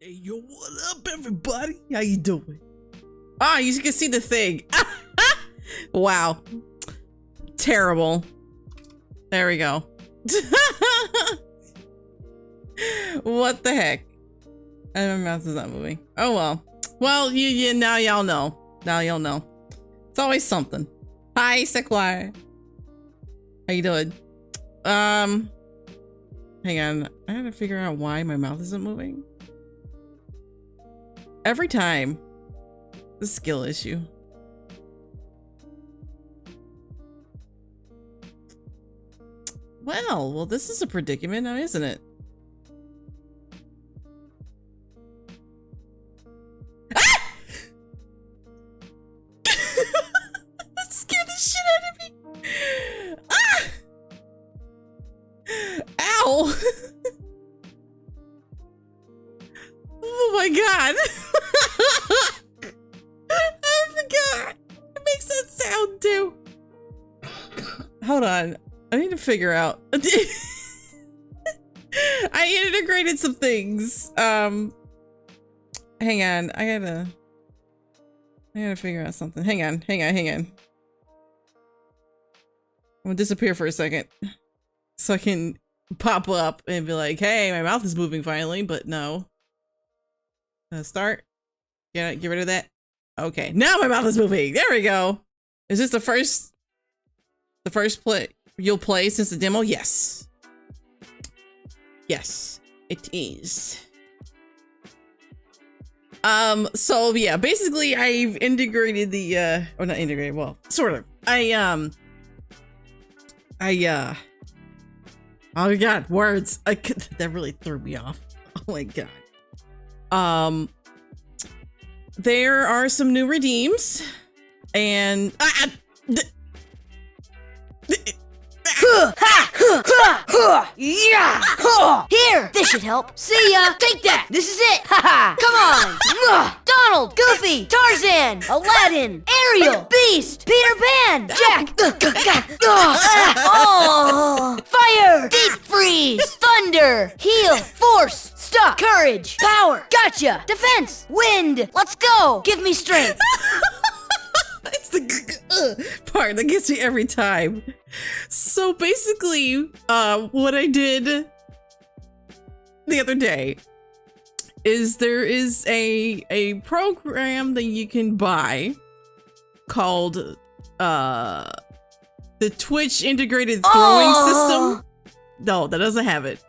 Hey, yo, what up, everybody? How you doing? Ah, you can see the thing. Wow. Terrible. There we go. What the heck? And my mouth is not moving. Oh, well. Well, now y'all know. Now y'all know. It's always something. Hi, Sequoia. How you doing? Hang on. I gotta figure out why my mouth isn't moving. Every time. The skill issue. Well, this is a predicament now, isn't it? Ah! That scared the shit out of me. Ah! Ow! Oh my god! I forgot! It makes that sound too! Hold on. I need to figure out. I integrated some things. Hang on. I gotta figure out something. Hang on. gonna disappear for a second so I can pop up and be like, hey, my mouth is moving finally, but no. Start. Get rid of that. Okay, now my mouth is moving. There we go. Is this the first play you'll play since the demo? Yes. Yes, it is. So yeah, basically I've integrated the or not integrated, well, sort of. Oh my god, words. That really threw me off. Oh my god. There are some new redeems and yeah! Here! This should help. See ya! Take that! This is it! Haha! Come on! Donald! Goofy! Tarzan! Aladdin! Ariel! Beast! Peter Pan! Jack! Oh! Fire! Deep freeze! Thunder! Heal! Force! Stop! Courage! Power! Gotcha! Defense! Wind! Let's go! Give me strength! It's the part that gets me every time. So basically, what I did the other day is there is a program that you can buy called the Twitch integrated throwing system. No, that doesn't have it.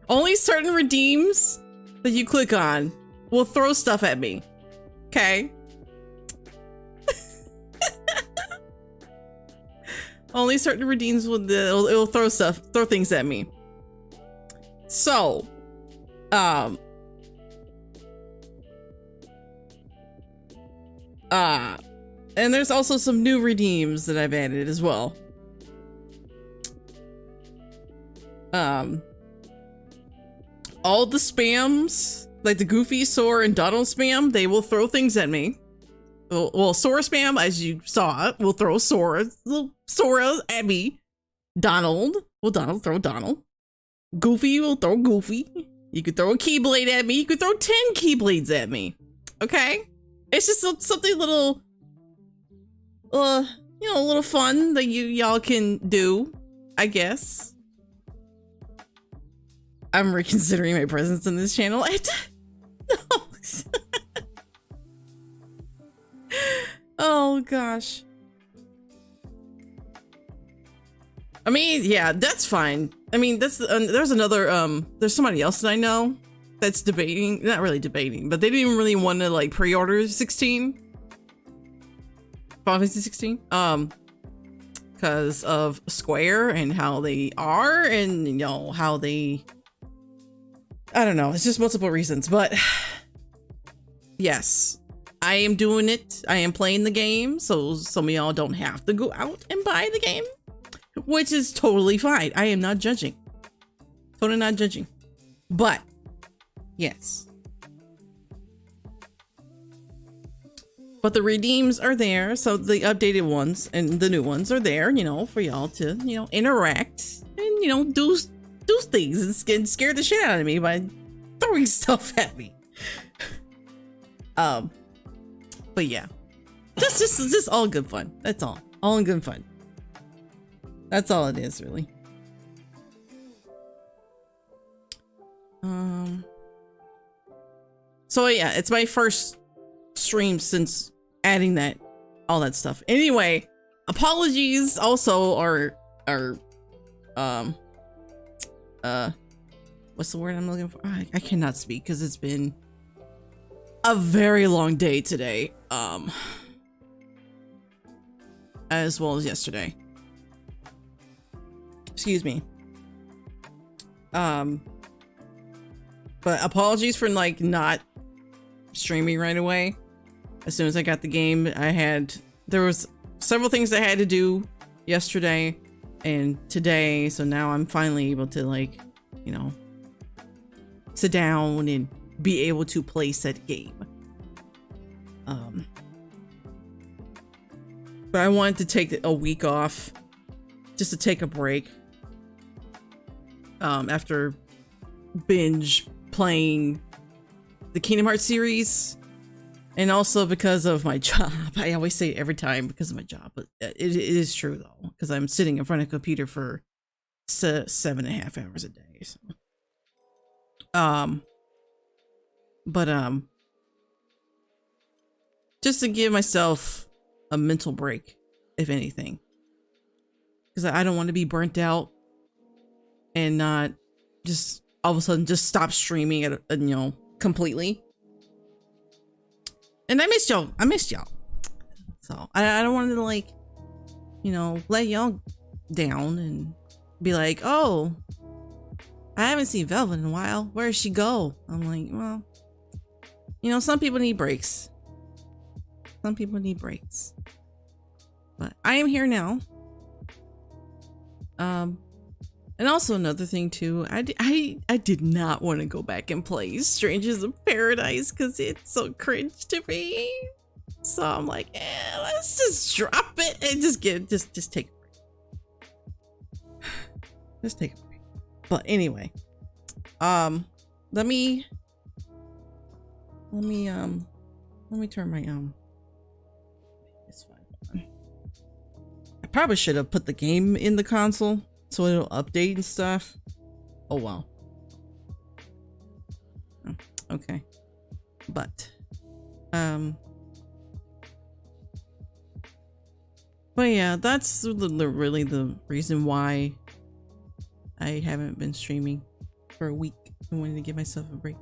Only certain redeems that you click on will throw stuff at me. Okay. Only certain redeems will it'll throw things at me. So, and there's also some new redeems that I've added as well. All the spams, like the Goofy, Sora, and Donald spam, they will throw things at me. Well, Sora spam, as you saw, will throw Sora at me. Donald throw Donald. Goofy will throw Goofy. You could throw a Keyblade at me. You could throw 10 Keyblades at me. Okay? It's just something little, a little fun that y'all can do, I guess. I'm reconsidering my presence in this channel. No. Oh gosh. I mean, yeah, that's fine. I mean, there's another there's somebody else that I know that's debating, not really debating, but they didn't even really want to like pre-order 16. Final Fantasy 16. Because of Square and how they are, and how they, I don't know, it's just multiple reasons, but yes. I am doing it. I am playing the game, so some of y'all don't have to go out and buy the game, which is totally fine. I am not judging. Totally not judging. But, yes. But the redeems are there, so the updated ones and the new ones are there, for y'all to, interact and, do things and scare the shit out of me by throwing stuff at me. But yeah, just all good fun. That's all in good fun. That's all it is, really. So yeah, it's my first stream since adding all that stuff. Anyway, apologies also are what's the word I'm looking for? I cannot speak because it's been a very long day today, as well as yesterday. Excuse me. But apologies for not streaming right away. As soon as I got the game, there was several things I had to do yesterday and today, so now I'm finally able to sit down and be able to play said game. But I wanted to take a week off just to take a break after binge playing the Kingdom Hearts series And also because of my job. I always say it every time because of my job, but it is true though, because I'm sitting in front of a computer for 7.5 hours a day. So. Just to give myself a mental break, if anything, because I don't want to be burnt out and not just all of a sudden just stop streaming at completely. And I missed y'all. So I don't want to like, let y'all down and be like, oh, I haven't seen Velvet in a while. Where did she go? I'm like, well, some people need breaks. Some people need breaks. But I am here now. And also another thing too, I did not want to go back and play Strangers in Paradise because it's so cringe to me. So I'm like, let's just drop it and just take a break. Just take a break. But anyway, let me turn my it's fine. I probably should have put the game in the console so it'll update and stuff. Oh well. Okay. But yeah, that's really the reason why I haven't been streaming for a week. I wanted to give myself a break.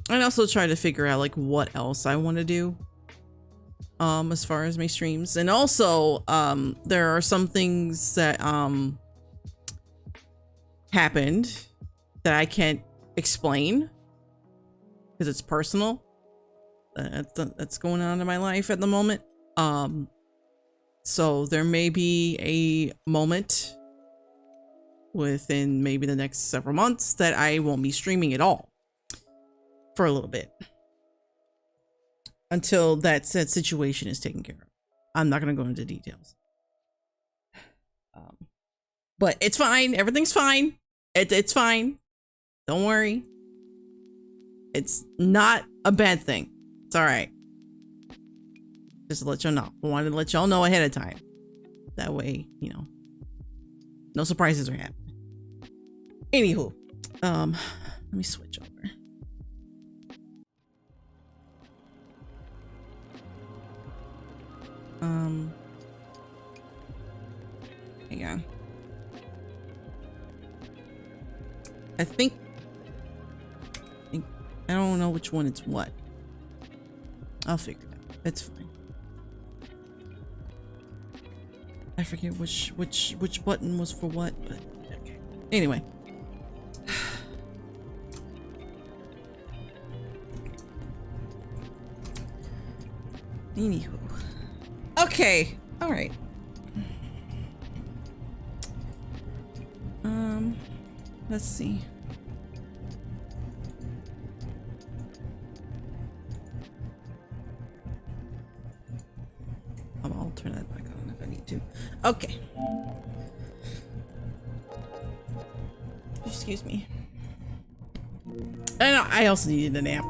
I also try to figure out like what else I want to do as far as my streams. And also there are some things that happened that I can't explain because it's personal. That's going on in my life at the moment. So there may be a moment within maybe the next several months that I won't be streaming at all for a little bit until that said situation is taken care of. I'm not going to go into details. But it's fine. Everything's fine. It's fine. Don't worry. It's not a bad thing. It's all right. Just to let y'all know. I wanted to let y'all know ahead of time. That way, no surprises are happening. Anywho, let me switch over. Hang on. I think I don't know which one it's what. I'll figure it out. It's fine. I forget which button was for what, but okay. Anyway. Anywho. Okay. All right. Let's see. I'll turn that back on if I need to. Okay. Excuse me. And I also needed a nap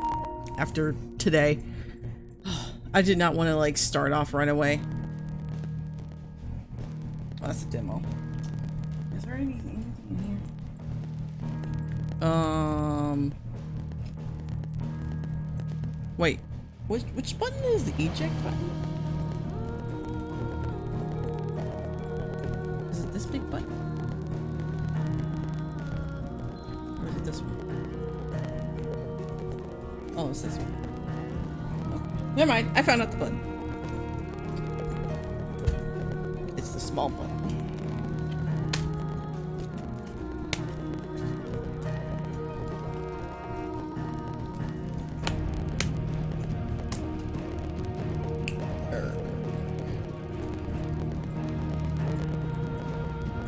after today. I did not want to like start off right away. Oh, that's a demo. Is there anything in here? Wait. Which button is the eject button? Is it this big button? Or is it this one? Oh, it's this one. Okay. Never mind. I found out the button. It's the small button.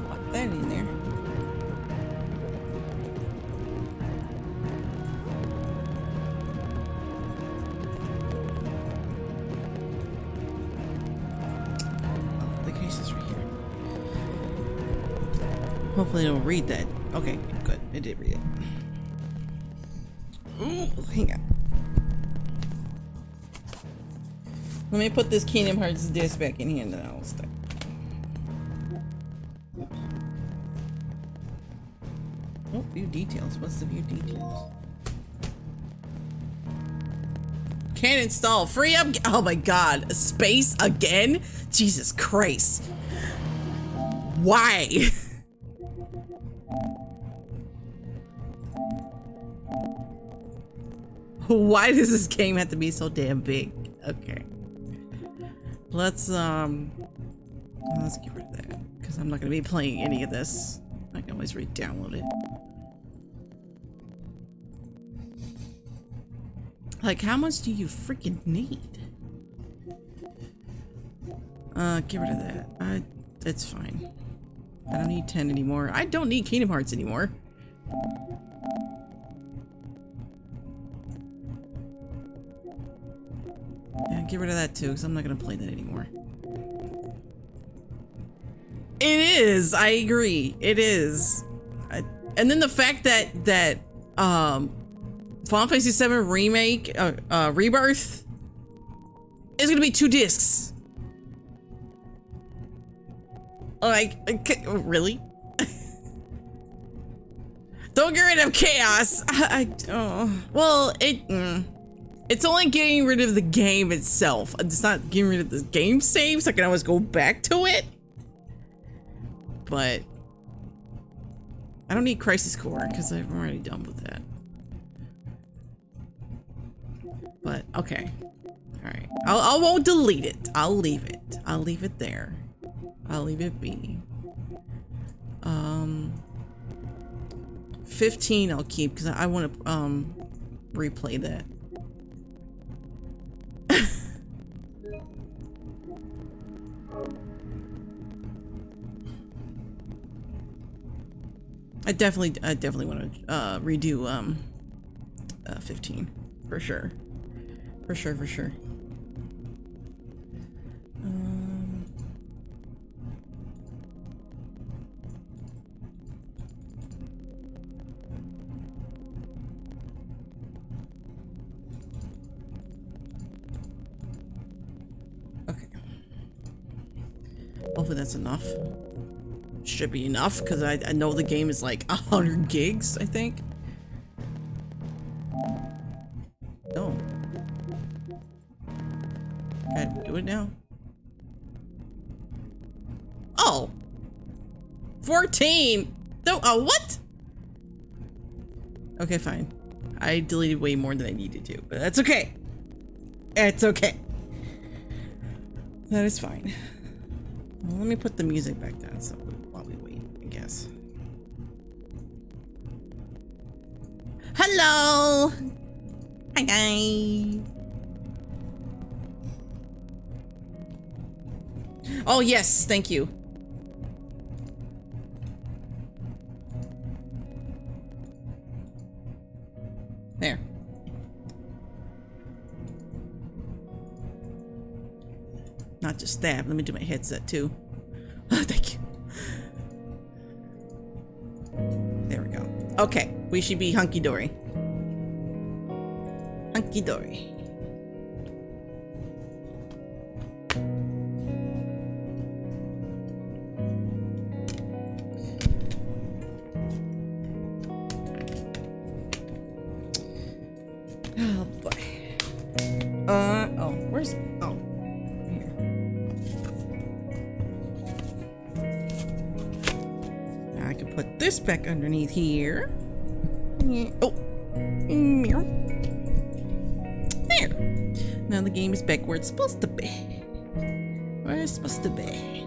Put that in there. Hopefully it'll read that. Okay, good. It did read it. Ooh, hang on. Let me put this Kingdom Hearts disc back in here and then I'll start. Oh, view details. What's the view details? Can't install. Free up. Oh my god. Space again? Jesus Christ. Why? Why does this game have to be so damn big? Okay. Let's get rid of that. Because I'm not going to be playing any of this. I can always re-download it. Like, how much do you freaking need? Get rid of that. That's fine. I don't need 10 anymore. I don't need Kingdom Hearts anymore. Yeah, get rid of that too, because I'm not gonna play that anymore. It is. I agree. It is. And then the fact that Final Fantasy VII Remake, Rebirth, is gonna be 2 discs. Like, really? Don't get rid of chaos. Well, it's only getting rid of the game itself. It's not getting rid of the game saves. I can always go back to it. But I don't need Crisis Core because I'm already done with that. But okay, all right. I won't delete it. I'll leave it. I'll leave it there. I'll leave it be. 15 I'll keep because I want to replay that. I definitely want to redo 15 for sure. For sure. Okay. Hopefully that's enough. Should be enough because I know the game is like 100 gigs, I think. No. Can I do it now? Oh! 14! No, what? Okay, fine. I deleted way more than I needed to, but that's okay. It's okay. That is fine. Well, let me put the music back down so while we wait, I guess. Hello! Hi. Oh yes, thank you. There. Not just that, let me do my headset too. Oh, thank you. There we go. Okay, we should be hunky-dory. Hunky-dory. Oh boy. Oh, where's, oh, here. Now I can put this back underneath here. Oh, mirror. There. Now the game is back where it's supposed to be. Where it's supposed to be.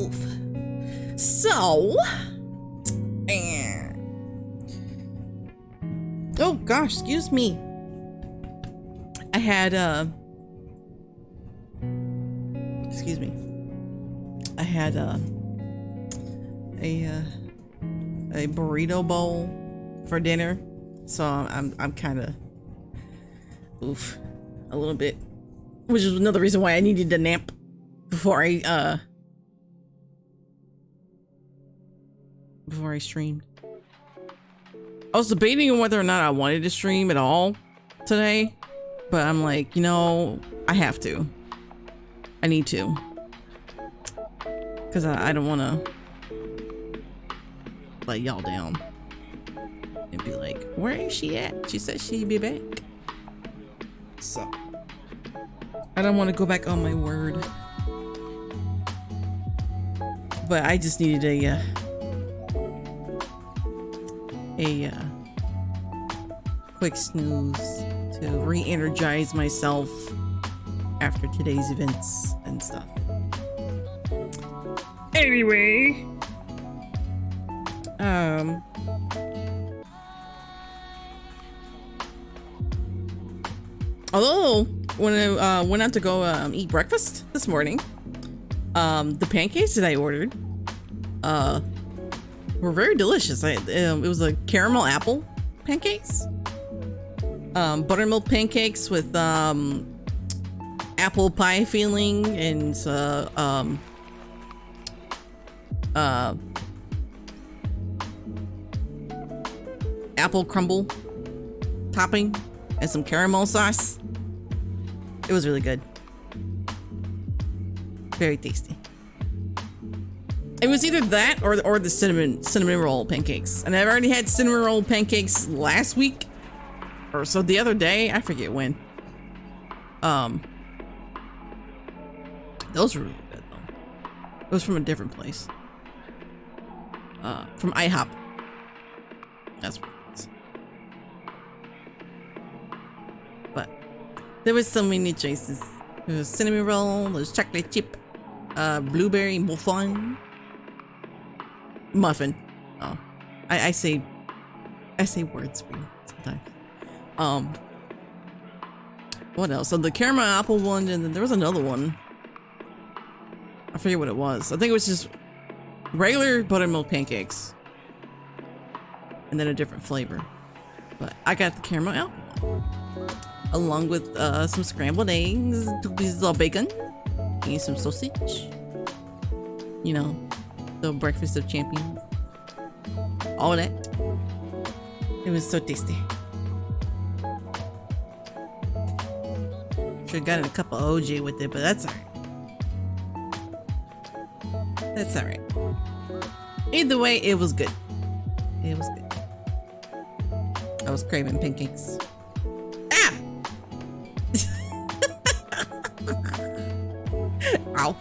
Oof. So. Oh gosh, excuse me. I had excuse me. I had a burrito bowl for dinner, so I'm kind of oof a little bit, which is another reason why I needed to nap before I streamed. I was debating on whether or not I wanted to stream at all today, but I'm like, you know, I have to. I need to. Because I don't want to let y'all down and be like, where is she at? She said she'd be back. So, I don't want to go back on my word. But I just needed a quick snooze to re-energize myself after today's events and stuff. Anyway, although when I went out to go eat breakfast this morning, the pancakes that I ordered were very delicious. It was a caramel apple pancakes, buttermilk pancakes with apple pie filling and apple crumble topping and some caramel sauce. It was really good. Very tasty. It was either that or the cinnamon roll pancakes. And I've already had cinnamon roll pancakes last week or so, the other day. I forget when. Those were really good though. It was from a different place. From IHOP. That's what it was. But there was so many choices. There was cinnamon roll, there's chocolate chip, blueberry muffin. Oh, I say words weird sometimes. What else? So the caramel apple one, and then there was another one. I forget what it was. I think it was just regular buttermilk pancakes, and then a different flavor. But I got the caramel apple one, along with some scrambled eggs, 2 pieces of bacon, and some sausage. You know, the breakfast of champions. All that. It was so tasty. Should've gotten a cup of OJ with it, but that's alright. That's alright. Either way, it was good. It was good. I was craving pancakes. Ah! Ow.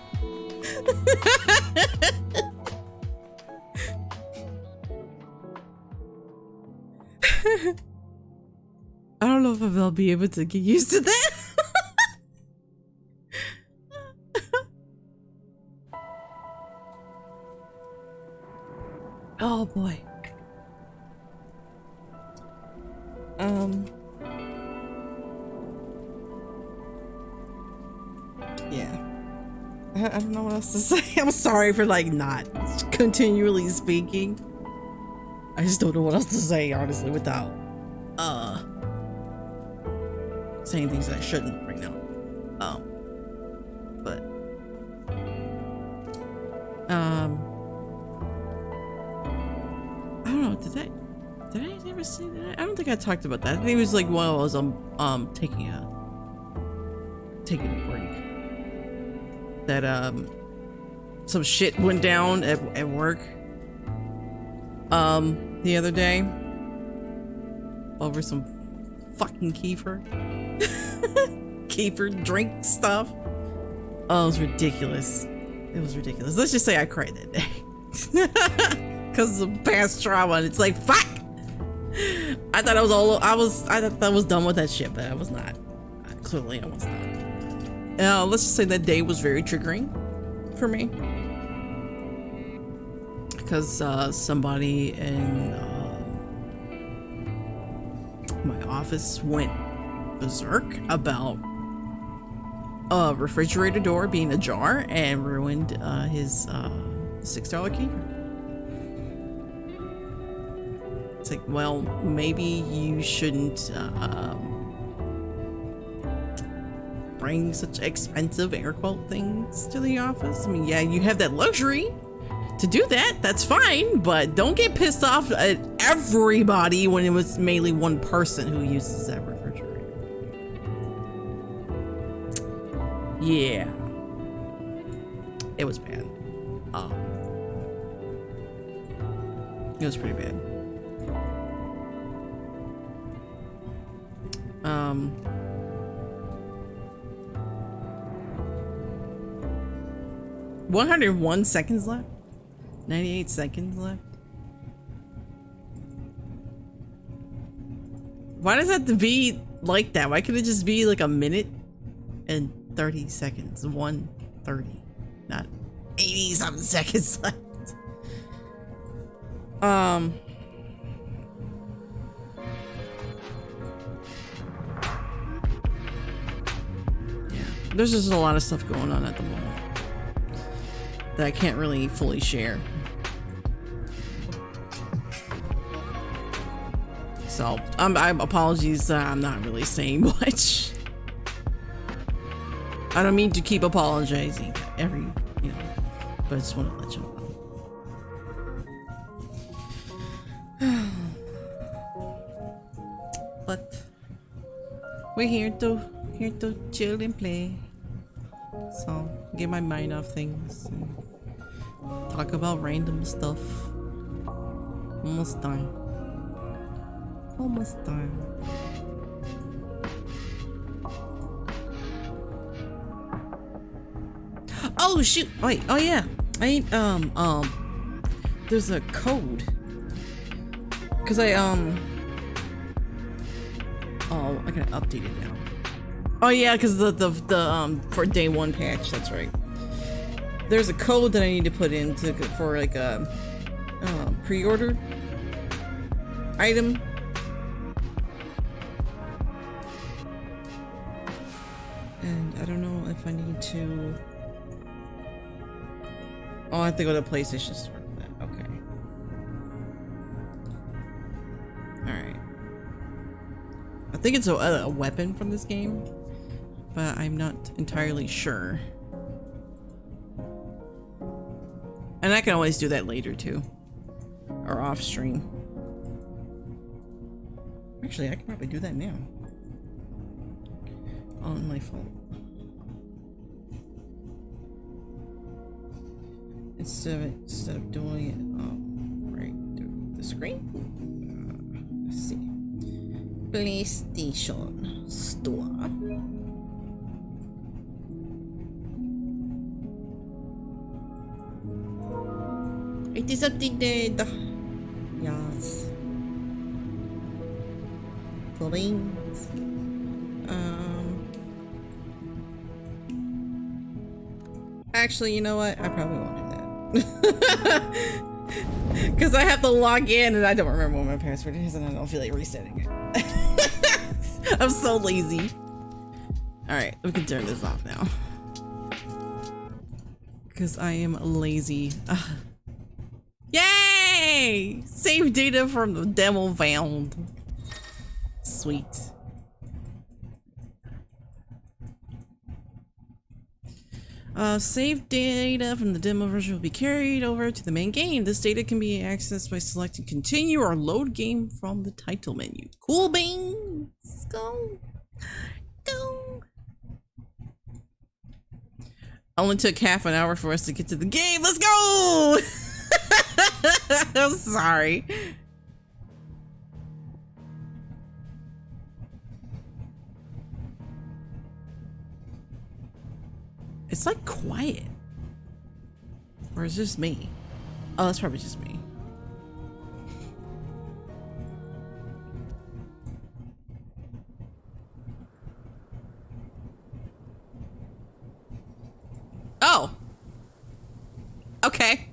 I don't know if I'll be able to get used to that. Oh boy. Yeah. I don't know what else to say. I'm sorry for like not continually speaking. I just don't know what else to say, honestly, without saying things that I shouldn't right now. But I don't know, did I ever say that? I don't think I talked about that. I think it was like while I was taking a break. That some shit went down at work the other day over some fucking kefir drink stuff. Oh, it was ridiculous. It was ridiculous. Let's just say I cried that day because of past trauma, and it's like, fuck. I thought I thought I was done with that shit, but I was not. Clearly I was not. Let's just say that day was very triggering for me because somebody in my office went berserk about a refrigerator door being ajar and ruined his $6 kefir. It's like, well, maybe you shouldn't bring such expensive air quote things to the office. I mean, yeah, you have that luxury to do that. That's fine, but don't get pissed off at everybody when it was mainly one person who uses that refrigerator. Yeah. It was bad. It was pretty bad. 101 seconds left? 98 seconds left? Why does it have to be like that? Why could it just be like a minute and 30 seconds? 1:30, not 80 something seconds left. Yeah, there's just a lot of stuff going on at the moment that I can't really fully share. So, I apologies, I'm not really saying much. I don't mean to keep apologizing every, but I just want to let you know. But we're here to chill and play. So, get my mind off things and talk about random stuff. Almost done. Almost done. Oh shoot! Wait. Oh yeah. I ain't there's a code. Cause I gotta update it now. Oh yeah, cause the for day 1 patch. That's right. There's a code that I need to put in for like a pre-order item. And I don't know if I need to. Oh, I have to go to the PlayStation Store for that. Okay. Alright. I think it's a weapon from this game, but I'm not entirely sure. And I can always do that later too. Or off stream. Actually, I can probably do that now. On my phone. Instead of doing it right through the screen. Let's see. PlayStation Store. It is updated. Yes. Please. Actually, you know what? I probably won't do that. Because I have to log in and I don't remember what my password is and I don't feel like resetting it. I'm so lazy. Alright, we can turn this off now. Because I am lazy. Yay! Save data from the demo found. Sweet. Save data from the demo version will be carried over to the main game. This data can be accessed by selecting continue or load game from the title menu. Cool beans! Go! Go! Only took half an hour for us to get to the game. Let's go! I'm sorry. It's like quiet. Or is it just me? Oh, that's probably just me. Oh. Okay.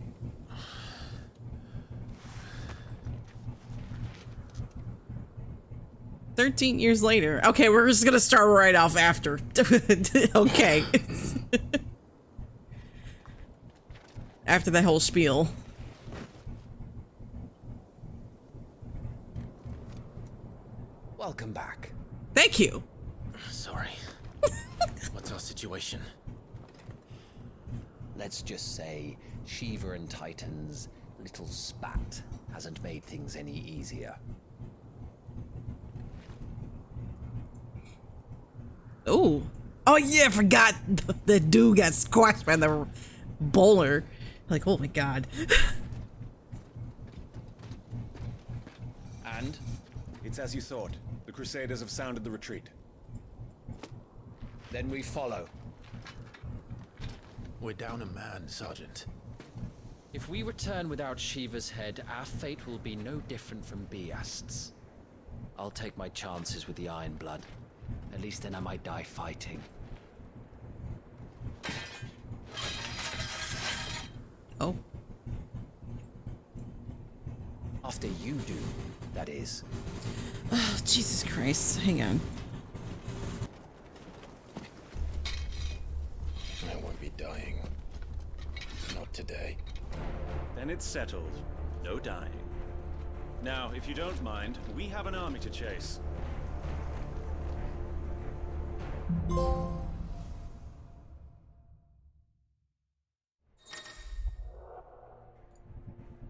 "13 years later." Okay, we're just gonna start right off after. Okay. After that whole spiel. Welcome back. Thank you. Sorry. What's our situation? Let's just say Shiva and Titan's little spat hasn't made things any easier. Oh. Oh yeah, I forgot the dude got squashed by the bowler. Like, oh my god. And? It's as you thought. The Crusaders have sounded the retreat. Then we follow. We're down a man, Sergeant. If we return without Shiva's head, our fate will be no different from Biast's. I'll take my chances with the Iron Blood. At least then I might die fighting. Oh. After you do, that is. Oh, Jesus Christ. Hang on. I won't be dying. Not today. Then it's settled. No dying. Now, if you don't mind, we have an army to chase.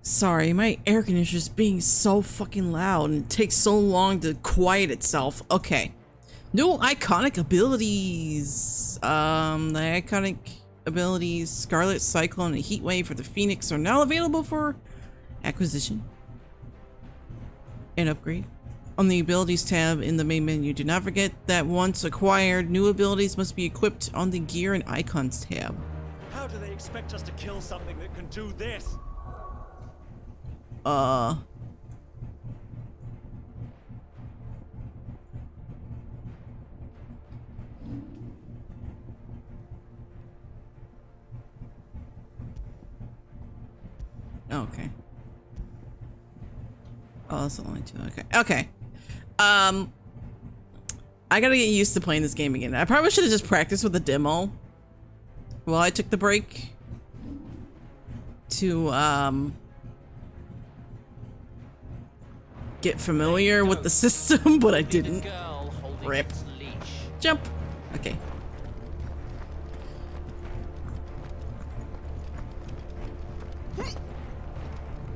Sorry, my air conditioner's being so fucking loud and it takes so long to quiet itself. Okay. New iconic abilities. The iconic abilities Scarlet, Cyclone, and Heat Wave for the Phoenix are now available for acquisition and upgrade on the abilities tab in the main menu. Do not forget that once acquired, new abilities must be equipped on the gear and icons tab. How do they expect us to kill something that can do this? Okay. Oh, that's only two. Okay. Okay. I gotta get used to playing this game again. I probably should have just practiced with the demo while I took the break to, get familiar with the system, but I didn't. Rip. Jump. Okay.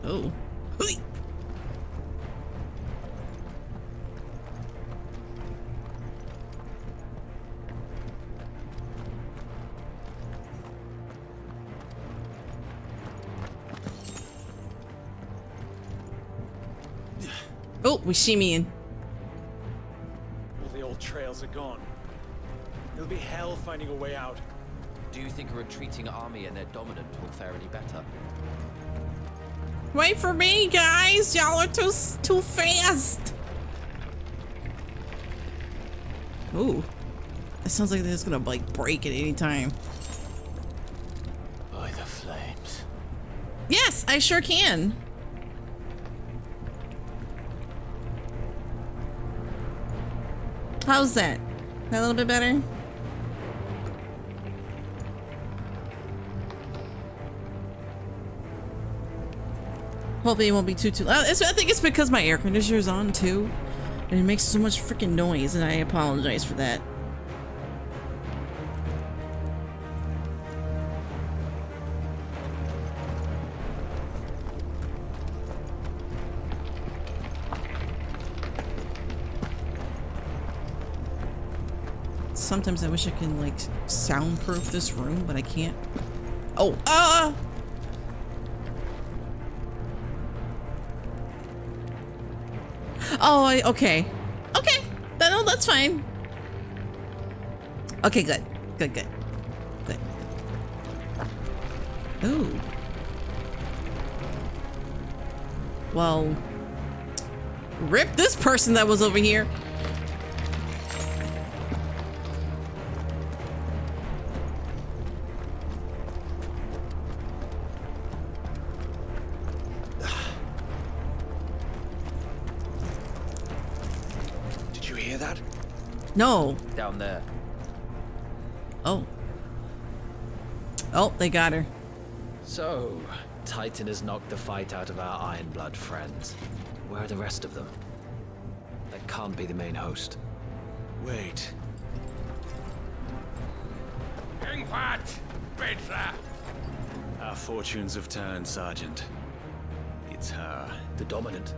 Oh. Hui. Oh, we shimmying. All the old trails are gone. It'll be hell finding a way out. Do you think a retreating army and their dominant will fare any better? Wait for me, guys! Y'all are too fast! Ooh. That sounds like it's gonna, like, break at any time. By the flames. Yes, I sure can. How's that? That a little bit better? Hopefully it won't be too loud. I think it's because my air conditioner's on too. And it makes so much freaking noise, and I apologize for that. Sometimes I wish I could, like, soundproof this room, but I can't. Oh, Oh, okay. Okay. No, that's fine. Okay, good. Good, good. Good. Ooh. Well, rip this person that was over here. No. Down there. Oh. Oh, they got her. So, Titan has knocked the fight out of our Iron Blood friends. Where are the rest of them? That can't be the main host. Wait. Our fortunes have turned, Sergeant. It's her. The dominant.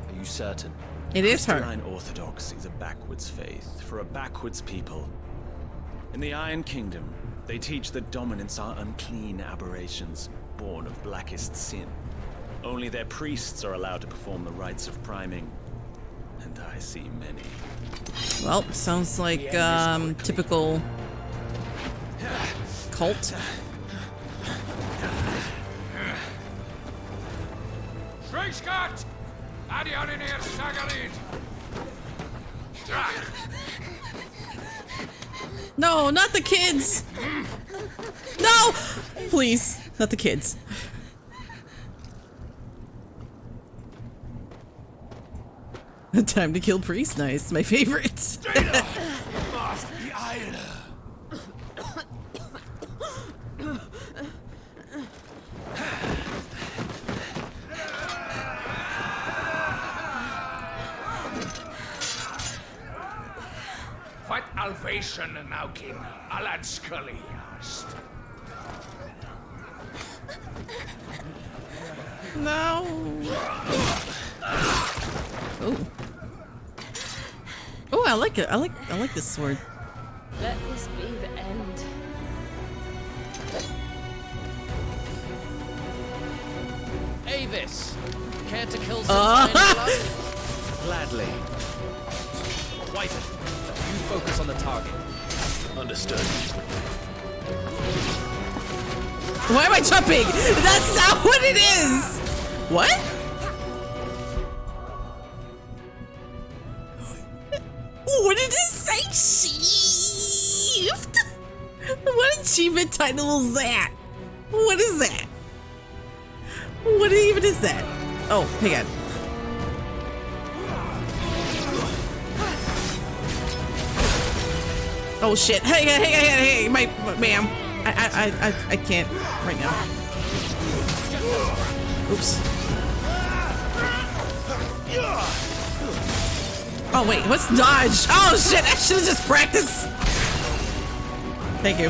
Are you certain? It is her. Crystalline Orthodox is a backwards faith for a backwards people. In the Iron Kingdom, they teach that dominants are unclean aberrations, born of blackest sin. Only their priests are allowed to perform the rites of priming. And I see many. Well, sounds like typical cult. Scott! Adion in here, Sagarid! No, not the kids! No! Please, not the kids. Time to kill priest. Nice, my favorite. What Alvation Naukin Alad Scully asked. No. Oh. Oh, I like it. I like this sword. Let this be the end. Avis, care to kill some iron blood? Gladly. Whiter, you focus on the target. Understood. Why am I jumping? That's not what it is. What? What did it say? Shift? What achievement title is that? What is that? What even is that? Oh, hang on. Oh shit! Hey, ma'am. I can't right now. Oops. Oh wait, what's dodge? Oh shit! I should have just practiced. Thank you.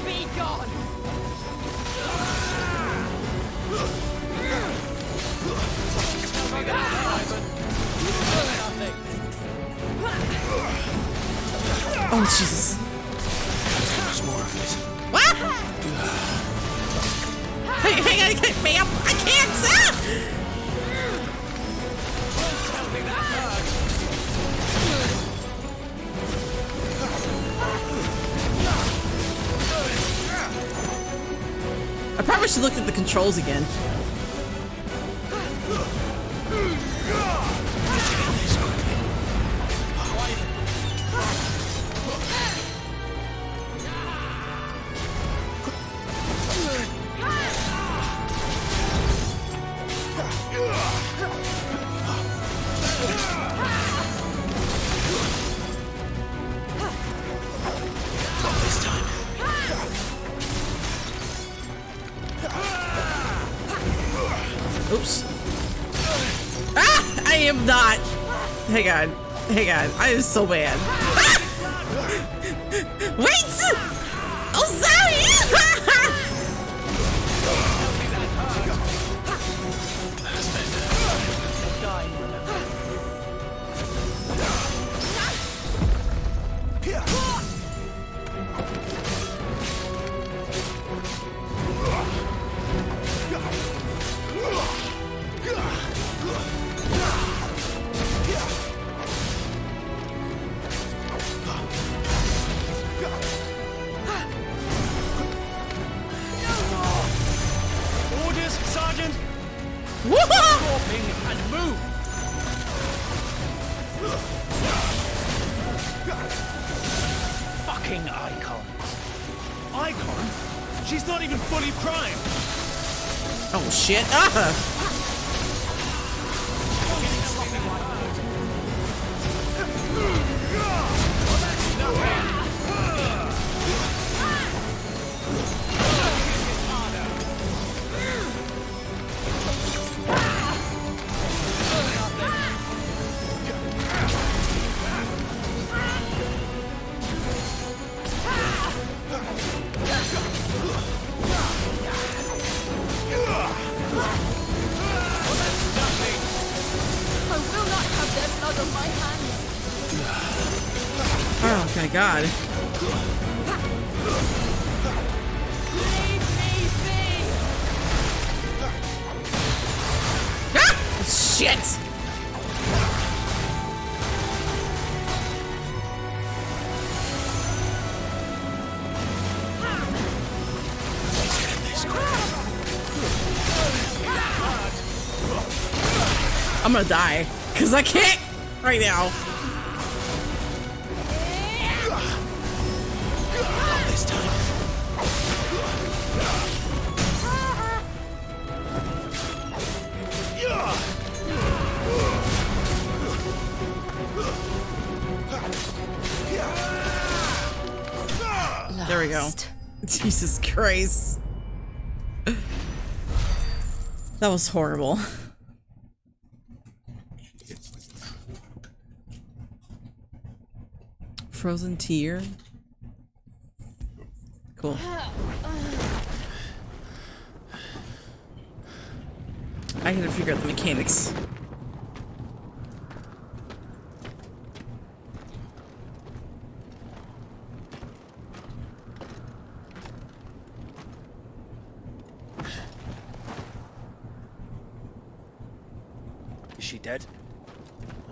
Be gone! Oh Jesus! What? Hey, ma'am! I can't! I probably should look at the controls again. Oops. Ah! I am not. Hang on. I am so bad. Ah! Wait! Oh, sorry! Orders, Sergeant! Warping and move! Fucking icons. Icon? She's not even fully primed. Oh shit! Ah! my god. Ah! Shit! I'm gonna die, because I can't right now. Not this time. There we go. Jesus Christ. That was horrible. Frozen tear. Cool. I gotta figure out the mechanics. Is she dead?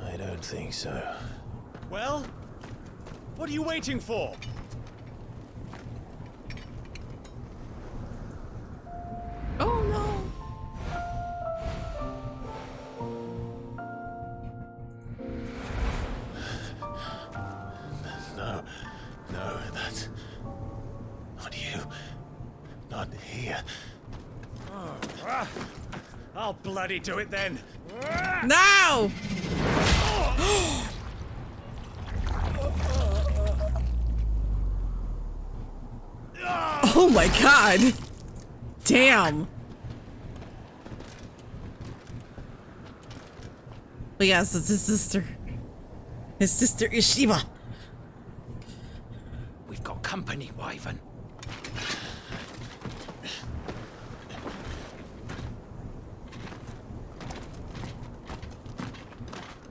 I don't think so. Well, what are you waiting for? Oh no. No, that's not you. Not here. I'll bloody do it then. No! Oh my god! Damn! But yes, it's his sister. His sister is Shiva. We've got company, Wyvern.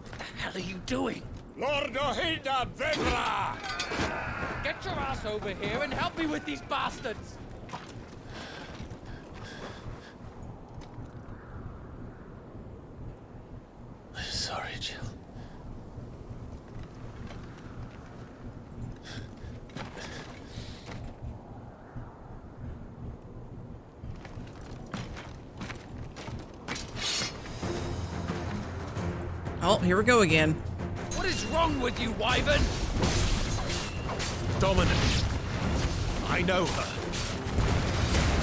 What the hell are you doing? Lord Ohida Vedra! Get your ass over here and help me with these bastards! I'm sorry, Jill. Oh, here we go again. What is wrong with you, Wyvern? Dominant. I know her.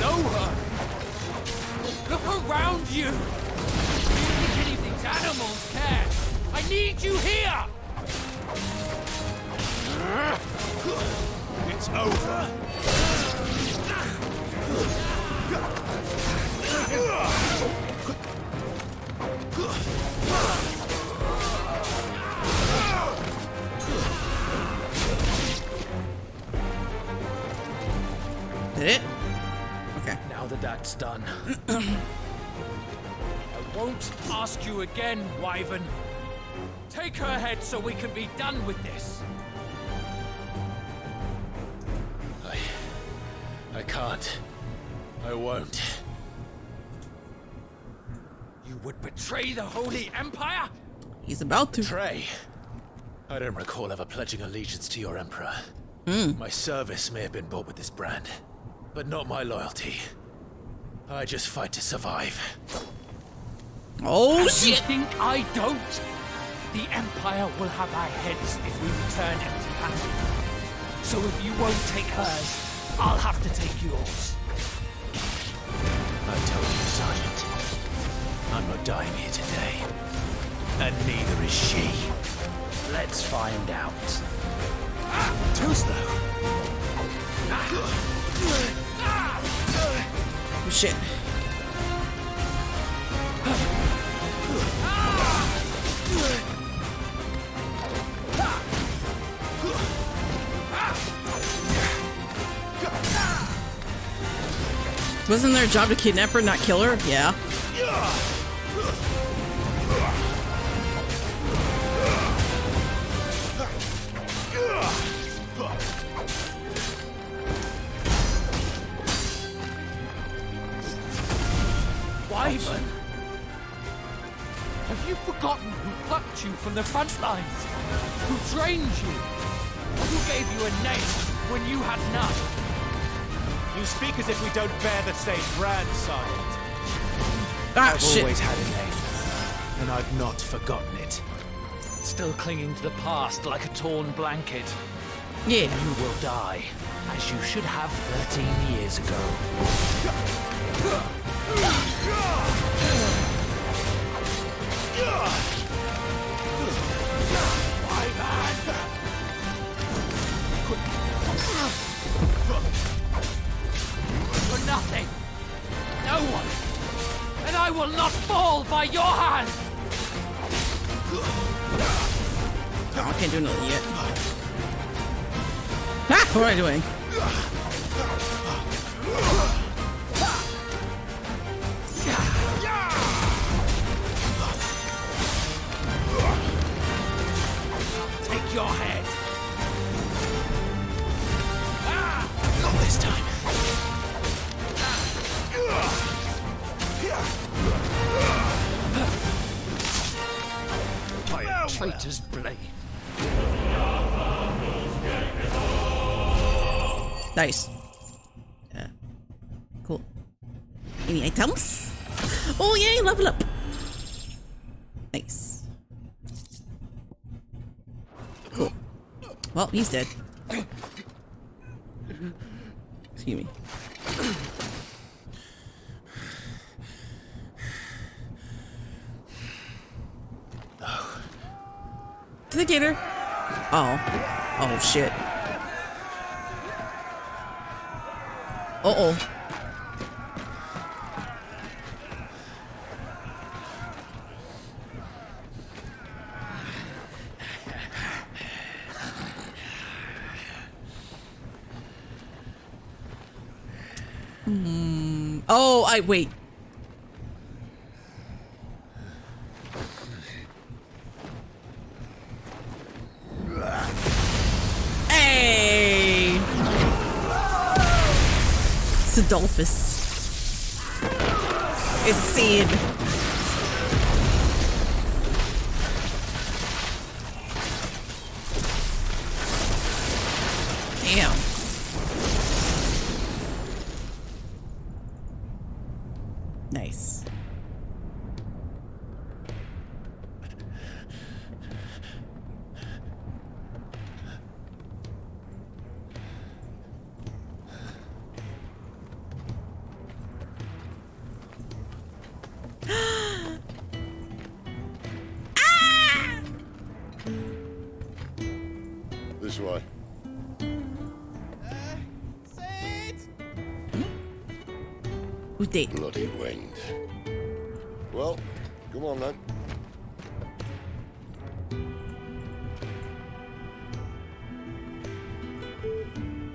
Know her? Look around you! Do you think any of these animals care? I need you here! It's over. Did it? Okay. Now that that's done, I won't ask you again, Wyvern. Take her head so we can be done with this. I can't. I won't. You would betray the Holy Empire? He's about to. Trey, I don't recall ever pledging allegiance to your emperor. My service may have been bought with this brand, but not my loyalty. I just fight to survive. Oh You shit! think I don't? The Empire will have our heads if we return empty-handed. So if you won't take hers, I'll have to take yours. I told you, Sergeant. I'm not dying here today. And neither is she. Let's find out. Too slow. Oh shit. Wasn't their job to kidnap her, not kill her? Yeah. Wyvern! Have you forgotten who plucked you from the front lines? Who trained you? Who gave you a name when you had none? You speak as if we don't bear the same brand, Sergeant. Ah, I've shit. always had a name, and I've not forgotten it. Still clinging to the past like a torn blanket. Yeah. You will die, as you should have 13 years ago. For nothing. No one. And I will not fall by your hand. Oh, I can't do nothing yet. Ah, what am I doing? Take your head. Not this time. By a traitor's blade. Nice. Yeah. Cool. Any items? Oh, yay, level up. Nice. Cool. Well, he's dead. Excuse me. To the gator. Oh. Oh, shit. Uh-oh. Oh, wait. Hey! Sidolphus. It's Sid. Damn. Nice. This way. Who's they? Bloody wind. Well, come on then.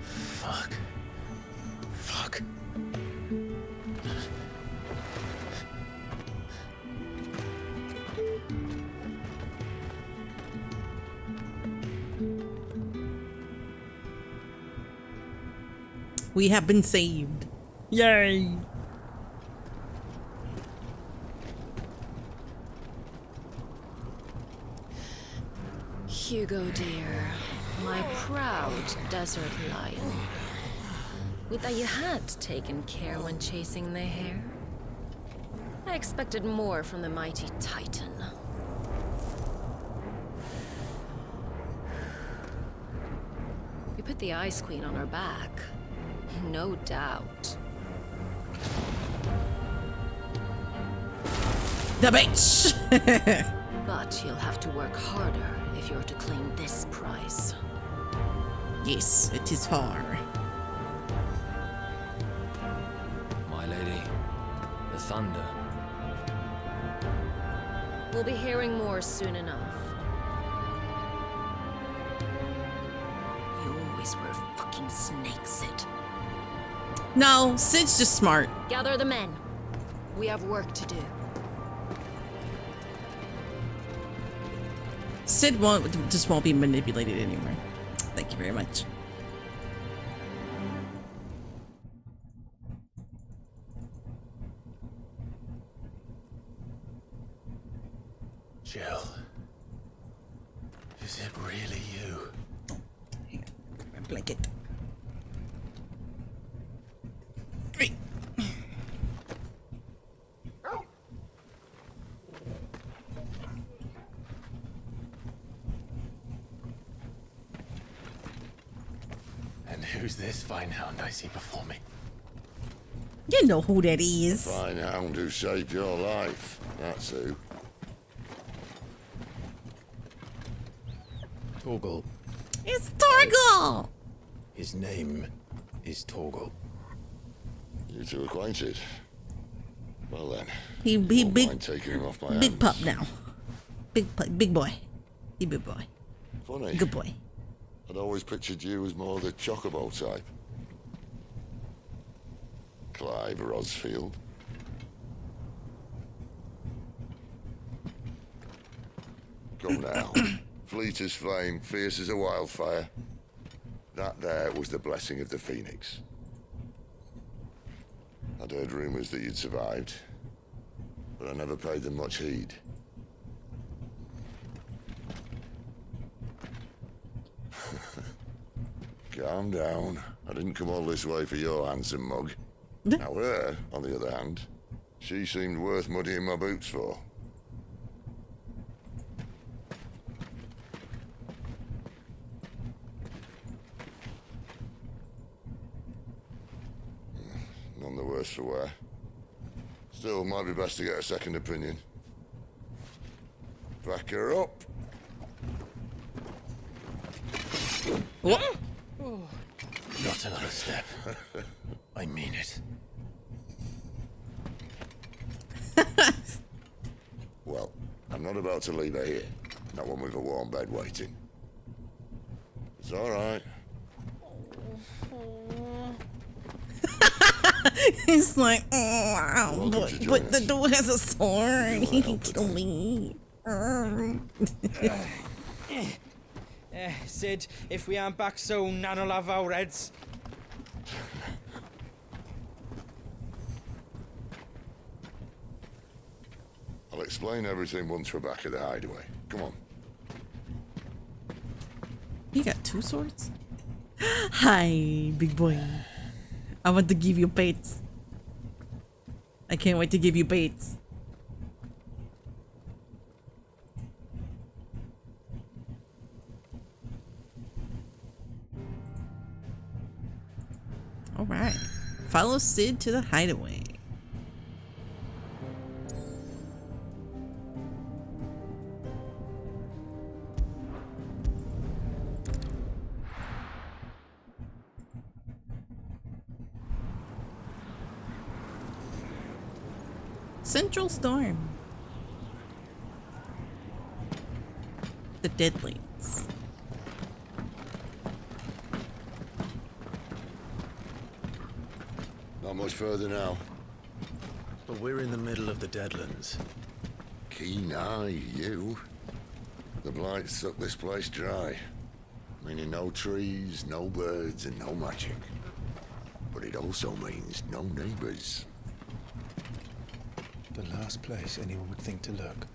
Fuck. Fuck. We have been saved. Yay. Hugo, dear, my proud desert lion. Would that you had taken care when chasing the hare? I expected more from the mighty Titan. We put the Ice Queen on her back, no doubt. The bitch. But you'll have to work harder if you're to claim this prize. Yes, it is hard. My lady, the thunder. We'll be hearing more soon enough. You always were fucking snake, Sid. No, Sid's just smart. Gather the men. We have work to do. Sid won't be manipulated anymore. Thank you very much. Jill. Is it really you? Hang on. My blanket. Great. And who's this fine hound I see before me? You know who that is. Fine hound who saved your life. That's who. Torgal. It's Torgal! His name is Torgal. You two acquainted? Well then. He won't big, mind taking him off my big hands. pup now. Big boy. He big boy. Funny. Good boy. I'd always pictured you as more the chocobo type. Clive Rosfield. Come now. Fleet as flame, fierce as a wildfire. That there was the blessing of the Phoenix. I'd heard rumors that you'd survived, but I never paid them much heed. Calm down. I didn't come all this way for your handsome mug. Now her, on the other hand, she seemed worth muddying my boots for. None the worse for wear. Still, might be best to get a second opinion. Back her up. What? Not another step. I mean it. Well, I'm not about to leave her here. Not one with a warm bed waiting. It's all right. He's like, oh, Welcome to but the join us. dude has a sword. You He wanna can help kill with me. Sid, if we aren't back soon, Nan'll have our heads. I'll explain everything once we're back at the hideaway. Come on. He got two swords? Hi, big boy. I want to give you baits. I can't wait to give you baits. All right. Follow Sid to the hideaway. Central Storm. The Deadlings. Not much further now. But we're in the middle of the Deadlands. Keen eye, you. The blight sucked this place dry. Meaning no trees, no birds, and no magic. But it also means no neighbors. The last place anyone would think to look.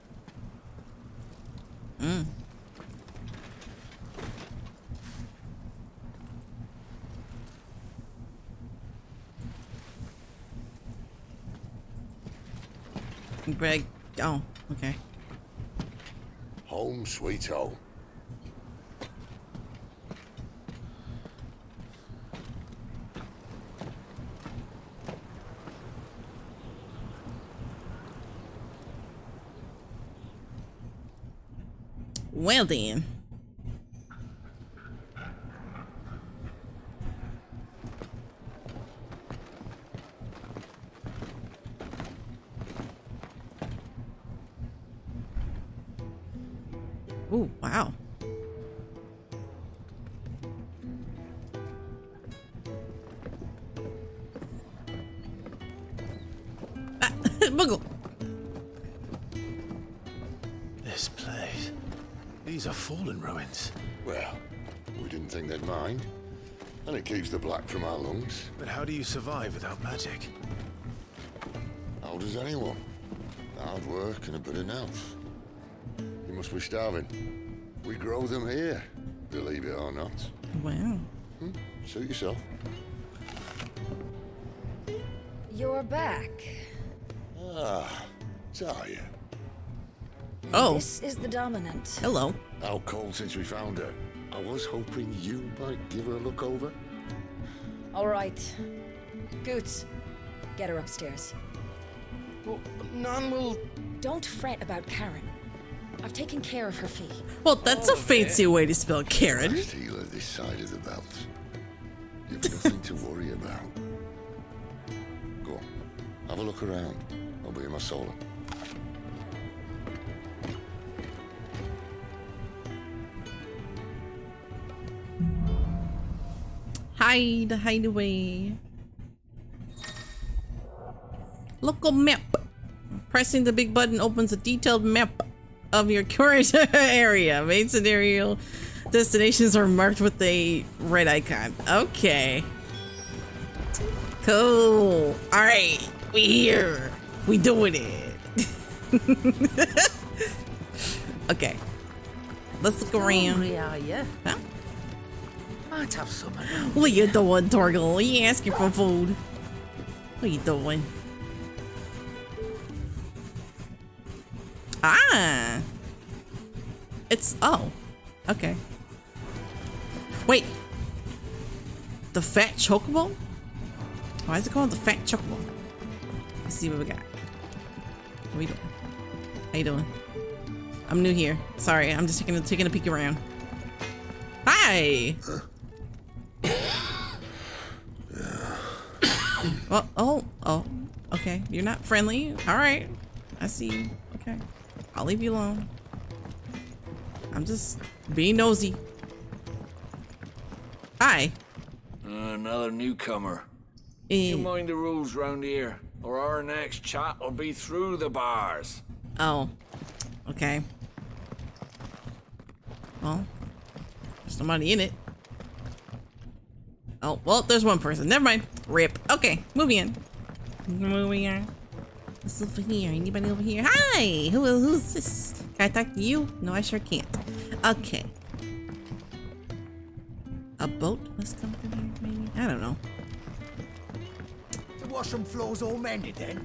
Greg. Oh, okay. Home sweet home. Well then. Oh, wow. Ah, Buggle. This place. These are fallen ruins. Well, we didn't think they'd mind. And it keeps the black from our lungs. But how do you survive without magic? How does anyone? Hard work and a bit of nerve. You must be starving. We grow them here, believe it or not. Wow. Suit yourself. You're back. Ah, Talia. Oh. This is the Dominant. Hello. How cold since we found her. I was hoping you might give her a look over. All right. Goots, get her upstairs. Well, none will... Don't fret about Karen. I've taken care of her fee. Well, that's a fancy way to spell Karen. Last healer this side of the belt. You've nothing to worry about. Go on, have a look around. I'll be in my solar. Hide away. Local map. Pressing the big button opens a detailed map of your current area. Main scenario destinations are marked with a red icon. Okay. Cool. Alright. We here. We doing it. Okay. Let's look around. Huh? Might have some. What you doing, Torgal? You asking for food? What you doing? Ah! It's... Oh. Okay. Wait. The Fat Chocobo? Why is it called the Fat Chocobo? Let's see what we got. What are we doing? How you doing? I'm new here. Sorry, I'm just taking a peek around. Hi! Well, oh, okay. You're not friendly. All right. I see you. Okay. I'll leave you alone. I'm just being nosy. Hi. Another newcomer. You mind the rules round here, or our next chat will be through the bars. Oh. Okay. Well, there's somebody in it. Oh, well, there's one person. Never mind. Rip. Okay, moving on. Moving on. What's over here? Anybody over here? Hi! Who's this? Can I talk to you? No, I sure can't. Okay. A boat must come through here, maybe? I don't know. The washroom floor's all mended then?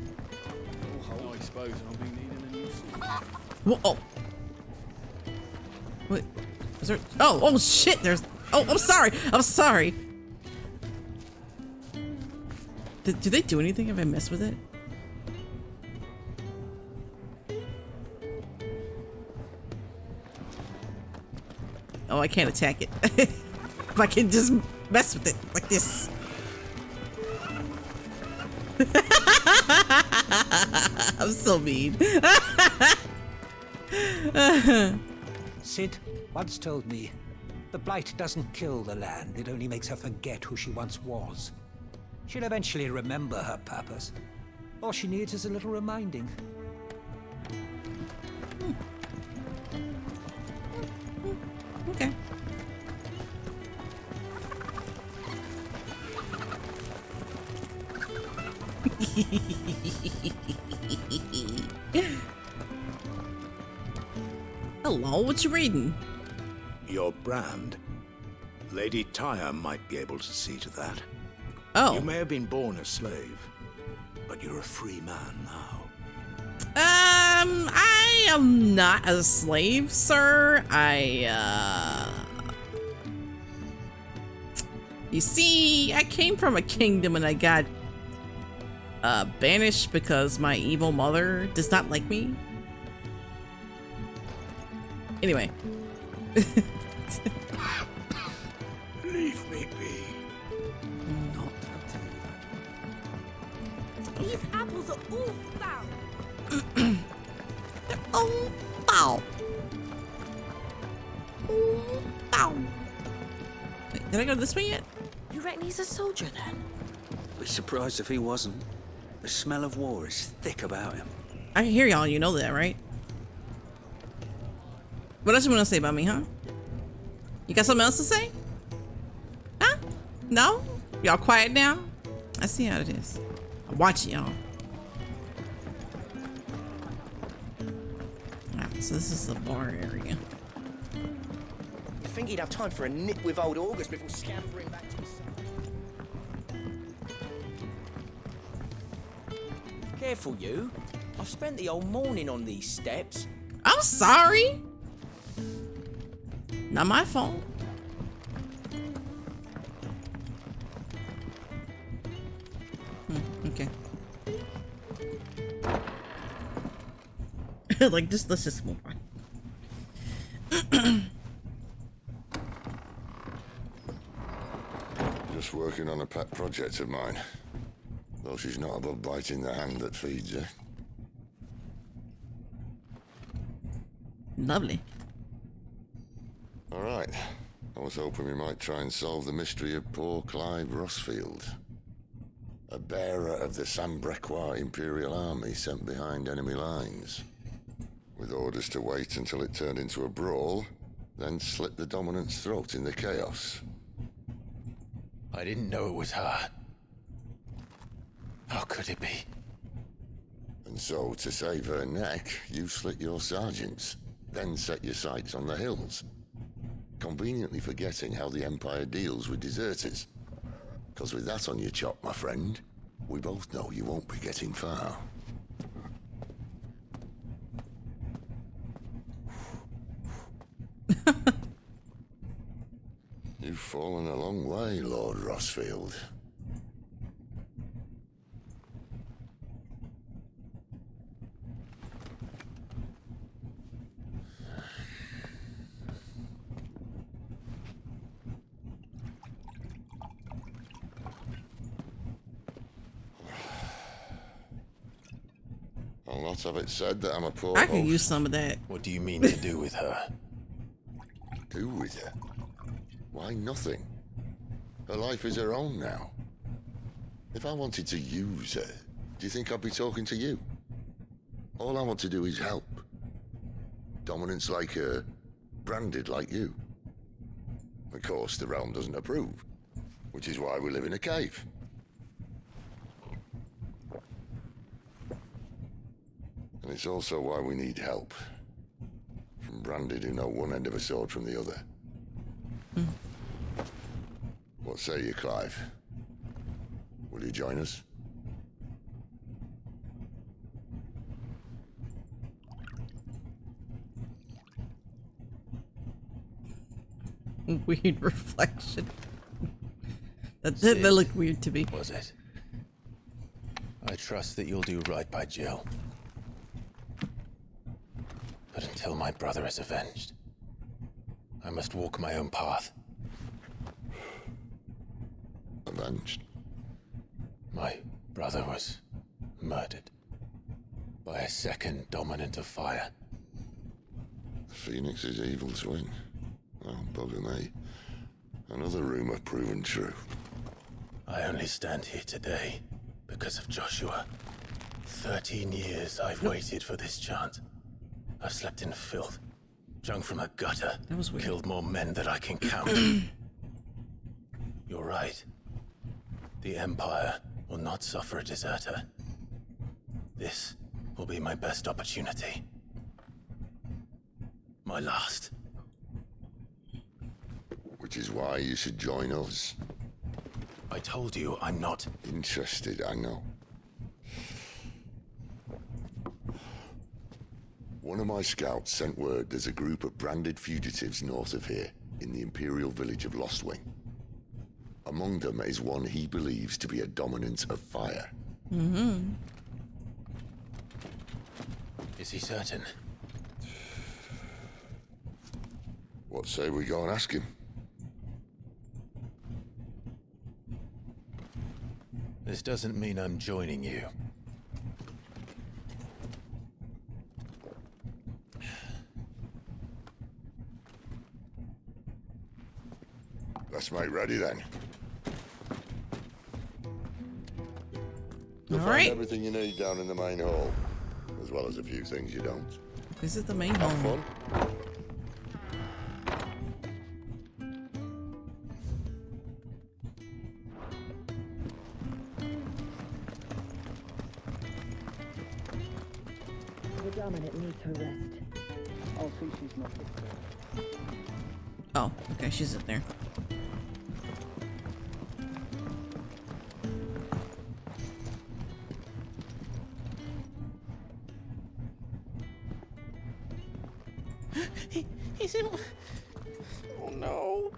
I suppose I'll be needing a new suit. Whoa, oh. Wait. Is there... Oh, shit! There's... Oh, I'm sorry! I'm sorry! Do they do anything if I mess with it? Oh, I can't attack it. If I can just mess with it like this. I'm so mean. Sid once told me, the blight doesn't kill the land, it only makes her forget who she once was. She'll eventually remember her purpose. All she needs is a little reminding. Okay. Hello, what you reading? Your brand. Lady Tyre might be able to see to that. Oh. You may have been born a slave, but you're a free man now. I am not a slave, sir. You see, I came from a kingdom and I got banished because my evil mother does not like me. Anyway. Leave me be. These apples are all foul. They're all foul. All foul. Wait, did I go this way yet? You reckon he's a soldier then? Be surprised if he wasn't. The smell of war is thick about him. I can hear y'all, you know that, right? What else you want to say about me, huh? You got something else to say? Huh? No? Y'all quiet now? I see how it is. I'm watching y'all. So this is the bar area. You think he'd have time for a nip with old August before scampering back to his son? Careful, you. I've spent the whole morning on these steps. I'm sorry. Not my fault. Okay. Like, just let's just move on. Just working on a pet project of mine. Though she's not above biting the hand that feeds her. Lovely. All right. I was hoping we might try and solve the mystery of poor Clive Rossfield. A bearer of the Sambrequois Imperial Army sent behind enemy lines. With orders to wait until it turned into a brawl, then slit the dominant's throat in the chaos. I didn't know it was her. How could it be? And so, to save her neck, you slit your sergeants, then set your sights on the hills. Conveniently forgetting how the Empire deals with deserters. Because with that on your chop, my friend, we both know you won't be getting far. You've fallen a long way, Lord Rossfield. I'll not have it said that I'm a poor I could host. use some of that. What do you mean to do with her? Do with her? Why, nothing. Her life is her own now. If I wanted to use her, do you think I'd be talking to you? All I want to do is help. Dominants like her, branded like you. Of course, the realm doesn't approve, which is why we live in a cave. And it's also why we need help. From branded who know one end of a sword from the other. What say you, Clive? Will you join us? Weird reflection. That looked weird to me. Was it? I trust that you'll do right by Jill. But until my brother is avenged, I must walk my own path. Avenged? My brother was murdered by a second dominant of fire. Phoenix's evil twin. Oh, bugger me. Another rumor proven true. I only stand here today because of Joshua. 13 years I've waited for this chance. I've slept in filth, drunk from a gutter, That was weird. killed more men than I can count. You're right. The Empire will not suffer a deserter. This will be my best opportunity. My last. Which is why you should join us. I told you I'm not interested, I know. One of my scouts sent word there's a group of branded fugitives north of here, in the Imperial village of Lostwing. Among them is one he believes to be a dominant of fire. Mm-hmm. Is he certain? What say we go and ask him? This doesn't mean I'm joining you. Let's make ready then. You'll All find right. everything you need down in the main hall, as well as a few things you don't. This is the main Have hall. fun. The dominant needs her rest. I'll see she's not there. Oh, okay, she's in there. He's in. Oh no.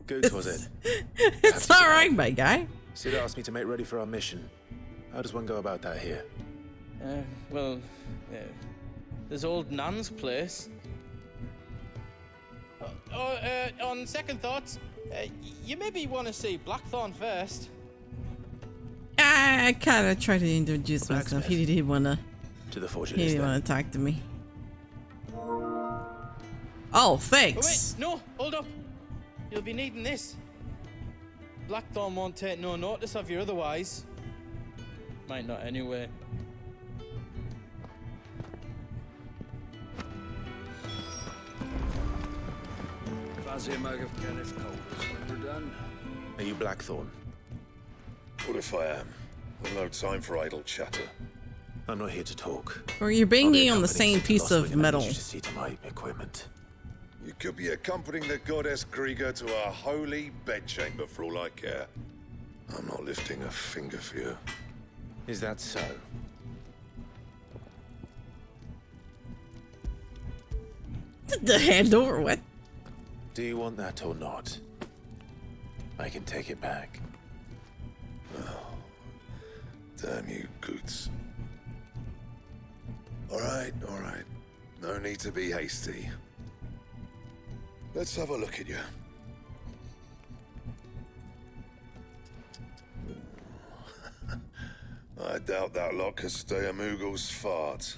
Good was it? It's alright, my guy. Sid asked me to make ready for our mission. How does one go about that here? Well, there's old Nan's place. On second thoughts, you maybe want to see Blackthorn first. I kind of tried to introduce myself. He didn't want to. To the fortune. He didn't want to talk to me. Oh, thanks. Oh, wait, no, hold up. You'll be needing this. Blackthorn won't take no notice of you otherwise. Might not anyway. Fancy a mug of Kenneth Colders when we're done. Are you Blackthorn? What if I am? I've no time for idle chatter. I'm not here to talk. Or you're banging on the same piece of metal. To see to my equipment. You could be accompanying the goddess Krieger to our holy bedchamber for all I care. I'm not lifting a finger for you. Is that so? The hand over what? Do you want that or not? I can take it back. Oh, damn you, Goots. All right. No need to be hasty. Let's have a look at you. I doubt that lot can stay a Moogle's fart.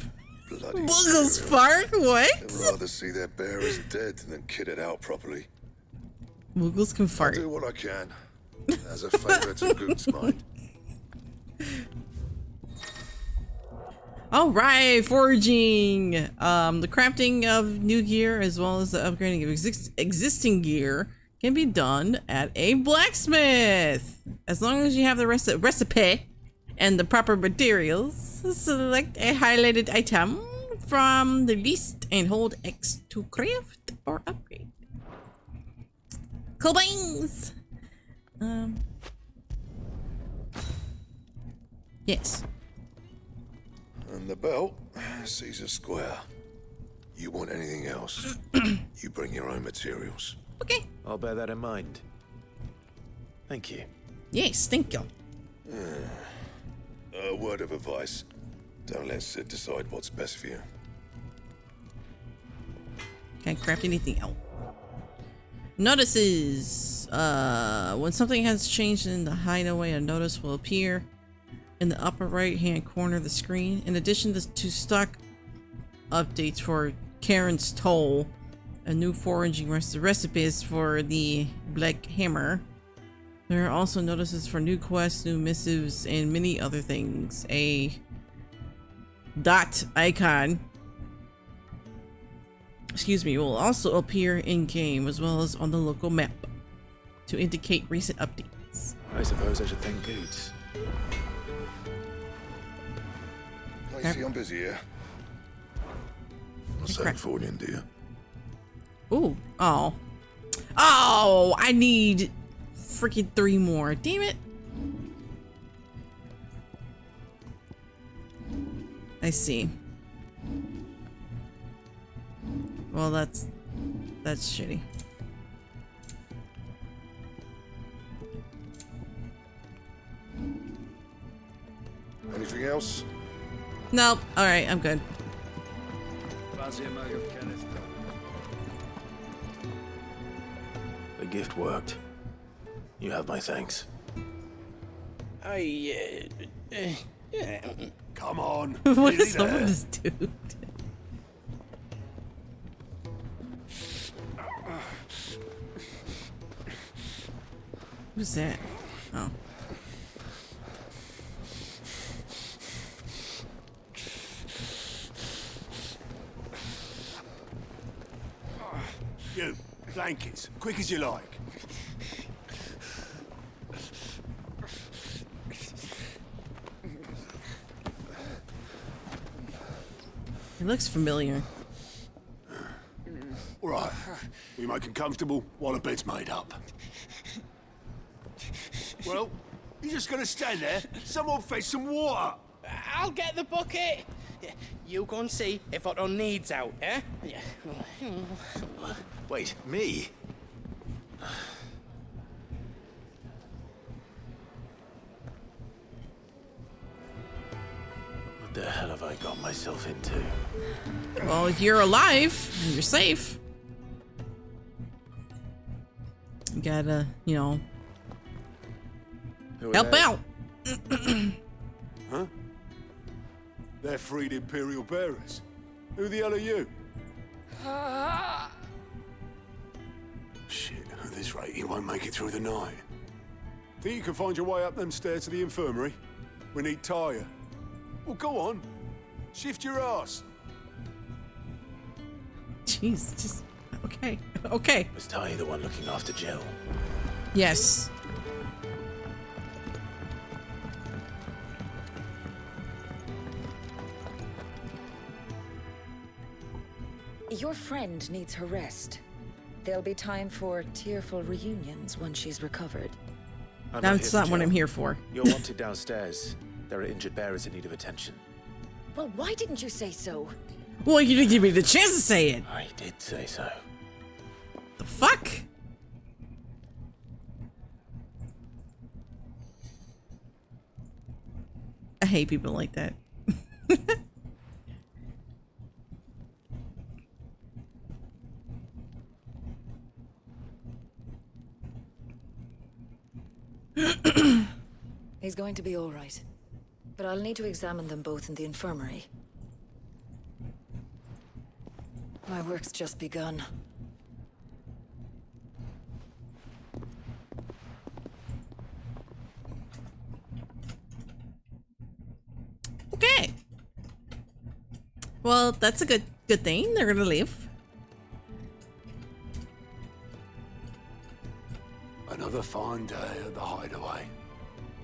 Bloody Moogle's fart? What? I'd rather see their bearers dead than kitted out properly. Moogles can fart. I'll do what I can. As a favor to Goot's mind. All right, foraging. The crafting of new gear as well as the upgrading of existing gear can be done at a blacksmith. As long as you have the recipe and the proper materials, select a highlighted item from the list and hold X to craft or upgrade. Cool beans. Yes. And the belt sees a square. You want anything else? You bring your own materials. Okay. I'll bear that in mind. Thank you. Yes, thank you. A word of advice. Don't let Sid decide what's best for you. Can't craft anything else. Notices. When something has changed in the hideaway, a notice will appear in the upper right hand corner of the screen. In addition to stock updates for Karen's Toll, a new foraging recipes for the Black Hammer, there are also notices for new quests, new missives, and many other things. A dot icon, will also appear in game as well as on the local map to indicate recent updates. I suppose I should thank Goots. I see I'm busy here. Not saying forwarding, do you? Ooh. Oh, I need freaking 3 more. Damn it. I see. Well, that's shitty. Anything else? Nope. All right, I'm good. Fancy a mug of Kenneth The gift worked. You have my thanks. Come on. What is up with this dude? Who's that? Oh. You, blankets, quick as you like. It looks familiar. We make 'em comfortable while the bed's made up. Well, you just gonna stand there? Someone fetch some water. I'll get the bucket. You go and see if Otto needs out, eh? Wait, me? What the hell have I got myself into? Well, you're alive. You're safe. You gotta, you know, help out. Huh? They're freed Imperial bearers. Who the hell are you? Shit, at this rate, you won't make it through the night. Think you can find your way up them stairs to the infirmary? We need Tyre. Well, go on. Shift your ass. Jeez, just... Okay, okay. Was Ty the one looking after Jill? Yes. Your friend needs her rest. There'll be time for tearful reunions once she's recovered. That's not what I'm here for. You're wanted downstairs. There are injured bearers in need of attention. Well, why didn't you say so? Well, you didn't give me the chance to say it. I did say so. The fuck? I hate people like that. He's going to be all right. But I'll need to examine them both in the infirmary. My work's just begun. Okay. Well, that's a good thing. They're gonna leave. Another fine day at the hideaway.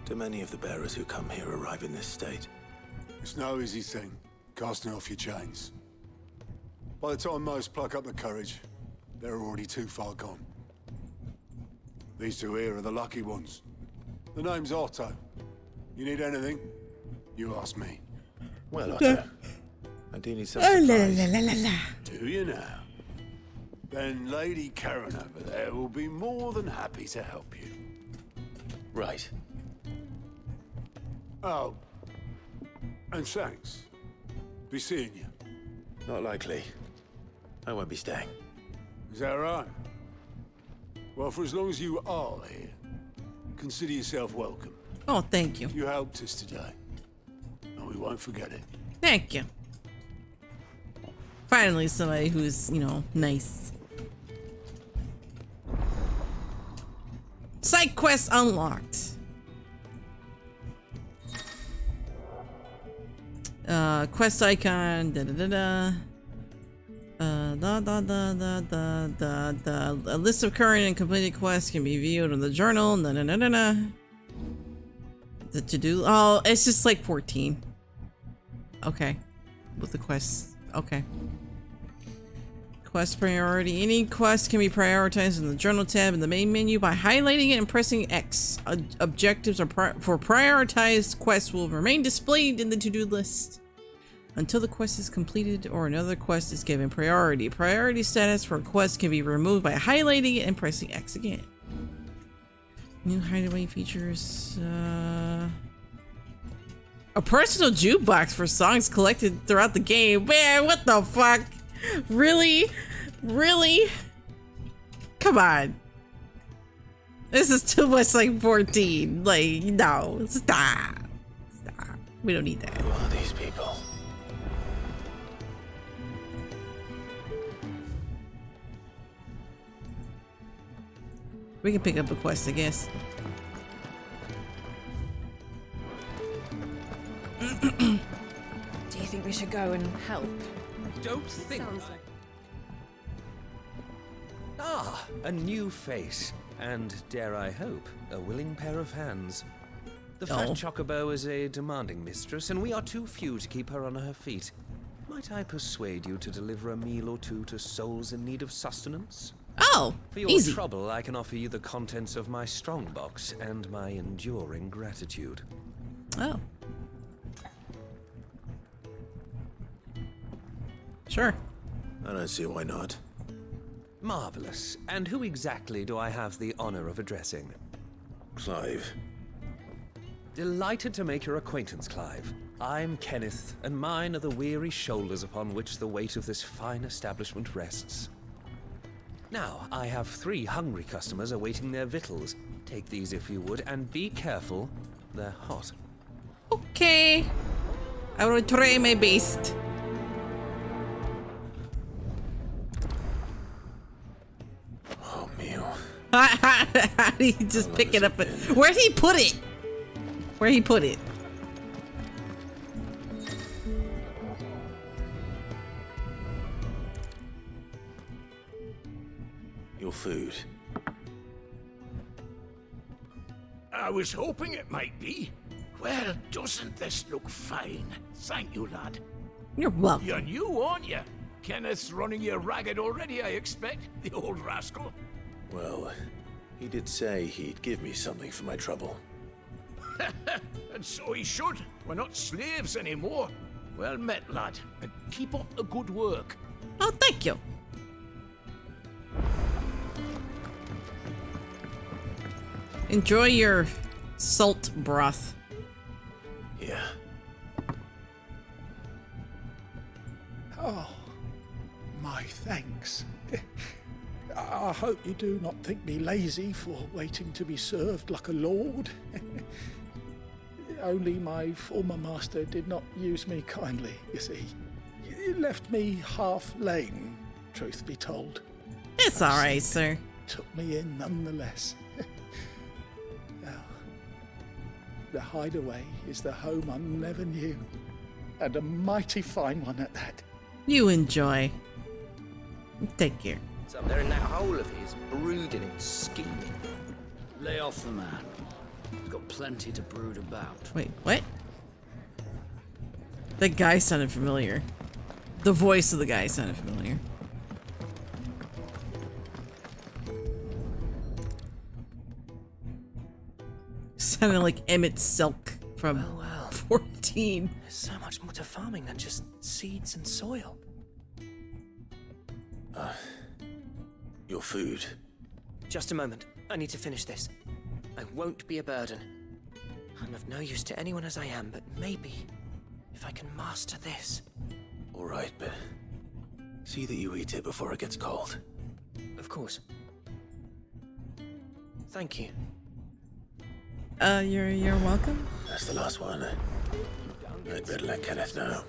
Do many of the bearers who come here arrive in this state? It's no easy thing, casting off your chains. By the time most pluck up the courage, they're already too far gone. These two here are the lucky ones. The name's Otto. You need anything, you ask me. Well, Otto, I do need some supplies. Do you now? Then Lady Karen over there will be more than happy to help you. Right. Oh, and thanks. Be seeing you. Not likely. I won't be staying. Is that right? Well, for as long as you are here, consider yourself welcome. Oh, thank you. You helped us today, and we won't forget it. Thank you. Finally, somebody who's, you know, nice. Side quest unlocked. Quest icon. A list of current and completed quests can be viewed in the journal. The to-do. Oh, it's just like 14. Okay. With the quests. Okay. Quest priority. Any quest can be prioritized in the journal tab in the main menu by highlighting it and pressing X. Objectives for prioritized quests will remain displayed in the to-do list until the quest is completed or another quest is given priority. Priority status for a quest can be removed by highlighting it and pressing X again. New hideaway features. A personal jukebox for songs collected throughout the game. Man, what the fuck? Really? Really? Come on. This is too much like 14. Like, no. Stop. Stop. We don't need that. Who are these people? We can pick up a quest, I guess. Do you think we should go and help? Don't think. Ah, a new face, and dare I hope, a willing pair of hands. The fat chocobo is a demanding mistress, and we are too few to keep her on her feet. Might I persuade you to deliver a meal or two to souls in need of sustenance? Oh, For your easy. trouble, I can offer you the contents of my strongbox and my enduring gratitude. Oh. Sure. I don't see why not. Marvelous. And who exactly do I have the honor of addressing? Clive. Delighted to make your acquaintance, Clive. I'm Kenneth, and mine are the weary shoulders upon which the weight of this fine establishment rests. Now, I have 3 hungry customers awaiting their victuals. Take these if you would, and be careful, they're hot. Okay. I will try my best. Oh, meal. How did he just pick it up? Where'd he put it? Where'd he put it? Your food. I was hoping it might be. Well, doesn't this look fine? Thank you, lad. You're welcome. You're new, aren't you? Kenneth's running you ragged already, I expect. The old rascal. Well, he did say he'd give me something for my trouble. And so he should. We're not slaves anymore. Well met, lad. And keep up the good work. Oh, thank you. Enjoy your salt broth. Yeah. Oh, my thanks. I hope you do not think me lazy for waiting to be served like a lord. Only my former master did not use me kindly, you see. He left me half lame, truth be told. It's alright, sir. Took me in nonetheless. Well, the hideaway is the home I never knew. And a mighty fine one at that. You enjoy. Take care. It's up there in that hole of his, brooding and scheming. Lay off the man. He's got plenty to brood about. Wait, what? The guy sounded familiar. The voice of the guy sounded familiar. Sounded like Emmett Silk from 14. There's so much more to farming than just seeds and soil. Your food. Just a moment. I need to finish this. I won't be a burden. I'm of no use to anyone as I am, but maybe if I can master this. All right, but see that you eat it before it gets cold. Of course. Thank you. You're welcome. That's the last one. I'd better let Kenneth know.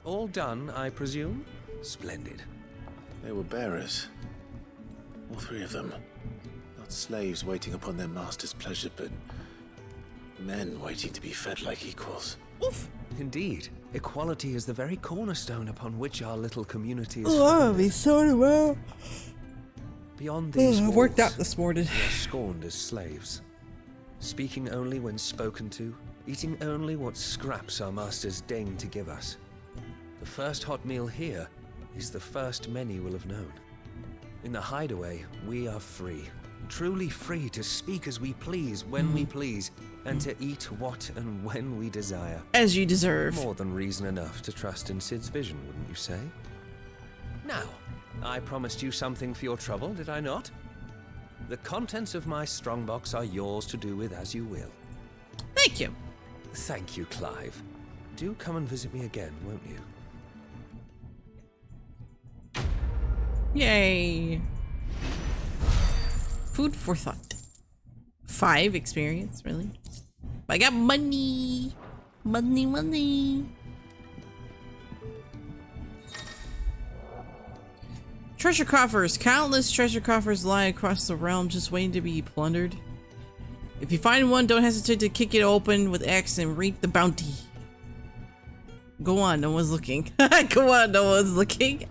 All done, I presume? Splendid. They were bearers. All 3 of them. Not slaves waiting upon their master's pleasure, but men waiting to be fed like equals. Oof. Indeed. Equality is the very cornerstone upon which our little community is Oh, so well. Beyond these walls, worked out this morning. we are scorned as slaves. Speaking only when spoken to, eating only what scraps our masters deign to give us. The first hot meal here is the first many will have known. In the hideaway, we are free. Truly free to speak as we please, when we please, and to eat what and when we desire. As you deserve. More than reason enough to trust in Sid's vision, wouldn't you say? Now, I promised you something for your trouble, did I not? The contents of my strongbox are yours to do with as you will. Thank you. Thank you, Clive. Do come and visit me again, won't you? Yay. Food for thought. 5 experience, really? I got money. Money. Treasure coffers. Countless treasure coffers lie across the realm just waiting to be plundered. If you find one, don't hesitate to kick it open with X and reap the bounty. Go on, no one's looking. Go on, no one's looking.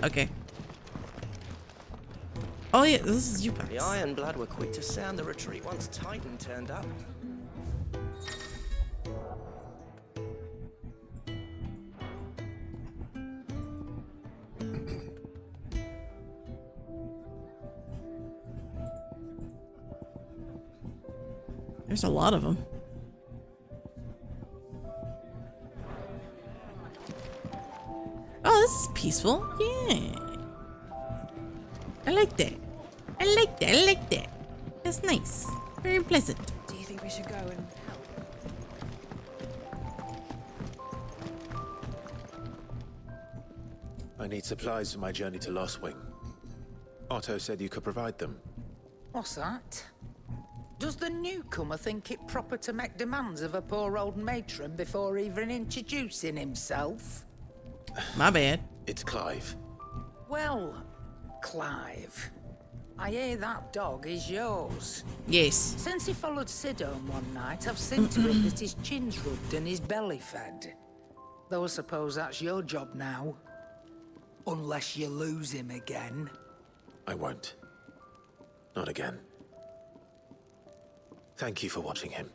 Okay. Oh yeah, this is you, Pax. The Iron Blood were quick to sound the retreat once Titan turned up. There's a lot of them. Oh, this is peaceful. Yeah. I like that. I like that. I like that. That's nice. Very pleasant. Do you think we should go and help? I need supplies for my journey to Lost Wing. Otto said you could provide them. What's that? Does the newcomer think it proper to make demands of a poor old matron before even introducing himself? My bad. It's Clive. Well, Clive, I hear that dog is yours. Yes. Since he followed Sid home one night, I've seen to it that his chin's rubbed and his belly fed. Though I suppose that's your job now. Unless you lose him again. I won't. Not again. Thank you for watching him.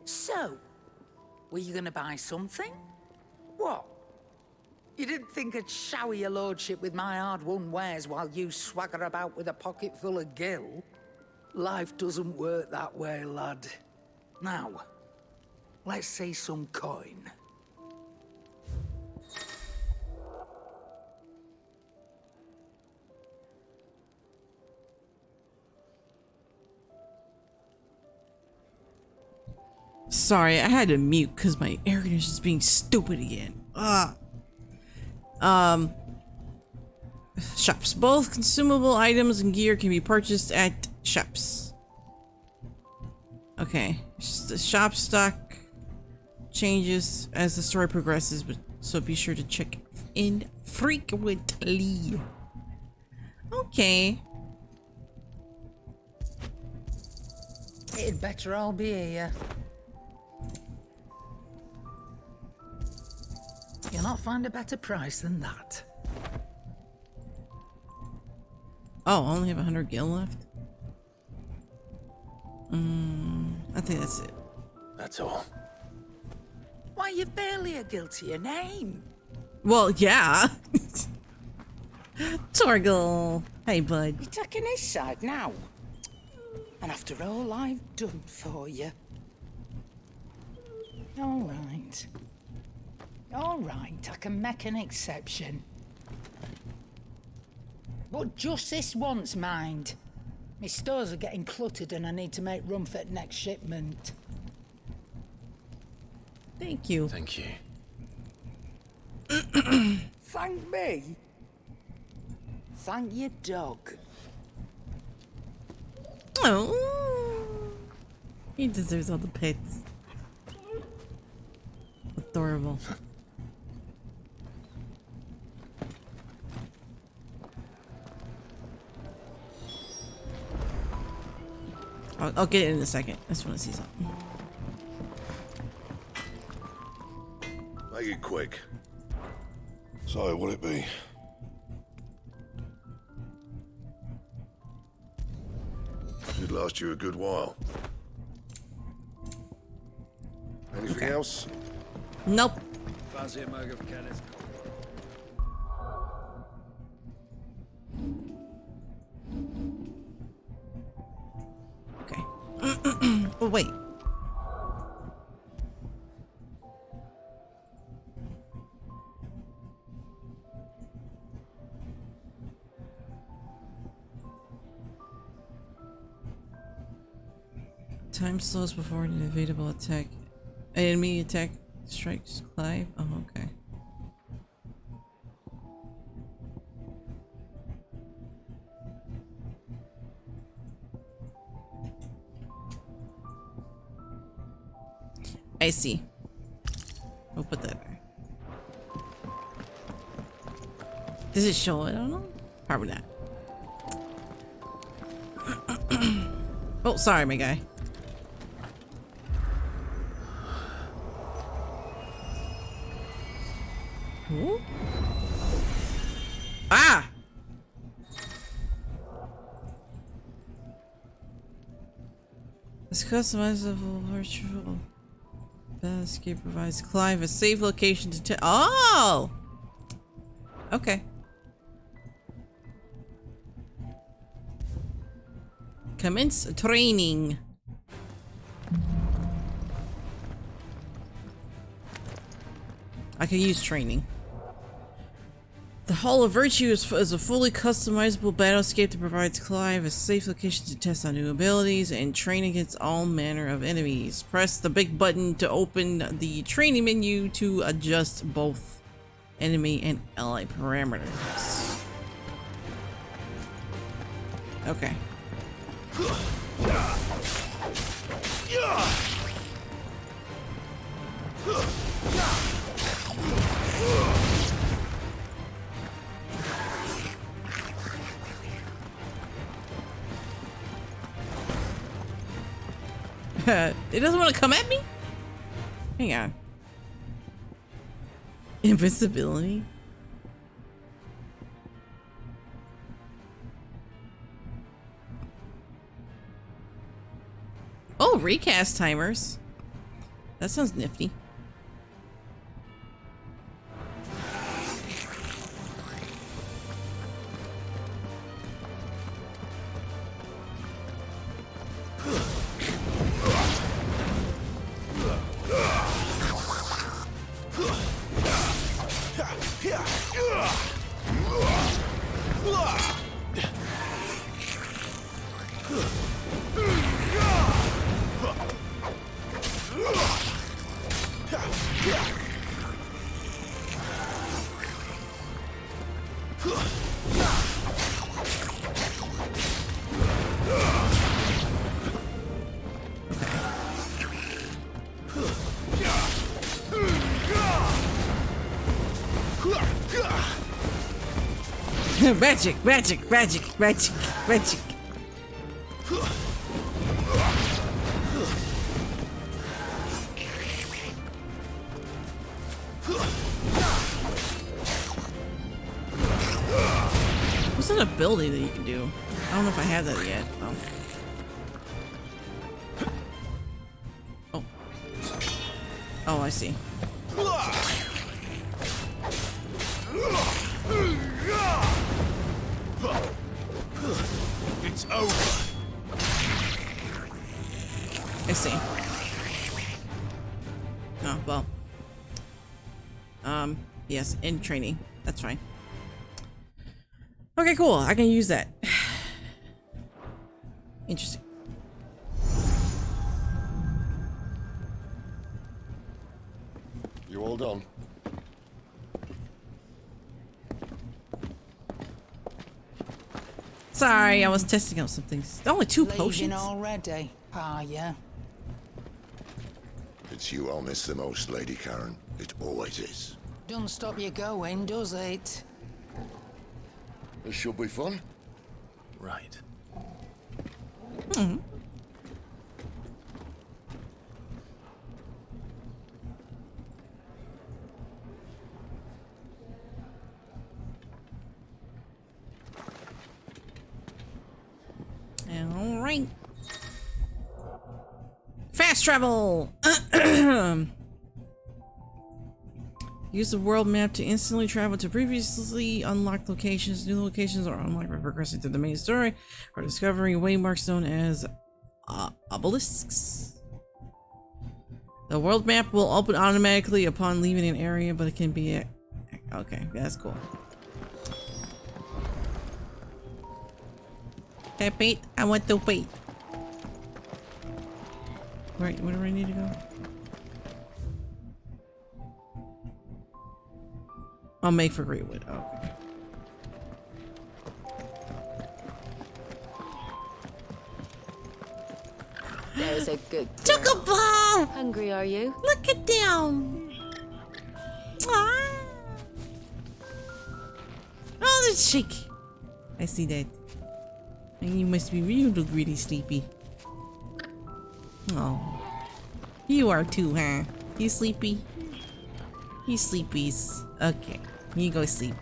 So, were you gonna buy something? What? You didn't think I'd shower your lordship with my hard-won wares while you swagger about with a pocket full of gil? Life doesn't work that way, lad. Now, let's see some coin. Sorry, I had to mute because my air conditioner's being stupid again. Shops. Both consumable items and gear can be purchased at shops. Okay. The shop stock changes as the story progresses, but so be sure to check in frequently. Okay. It'd better all be here. You'll not find a better price than that. Oh, I only have 100 gil left? I think that's it. That's all. Why, you've barely a gil to your name. Well, yeah. Torgal. Hey, bud. You're taking his side now. And after all I've done for you. All right. All right, I can make an exception. But just this once, mind. My stores are getting cluttered and I need to make room for the next shipment. Thank you. Thank you. Thank me? Thank your dog. Oh, he deserves all the pets. Adorable. I'll get it in a second. I just want to see something. Make it quick. So, will it be? Should last you a good while. Anything else? Nope. Fancy a mug of Kenneth. Okay. Oh, wait. Time slows before an evadable attack. Enemy attack strikes Clive. Oh, okay. I see. We'll put that there. Does it show it? I don't know. Probably not. Oh, sorry, my guy. Ooh. Ah! This customizable virtual escape provides Clive a safe location to oh! Okay. Commence training. I can use training. The Hall of Virtue is a fully customizable battlescape that provides Clive a safe location to test out new abilities and train against all manner of enemies. Press the big button to open the training menu to adjust both enemy and ally parameters. Okay. It doesn't want to come at me? Hang on. Invincibility? Oh, recast timers. That sounds nifty. Magic, magic, magic, magic, magic. What's an ability that you can do? I don't know if I have that yet. Oh. Oh, I see. It's over. I see. Oh, well. Yes, in training. That's fine. Okay, cool. I can use that. Interesting. You all done? Sorry, I was testing out some things. Only 2 potions. Leaving already, are ya? It's you I'll miss the most, Lady Karen. It always is. Don't stop you going, does it? This should be fun. Right. Hmm. All right. Fast travel. Use the world map to instantly travel to previously unlocked locations. New locations are unlocked by progressing through the main story or discovering waymarks known as obelisks. The world map will open automatically upon leaving an area, but it can be okay, that's cool. Hey, Pete, I want to wait. Right, where do I need to go? I'll make for Greatwood. Oh, okay. There's a good girl. Chocobo! Hungry, are you? Look at them! Ah. Oh, that's shaky. I see that. And you must be real greedy, sleepy. Oh. You are too, huh? You sleepy? You sleepies. Okay. You go sleep.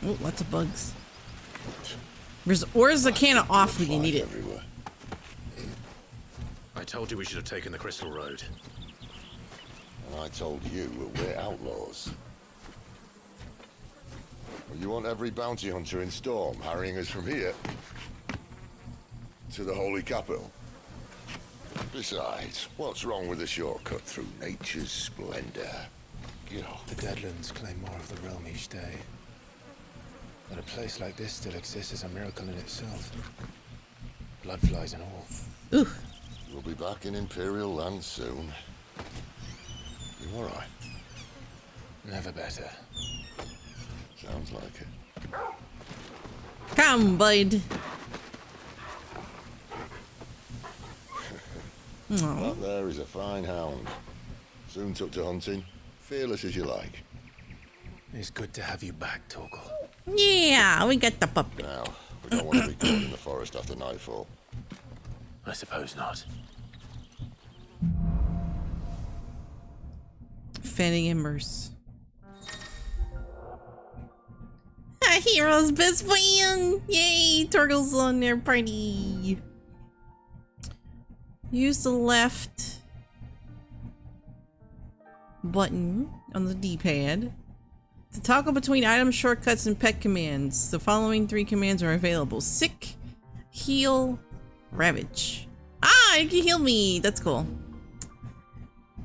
Oh, lots of bugs. Where's the can of off when you need it? I told you we should have taken the Crystal Road. And I told you we're outlaws. Well, you want every bounty hunter in Storm harrying us from here to the Holy Capital? Besides, what's wrong with a shortcut through nature's splendor? The Deadlands claim more of the realm each day. That a place like this still exists is a miracle in itself. Bloodflies and all. Ooh. We'll be back in Imperial land soon. You alright? Never better. Sounds like it. Come, bud. That there is a fine hound. Soon took to hunting. Fearless as you like. It's good to have you back, Torgal. Yeah, we got the puppy. Now, we don't want to be caught in the forest after nightfall. I suppose not. Fanning Embers. A hero's best friend! Yay! Torgal's on their party. Use the left button on the D-pad to toggle between item shortcuts and pet commands. The following 3 commands are available: Sick, Heal, Ravage. Ah, it can heal me. That's cool.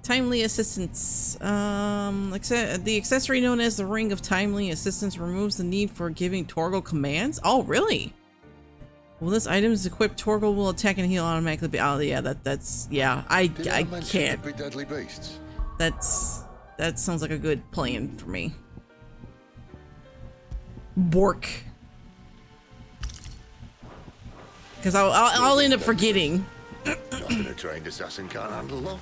Timely Assistance. The accessory known as the Ring of Timely Assistance removes the need for giving Torgal commands. Oh, really? When this item is equipped, Torgal will attack and heal automatically. Oh, yeah, that's yeah. I can't. Be deadly beasts. That sounds like a good plan for me. Bork. Because I'll end up forgetting. Nothing a trained assassin can't handle, though.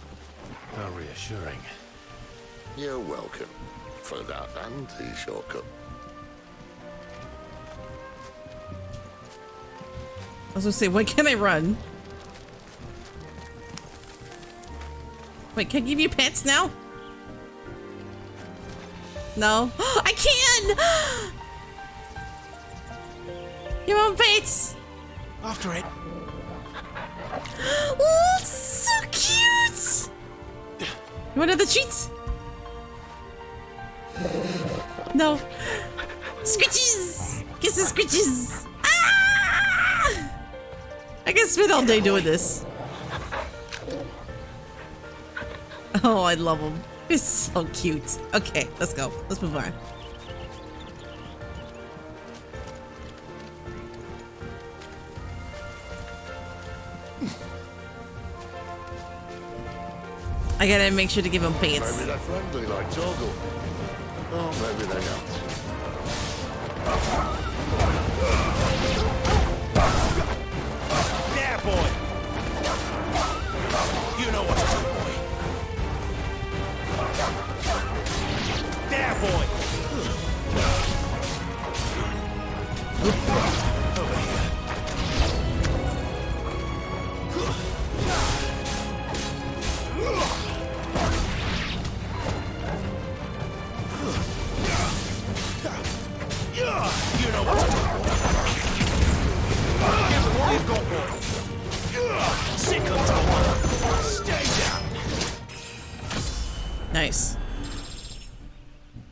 How reassuring. You're welcome for that and the shortcut. I was gonna say, when can I run? Wait, can I give you pets now? No. I can! You want pets? After it. Oh, so cute! You want another treat? No. Scritches! Get some scritches! Ah! I can spend all day doing this. Oh, I love them. It's so cute. Okay, let's go. Let's move on. I gotta make sure to give them pants. Maybe they're friendly like Torgal. Oh, maybe they're not. There, boy! You know what to do, boy. There, boy! Over here. You know what to do, boy. Give them all you've got, boy. Sick of trouble. Stay down. Nice.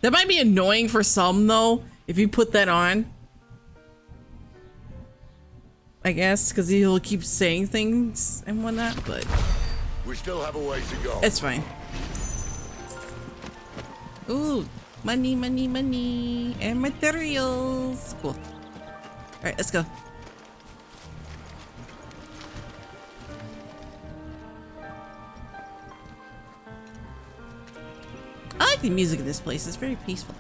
That might be annoying for some, though, if you put that on. I guess, because he'll keep saying things and whatnot, but... We still have a way to go. It's fine. Ooh, money, money, money, and materials. Cool. Alright, let's go. I like the music in this place. It's very peaceful.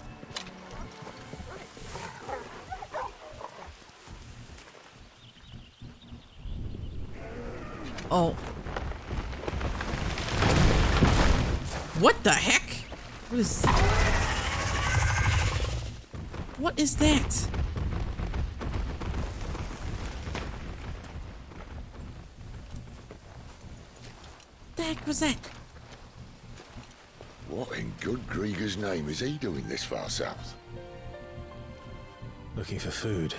Oh. What the heck? What is... What is that? The heck was that? What in good Grieger's name is he doing this far south? Looking for food.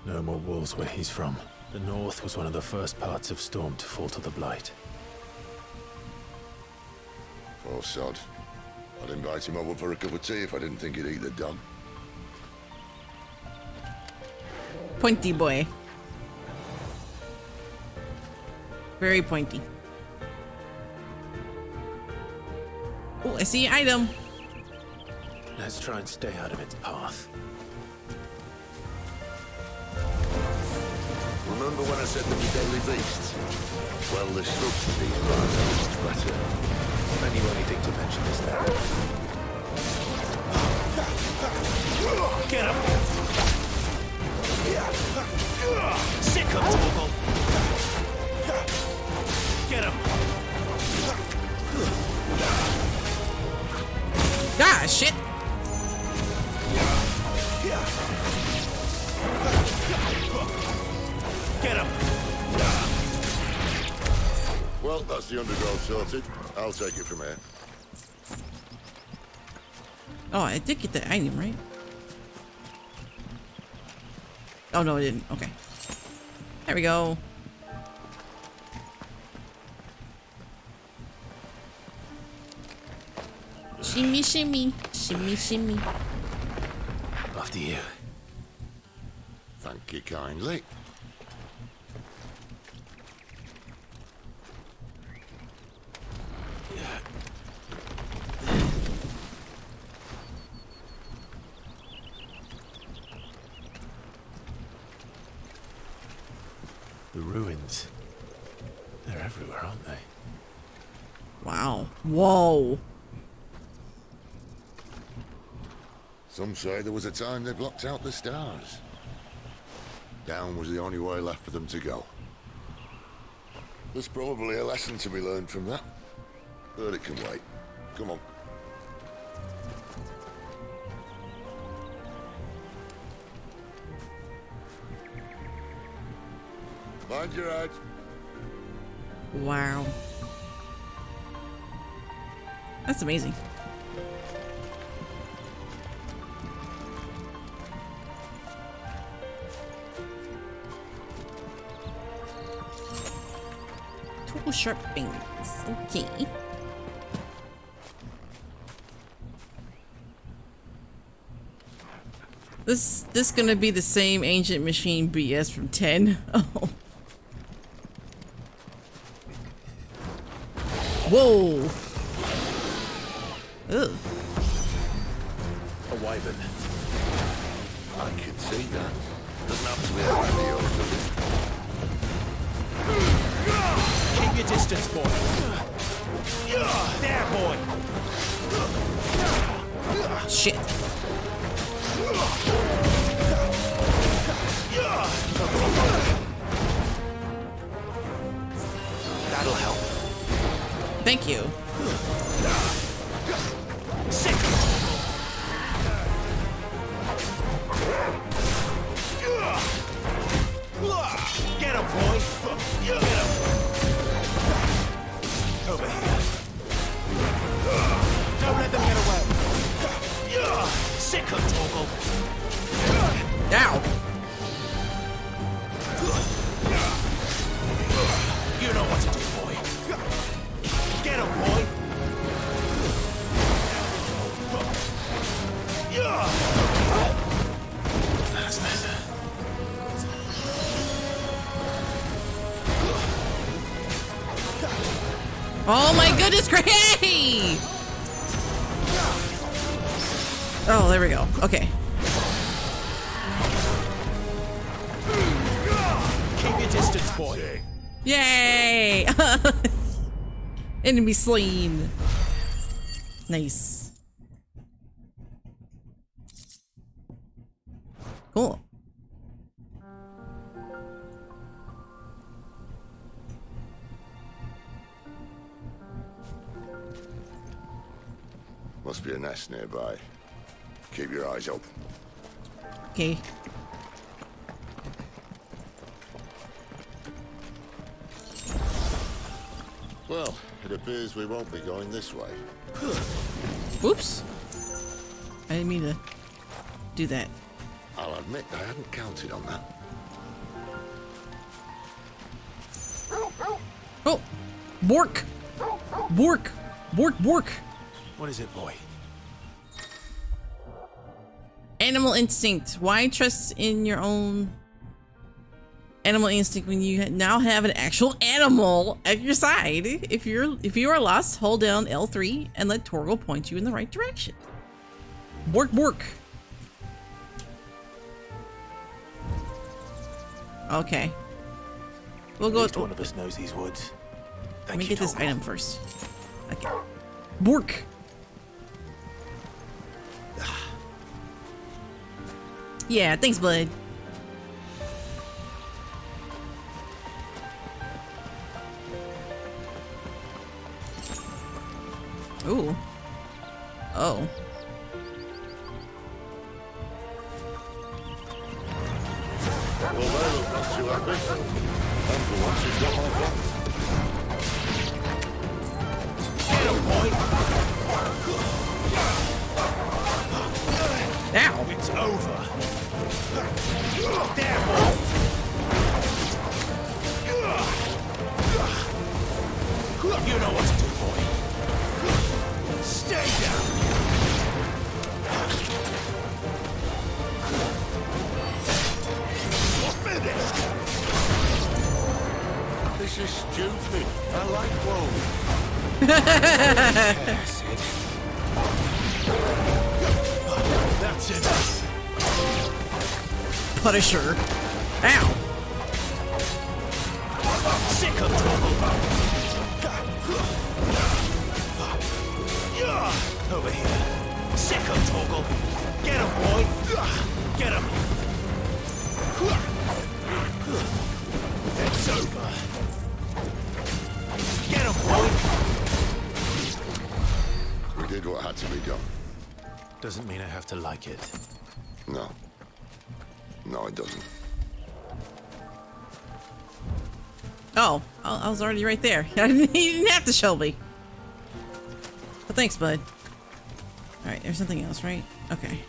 No more wolves where he's from. The north was one of the first parts of Storm to fall to the Blight. Poor sod. I'd invite him over for a cup of tea if I didn't think he'd eat the dog. Pointy boy. Very pointy. Oh, I see an item. Let's try and stay out of its path. Remember when I said there were deadly beasts? Well, the structure these are just better. Then you only think to mention this now. Get him! Sick of trouble! Get him! Ah, shit! Get him! Well, that's the undergrowth sorted. I'll take it from here. Oh, I did get the item, right? Oh, no, I didn't. Okay. There we go. Shimmy, shimmy. Shimmy, shimmy. After you. Thank you kindly. The ruins. They're everywhere, aren't they? Wow. Whoa. Some say there was a time they blocked out the stars. Down was the only way left for them to go. There's probably a lesson to be learned from that. But it can wait. Come on. Mind your head. Wow. That's amazing. Tool sharp things. Okay. This gonna be the same ancient machine BS from 10. Oh. Whoa. Ugh. A wyvern. I can see that. Doesn't have to be a video, does it? Keep your distance, boy. There, boy. Shit. That'll help. Thank you. Sick. Get him, boy. Get him. Over here. Don't let them get away. Sick of Toggle. Ow. You know what to do, boy. Get him, boy. That's better. Oh my goodness, Gray! Oh, there we go. Okay. Keep your distance, boy. Yay! Enemy slain. Nice. Cool. Must be a nest nearby. Keep your eyes open. Okay. Well, it appears we won't be going this way. Whoops. I didn't mean to do that. I'll I'll admit I hadn't counted on that. Oh! Bork! Bork! Bork, bork! What is it, boy? Animal instinct. Why trust in your own animal instinct when you now have an actual animal at your side? If you are lost, hold down L3 and let Torgal point you in the right direction. Bork, bork. Okay. We'll go. One of us knows these woods. Let me get this item first. Okay. Bork. Yeah, thanks, bud. Ooh. Oh. Well, they look not too happy. And for once, you've got my back. Get him, boy! Ow! It's over. There, boy! You know what to do, boy. Stay down! Finished! This is stupid. I like Rome. That's it. Punisher. Ow. Sick of trouble. Over here. Sick of Torgal. Get him, boy. Get him. It's over. Get him, boy. We did what had to be done. Doesn't mean I have to like it. No. No, it doesn't. Oh, I was already right there. You didn't have to show me. But thanks, bud. Alright, there's something else, right? Okay.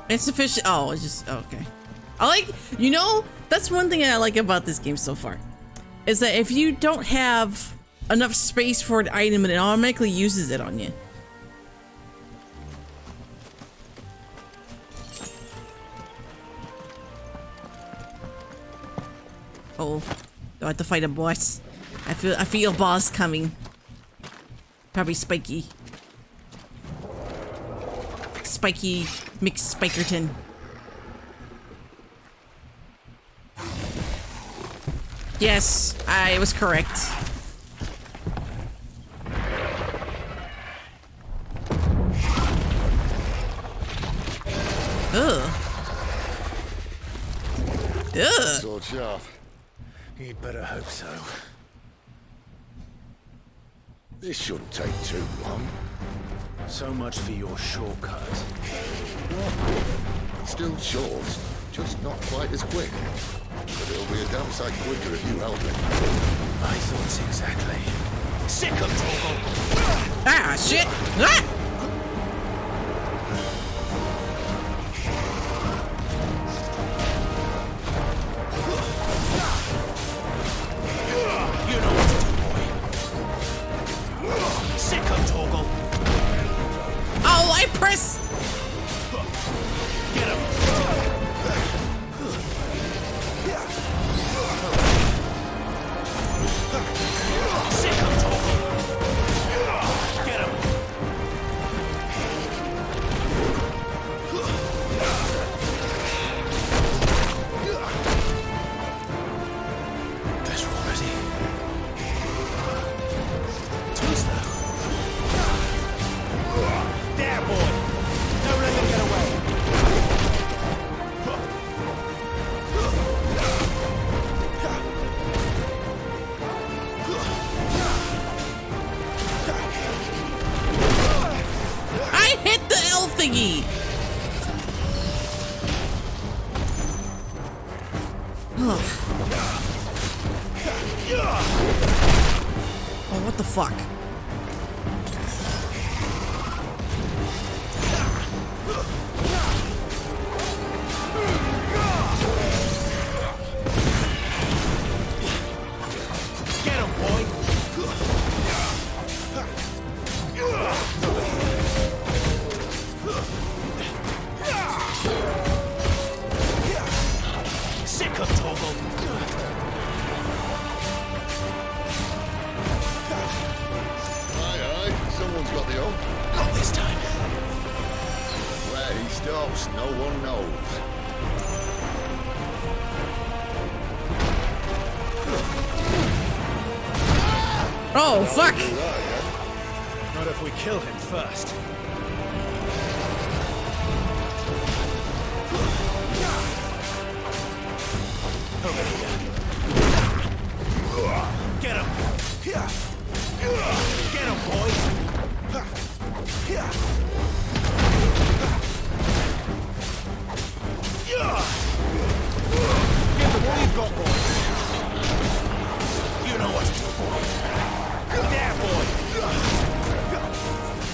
It's sufficient. Oh, it's just okay. I like, you know, that's one thing I like about this game so far, is that if you don't have enough space for an item, it automatically uses it on you. Oh, do I have to fight a boss? I feel boss coming. Probably Spiky. Spiky McSpikerton. Yes, I was correct. Ugh. Ugh. Sword sharp. You'd better hope so. This shouldn't take too long. So much for your shortcut. Still short, just not quite as quick. But it'll be a damn sight quicker if you help me. My thoughts exactly. Sick of trouble. Ah, shit! Ah! You know what to do, boy. Sick of Torgal. Oh, I press. Get him. Sick of Torgal. Get him. That's already. Too slow. There, boy. What the fuck? Get him, boy! Sick of Toggle! Aye, someone's got the hook. Not this time. Where he stops, no one knows. Oh, fuck! Not if we kill him first. Over here. Get him! Get him, boy! Give him what you've got, boy! You know what to do, boy! There, boy!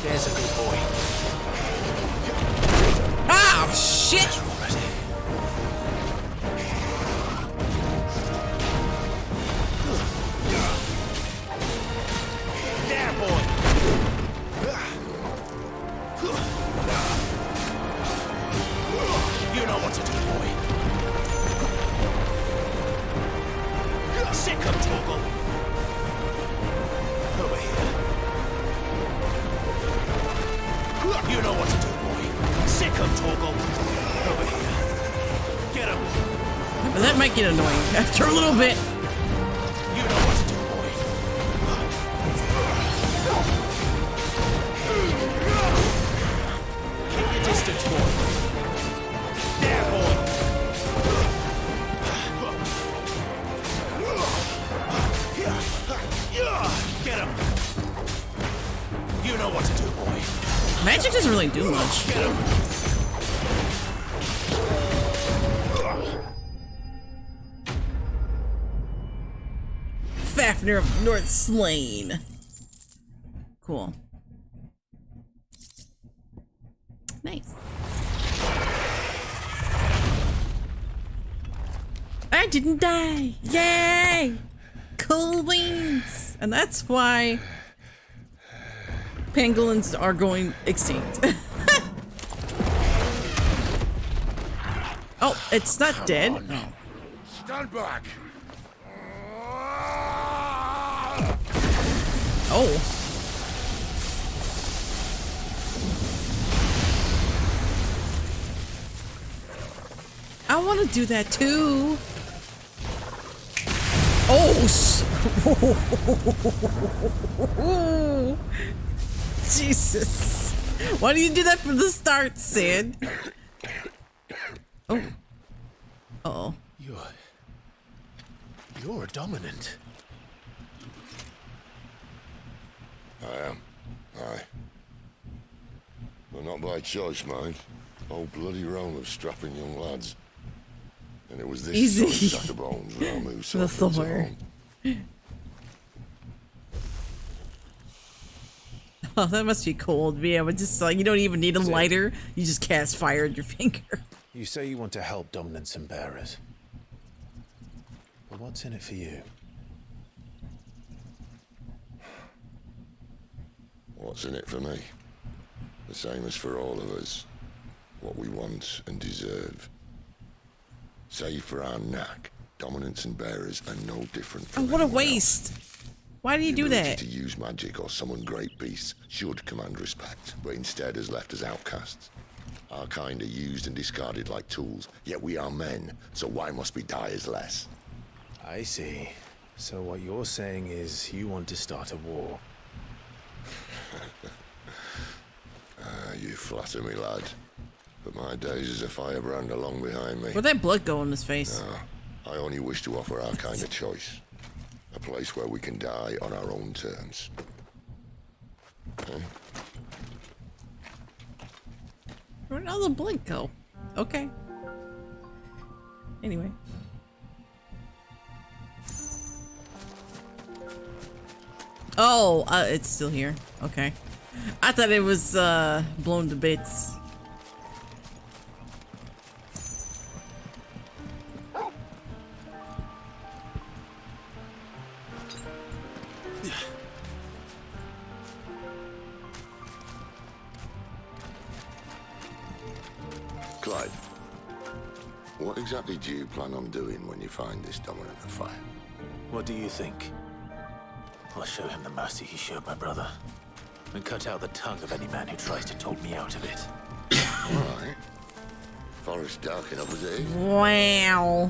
There's a good boy. Ah, shit! There, boy! You know what to do, boy. Sick of Toggle. Over here. You know what to do, boy. Sick of Toggle. Over here. Get him. But that might get annoying after a little bit. You know what to do, boy. Keep your distance, boy. There, boy. Get him. You know what to do, boy. Magic doesn't really do much. Get him. Fafnir of North Slain. Cool. Nice. I didn't die. Yay! Cool beans. And that's why pangolins are going extinct. Oh, it's not dead. Stand back. Oh. I want to do that too. Oh, Jesus. Why do you do that from the start, Sid? Oh. Uh-oh. You're a dominant. I am. Aye. But not by choice, mind. Oh, bloody roll of strapping young lads. And it was this Easy. sack of bones Ram who saw The things at Thor. home. Oh, that must be cold. Yeah, but just like you don't even need a lighter. You just cast fire at your finger. You say you want to help dominants and bearers. But what's in it for you? What's in it for me? The same as for all of us. What we want and deserve. Save for our knack, dominants and bearers are no different Oh, from what a anyone waste. else. Why do you do The ability that? to use magic or summon great beasts should command respect, but instead has left us outcasts. Our kind are used and discarded like tools, yet we are men, so why must we die as less? I see. So what you're saying is you want to start a war. You flatter me, lad. But my days as a firebrand are long behind me. Where'd that blood go in his face? No, I only wish to offer our kind of choice. A place where we can die on our own terms. Okay? Where'd all the blood go? Okay. Anyway. Oh, it's still here. Okay. I thought it was blown to bits. Clyde, what exactly do you plan on doing when you find this dominant of fire? What do you think? I'll show him the mercy he showed my brother, and cut out the tongue of any man who tries to talk me out of it. Alright. Forest dark enough as it is. Wow.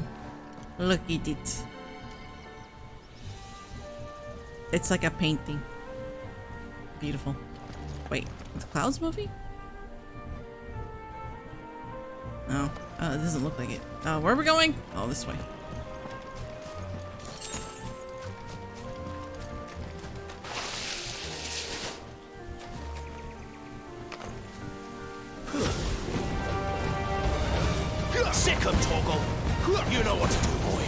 Look at it. It's like a painting. Beautiful. Wait, the Clouds movie? No, it doesn't look like it. Where are we going? Oh, this way. Sick him, Torgal. You know what to do, boy.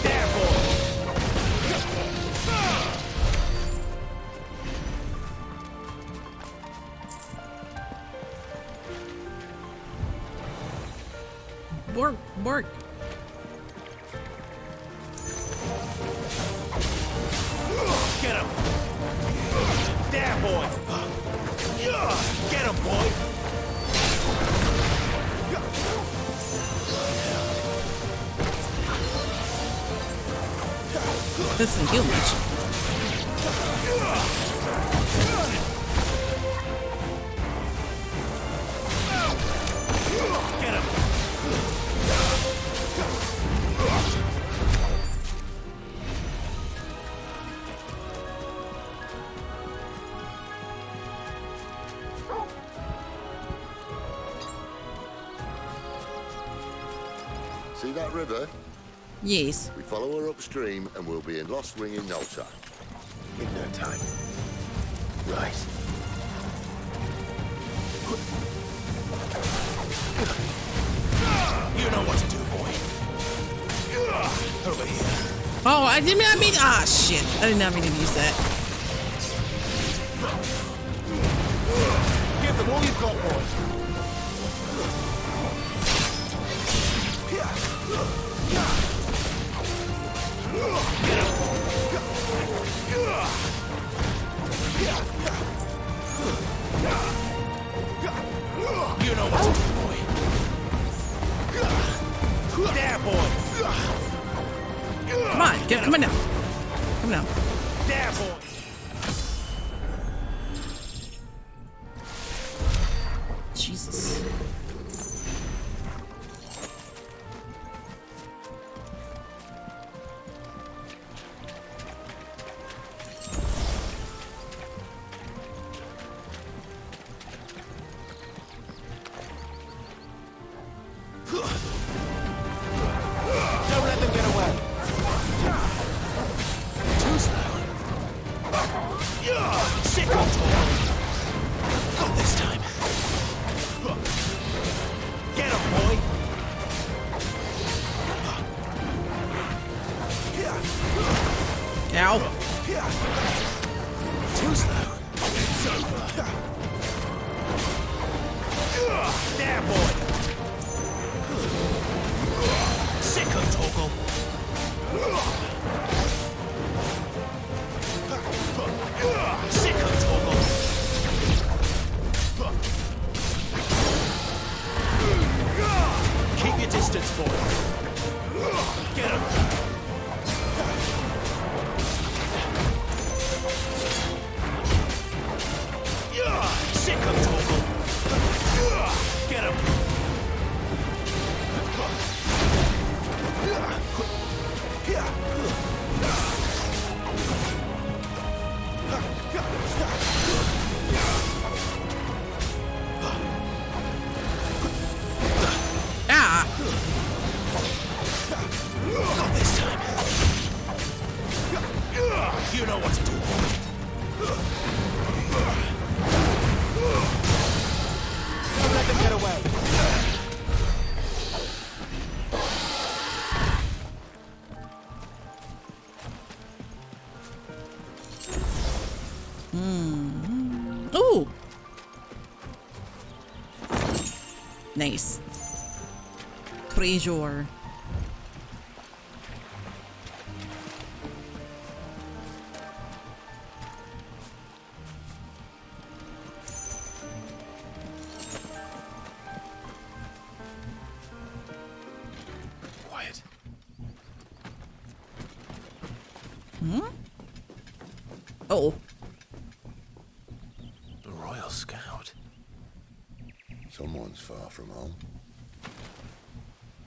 There, boy. Bork, bork. Get him! There, boy! Get him, boy! Doesn't heal much. Get him! See that river? Yes. We follow her upstream and we'll be in Lost Ring in no time. In no time. Right. You know what to do, boy. Over here. Oh, I did not mean. Ah, shit. I did not mean to use that. Give them all you've got, boy. You know what to do, boy. There, boy. Come on, come on now. Come on. There, boy. Jesus. Don't let them get away. Too slow. Sick on top. Got this time. Get him, boy. Ow. Too slow. It's over. There, boy. Sick of Torgal. Sick of Torgal. Keep your distance, boy. Get him. Sick of Torgal. Get him. Ah. Got this Nice. Treasure. Quiet. Hmm? Oh. The Royal Scout. Someone's far from home.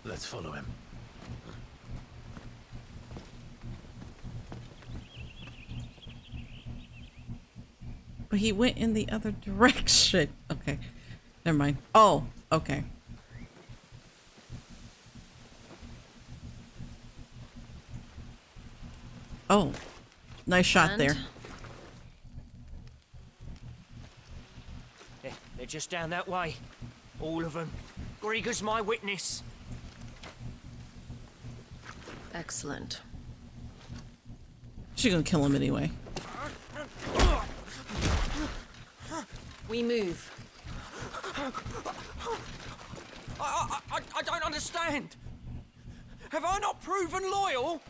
Let's follow him. But he went in the other direction. Okay. Never mind. Oh, okay. Oh. Nice shot there. They're just down that way. All of them. Grieger's my witness. Excellent. She's gonna kill him anyway. We move. I don't understand. Have I not proven loyal?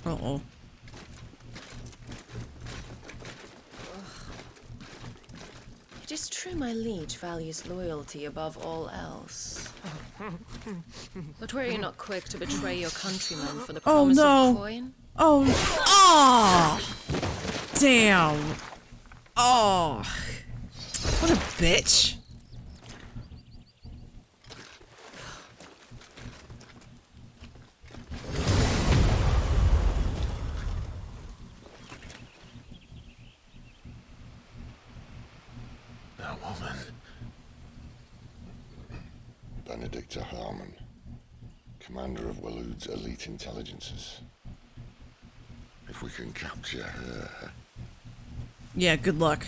Uh-oh. It is true my liege values loyalty above all else. But were you not quick to betray your countrymen for the promise of coin? Oh, oh, damn. Oh, what a bitch. That woman. Benedicta Harmon, commander of Waloed's elite intelligences. If we can capture her... Yeah, good luck.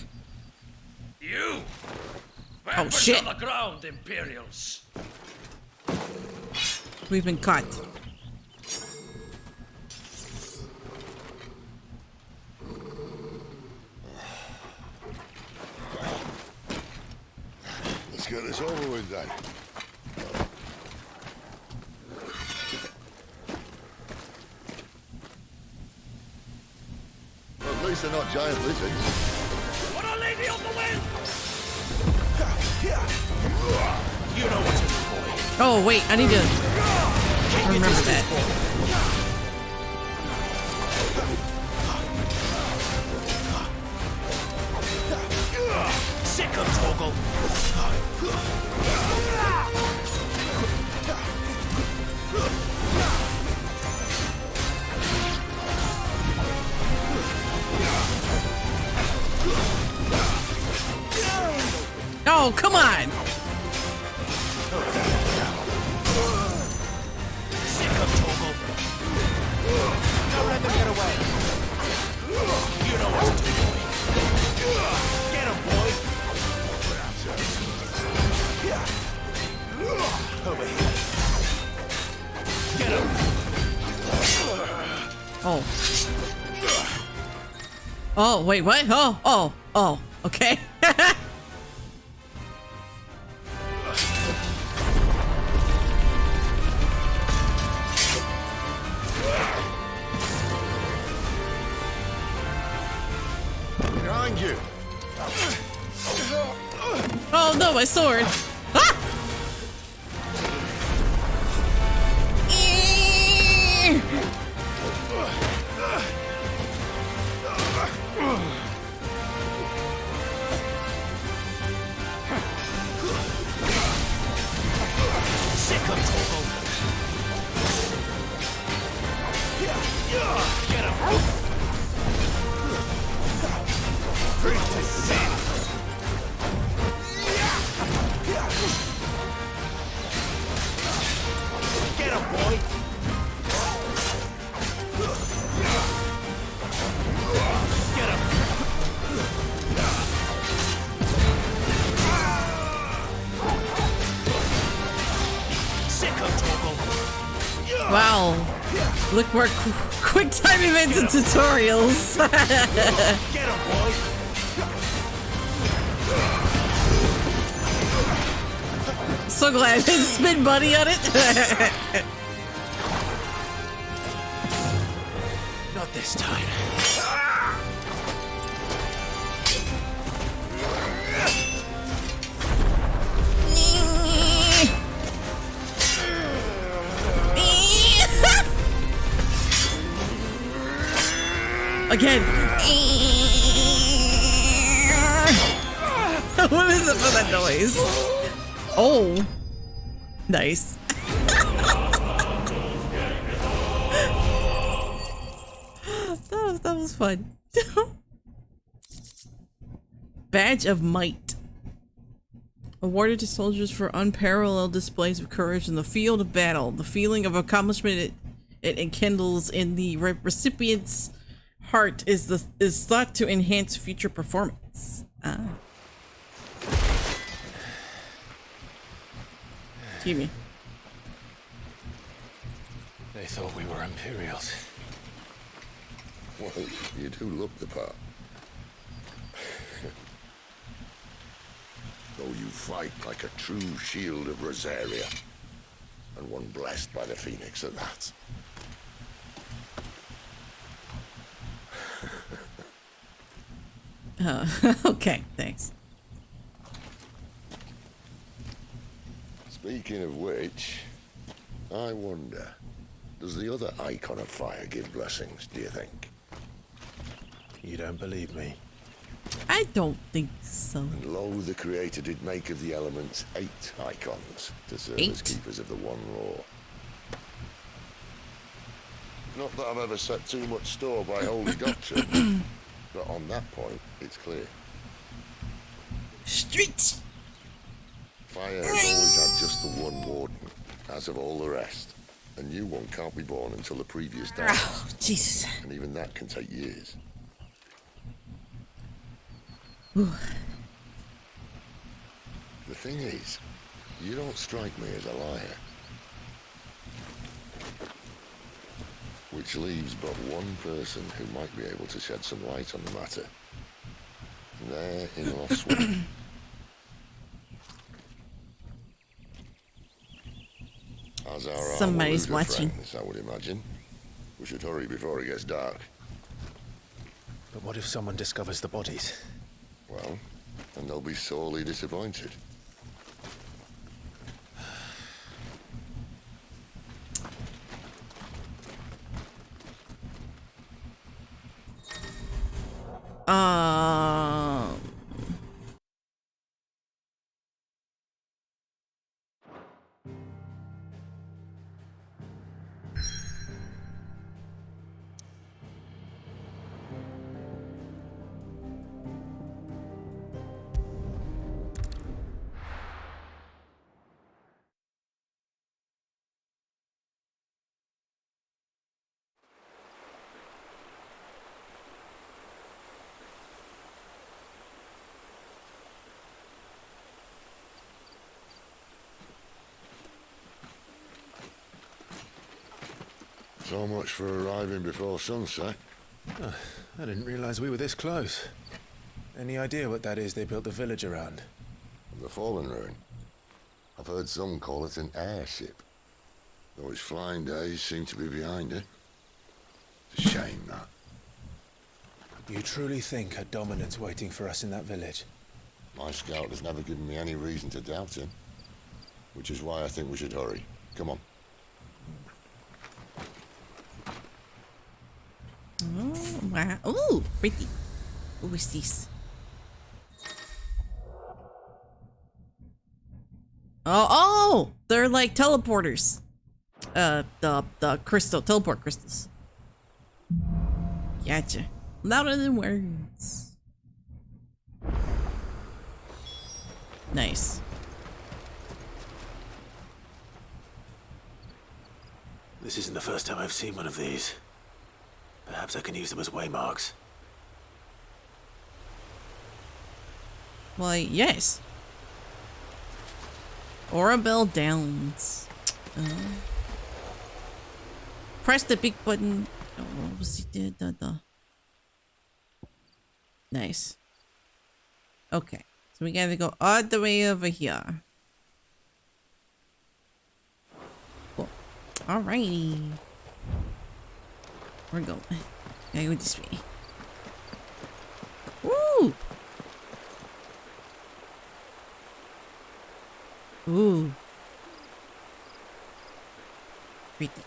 You! Oh, shit. On the ground, Imperials! We've been caught. Let's get this over with then. At least they're not giant lizards. What a lady on the wind! You know what to do, boy. Oh, wait, I need to remember that. Sick of Torgal. Oh, come on! Sick of Torgal. Don't let them get away. You know what to do, boy. Get him, boy. Over here. Get him. Oh. Oh, wait, what? Oh, okay. Behind you. Oh no, my sword. Ah! Sick of Torgal. Get him. Bring to sin. Get him, boy. Get him. Sick of Torgal. Wow. Look more quick time events and tutorials. Get him, boy. so glad his spin buddy on it. Not this time. Again. What is it for that noise? Oh. Nice. That was fun. Badge of Might. Awarded to soldiers for unparalleled displays of courage in the field of battle. The feeling of accomplishment it enkindles in the recipient's heart is thought to enhance future performance. Excuse me. They thought we were Imperials. Well, you do look the part. Though you fight like a true shield of Rosaria, and one blessed by the Phoenix at that. Okay, thanks. Speaking of which, I wonder, does the other icon of fire give blessings, do you think? You don't believe me? I don't think so. And lo, the Creator did make of the elements 8 icons to serve as keepers of the one law. Not that I've ever set too much store by holy doctrine, but on that point, it's clear. Streets! Fire has always had just the one warden, as of all the rest. A new one can't be born until the previous dies. Oh, Jesus. And even that can take years. Ooh. The thing is, you don't strike me as a liar. Which leaves but one person who might be able to shed some light on the matter. There in Lost One. As are Somebody's our watching. friends, I would imagine. We should hurry before it gets dark. But what if someone discovers the bodies? Well, and they'll be sorely disappointed. So much for arriving before sunset. Oh, I didn't realize we were this close. Any idea what that is they built the village around? The Fallen Ruin. I've heard some call it an airship. Though its flying days seem to be behind it. It's a shame, that. You truly think a dominant's waiting for us in that village? My scout has never given me any reason to doubt him. Which is why I think we should hurry. Come on. Oh, wow. Ooh, pretty. What is this? Oh, they're like teleporters. The teleport crystals. Gotcha. Louder than words. Nice. This isn't the first time I've seen one of these. Perhaps I can use them as waymarks. Well, yes. Orabelle Downs. Press the big button. Oh, what was he did? Nice. Okay. So we gotta go all the way over here. Alrighty. We're going. Gotta go this way. Woo! Ooh. Creepy.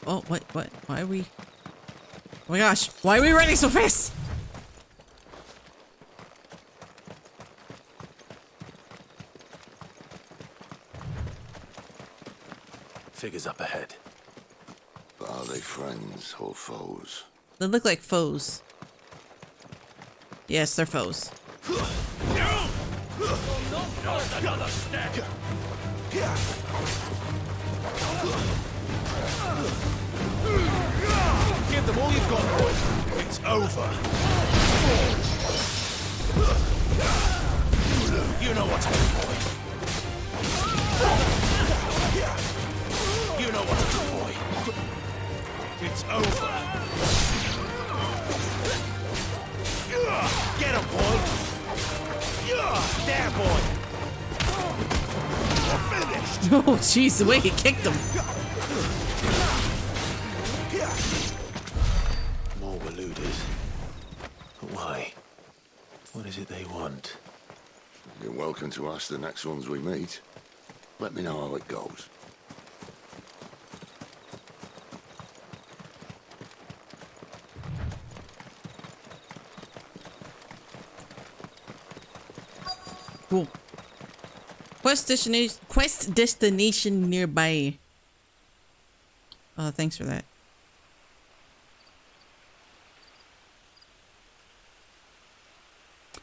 Oh, what? Why are we? Oh my gosh, why are we running so fast? Figures up ahead. Are they friends or foes? They look like foes. Yes, they're foes. Another stack. Give them all you've got, boy. It's over. You know what to do, boy. You know what to do, boy. It's over. Get him, boy. There, boy. You're finished. Oh, jeez, the way he kicked him. More were looted. But why? What is it they want? You're welcome to ask the next ones we meet. Let me know how it goes. Cool. Quest destination nearby. Thanks for that.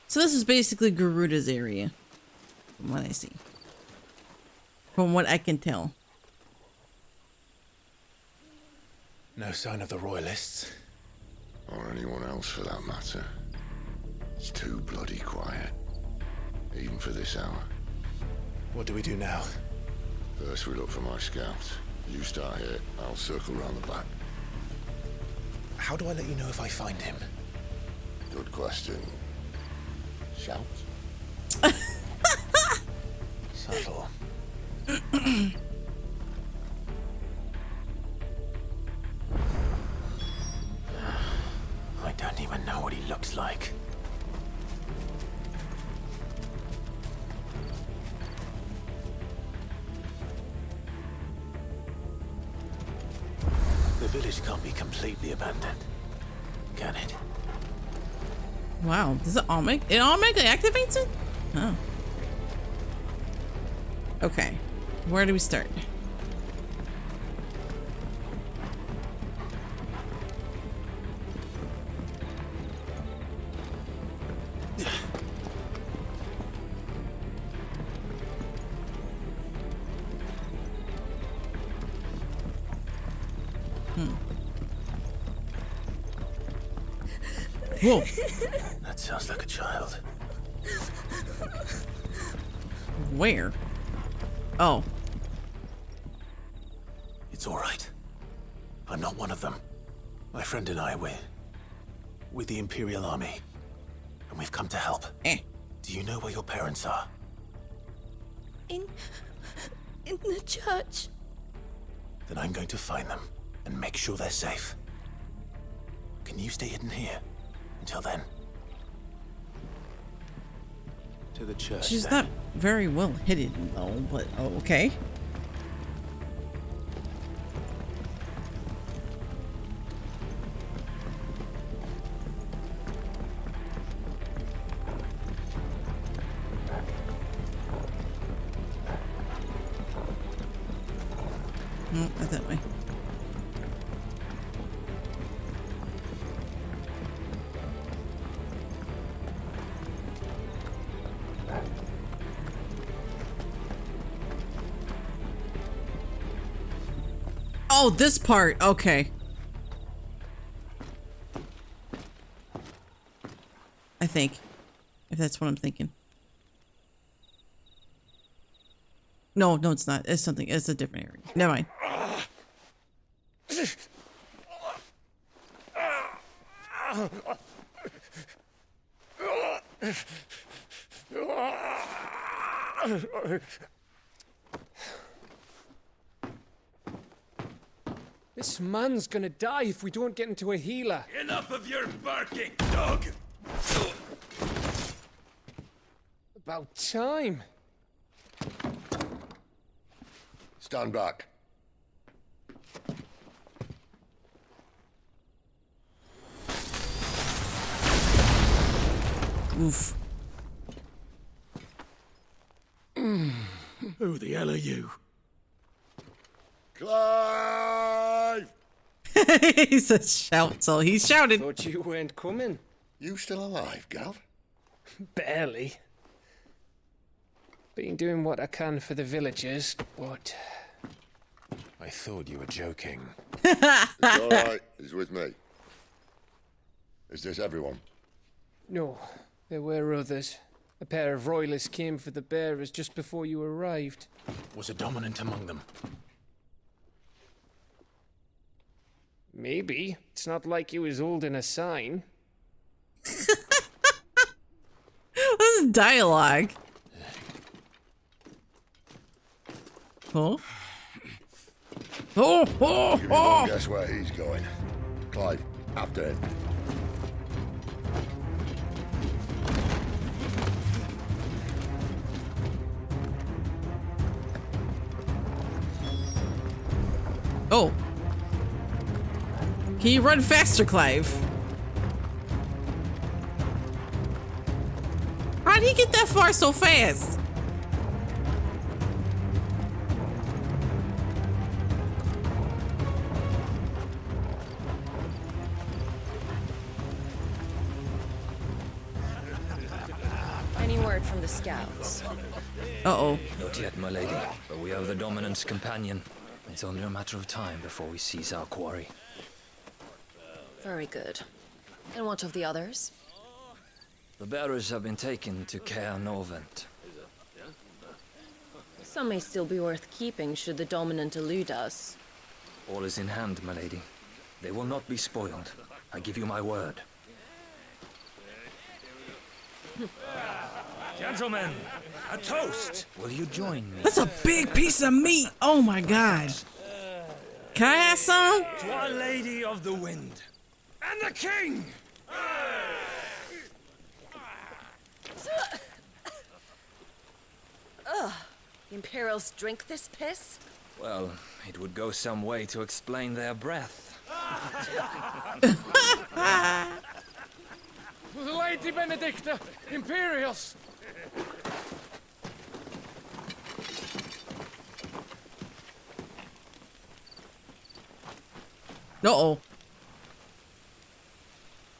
So this is basically Garuda's area, from what I see. From what I can tell. No sign of the royalists. Or anyone else for that matter. It's too bloody quiet. Even for this hour. What do we do now? First we look for my scouts. You start here, I'll circle round the back. How do I let you know if I find him? Good question. Shout? Subtle. I don't even know what he looks like. The village can't be completely abandoned, can it? Wow, does it automatically activates it? Oh. Okay, where do we start? Whoa. That sounds like a child. Where? Oh. It's all right. I'm not one of them. My friend and I, we're with the Imperial Army. And we've come to help. Do you know where your parents are? In the church. Then I'm going to find them and make sure they're safe. Can you stay hidden here until then? To the church. She's then. not very well hidden though, but oh, okay. No, not that way. Oh, this part. Okay. I think. If that's what I'm thinking. No, it's not. It's something. It's a different area. Never mind. This man's gonna die if we don't get into a healer. Enough of your barking, dog! About time. Stand back. Oof. Who the hell are you? Clive! He said shout, so he shouted. Thought you weren't coming. You still alive, Gav? Barely. Been doing what I can for the villagers, but... I thought you were joking. It's all right. He's with me. Is this everyone? No, there were others. A pair of royalists came for the bearers just before you arrived. Was a dominant among them? Maybe. It's not like he was holding a sign. This is dialogue. Oh. Oh, oh, Give me one guess where he's going. Clive, after him. Oh. Can you run faster, Clive? How'd he get that far so fast? Any word from the scouts? Uh-oh. Not yet, my lady, but we have the Dominant's companion. It's only a matter of time before we seize our quarry. Very good. And what of the others? The bearers have been taken to Caer Novent. Some may still be worth keeping should the Dominant elude us. All is in hand, my lady. They will not be spoiled. I give you my word. Gentlemen, a toast! Will you join me? That's a big piece of meat. Oh my god. Can I have some? To Our Lady of the Wind. And the King! Ugh. The Imperials drink this piss? Well, it would go some way to explain their breath. Lady Benedicta! Imperials! Uh-oh.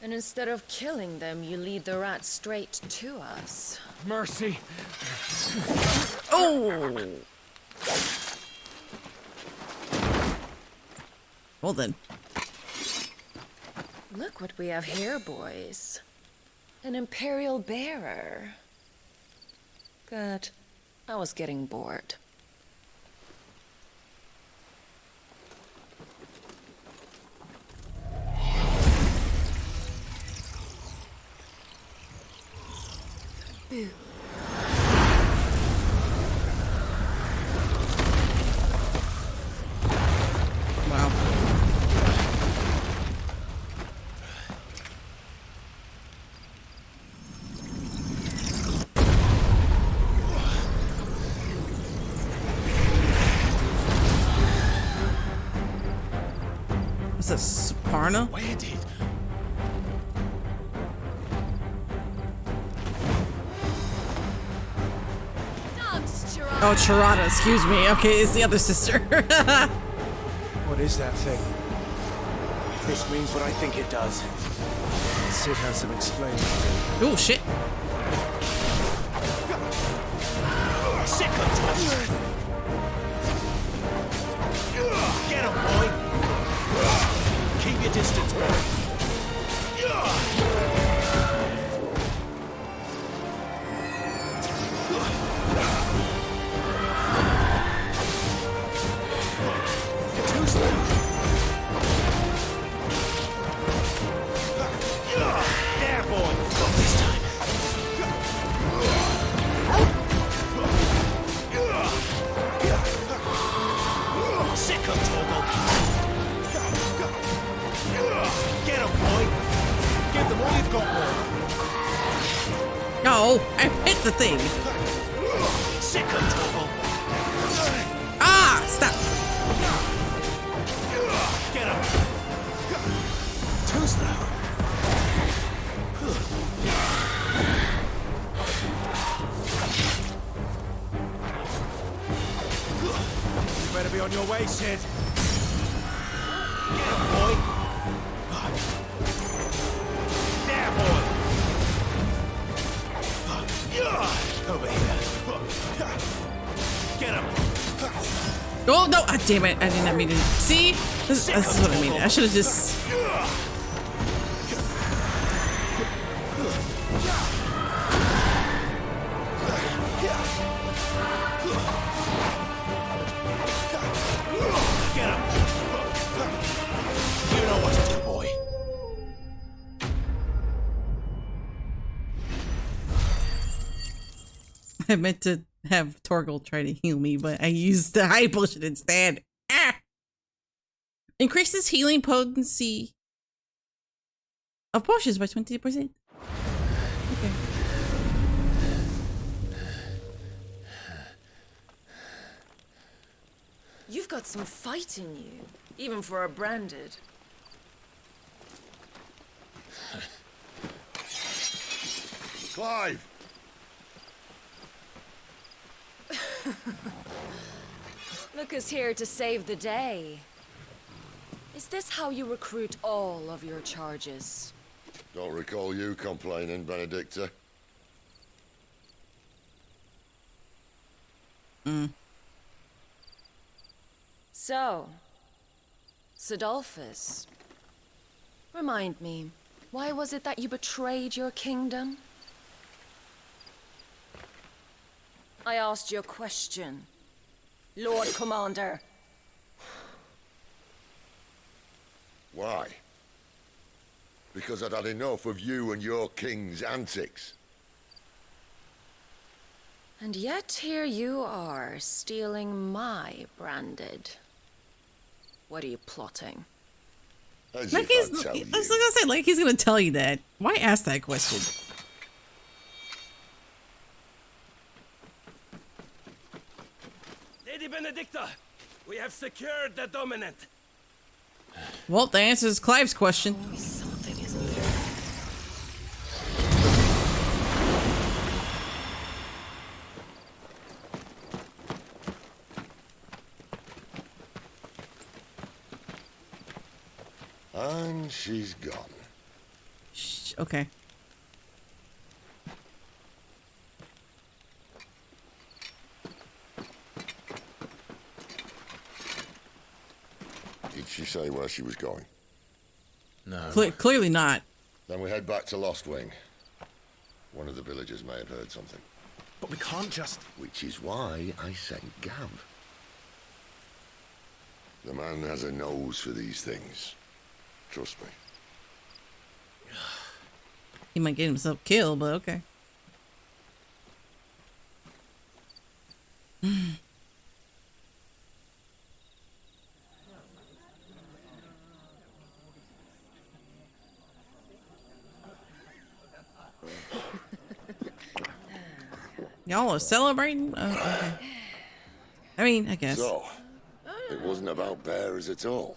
And instead of killing them, you lead the rats straight to us. Mercy. Oh! Well then. Look what we have here, boys. An Imperial bearer. Good. I was getting bored. Boo. Wow. Is that Sparna? Where did? Oh, Charada, excuse me. Okay, it's the other sister. What is that thing? If this means what I think it does, Sid has some explaining to do. Oh, shit. Sick of talking. Get him, boy. Keep your distance, boy. There, boy. Got this time. on, boy. Give them all you've got, boy. No, I hit the thing. Sick of trouble. Ah, stop. Get him. Too slow. You better be on your way, Sid. Get him, boy. There, boy. Over here. Get him. Oh no! Ah, damn it! I did not mean to. See, this is what I mean. I should have just. Get him. You know what to do, boy. I meant to have Torgal try to heal me, but I used the high potion instead. Ah! Increases healing potency of potions by 20%. Okay. You've got some fight in you, even for a branded. Clive! Look who's here to save the day. Is this how you recruit all of your charges? Don't recall you complaining, Benedicta. So, Sidolphus, remind me, why was it that you betrayed your kingdom? I asked you a question, Lord Commander. Why? Because I'd had enough of you and your king's antics. And yet here you are, stealing my branded. What are you plotting? As Like if he's, I'd tell I you. was gonna say, like he's gonna tell you that. Why ask that question? Lady Benedicta, we have secured the dominant. Well, the answer is Clive's question. Something isn't there. And she's gone. Okay. Did she say where she was going? No. Clearly not. Then we head back to Lost Wing. One of the villagers may have heard something. But we can't just... Which is why I sent Gav. The man has a nose for these things. Trust me. He might get himself killed, but okay. Y'all are celebrating? Oh, okay. I mean, I guess. So, it wasn't about bearers at all.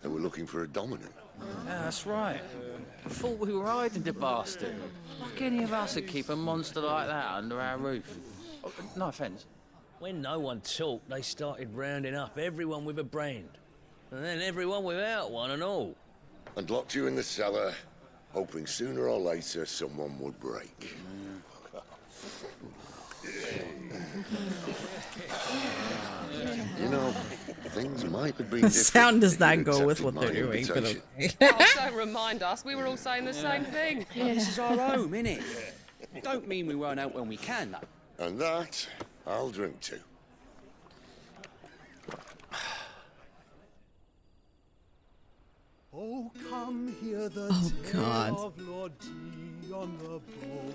They were looking for a dominant. Yeah, that's right. Thought we were hiding the bastard. Like any of us would keep a monster like that under our roof. Oh, no offence. When no one talked, they started rounding up everyone with a brand. And then everyone without one and all. And locked you in the cellar, hoping sooner or later someone would break. You know, things might have been The different. sound does not if go you'd with what they're accepted my doing, but invitation. okay. Oh, don't remind us. We were all saying the same thing. Yeah, this is our home, innit? Don't mean we won't out when we can, though. And that, I'll drink to. Oh, come hear the God. tale of Lord Dion the Bold,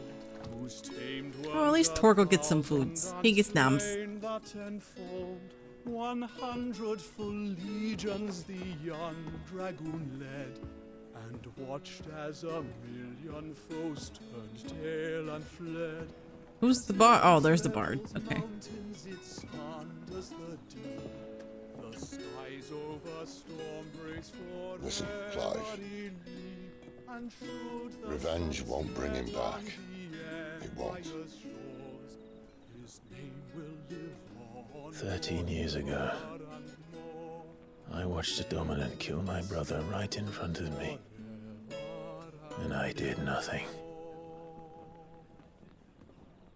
whose tamed Well, at least Torgal gets some foods. He gets nams. that enfold 100 full legions the young dragoon led, and watched as a million foes turned tail and fled. Who's the bard? Oh, there's the bard. Okay. Listen, Clive. Revenge won't bring him back. It won't. 13 years ago, I watched a dominant kill my brother right in front of me. And I did nothing.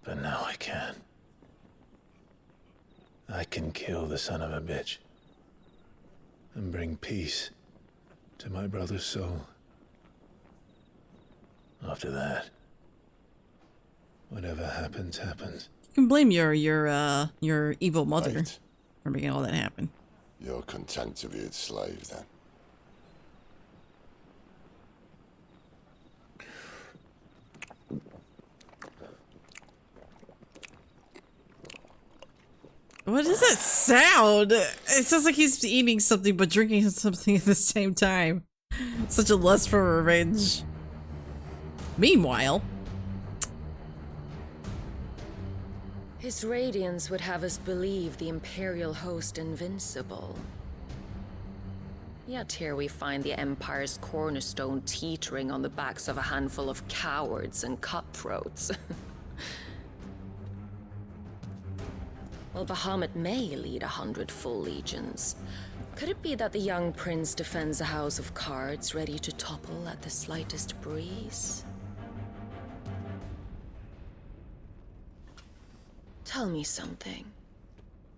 But now I can. I can kill the son of a bitch. And bring peace to my brother's soul. After that, whatever happens, happens. You can blame your evil mother for making all that happen. You're content to be its slave, then? What does that sound? It sounds like he's eating something but drinking something at the same time. Such a lust for revenge. Meanwhile, his radiance would have us believe the Imperial host invincible. Yet here we find the Empire's cornerstone teetering on the backs of a handful of cowards and cutthroats. Well, Bahamut may lead 100 full legions. Could it be that the young prince defends a house of cards ready to topple at the slightest breeze? Tell me something.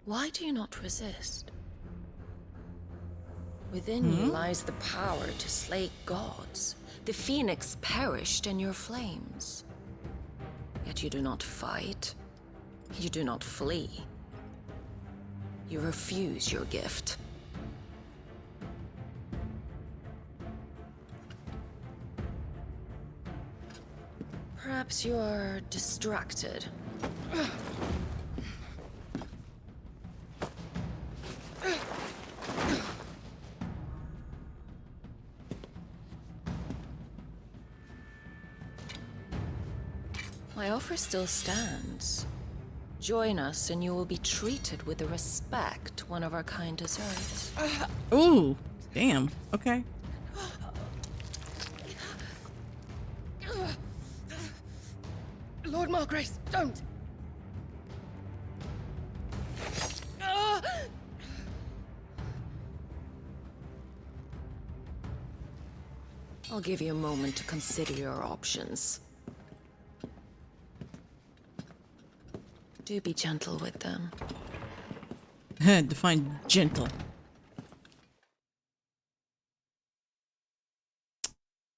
Why do you not resist? Within you lies the power to slay gods. The phoenix perished in your flames. Yet you do not fight. You do not flee. You refuse your gift. Perhaps you're distracted. My offer still stands. Join us and you will be treated with the respect one of our kind deserves. ooh, damn. Okay. Lord Margrace, don't! I'll give you a moment to consider your options. Do be gentle with them. Define gentle.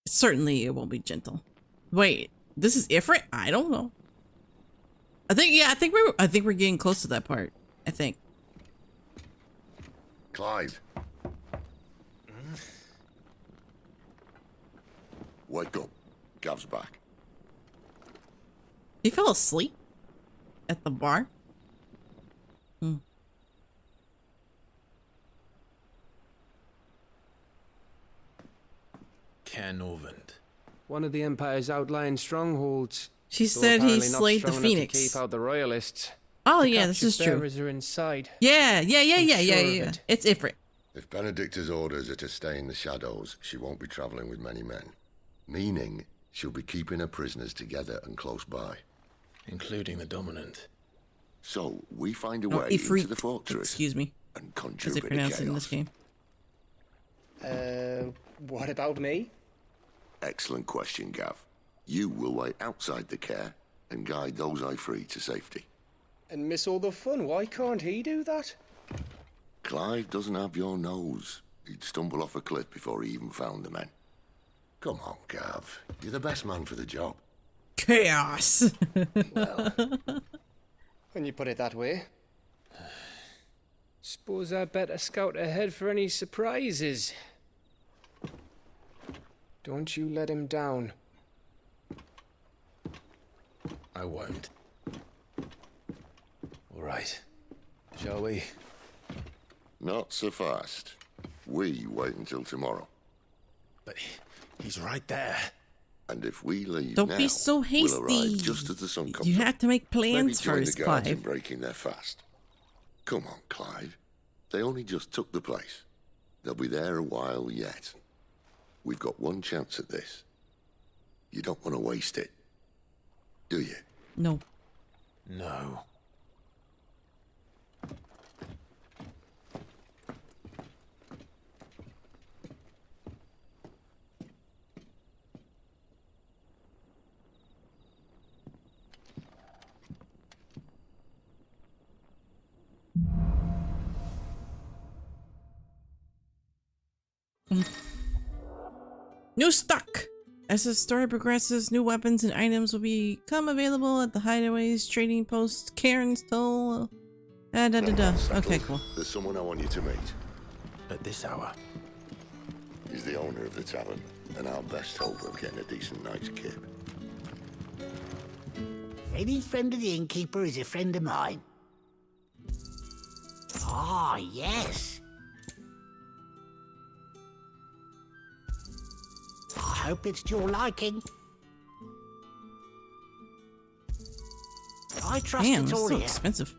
Certainly it won't be gentle. Wait, this is Ifrit? I don't know. I think we're getting close to that part. I think. Clive. Wake up. Gav's back. He fell asleep at the bar. Canovant. One of the Empire's outlying strongholds. She said he slayed the Phoenix. To keep out the royalists. Oh The yeah, this is true. bearers are inside. Yeah. Sure It's Ifrit. If Benedicta's orders are to stay in the shadows, she won't be traveling with many men. Meaning, she'll be keeping her prisoners together and close by. Including the dominant. So, we find a way Ifrit. into the fortress. Excuse me. And As contribute they to pronounce it in this chaos. game. What about me? Excellent question, Gav. You will wait outside the care and guide those I free to safety. And miss all the fun. Why can't he do that? Clive doesn't have your nose. He'd stumble off a cliff before he even found the men. Come on, Gav. You're the best man for the job. Chaos. Well, when you put it that way. Suppose I better scout ahead for any surprises. Don't you let him down. I won't. All right. Shall we? Not so fast. We wait until tomorrow. But He's right there. And if we leave Don't now, be so hasty. we'll arrive just as the sun comes You up. have to make Maybe plans join first, the guards in Clive. breaking their fast. Come on, Clive. They only just took the place. They'll be there a while yet. We've got one chance at this. You don't want to waste it, do you? No. No. New stock! As the story progresses, new weapons and items will become available at the hideaways, trading posts, cairns, toll. Okay, cool. There's someone I want you to meet. At this hour? He's the owner of the tavern, and our best hope of getting a decent night's kip. Any friend of the innkeeper is a friend of mine. Ah, yes. I hope it's to your liking. I trust Damn, it's it's all so here. expensive.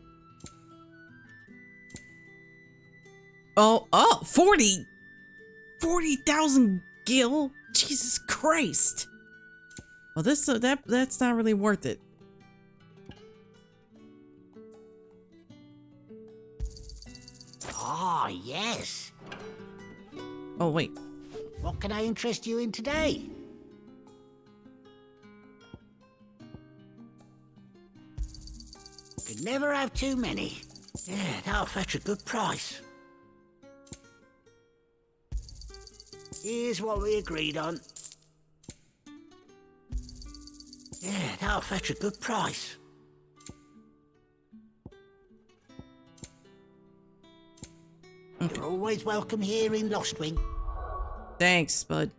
Oh, 40,000 gil? Jesus Christ. Well, that's not really worth it. Ah, yes. Oh, wait. What can I interest you in today? Could never have too many. Yeah, that'll fetch a good price. Here's what we agreed on. Yeah, that'll fetch a good price. You're always welcome here in Lostwing. Thanks, bud.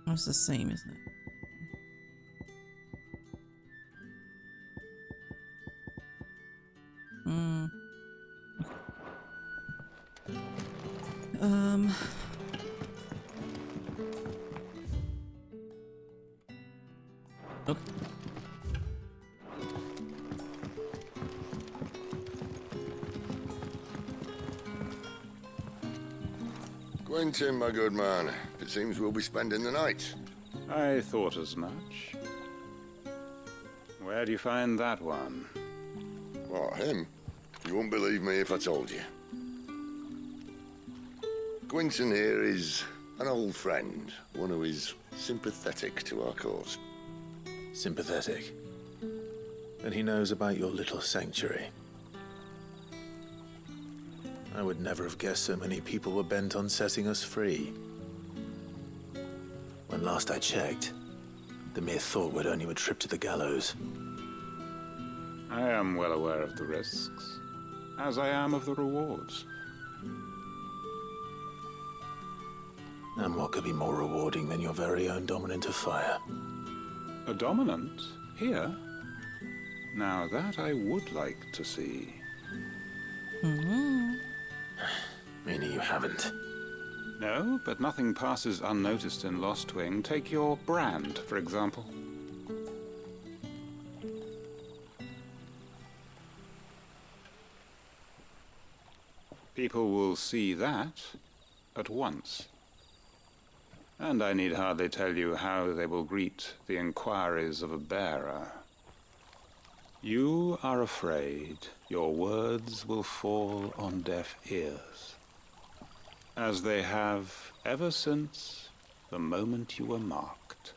It's the same, isn't it? Okay. Quentin, my good man. It seems we'll be spending the night. I thought as much. Where do you find that one? What, him? You wouldn't believe me if I told you. Quentin here is an old friend, one who is sympathetic to our cause. Sympathetic? And he knows about your little sanctuary. I would never have guessed so many people were bent on setting us free. When last I checked, the mere thought would earn you a trip to the gallows. I am well aware of the risks, as I am of the rewards. And what could be more rewarding than your very own dominant of fire? A dominant? Here? Now that I would like to see. Meaning you haven't. No, but nothing passes unnoticed in Lostwing. Take your brand, for example. People will see that at once. And I need hardly tell you how they will greet the inquiries of a bearer. You are afraid your words will fall on deaf ears, as they have ever since the moment you were marked.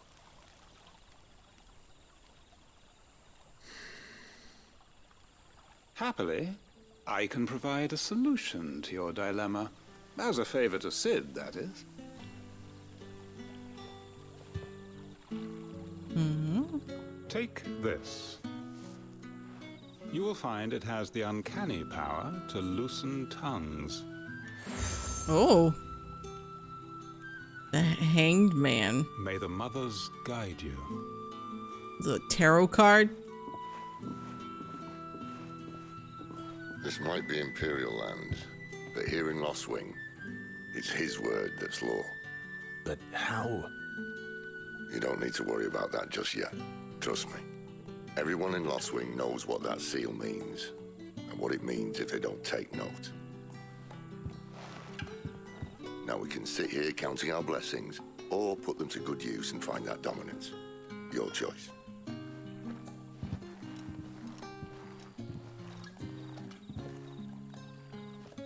Happily, I can provide a solution to your dilemma. As a favor to Sid, that is. Take this. You will find it has the uncanny power to loosen tongues. Oh. The Hanged Man. May the mothers guide you. The tarot card? This might be Imperial land, but here in Lostwing, it's his word that's law. But how? You don't need to worry about that just yet. Trust me. Everyone in Lostwing knows what that seal means, and what it means if they don't take note. Now we can sit here counting our blessings, or put them to good use and find that dominance. Your choice.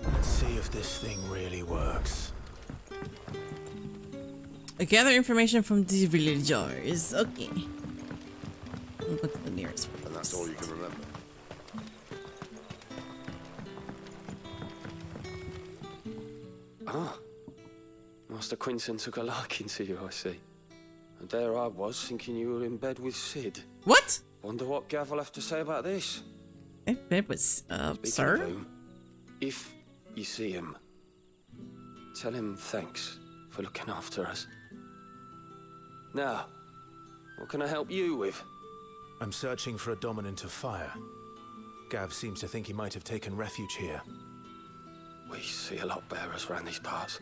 Let's see if this thing really works. Gather information from the villagers. Okay. I'll go to the nearest one. And that's all you can remember. Ah. Master Quinton took a liking to you, I see. And there I was, thinking you were in bed with Sid. What? Wonder what Gav will have to say about this. It was, Speaking sir? of whom, if you see him, tell him thanks for looking after us. Now, what can I help you with? I'm searching for a dominant of fire. Gav seems to think he might have taken refuge here. We see a lot bearers around these parts.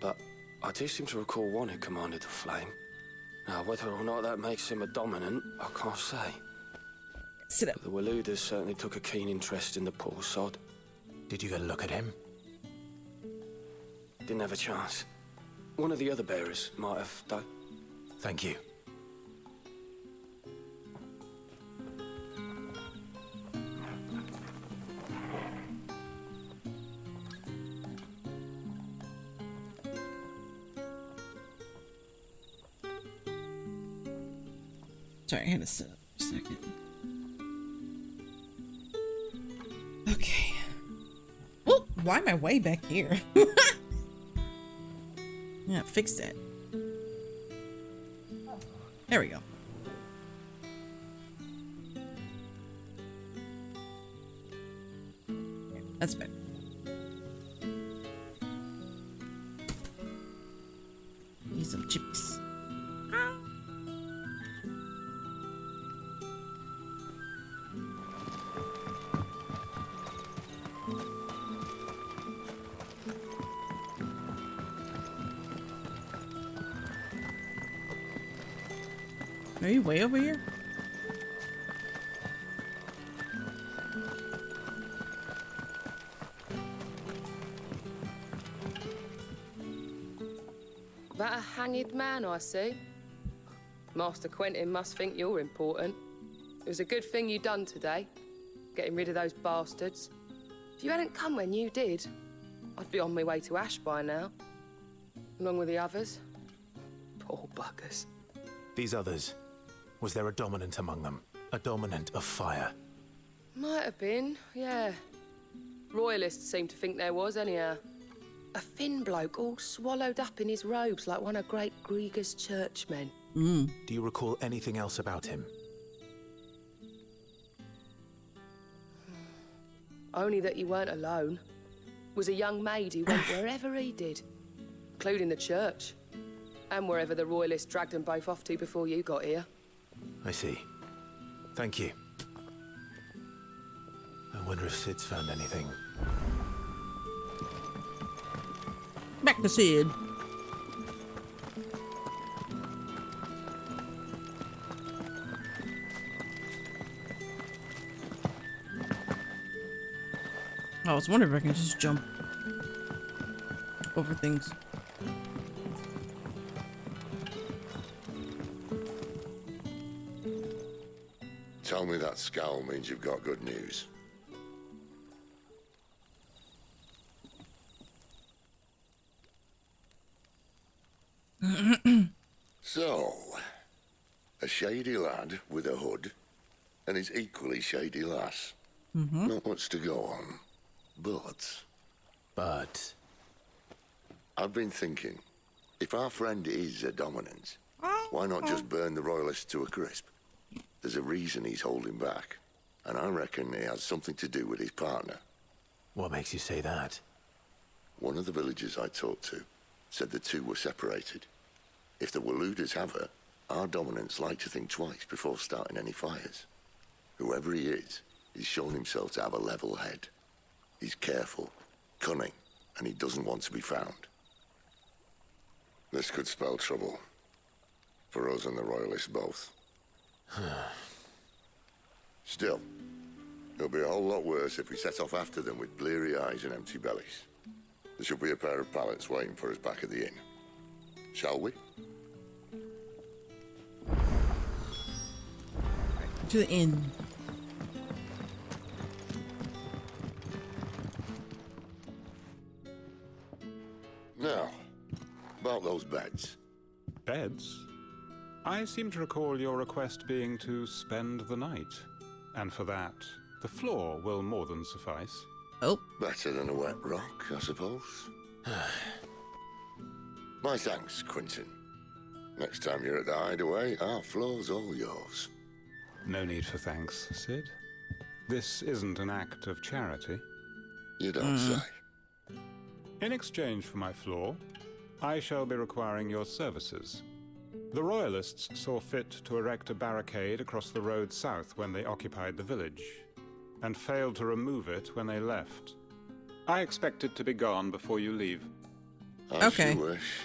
But I do seem to recall one who commanded the flame. Now, whether or not that makes him a dominant, I can't say. Sit up. But the Waluders certainly took a keen interest in the poor sod. Did you get a look at him? Didn't have a chance. One of the other bearers might have, though. Thank you. Sorry, I had to sit up for a second. Okay. Oh, why am I way back here? Yeah, fix that. There we go. That's better. Need some chips. Are you way over here? That a hanged man I see? Master Quentin must think you're important. It was a good thing you done today, getting rid of those bastards. If you hadn't come when you did, I'd be on my way to Ash by now, along with the others. Poor buggers. These others, was there a dominant among them? A dominant of fire? Might have been, yeah. Royalists seem to think there was, anyhow. A thin bloke all swallowed up in his robes like one of Great Grieger's churchmen. Do you recall anything else about him? Only that he weren't alone. Was a young maid who went wherever he did, including the church, and wherever the Royalists dragged them both off to before you got here. I see. Thank you. I wonder if Sid's found anything. Back to Sid. I was wondering if I can just jump over things. Tell me that scowl means you've got good news. So, a shady lad with a hood, and his equally shady lass. Not much to go on, but... I've been thinking, if our friend is a dominant, why not just burn the Royalists to a crisp? There's a reason he's holding back, and I reckon it has something to do with his partner. What makes you say that? One of the villagers I talked to said the two were separated. If the Waluders have her, our dominants like to think twice before starting any fires. Whoever he is, he's shown himself to have a level head. He's careful, cunning, and he doesn't want to be found. This could spell trouble. For us and the Royalists both. Still, it'll be a whole lot worse if we set off after them with bleary eyes and empty bellies. There should be a pair of pallets waiting for us back at the inn. Shall we? To the inn. Now, about those beds. Beds? I seem to recall your request being to spend the night. And for that, the floor will more than suffice. Oh. Better than a wet rock, I suppose. My thanks, Quentin. Next time you're at the hideaway, our floor's all yours. No need for thanks, Sid. This isn't an act of charity. You don't say. In exchange for my floor, I shall be requiring your services. The Royalists saw fit to erect a barricade across the road south when they occupied the village, and failed to remove it when they left. I expect it to be gone before you leave. Okay. As you wish.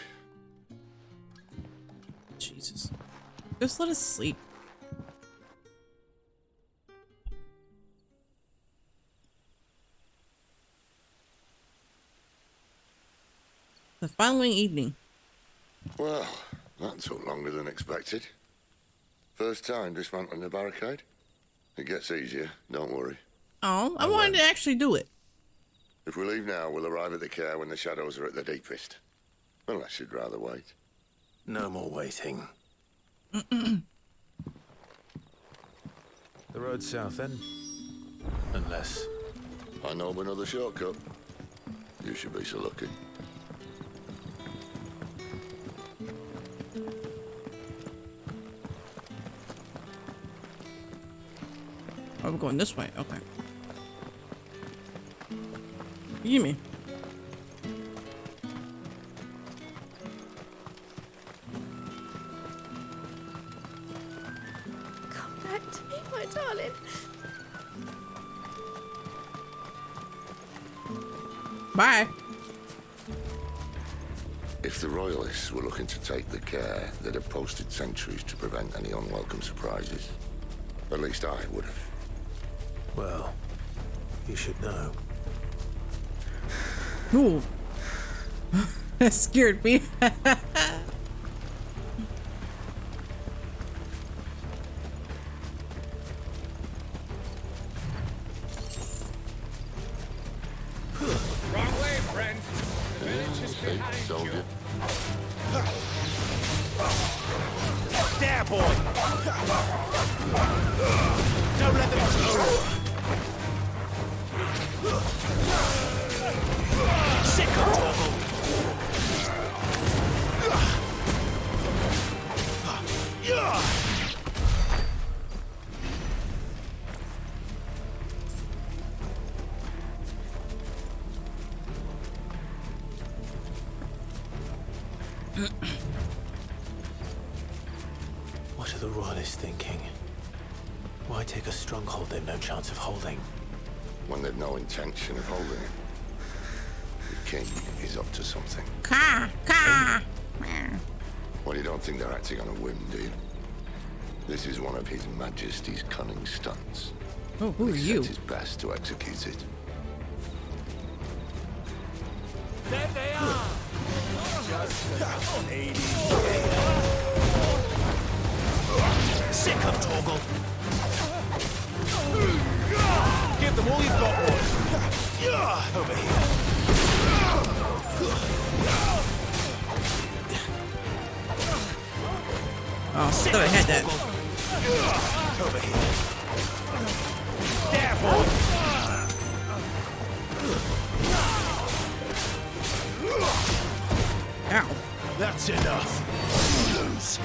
Jesus. Just let us sleep. The following evening. Well, that took longer than expected. First time dismantling the barricade? It gets easier, don't worry. Oh, I wanted to actually do it. If we leave now, we'll arrive at the care when the shadows are at their deepest. Unless you'd rather wait. No more waiting. Mm-mm. The road south, then? Unless... I know of another shortcut. You should be so lucky. Oh, we're going this way. Okay. You mean? Come back to me, my darling. Bye. If the Royalists were looking to take the care, they'd have posted sentries to prevent any unwelcome surprises. At least I would have. Well, you should know. Ooh. That scared me. Wrong way, friend. The village is behind you. There, boy! Don't let them through! Sick of Torgal! What are the Royalists thinking? Why take a stronghold they've no chance of holding? When they've no intention of holding it. The king is up to something. Ka! Well, you don't think they're acting on a whim, do you? This is one of His Majesty's cunning stunts. Oh, who are you? He set his best to execute it. There they are! Just 80. Sick of Torgal! Give them all you've got, boy! Over here! Oh, I thought I had that. Over here! There, boy! Ow. That's enough! Lose!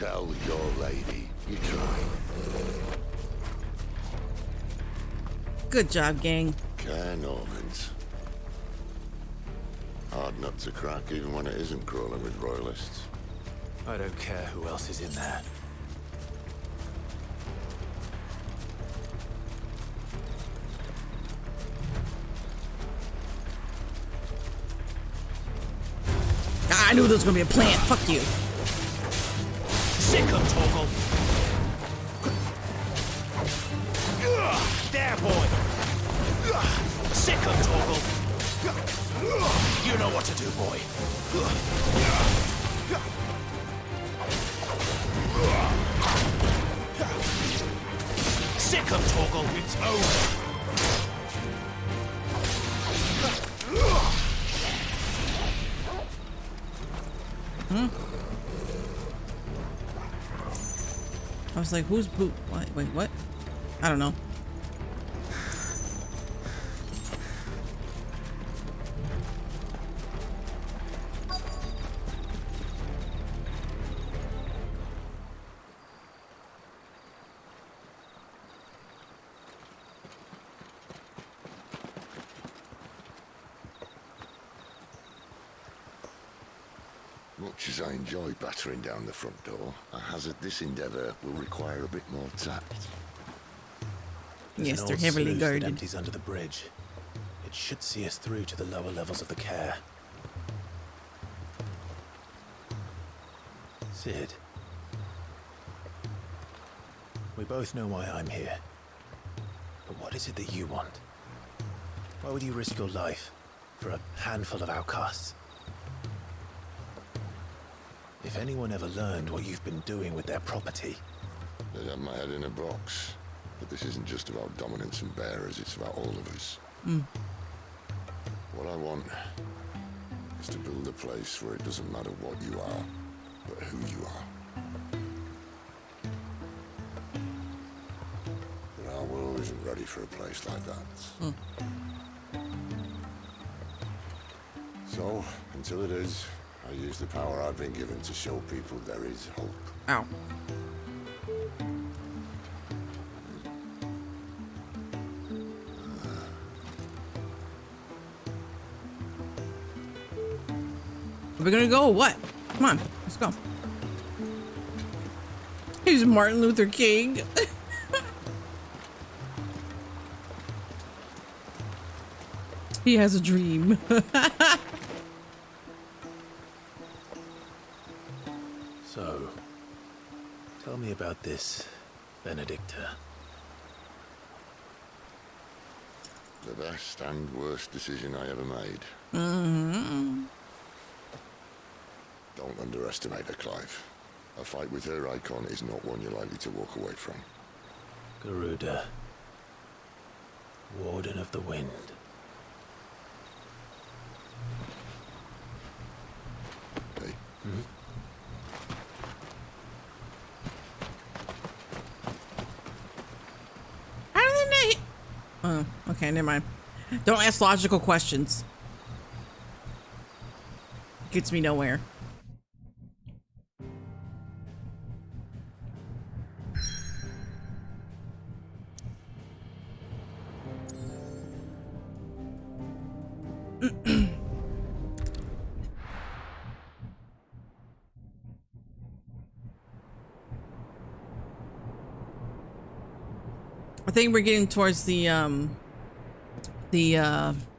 tell your lady. You try. Good job, gang. Care Normans. Hard nut to crack even when it isn't crawling with royalists. I don't care who else is in there. I knew there was gonna be a plant. Fuck you. Sick of Torgal. There, boy. Sick of Torgal. You know what to do, boy. Sick of Torgal. It's over. I was like, who's boot? Wait, what? I don't know. Much as I enjoy battering down the front door, I hazard this endeavour will require a bit more tact. Yes, There's they're an old heavily sluice that guarded. empties under the bridge. It should see us through to the lower levels of the care. Sid. We both know why I'm here. But what is it that you want? Why would you risk your life for a handful of outcasts? If anyone ever learned what you've been doing with their property... They'd have my head in a box. But this isn't just about dominance and bearers, it's about all of us. What I want is to build a place where it doesn't matter what you are, but who you are. But our world isn't ready for a place like that. So, until it is, I use the power I've been given to show people there is hope. Ow. Are we gonna go or what? Come on, let's go. He's Martin Luther King. He has a dream. So, tell me about this, Benedicta. The best and worst decision I ever made. Don't underestimate her, Clive. A fight with her icon is not one you're likely to walk away from. Garuda. Warden of the Wind. Hey. How did they? Oh, okay, never mind. Don't ask logical questions. Gets me nowhere. I think we're getting towards the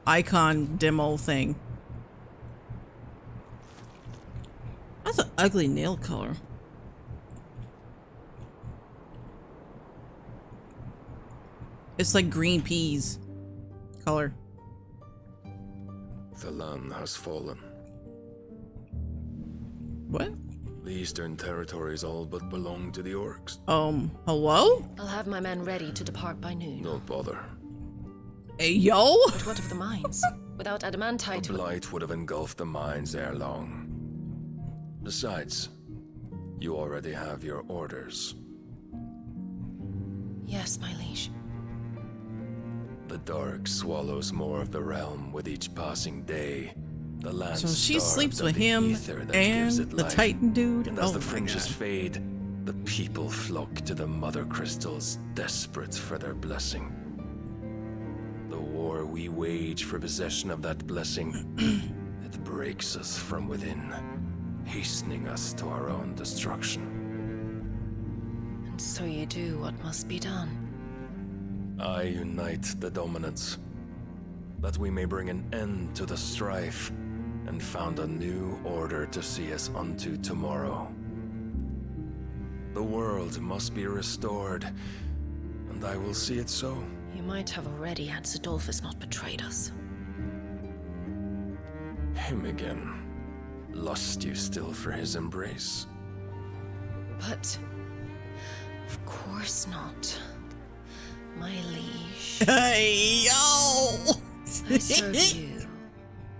icon demo thing. That's an ugly nail color. It's like green peas color. The land has fallen. What? The eastern territories all but belong to the orcs. Hello? I'll have my men ready to depart by noon. Don't bother. Hey, yo? But what of the mines? Without adamantite... The blight would have engulfed the mines ere long. Besides, you already have your orders. Yes, my liege. The dark swallows more of the realm with each passing day. The land So she sleeps with him and the Titan dude. And as Oh the my fringes God. fade, The people flock to the Mother Crystals, desperate for their blessing. The war we wage for possession of that blessing, it breaks us from within, hastening us to our own destruction. And so you do what must be done. I unite the dominants, that we may bring an end to the strife, and found a new order to see us unto tomorrow. The world must be restored, and I will see it so. You might have already had Zidolphus not betrayed us. Him again. Lust you still for his embrace? But... of course not. My liege. Hey, yo! I serve you,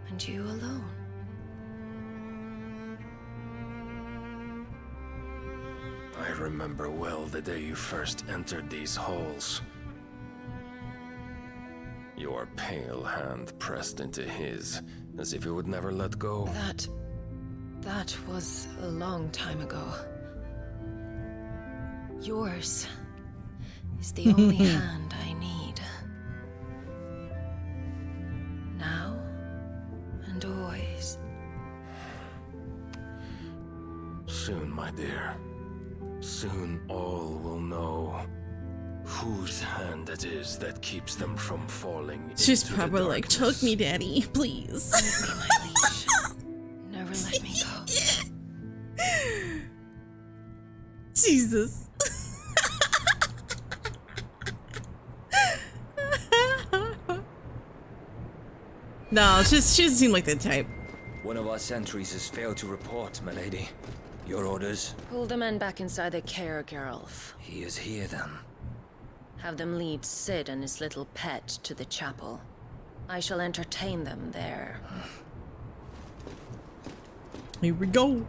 and you alone. I remember well the day you first entered these halls. Your pale hand pressed into his, as if you would never let go. That was a long time ago. Yours is the only hand I need. Now and always. Soon, my dear. Soon all will know whose hand it is that keeps them from falling. She's into probably the like, darkness. choke me, daddy, please. Leave me, my liege. Never let me go. Jesus. No, she doesn't seem like the type. One of our sentries has failed to report, milady. Your orders? Pull the men back inside the care, Geralf. He is here, then. Have them lead Sid and his little pet to the chapel. I shall entertain them there. Here we go.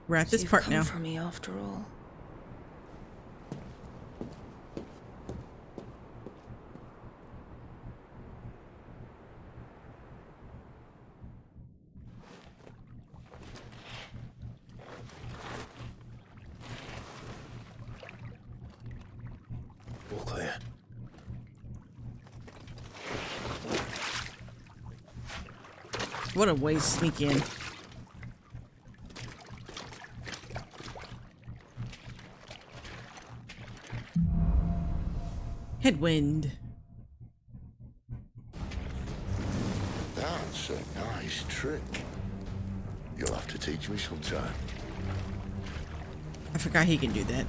We're at this part now. You've come for me after all. All clear. What a way to sneak in. Headwind. That's a nice trick. You'll have to teach me sometime. I forgot he can do that.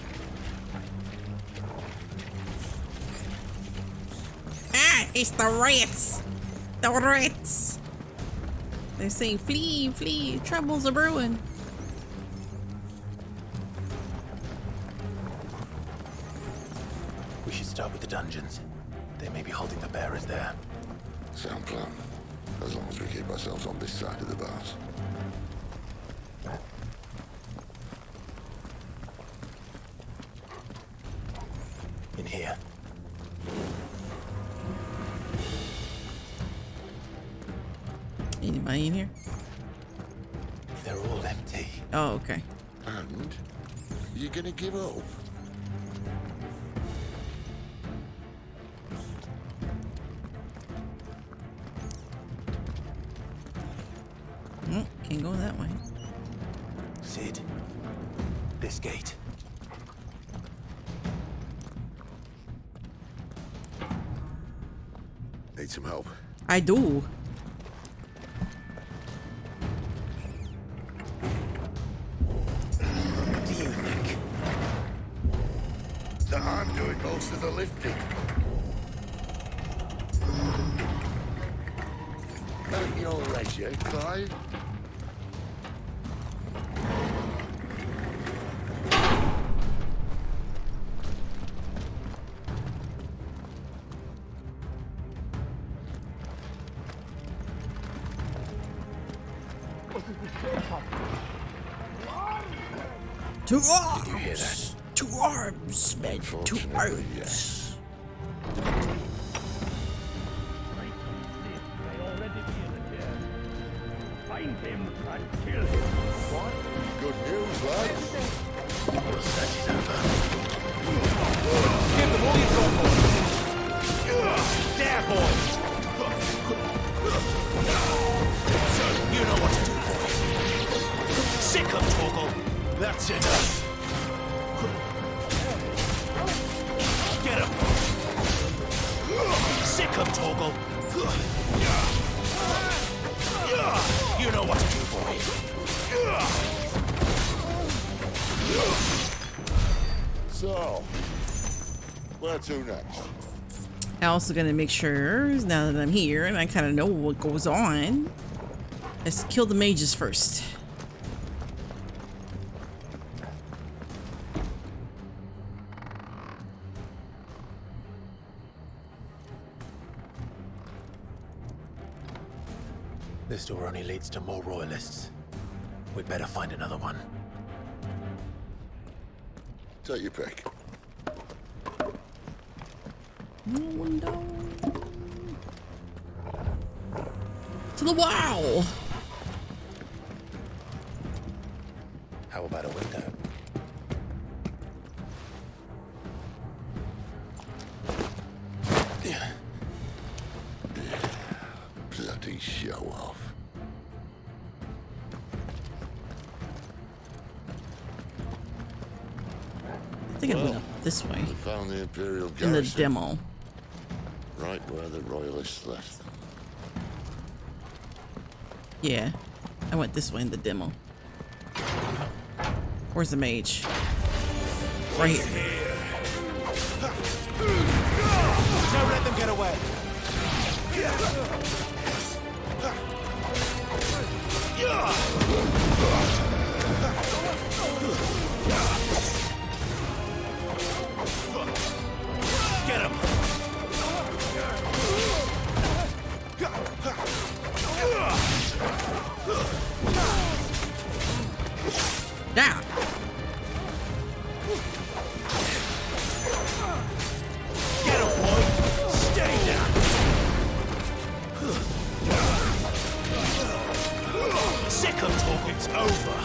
Ah, it's the rats. The rats. They're saying, flee, flee, troubles are brewing. We should start with the dungeons. They may be holding the bearers there. Sound plan. As long as we keep ourselves on this side of the bars. In here. Anybody in here? They're all empty. Oh, okay. And? You gonna give up? Can't go that way. Sid. This gate. Need some help? I do. What do you think? That I'm doing most of the lifting. At your leisure, Clive. To arms! Did you hear that? To arms, men! To arms! Yes. Find him and kill him. Your search is over. Give them all you've got, boys. There, boys. So, you know what to do, boy. Sick of Torgal. That's enough. Get him. Sick of Torgal. You know what to do, boy. So, where to next? I'm also gonna make sure, now that I'm here and I kind of know what goes on, let's kill the mages first. This door only leads to more royalists. We'd better find another one. Take your pick. Window. To the wall. How about a window? Bloody show off. I think I went up this way. We found the Imperial In the garrison. demo. Right where the Royalists left them. Yeah, I went this way in the demo. Where's the mage? Right here. Don't let them get away. Get him. Down. Get him, boy. Stay down. Sick of talk, it's over.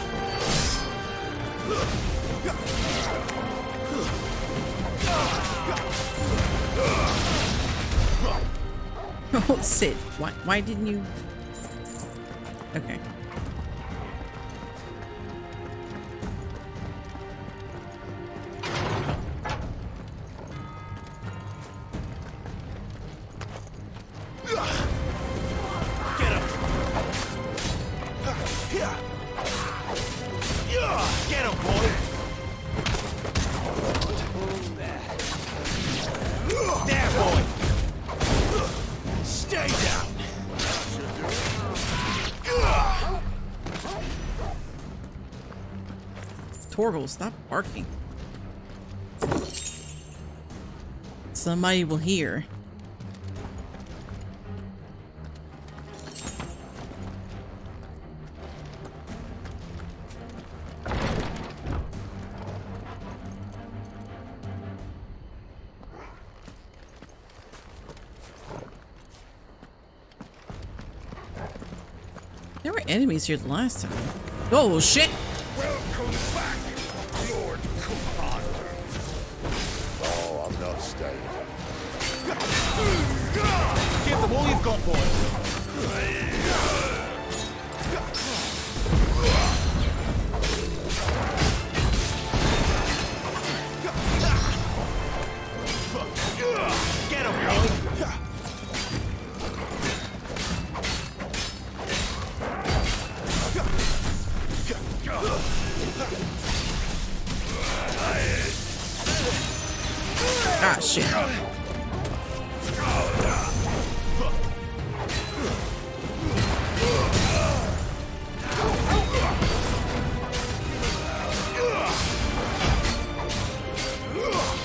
Oh, Sid. Why didn't you? Okay. Get him. Get him, boy. There, boy. Stay down. Torgal, stop barking. Somebody will hear. There were enemies here the last time. Oh shit! Welcome back, Lord Commander. Oh, I'm not staying. Give them all you've got, boy. Get him, boy. Ah, shit.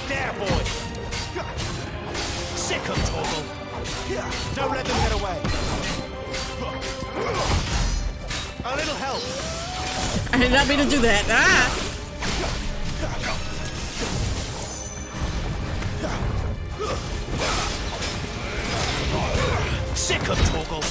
There, boy. Sick of Torgal. Don't let them get away. A little help. I did not mean to do that. Ah! Sick of Torgal.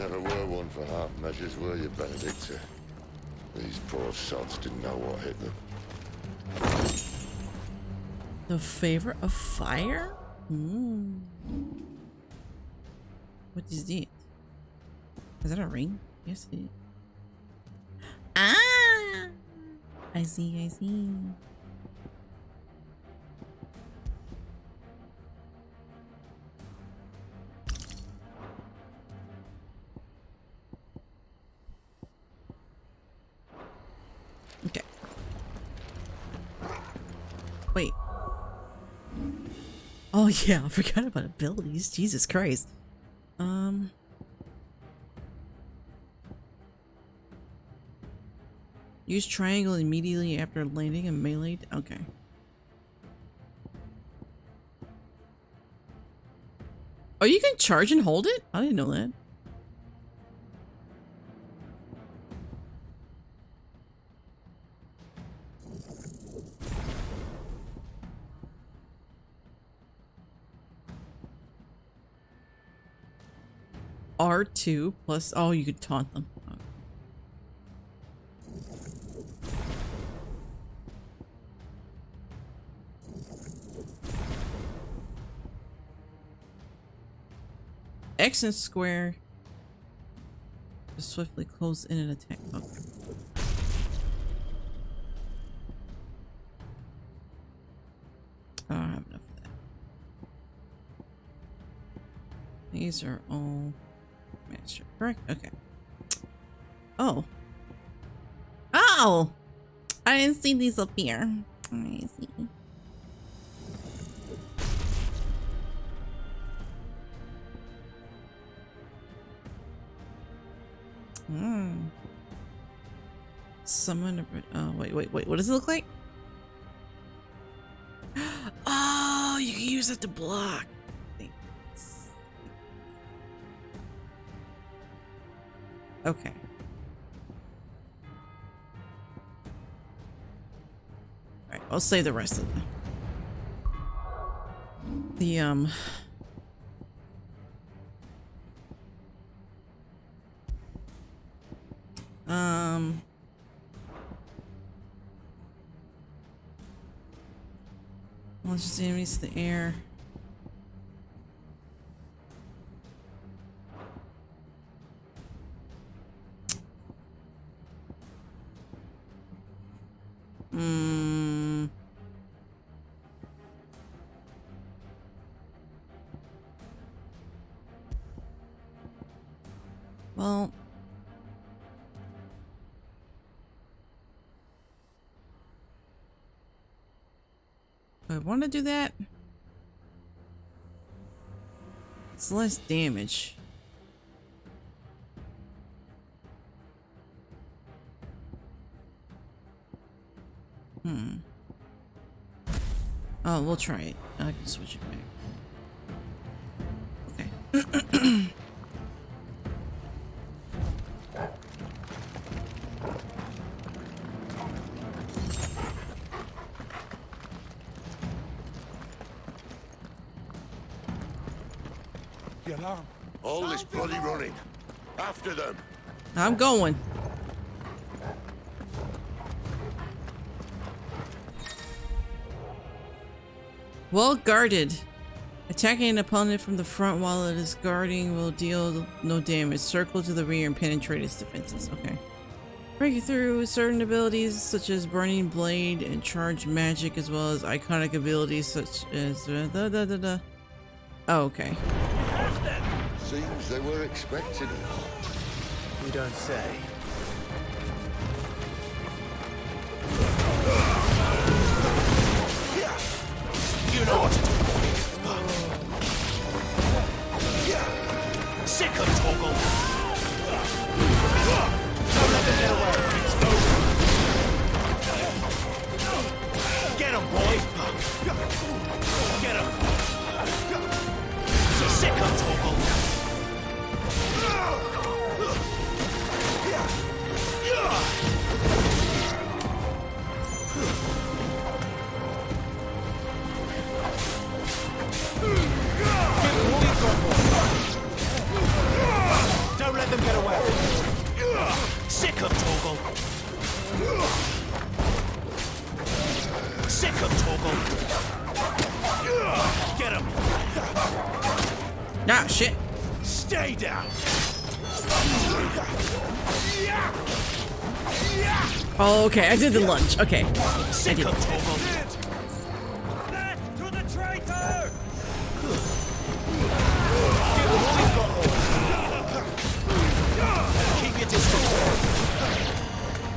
never were one for half measures, were you, Benedicta? These poor sods didn't know what hit them. The favor of fire? What is it? Is that a ring? Yes, it is. Ah! I see, I see. Okay. Wait. Oh yeah, I forgot about abilities. Jesus Christ. Use triangle immediately after landing and melee. Okay. Oh, you can charge and hold it? I didn't know that. R2 plus, oh, you could taunt them. Okay. X and square to swiftly close in an attack. Okay. I don't have enough of that. These are all master, correct? Okay. Oh. Oh! I didn't see these up here. I see. Summon a... Oh, wait. What does it look like? Oh, you can use it to block. Thanks. Okay. Alright, I'll save the rest of them. Let's just enemies to the air. Well, do I want to do that? It's less damage. Oh, we'll try it. I can switch it back. Okay. The alarm. All this bloody running. After them. I'm going. Well guarded. Attacking an opponent from the front while it is guarding will deal no damage. Circle to the rear and penetrate its defenses. Okay. Breaking through certain abilities such as Burning Blade and Charge Magic, as well as iconic abilities such as Oh, okay. Seems they were expecting it. You don't say. You know what to do. Sick of Toggle. Don't let them get away. It's over. Get him, boy. Get him. Sick of Toggle. Don't let them Ah, shit. Stay down. Oh, okay, I did the lunge. Okay. I did it. To the traitor! Keep your distance.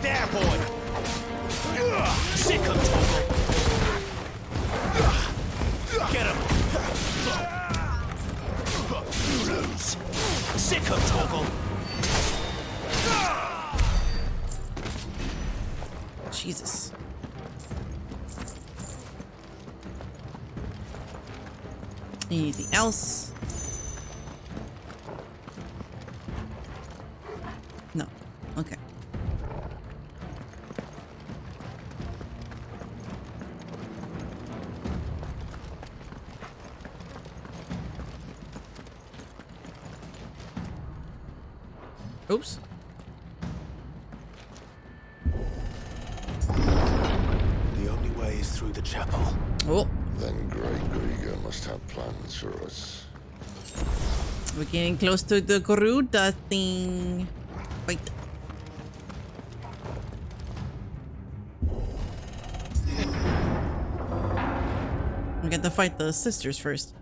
There, boy. Sick him, Torgal. Get him. You lose. Sick him, Torgal. Jesus. Anything else? No. Okay. Oops. The only way is through the chapel. Oh. Then Grey Grieger must have plans for us. We're getting close to the Garuda thing. Wait. We got to fight the sisters first.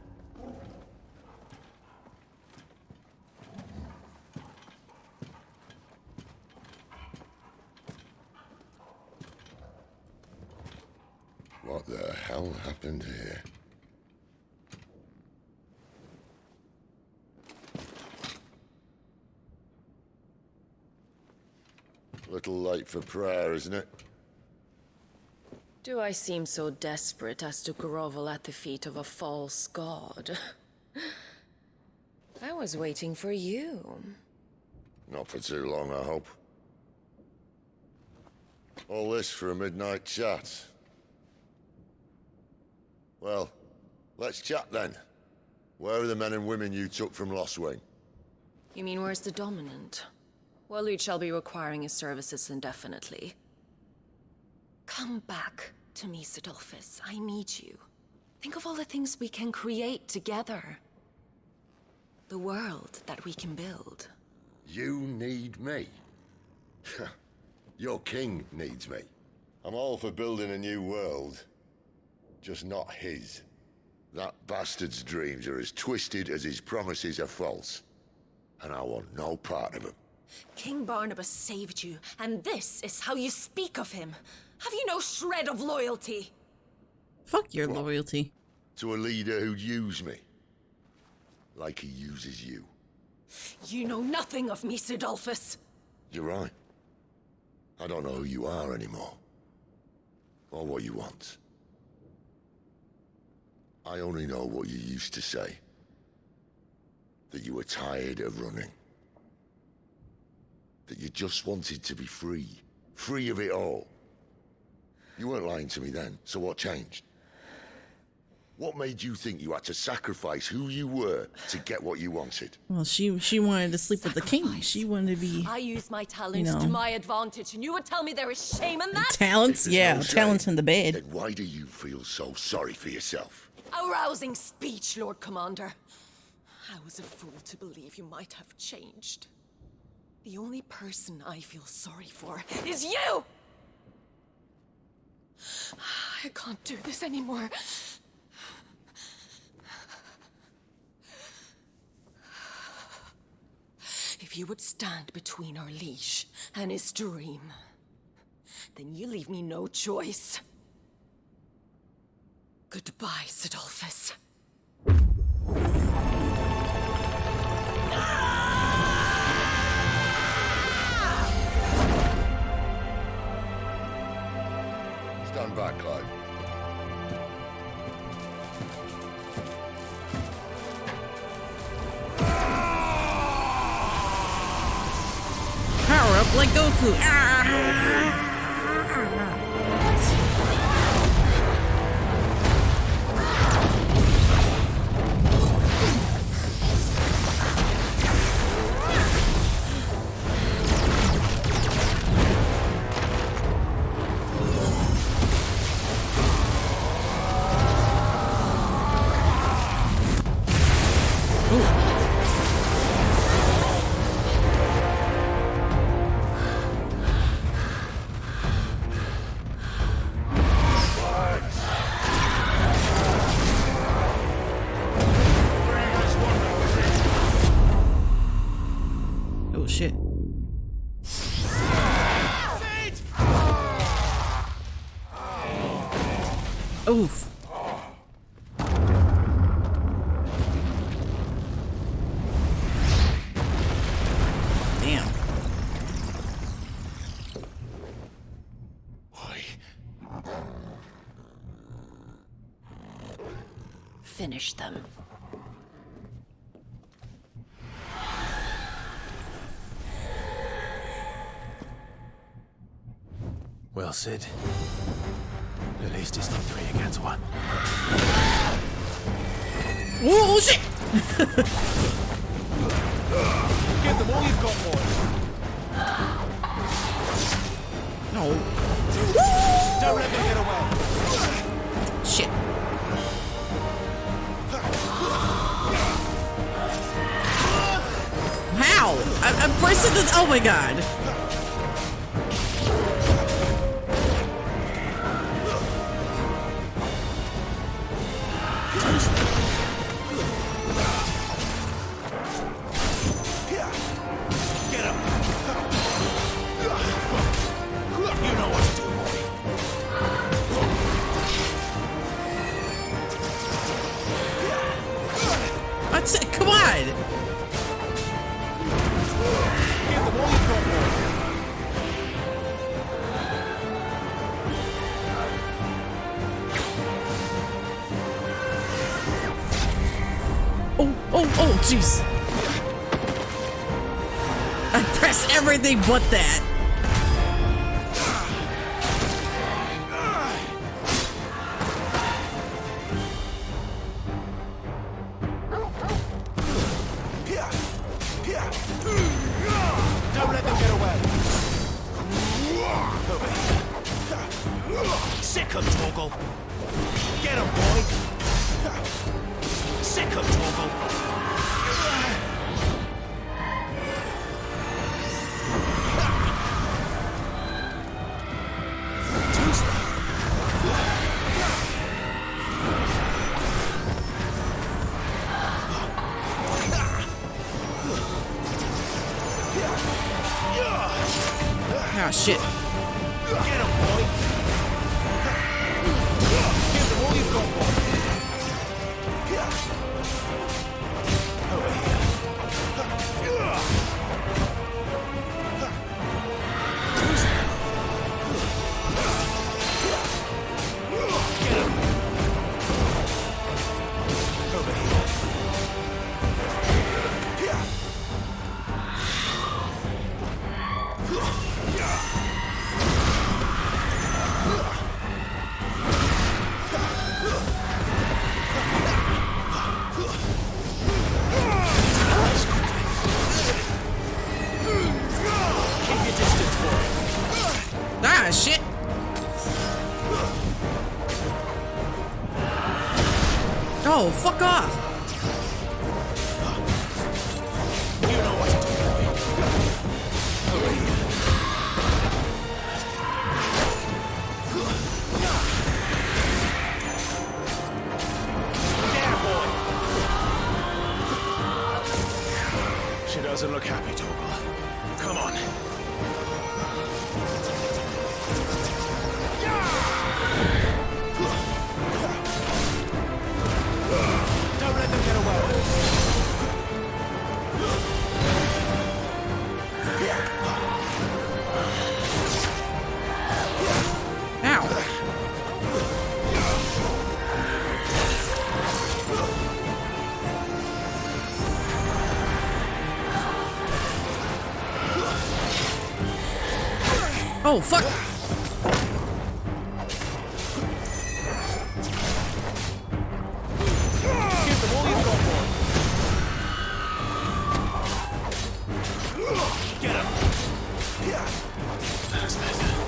What the hell happened here? Little late for prayer, isn't it? Do I seem so desperate as to grovel at the feet of a false god? I was waiting for you. Not for too long, I hope. All this for a midnight chat. Well, let's chat then. Where are the men and women you took from Lost Wing? You mean where's the dominant? Well, you shall be requiring his services indefinitely. Come back to me, Sidolphus. I need you. Think of all the things we can create together. The world that we can build. You need me? Your king needs me. I'm all for building a new world. Just not his. That bastard's dreams are as twisted as his promises are false. And I want no part of them. King Barnabas saved you, and this is how you speak of him. Have you no shred of loyalty? Fuck your loyalty. To a leader who'd use me. Like he uses you. You know nothing of me, Sidolphus. You're right. I don't know who you are anymore. Or what you want. I only know what you used to say. That you were tired of running. That you just wanted to be free. Free of it all. You weren't lying to me then, so what changed? What made you think you had to sacrifice who you were to get what you wanted? Well, she wanted to sleep with the king. She wanted to be. I use my talents to my advantage, and you would tell me there is shame in that? Talents? Yeah, no talents in the bed. Then why do you feel so sorry for yourself? A rousing speech, Lord Commander. I was a fool to believe you might have changed. The only person I feel sorry for is you! I can't do this anymore. If you would stand between our liege and his dream, then you leave me no choice. Goodbye, Sidolphus. Stand back, Clive. Power up like Goku. Ooh. Oh shit. Oof. Damn. Finish them. Well, Sid. At least it's not 3 against 1. Oh shit! Give them all you've got, boy. No. Don't let them get away. Shit. How? I'm pressing this. Oh my god. Get him. You know what to do, boy. That's it. Come on. Give them all you've got, boy. Oh, jeez. I press everything but that. Don't let them get away. Sick of Torgal. Get him, boy. Sick of Torgal. Ah, shit. Get him, boy. Give them all you've got, boy. Over here. Get him. Over here. Ah, shit. Oh, fuck off. You know what to do, boy. Over here. There, boy. She doesn't look happy, Torgal. Come on. Don't let them get away. Ow. Oh, fuck. Give them all you've got, boy. Get him.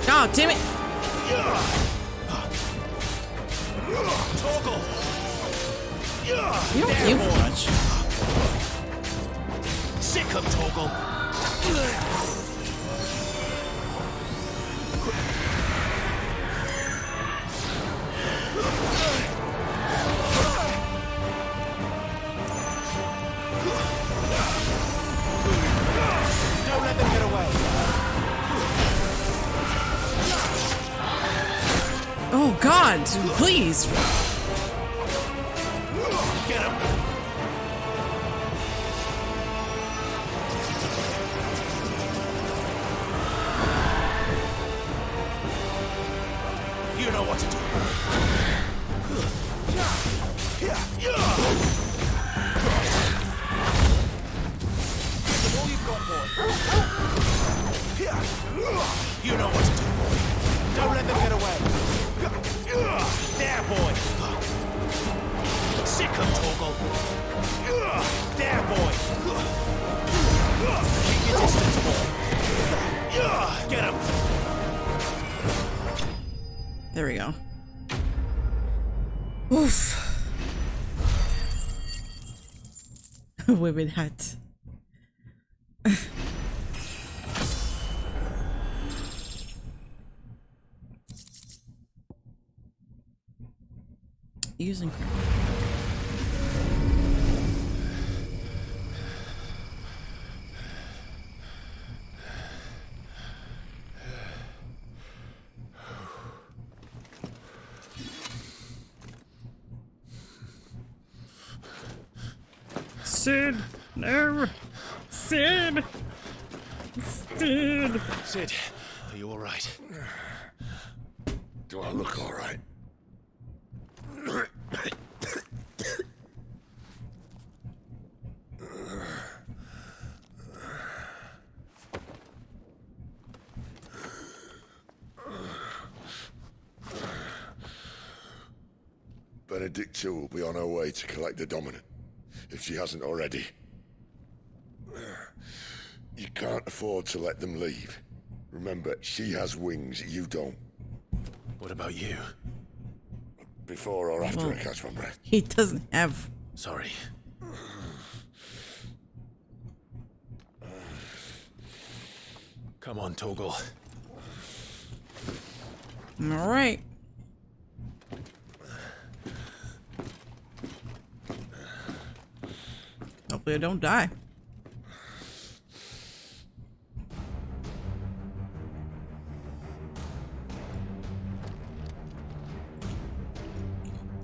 Oh, damn it. Torgal. You don't There, do boy. much. Sick of Torgal. God, please. Get him! You know what to do. That's all you've got, boy. You know what to do, boy. Don't let them get away. There, boy. Sick him, Torgal. There, boy. Keep your distance, boy. Get him. There we go. Oof. Women hat. Using Sid, no, Sid, Sid. Sid, are you all right? Do I look all right? Benedicta will be on her way to collect the Dominant, if she hasn't already. You can't afford to let them leave. Remember, she has wings, you don't. What about you? Before or after I catch my breath? He doesn't have. Sorry. Come on, Torgal. All right. Hopefully I don't die.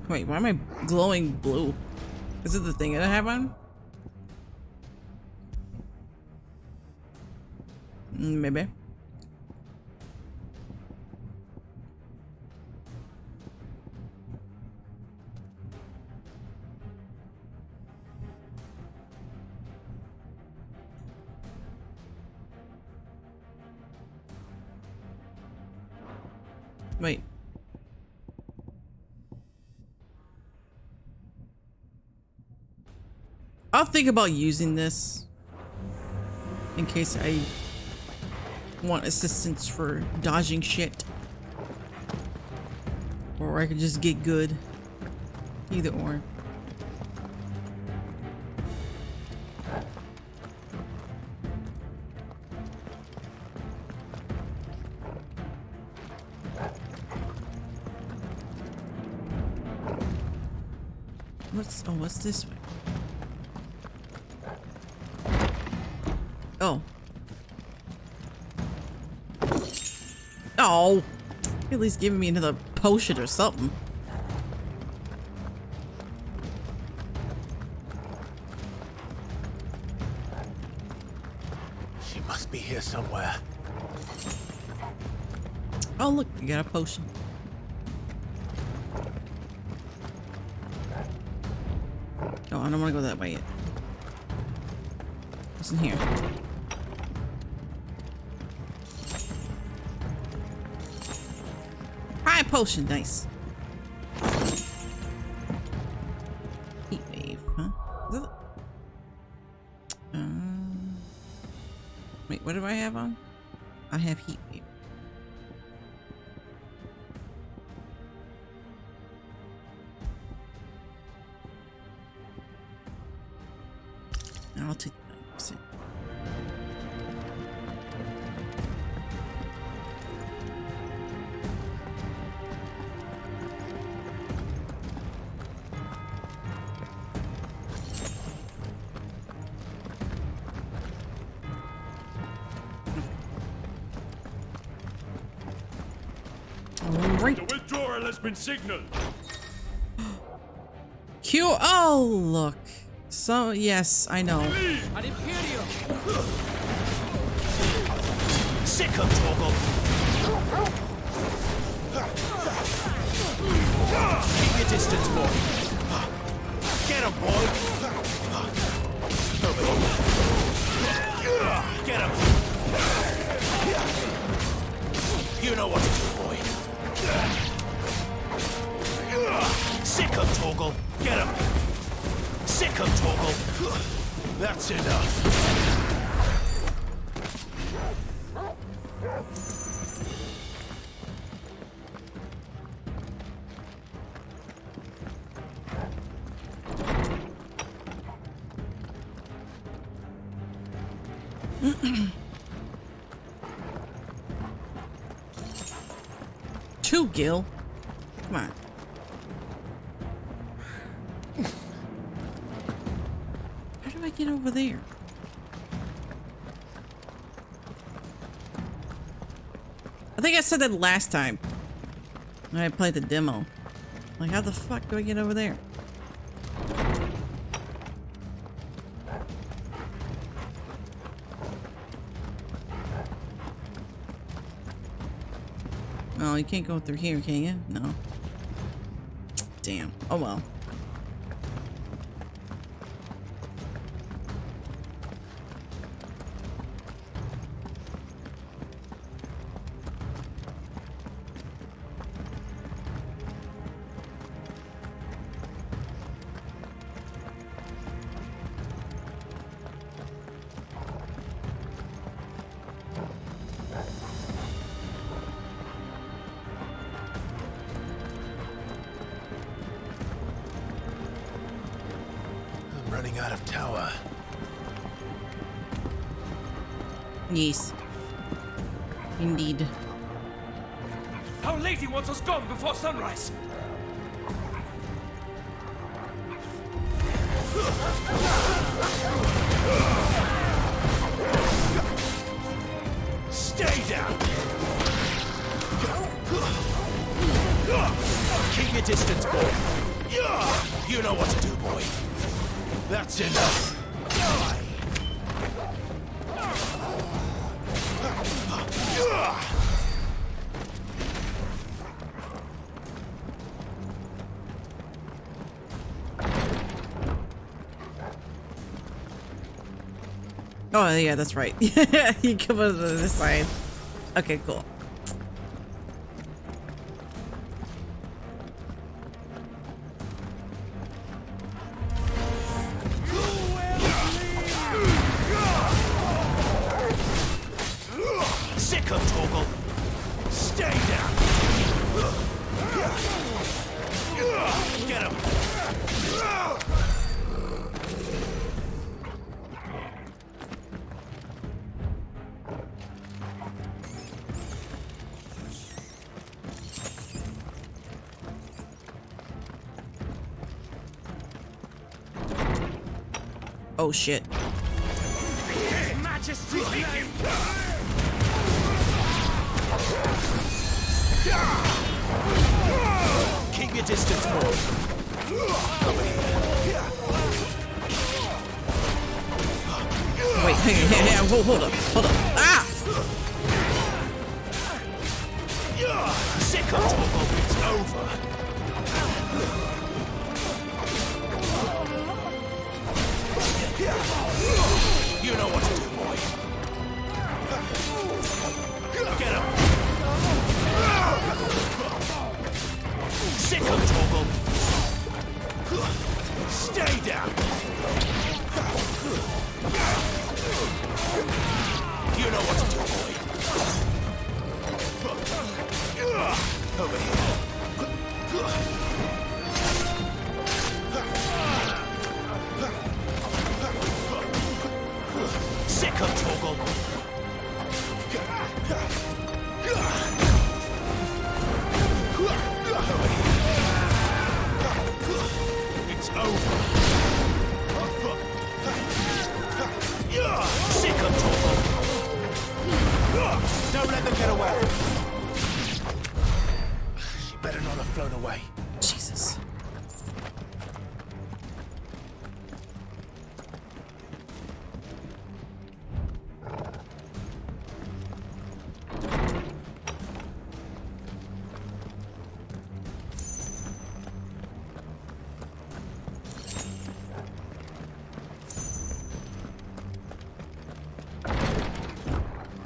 Wait, why am I glowing blue? Is it the thing that I have on? Maybe. Wait. I'll think about using this in case I want assistance for dodging shit. Or I could just get good. Either or. What's this way? Oh. Oh. At least giving me another potion or something. She must be here somewhere. Oh, look, you got a potion. Oh, I don't want to go that way yet. What's in here? High potion, nice. Heat wave, huh? Is that wait, what do I have on? I have heat wave. I'll take 9%. Right. The withdrawal has been signaled. Q. Oh, look. So, yes, I know. An Imperium! Sick of Torgal! Keep your distance, boy. Get him, boy! Over here. Get him! You know what to do, boy. Sick of Torgal! Get him! Sick of Torgal! That's enough! Two, Gil. Come on. How do I get over there? I think I said that last time when I played the demo. Like, how the fuck do I get over there? Oh, you can't go through here, can you? No. Damn. Oh well. Running out of tower. Yes. Indeed. Our lady wants us gone before sunrise. Stay down! Keep your distance, boy. You know what to do, boy. That's enough. Oh, yeah, that's right. You come over to this side. Okay, cool. Sick of Torgal. Stay down. Get him. Oh shit. His Majesty's name. Keep your distance, boy. Wait, hang on, hold up. Ah! Sick of Torgal, it's over. You know what to do, boy. Get him. Sick of Torgal. Stay down. You know what to do, boy. Over here. Sick of Torgal. It's over. Sick of Torgal. Don't let them get away.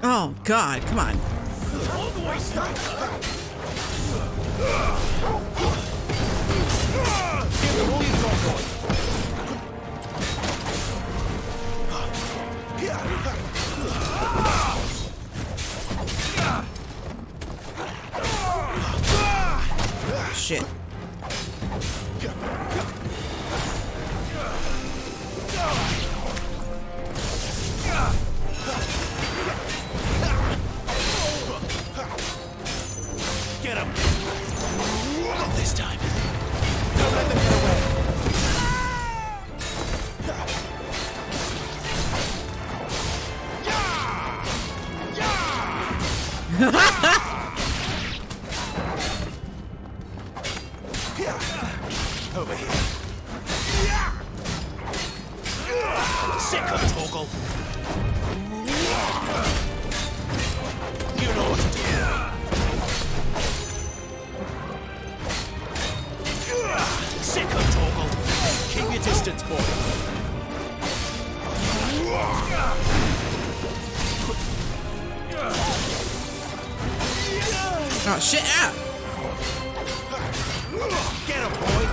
Oh God, come on. All the way straight. Give them all you've got, boy. Shit. Get him! Not this time. Don't let them get away. Over here. Sick of Torgal. You know what to do. Sick of Torgal. Keep your distance, boy. Oh shit! Ah. Get him, boy.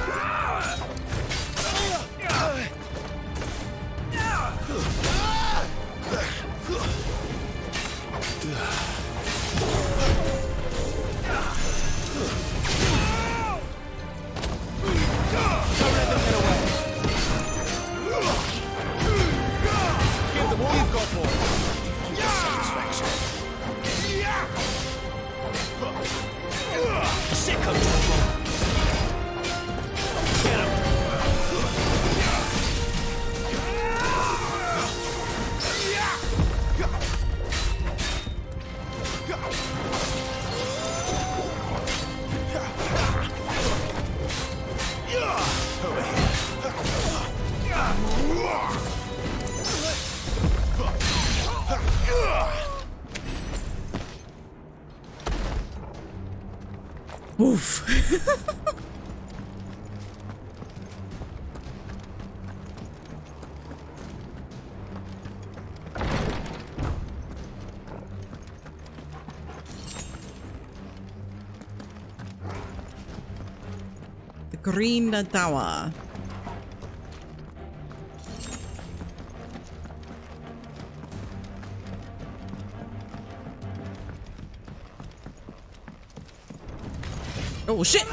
Don't let them get away. Give them all you've got, boy. Satisfaction. Sick of trouble. Get him. Over here. Oof. The Green Tower. Oh shit!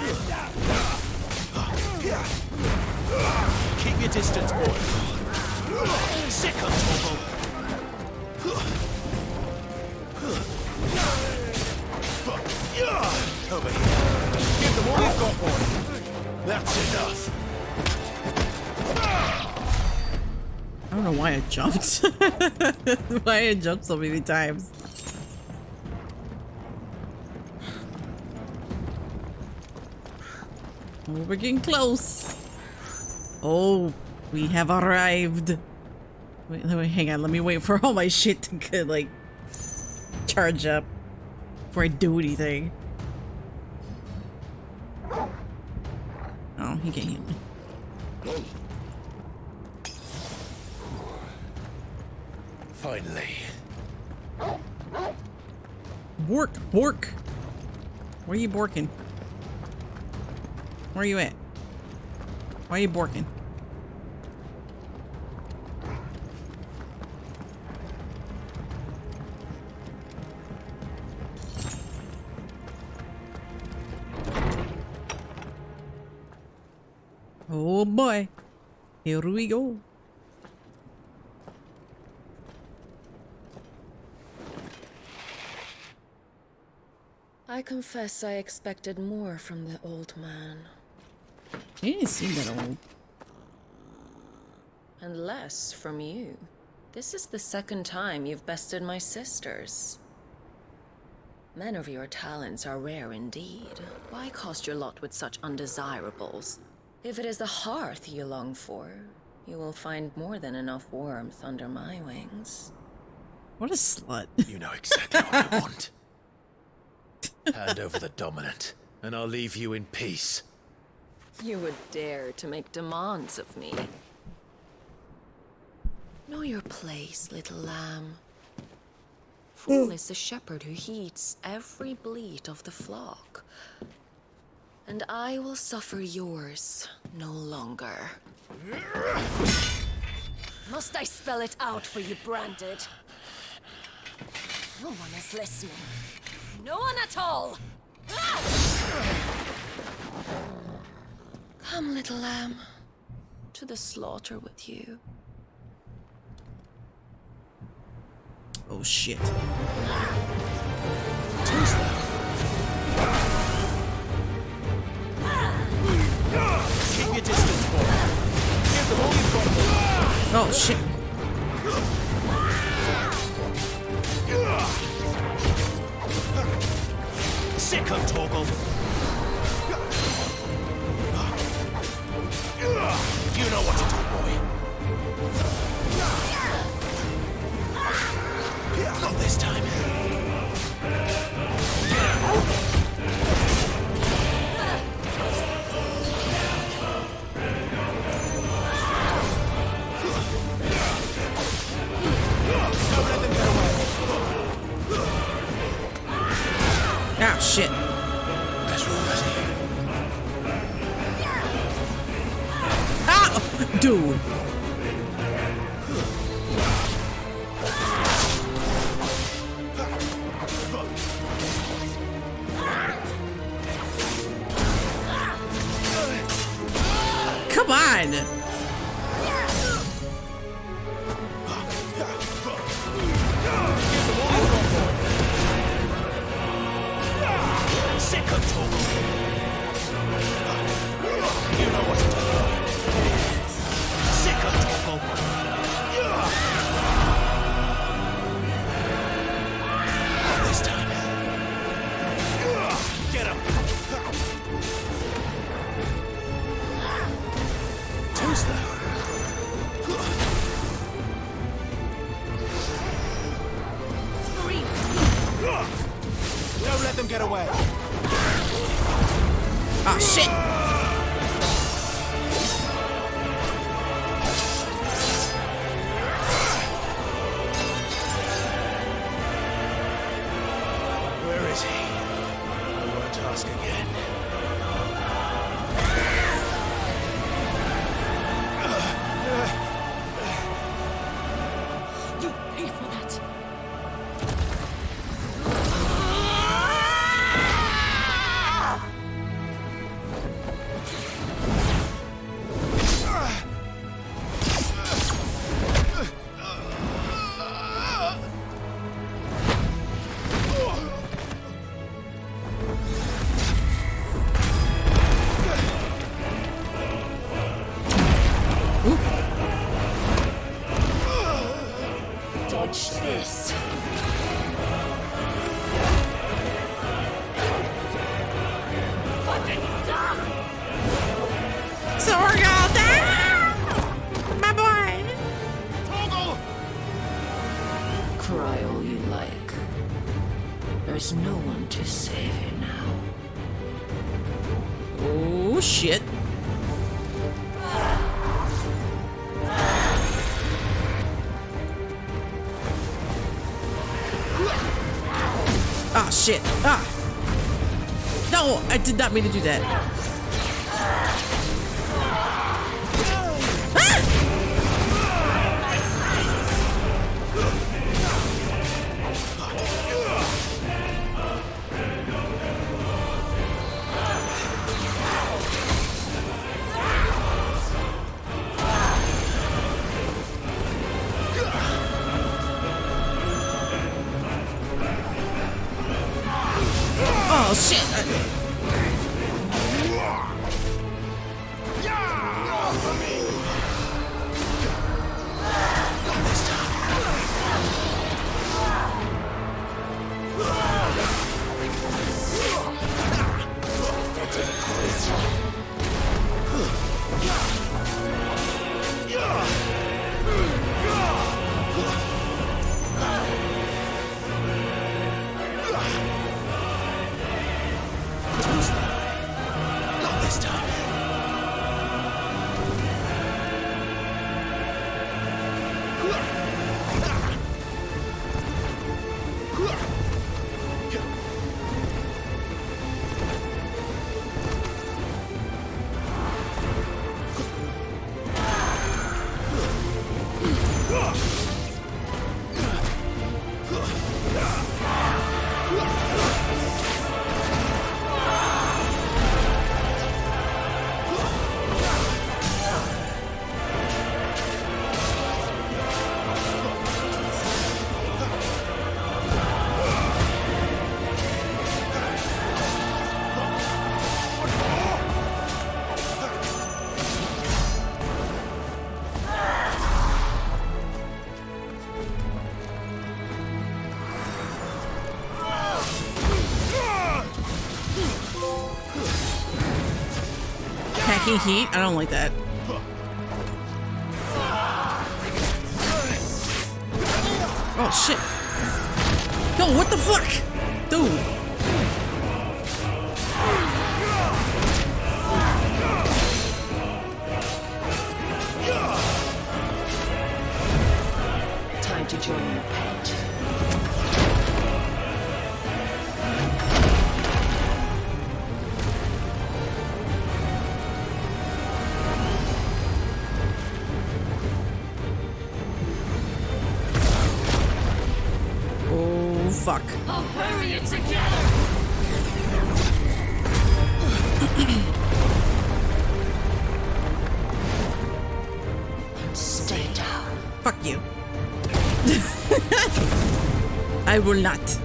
Keep your distance, boy. Sick of Torgal. Over here. Give them all you've got, boy. That's enough. I don't know why I jumped. Why I jumped so many times. Oh, we're getting close. Oh, we have arrived. Wait, hang on. Let me wait for all my shit to get, like, charge up before I do anything. Oh, he can't hit me. Finally. Bork, bork. Where are you borking? Where are you at? Why are you borking? Oh boy. Here we go. I confess I expected more from the old man. He didn't seem that old. And less from you. This is the second time you've bested my sisters. Men of your talents are rare indeed. Why cost your lot with such undesirables? If it is the hearth you long for, you will find more than enough warmth under my wings. What a slut. You know exactly what I want. Hand over the dominant, and I'll leave you in peace. You would dare to make demands of me. Know your place, little lamb. Fool is the shepherd who heeds every bleat of the flock. And I will suffer yours no longer. Must I spell it out for you, Branded? No one is listening. No one at all! Come, little lamb, to the slaughter with you. Oh shit. Keep your distance, boy. Give them all you've got. Oh shit. Sick of Torgal. You know what to do, boy. Not this time. Don't let them get away. Ah, shit. Ah! Dude. Come on! Sick of Torgal. You know what to do. Sick of Torgal. Not this time. Get him. Too slow. Don't let them get away. Ah, shit! Where is he? I won't ask again. You pay for that. Dodge this. Fucking dog! Sorgalda! My boy! Cry all you like. There's no one to save you now. Oh shit. Ah, shit. Ah. No, I did not mean to do that. Oh, shit. Taking heat? I don't like that. Oh shit. Yo, what the fuck? Dude. Time to join your pet. Oh fuck. I'll bury it together. Stay down. Fuck you. I will not.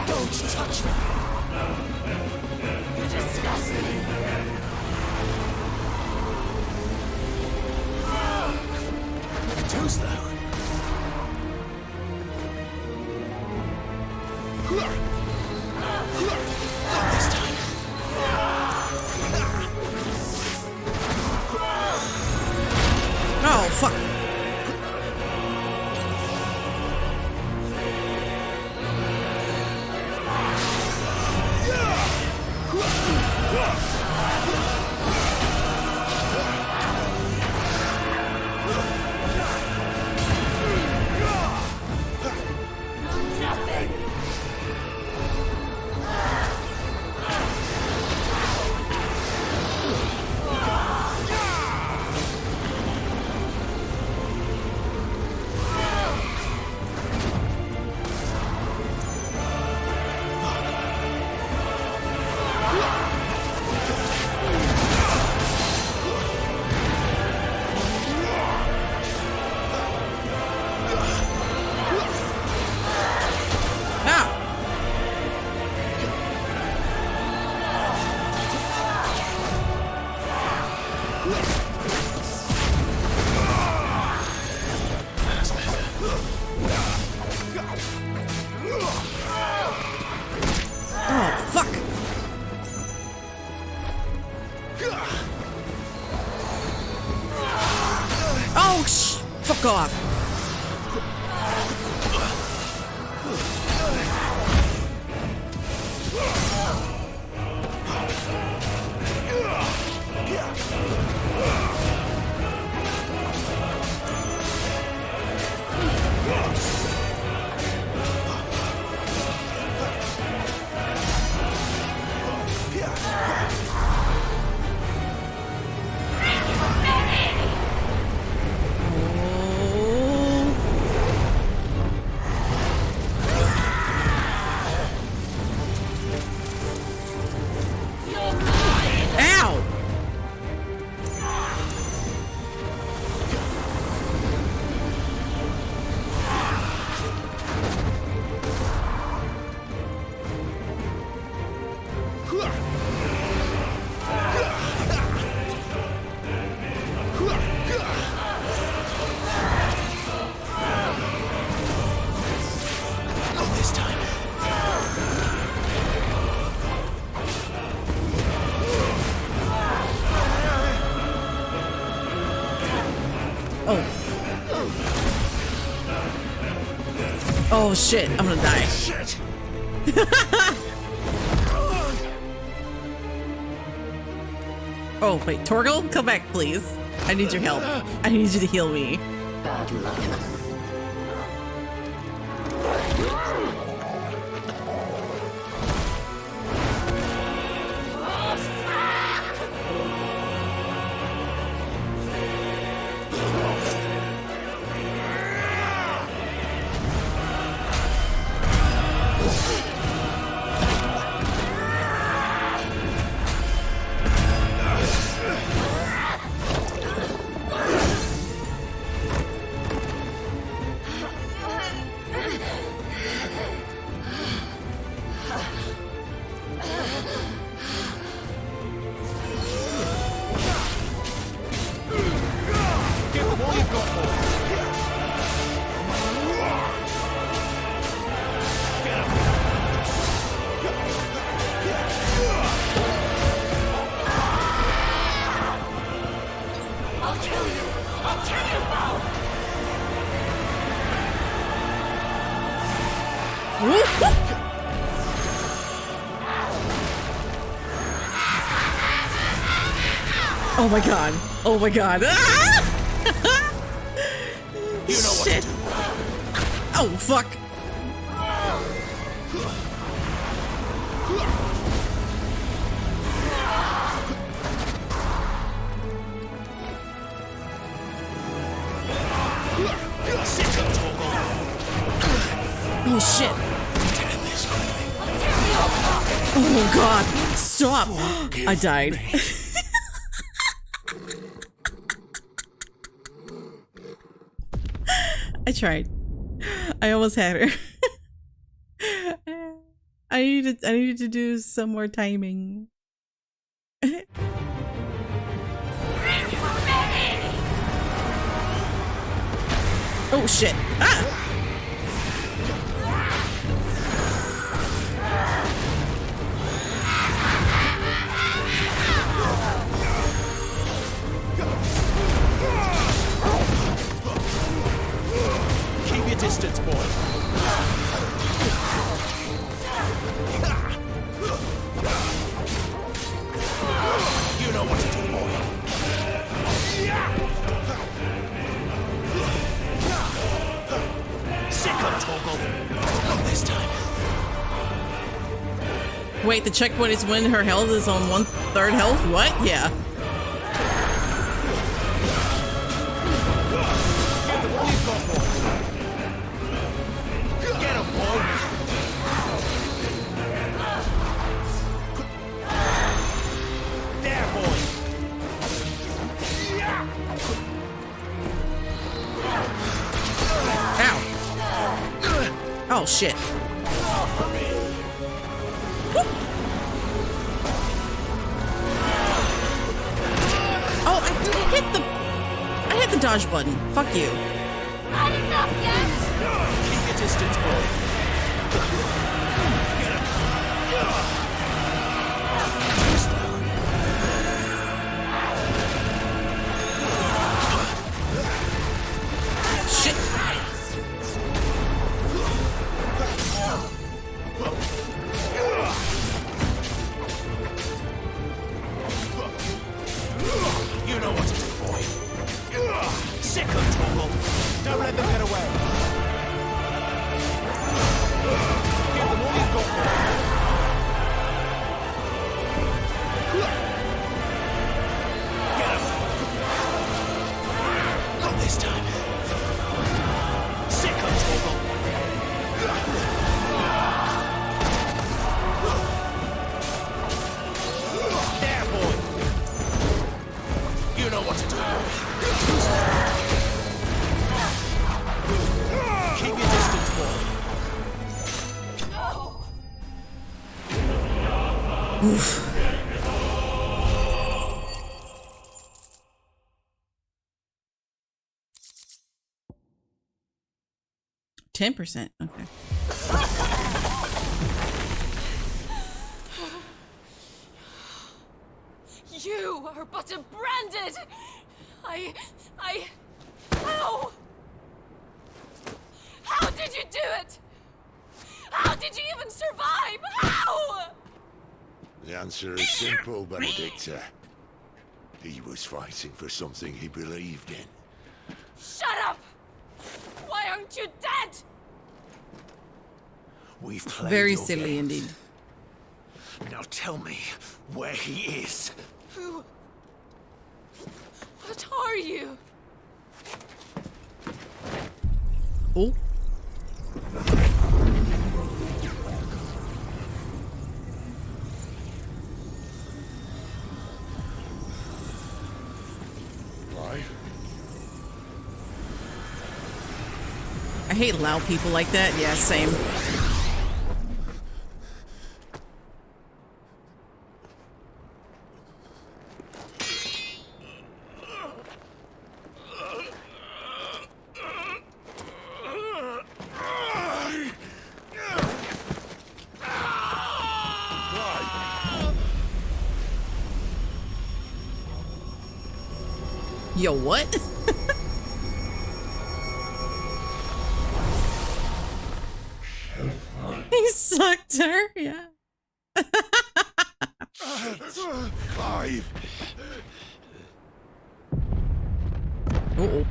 Don't touch me. You're disgusting. Too slow. Not this time. Oh fuck. Fuck off. Oh shit, I'm gonna die. Shit. Oh wait, Torgal, come back please. I need your help. I need you to heal me. Bad luck. Oh my god. Oh my god. You know what Shit. to do. Oh fuck. Oh shit. Oh god. Stop. I died. I tried. I almost had her. I needed to do some more timing. Oh shit. Ah! Keep your distance, boy. You know what to do, boy. Sick of Torgal. Not this time. Wait, the checkpoint is when her health is on 1/3 health? What? Yeah. Get him, boy. There, boy. Ow. Oh shit. Oh, I hit the dodge button. Fuck you. Not enough yet! Keep your distance, boy. Shit. You know what to do, boy. Sick of Torgal. Don't let them get away. Give them all you've got, boy. Get him. Not this time. Sick of Torgal. There, boy. You know what to do. Keep your distance, boy. Oof. %. Okay. You are but a branded! How? How did you do it? How did you even survive? How? The answer is simple, Benedicta. He was fighting for something he believed in. Shut up! Why aren't you dead? We've played Very your silly games. indeed. Now tell me where he is. Who? What are you? Oh. Why? I hate loud people like that. Yeah, same. Yo, what? Hellfire. sucked her, yeah. Clive! Uh-oh.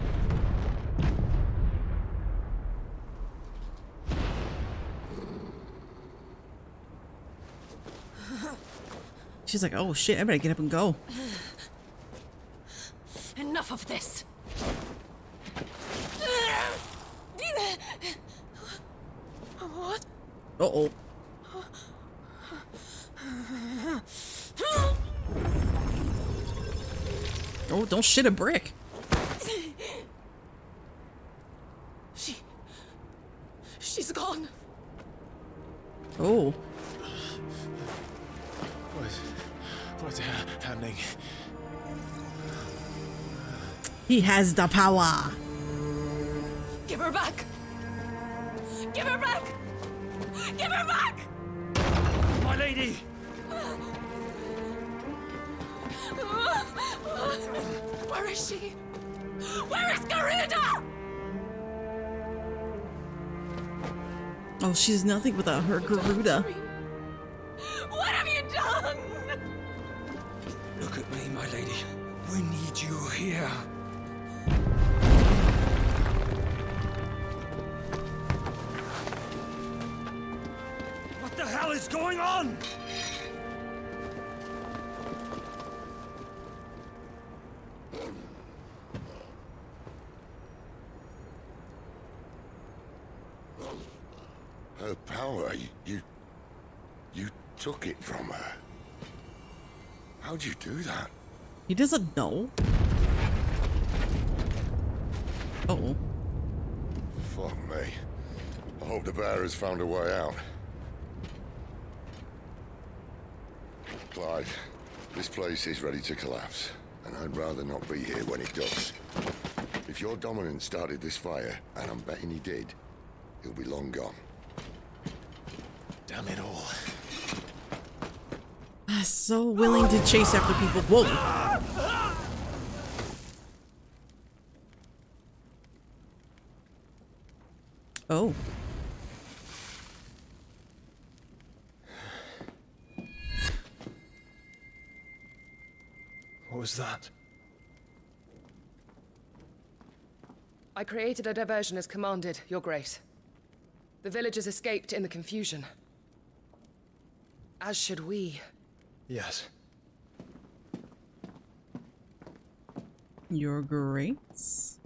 She's like, oh shit, I better get up and go. Enough of this. What? Uh-oh. Oh, don't shit a brick. She's gone. Oh. What's happening? He has the power. Give her back. Give her back. Give her back. My lady. Where is she? Where is Garuda? Oh, she's nothing without her Garuda. What have you done? Look at me, my lady. We need you here. What the hell is going on? Her power, you took it from her. How'd you do that? He doesn't know. Uh-oh. Fuck me. I hope the bear has found a way out. Clive, this place is ready to collapse, and I'd rather not be here when it does. If your dominant started this fire, and I'm betting he did, he'll be long gone. Damn it all. So willing to chase after people. Whoa. Oh. What was that? I created a diversion as commanded, Your Grace. The villagers escaped in the confusion. As should we. Yes. Your Grace?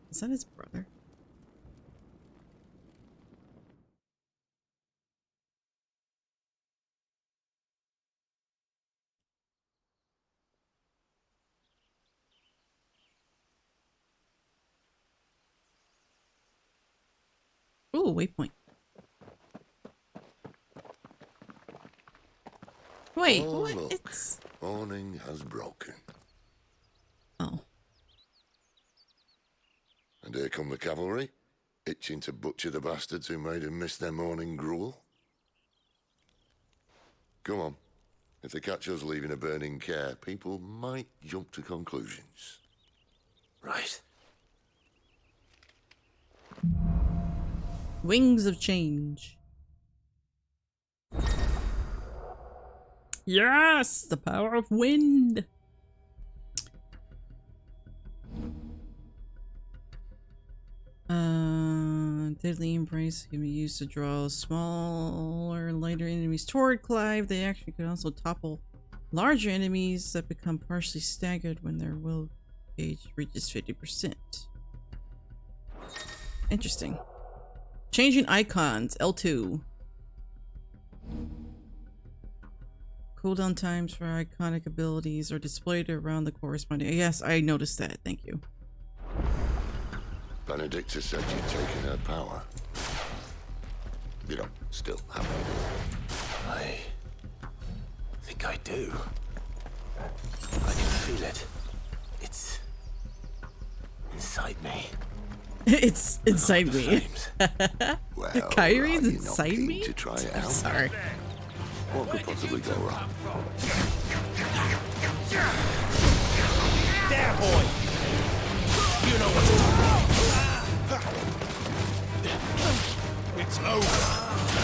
Is that his brother? Ooh, waypoint. Wait, oh, what? Look. It's... Morning has broken. Oh. And here come the cavalry, itching to butcher the bastards who made them miss their morning gruel. Come on. If they catch us leaving a burning care, people might jump to conclusions. Right. Wings of change. Yes, the power of wind. Deadly embrace can be used to draw smaller, lighter enemies toward Clive. They actually could also topple larger enemies that become partially staggered when their will gauge reaches 50%. Interesting. Changing icons, L2. Cooldown times for iconic abilities are displayed around the corresponding. Yes, I noticed that. Thank you. Benedicta said you'd taken her power. You don't still have it. I think I do. I can feel it. It's inside me. It's inside me. Well, Kyrie's are you not inside keen me? to try it out? Sorry. What could possibly go wrong? There, boy! You know what to do. It's over.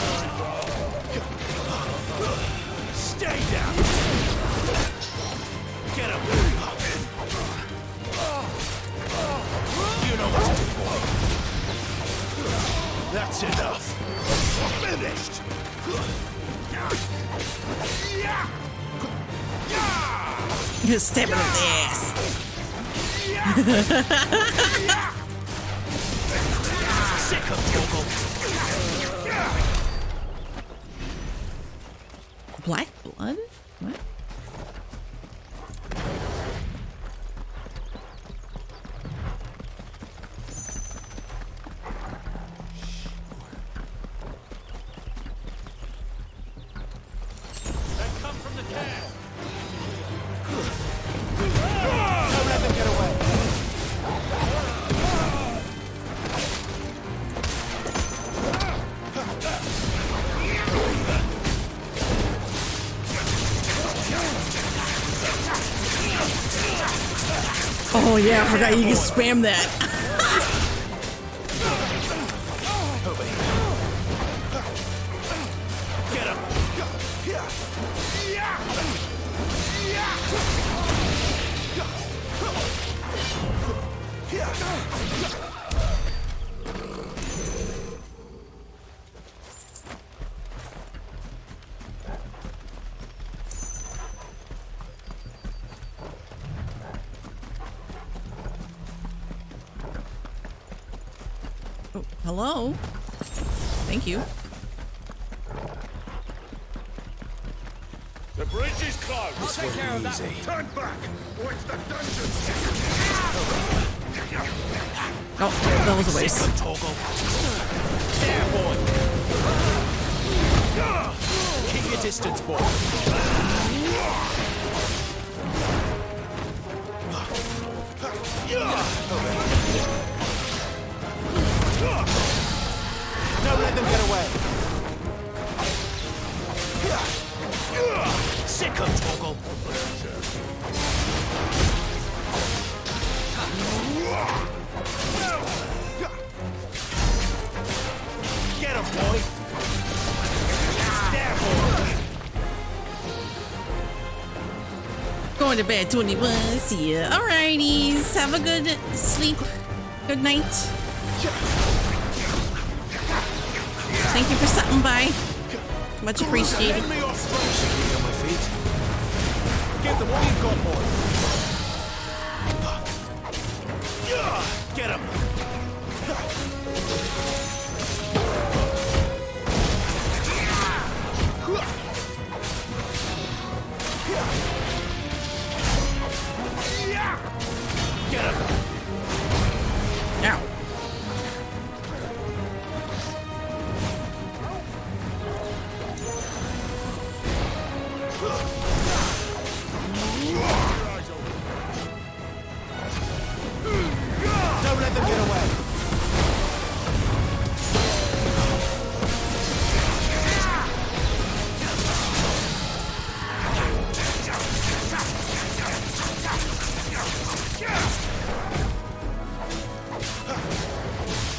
Just stab it up the ass. Sick of Torgal. Black blood? What? They come from the camp. Don't let them get away. Oh yeah, I forgot you can spam that. Get him. Oh, hello? Thank you. The bridge is closed. This won't be easy. Turn back, or it's the dungeon. Oh, that was a waste. There, boy. Keep your distance, boy. Don't let them get away. Sick of Torgal. Get him, boy. There, boy. Going to bed, 21. See ya. Alrighties. Have a good sleep. Good night. Thank you for stopping by. Much appreciated. Hand me your strong shaking on my feet. Give them all you've got, boy. Get him. Get him. Ow. Don't let them get away.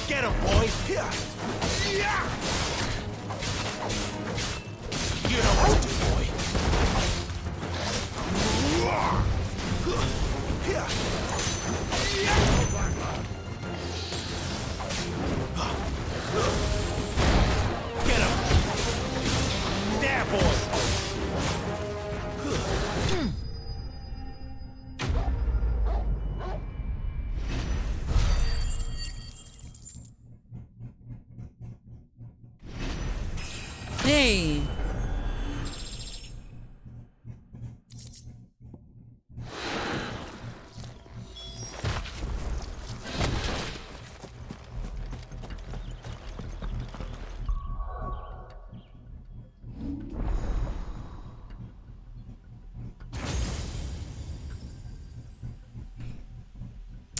Get him, boy. You know what to do, boy. Get him. There, boy. Hey.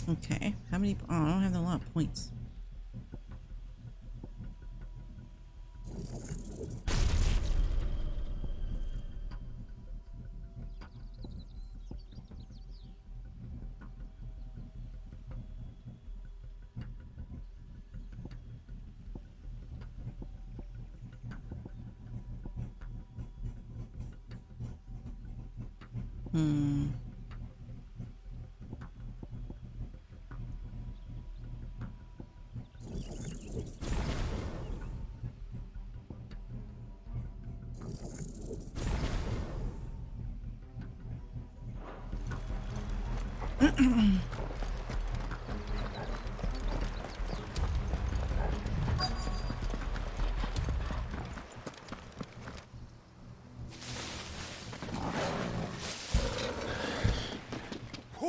Okay. How many? Oh, I don't have a lot of points. Hmm.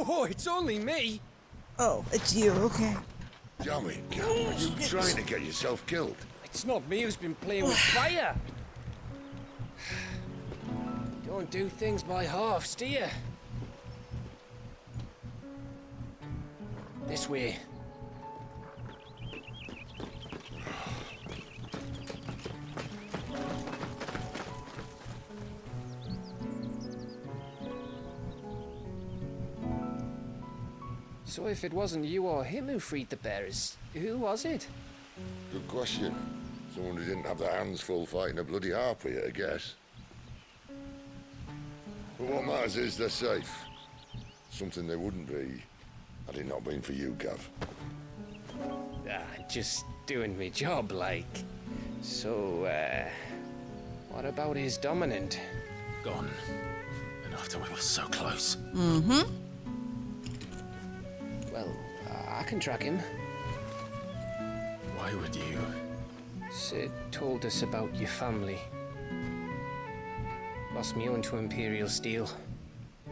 Oh, it's only me. Oh, it's you, okay. Dummy, are you trying to get yourself killed? It's not me who's been playing with fire. Don't do things by halves, do you? This way. So if it wasn't you or him who freed the bearers, who was it? Good question. Someone who didn't have their hands full fighting a bloody harpy, I guess. But what matters is they're safe. Something they wouldn't be had it not been for you, Gav. Just doing my job, like. So, what about his dominant? Gone. And after we were so close. Mm-hmm. Well, I can track him. Why would you? Sid told us about your family. Lost me own to Imperial Steel.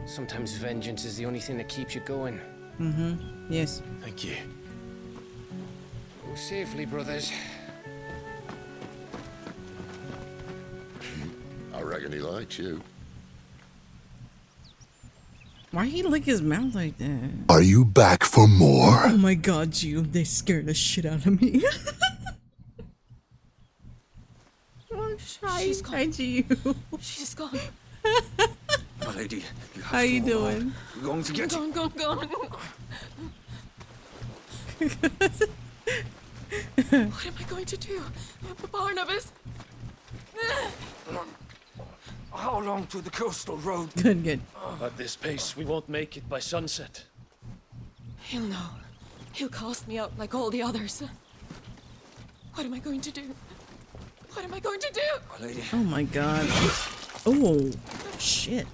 Sometimes vengeance is the only thing that keeps you going. Mm-hmm. Yes. Thank you. Go safely, brothers. I reckon he likes you. Why he lick his mouth like that? Are you back for more? Oh my god, you. They scared the shit out of me. Oh, She's gone. Hi, you. She's gone. My lady, you have How to you hold on. doing? We're going to get you. Gone. What am I going to do? Barnabas? How long to the coastal road? Good. At this pace, we won't make it by sunset. He'll know. He'll cast me out like all the others. What am I going to do? What am I going to do? My lady. Oh my god. Oh, shit.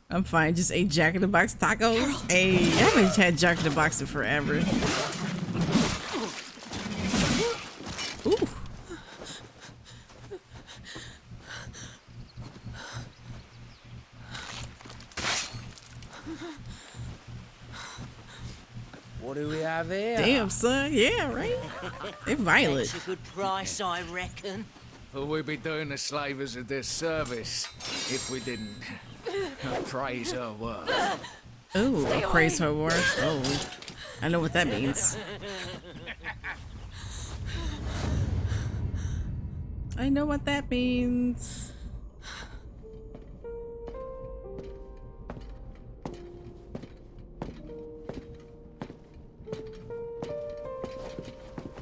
I'm fine. Just ate Jack in the Box tacos. Hey, I haven't had Jack in the Box in forever. Ooh. What do we have here? Damn, son. Yeah, right? They're violent. That's a good price, I reckon. Well, we'd be doing the slavers a disservice if we didn't praise her work. Oh, praise her worth. Oh, I know what that means. I know what that means.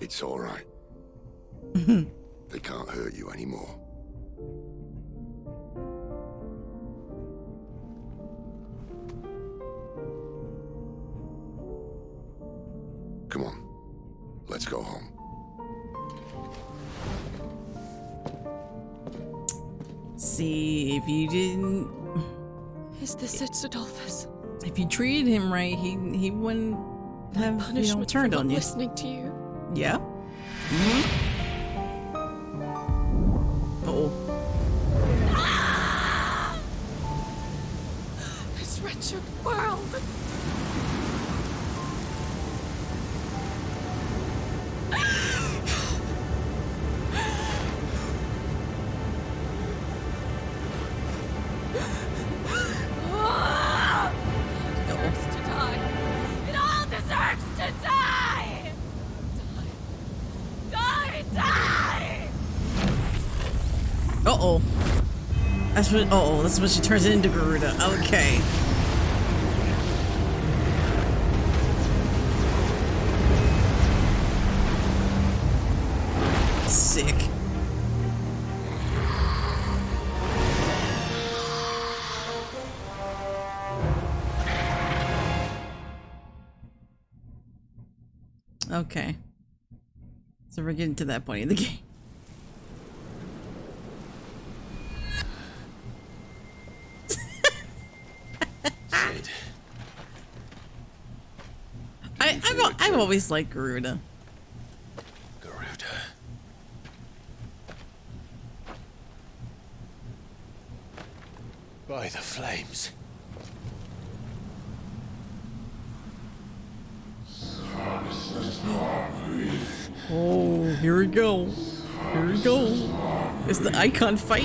It's all right. They can't hurt you anymore. Come on, let's go home. See, if you didn't... Is this it, Adolphus? If you treated him right, he wouldn't have, Punishment turned for on not you. listening to you. Yeah. Mm-hmm. Uh-oh. This wretched world. Deserves to die. It all deserves to die. Die. Uh-oh. That's what she turns into, Garuda. Okay. Sick. Okay. So we're getting to that point in the game. I've always liked Garuda. Garuda. By the flames. Oh, here we go. Here we go. It's the icon fight.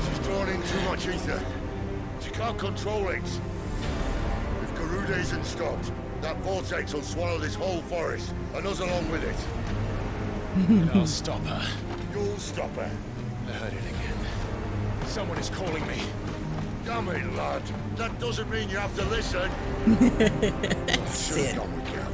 She's drawn in too much ether. She can't control it. If Garuda isn't stopped, that vortex will swallow this whole forest, and us along with it. And I'll stop her. You'll stop her. I heard it again. Someone is calling me. Damn it, lad. That doesn't mean you have to listen. Sid. Gone with Gav.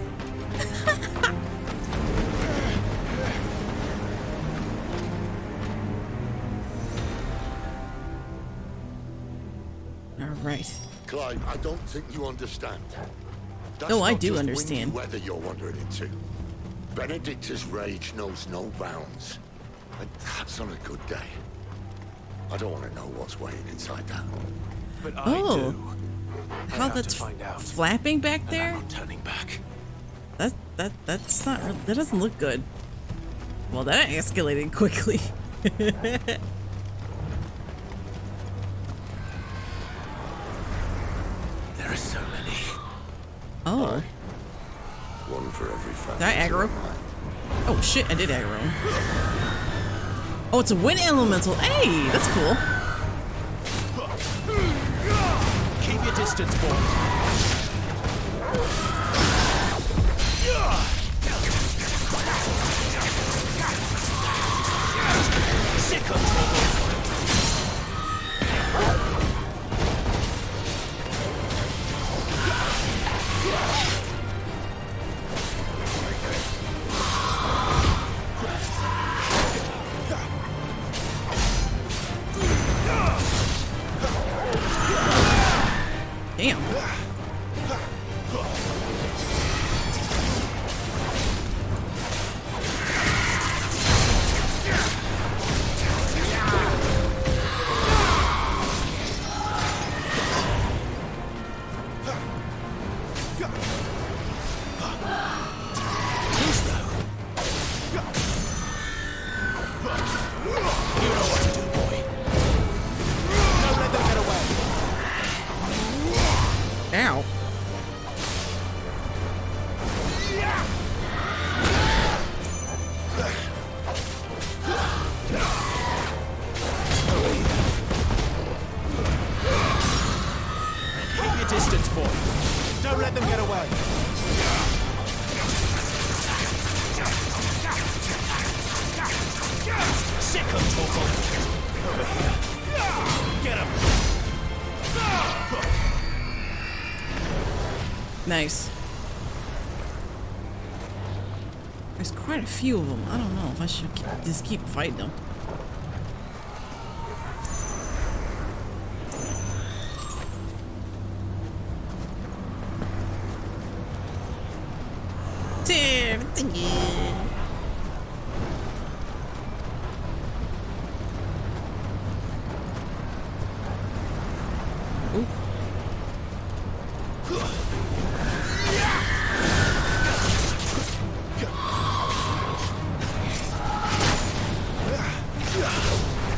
All right. Clive, I don't think you understand. That's No, I not do just understand. windy weather you're wandering into. Benedicta's rage knows no bounds. And that's on a good day. I don't want to know what's waiting inside that. But I Oh. do. How that's flapping back there? I'm not turning back. That's not really, that doesn't look good. Well, that escalated quickly. There are so many. Oh. One for every family. Did I aggro? Oh shit, I did aggro. Oh, it's a wind elemental. Hey, that's cool. Keep your distance, boy. Sick of Damn. Ow. Keep your distance, boy. Don't let them get away. Sick of Torgal. Over here. Get him. Nice. There's quite a few of them. I don't know if I should just keep fighting them.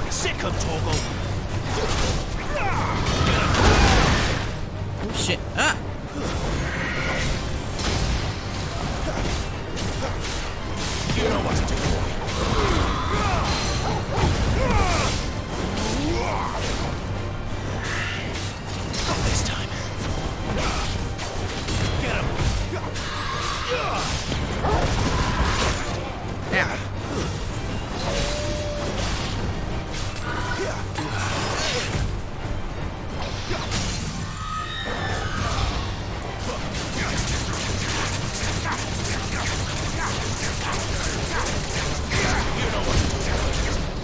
Sick of Torgal. Oh shit. Ah! You know what to do, boy. Not this time. Get him. Yeah.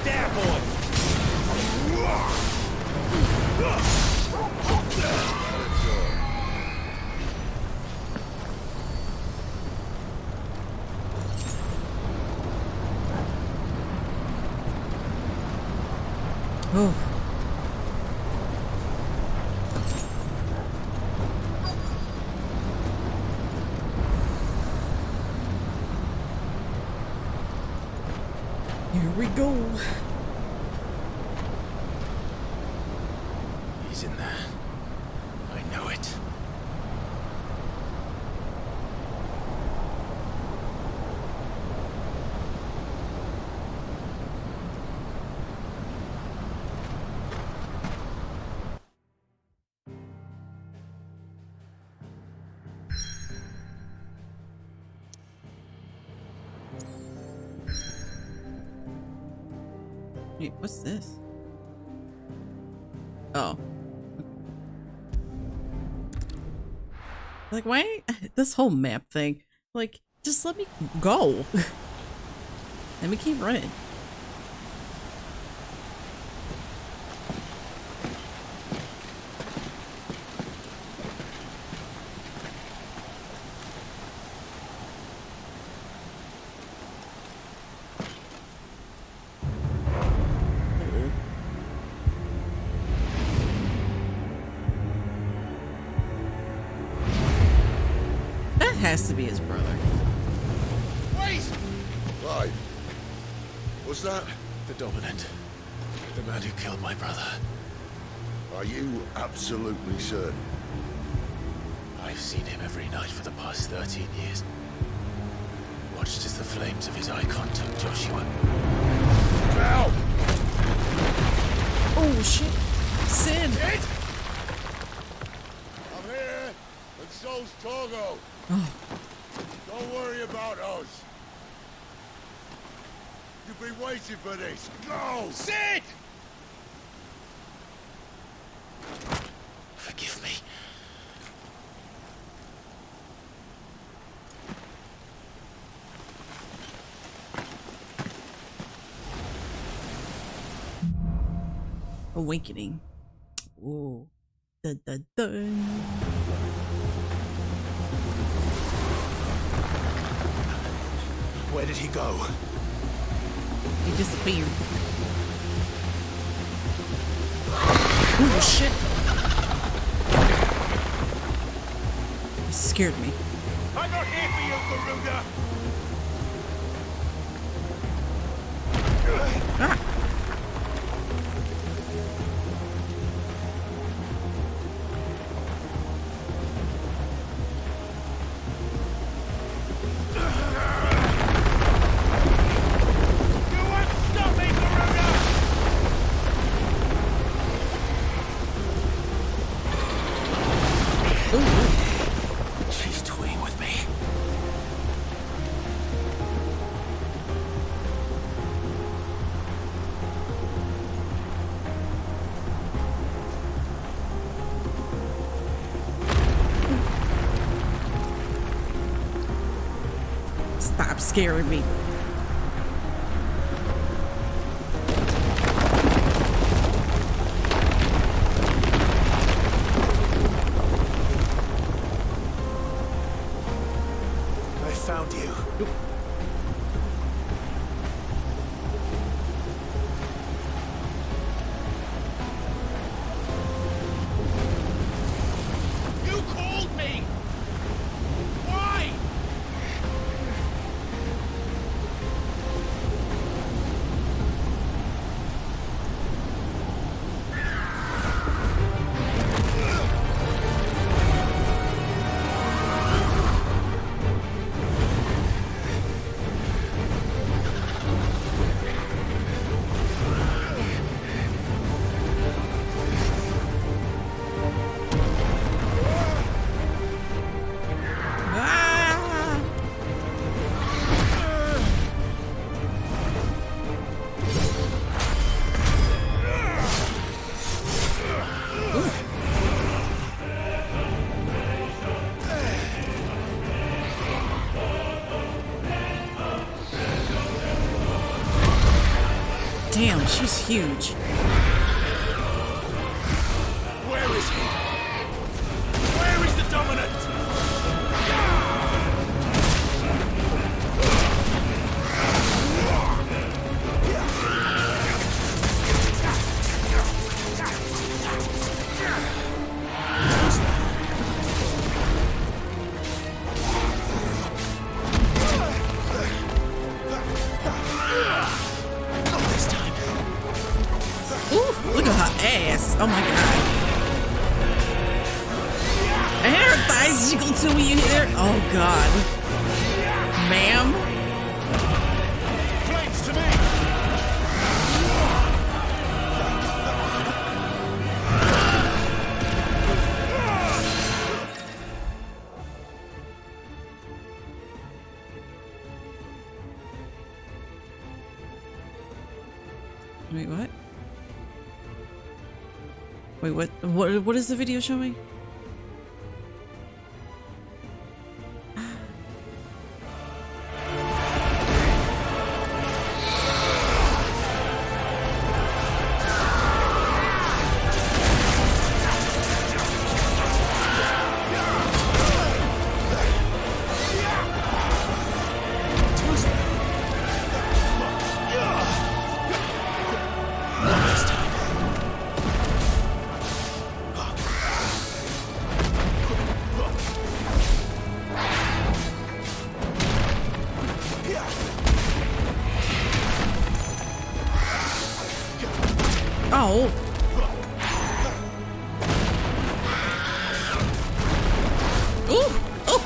There, boy. Oh. we go. He's in there. I know it. Wait, what's this? Oh. Like, why? This whole map thing. Like, just let me go. Let me keep running. Has to be his brother. Wait! Clive. Was that? The Dominant. The man who killed my brother. Are you absolutely certain? I've seen him every night for the past 13 years. Watched as the flames of his icon took Joshua. Ow! Oh shit! Sid! I'm here, and so's Togo. Oh. Don't worry about us. You've been waiting for this. Go! Sid! Forgive me. Awakening. Ooh. Dun, dun, dun. Where did he go? He disappeared. Oh shit! He scared me. I'm not here for you, Garuda! Ah! She's toying with me. Stop scaring me. Found you. You called me! Why? Damn, she's huge. Where is he? Where is the Dominant? Look at her ass. Oh my god. And her thighs jiggle too when you hit her. Oh god. Ma'am. Flames to me. Wait, what? Wait, what is the video showing? Oh. Ooh. Oh.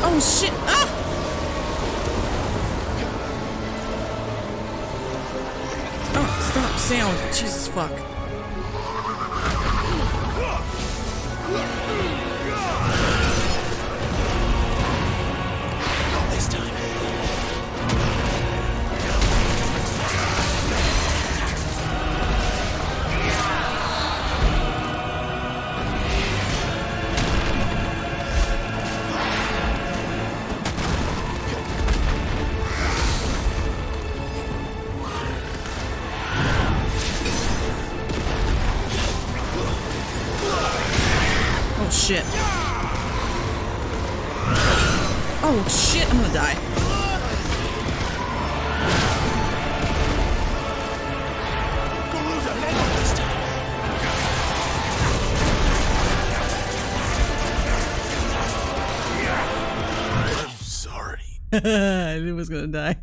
Oh shit! Ah! Oh, stop sound. Jesus fuck. This time. Shit. Oh shit, I'm gonna die. I'm sorry. I knew I was gonna die.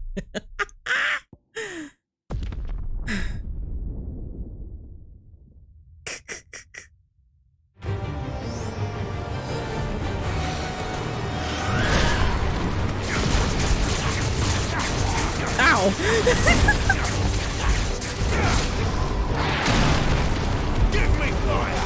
Give me fire!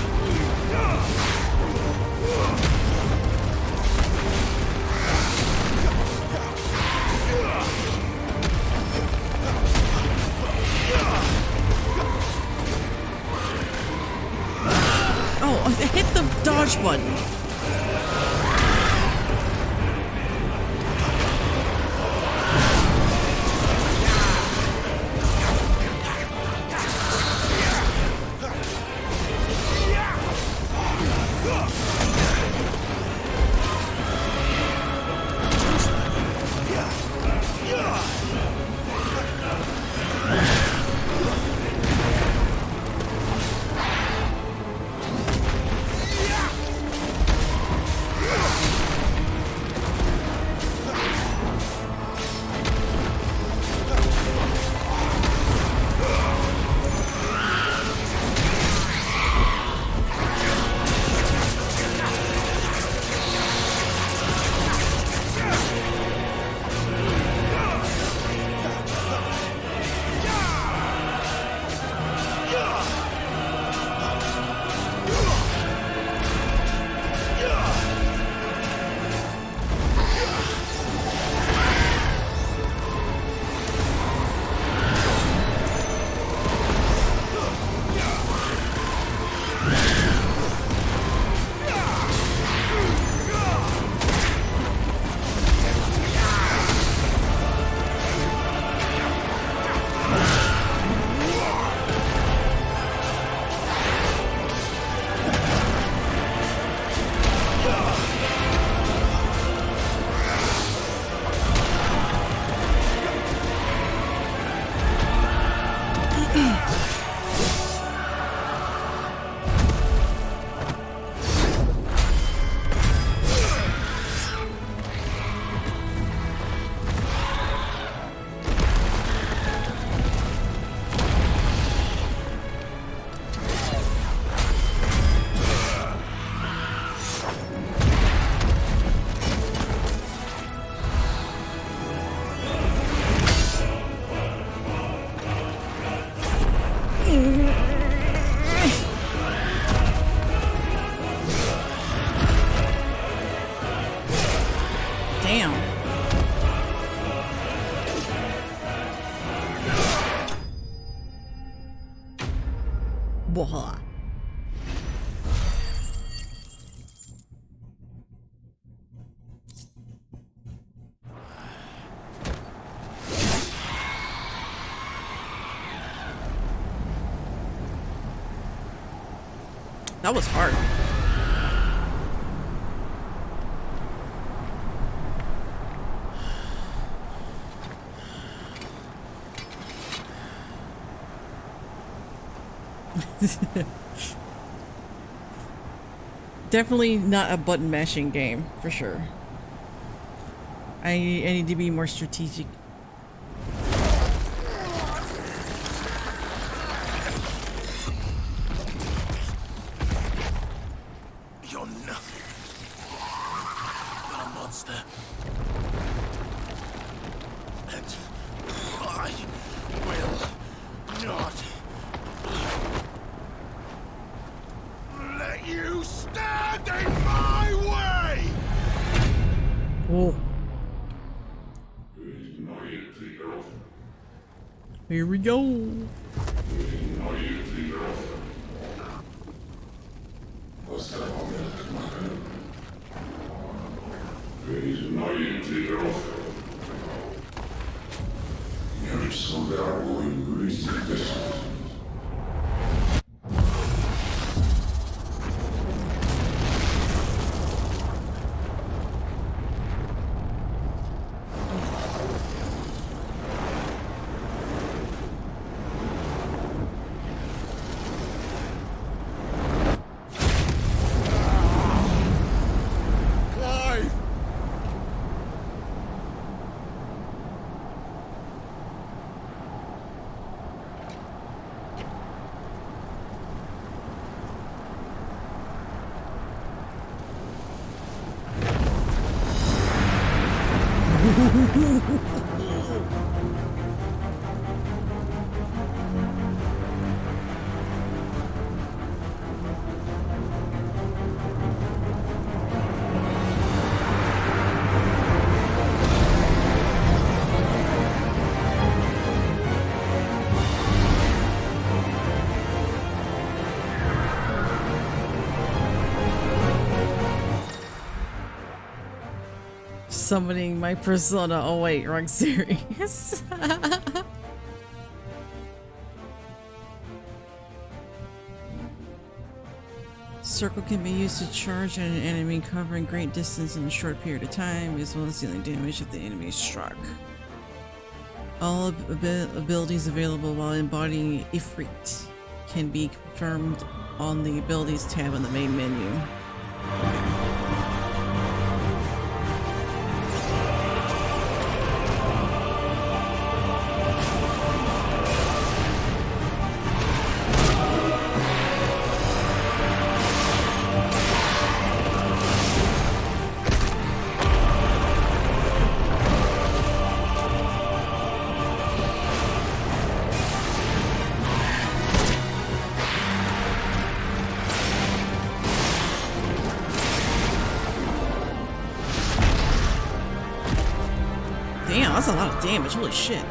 Oh, I hit the dodge button. for her. That was hard. Definitely not a button mashing game, for sure. I need to be more strategic. You're nothing but a monster. And I will not let you stand in my way! Oh. Here we go. Summoning my persona. Oh wait, wrong series. Circle can be used to charge at an enemy covering great distance in a short period of time, as well as dealing damage if the enemy is struck. All abilities available while embodying Ifrit can be confirmed on the abilities tab in the main menu. Damn, that's a lot of damage. Holy shit.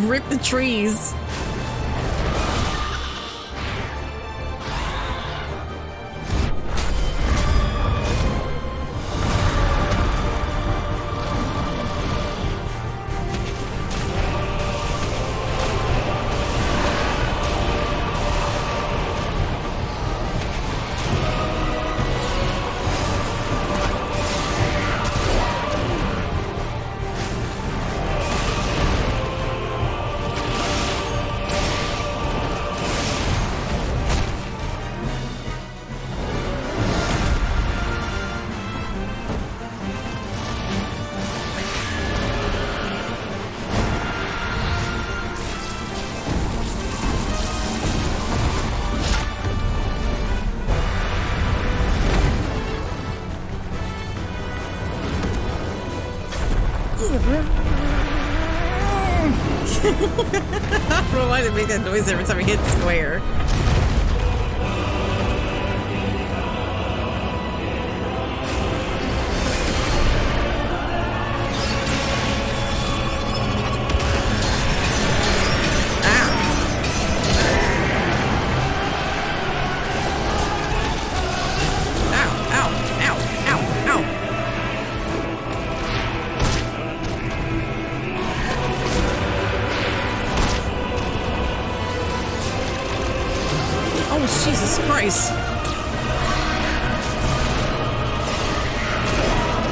Rip the trees. I don't know why they make that noise every time I hit square. Oh, Jesus Christ.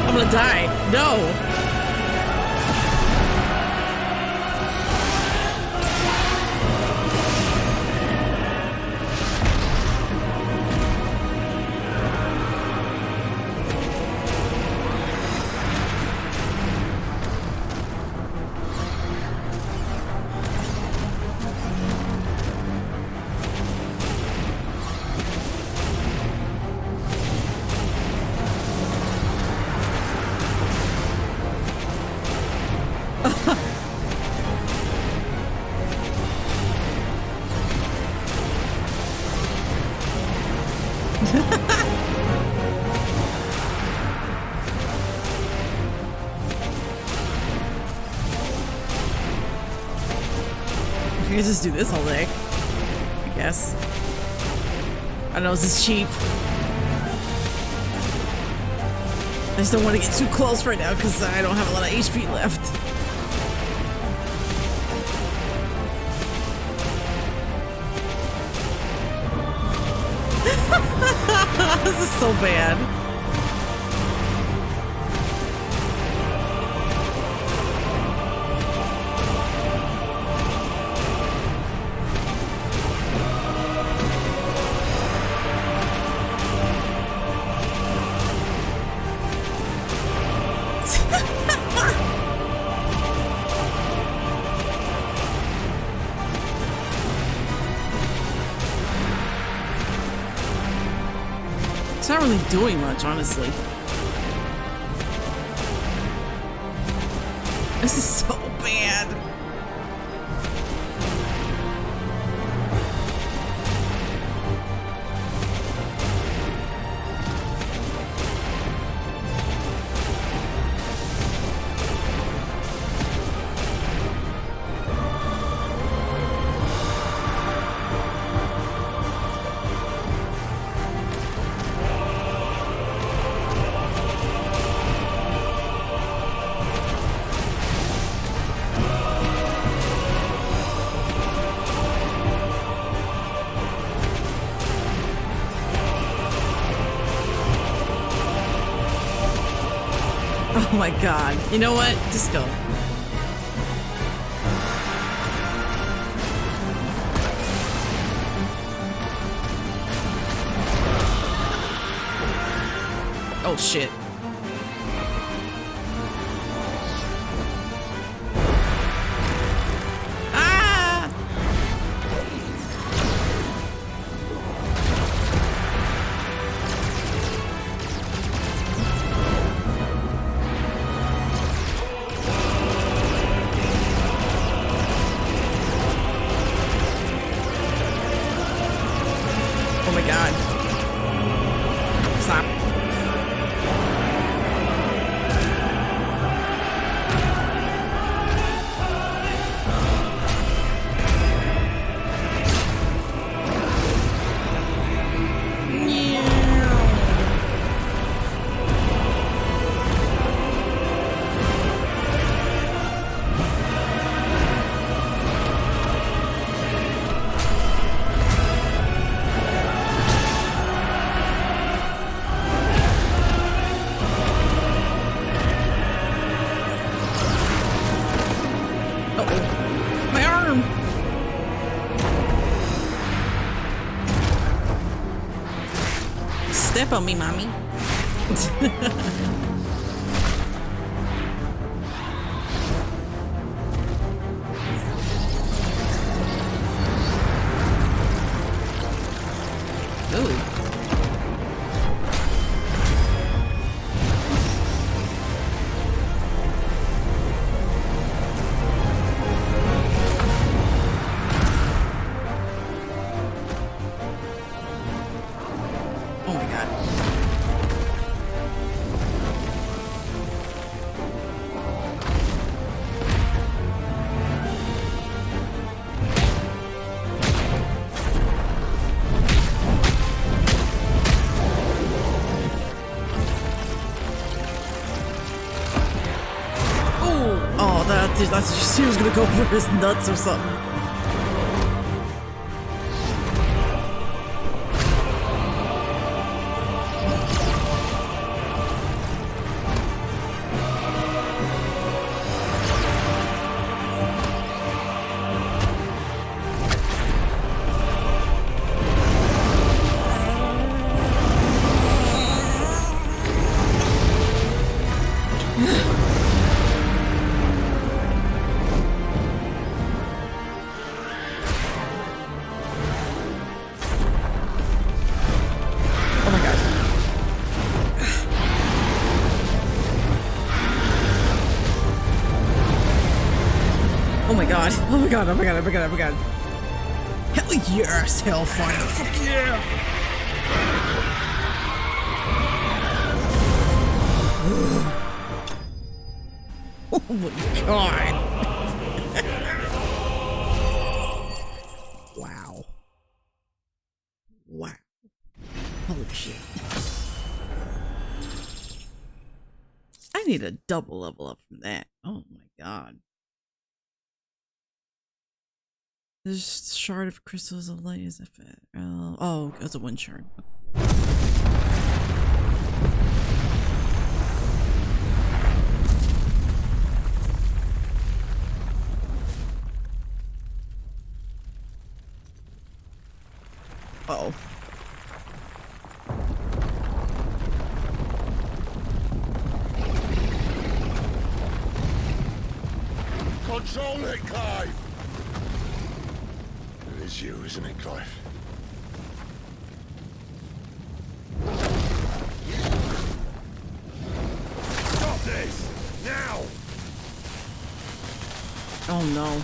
I'm gonna die. No. I could just do this all day, I guess. I know this is cheap. I just don't want to get too close right now because I don't have a lot of HP left. This is so bad. It's not really doing much, honestly. This is so bad. Oh my god. You know what? Just go. Oh shit. Ah! Oh my god. Stop. My arm! Step on me, mommy. Ooh. Oh my god. Oh, that's just, he was gonna go for his nuts or something. Oh my god, oh my god, oh my god, oh my god. Hell yes, Hellfire. Fuck yeah. Oh my god. Wow. Wow. Holy shit. I need a double level up from that. Oh my god. This shard of crystals of light is oh, it's a one shard. Uh-oh. Control it, Clive! It is you, isn't it, Clive? Stop this! Now! Oh no.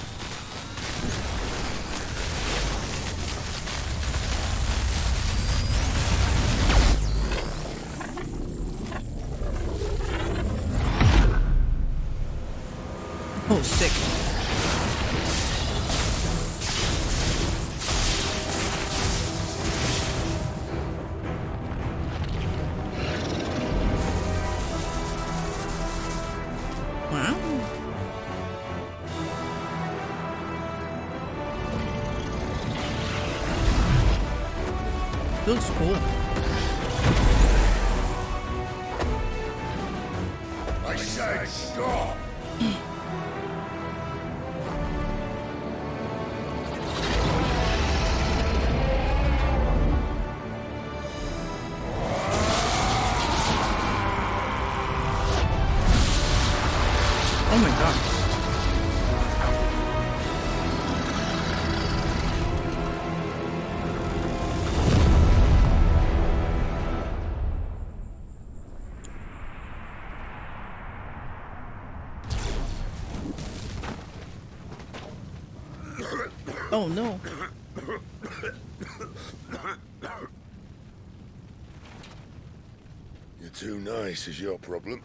Oh, sick. Wow. Looks cool. I said stop! Oh my god. Oh no. You're too nice is your problem.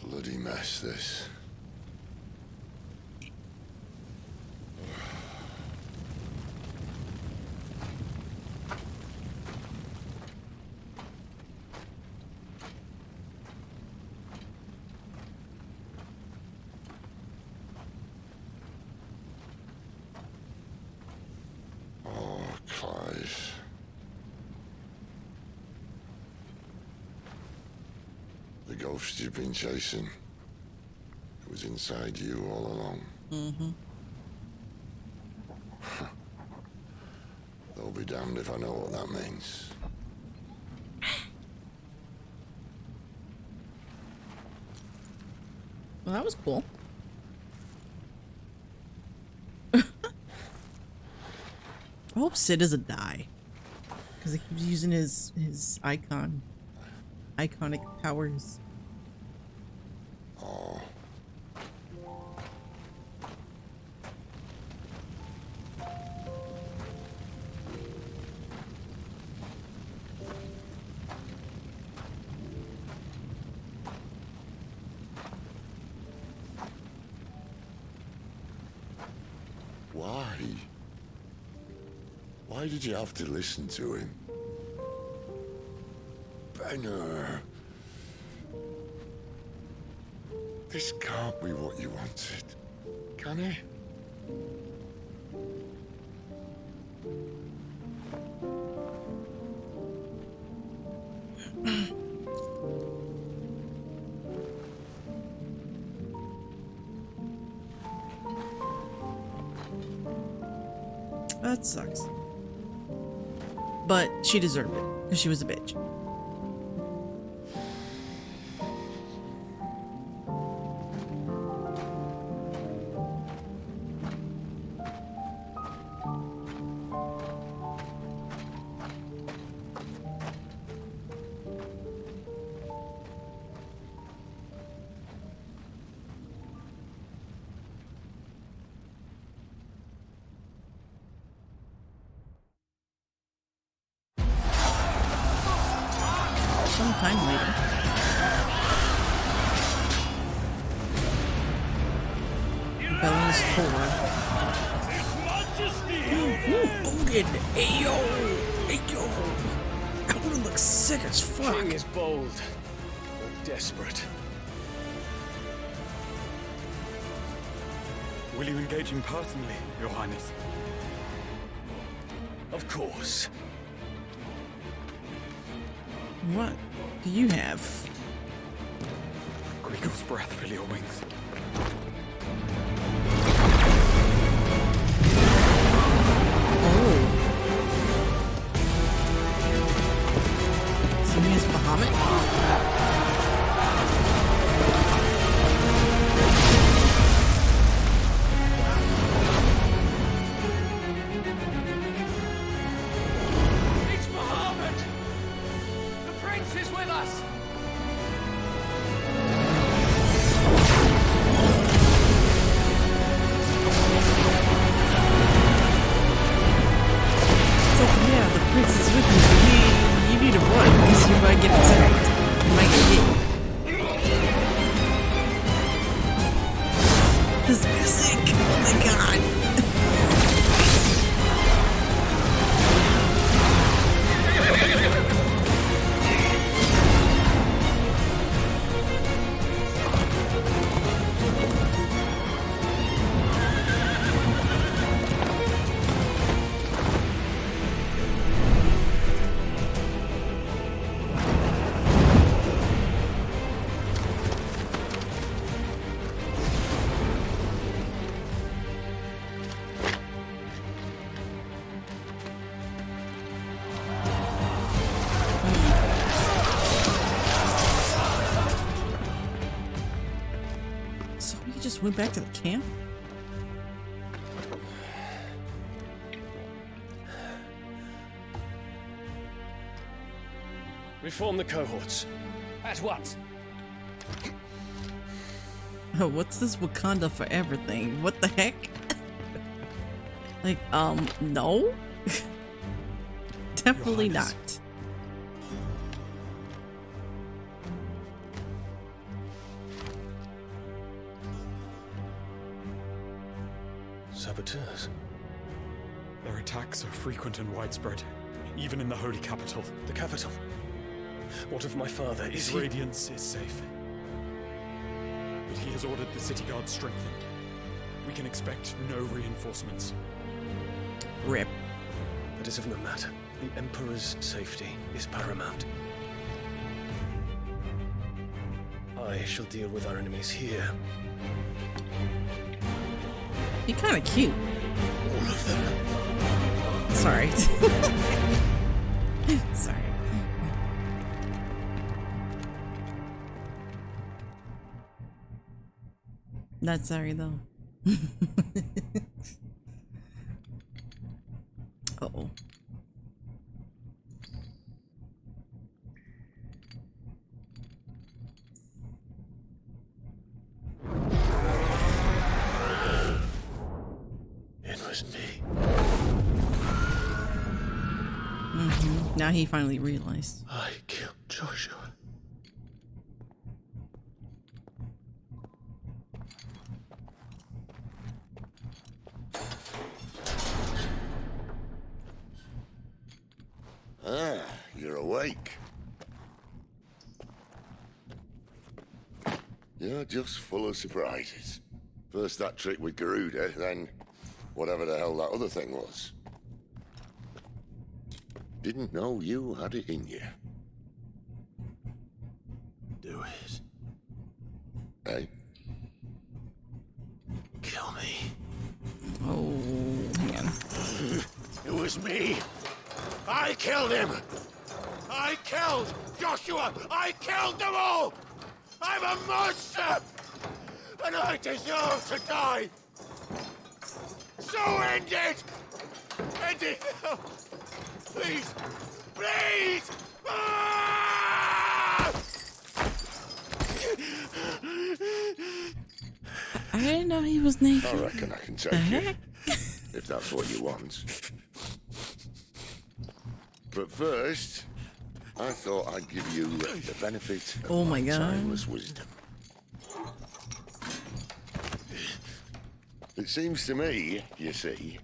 Bloody mess, this. Oh, Clive. The ghost you've been chasing. It was inside you all along. Mm-hmm. They'll be damned if I know what that means. Well, that was cool. I hope Sid doesn't die. Because he keeps using his iconic powers. Oh. Why? Why did you have to listen to him? Benner. This can't be what you wanted, can it? That sucks. But she deserved it, because she was a bitch. sometime later. Bella's tour. Odin! Ayo! Ayo! That would look sick as fuck. King is bold, or desperate. Will you engage him personally, Your Highness? Of course. What do you have? Greagor's breath fill your wings. So he has Bahamut? It's Bahamut! The prince is with us! So yeah, the prince is with you. You need to run because you might get attacked. You might get hit. This music! Oh my god! So we just went back to the camp? Reform the cohorts. At once. Oh, what's this Wakanda forever thing? What the heck? Like, no? Definitely not. Saboteurs. Their attacks are frequent and widespread, even in the holy capital. The capital? What of my father? Is His radiance is safe. But he has ordered the city guard strengthened. We can expect no reinforcements. Rip. That is of no matter. The Emperor's safety is paramount. I shall deal with our enemies here. You're kind of cute. All of them. Sorry. Sorry. Not sorry though. Uh-oh. It was me. Now he finally realized. I killed Joshua. Ah, you're awake. You're just full of surprises. First that trick with Garuda, then whatever the hell that other thing was. Didn't know you had it in you. Do it. Hey? Kill me. Oh, man. It was me. I killed him. I killed Joshua. I killed them all. I'm a monster. And I deserve to die. So end it. End it now. Please. Please. Ah! I didn't know he was naked. I reckon I can take you. If that's what you want. But first, I thought I'd give you the benefit of Oh my God. timeless wisdom. It seems to me, you see,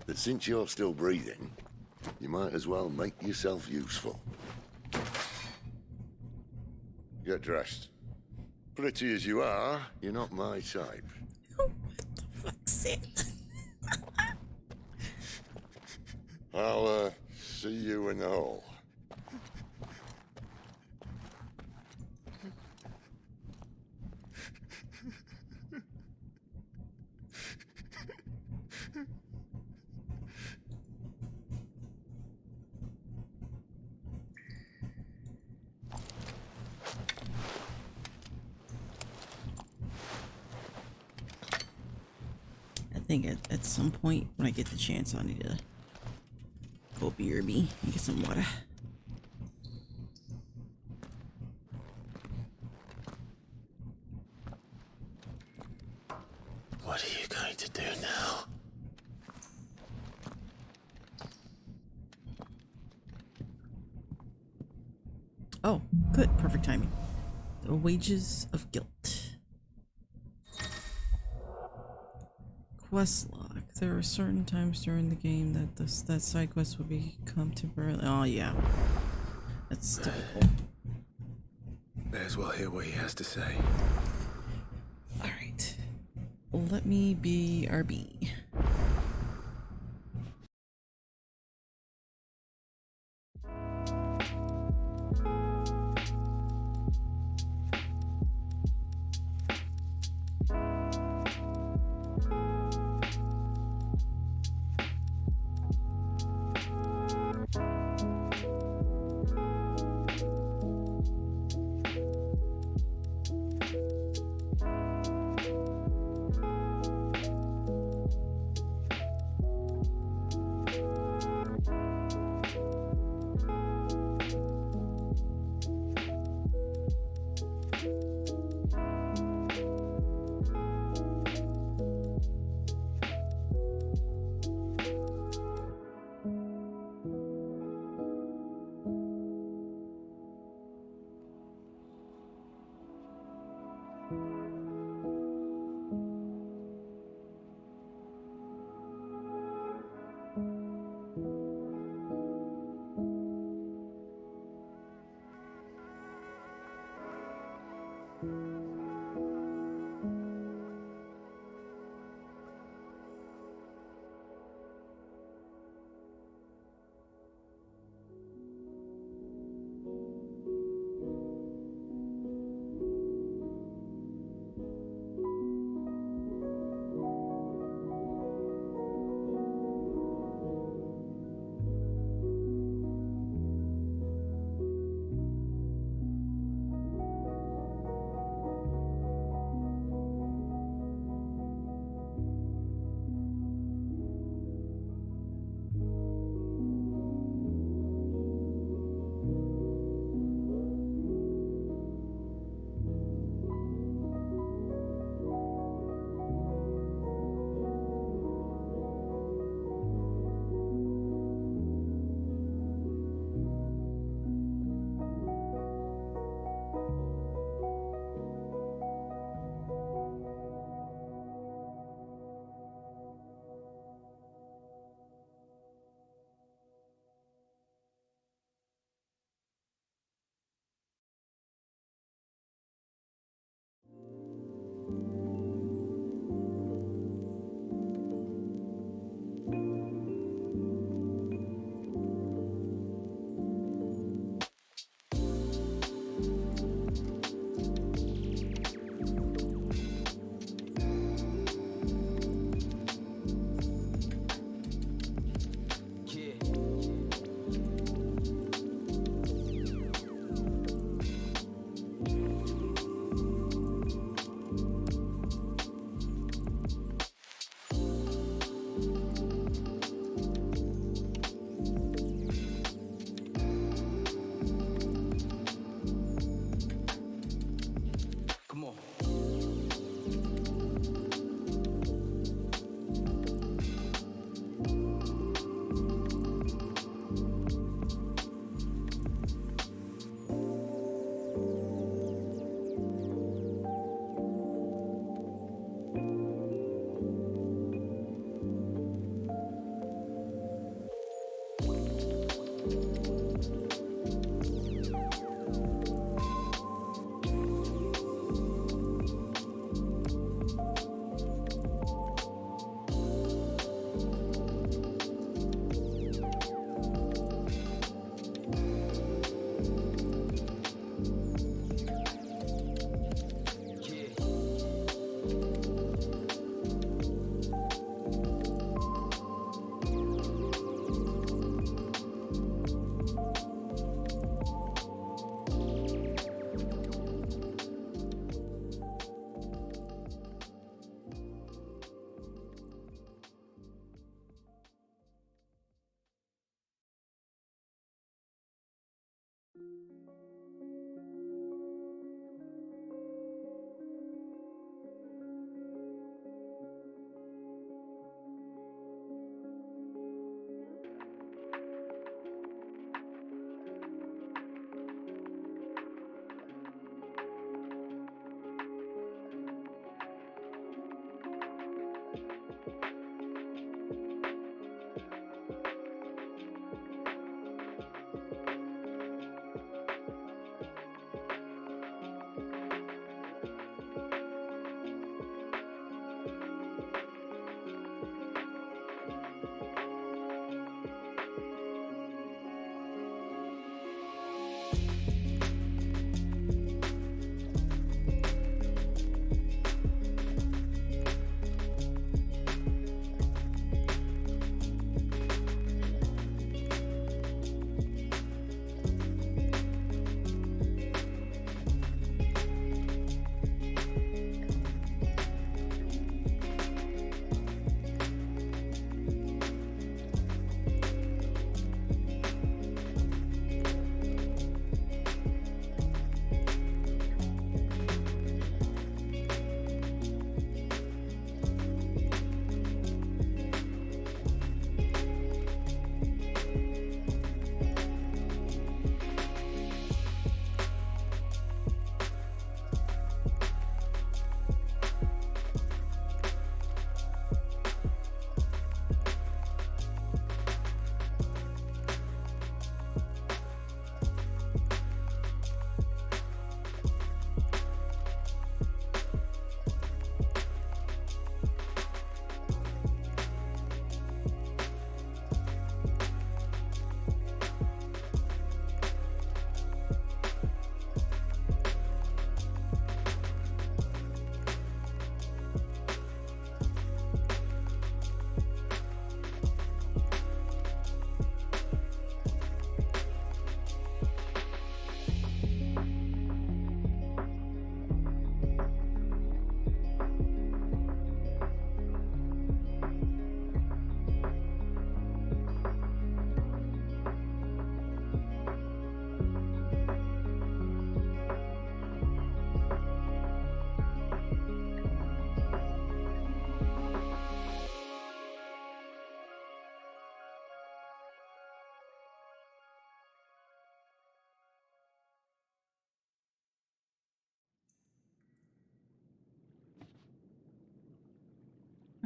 that since you're still breathing, you might as well make yourself useful. Get dressed. Pretty as you are, you're not my type. What the fuck's it? I'll, see you in the hall. I think at some point when I get the chance, I need to go BRB and get some water. What are you going to do now? Oh, good. Perfect timing. The wages of guilt. Quest log. There are certain times during the game that that side quest will become temporarily. Oh yeah, that's typical. May as well hear what he has to say. All right, let me be RB.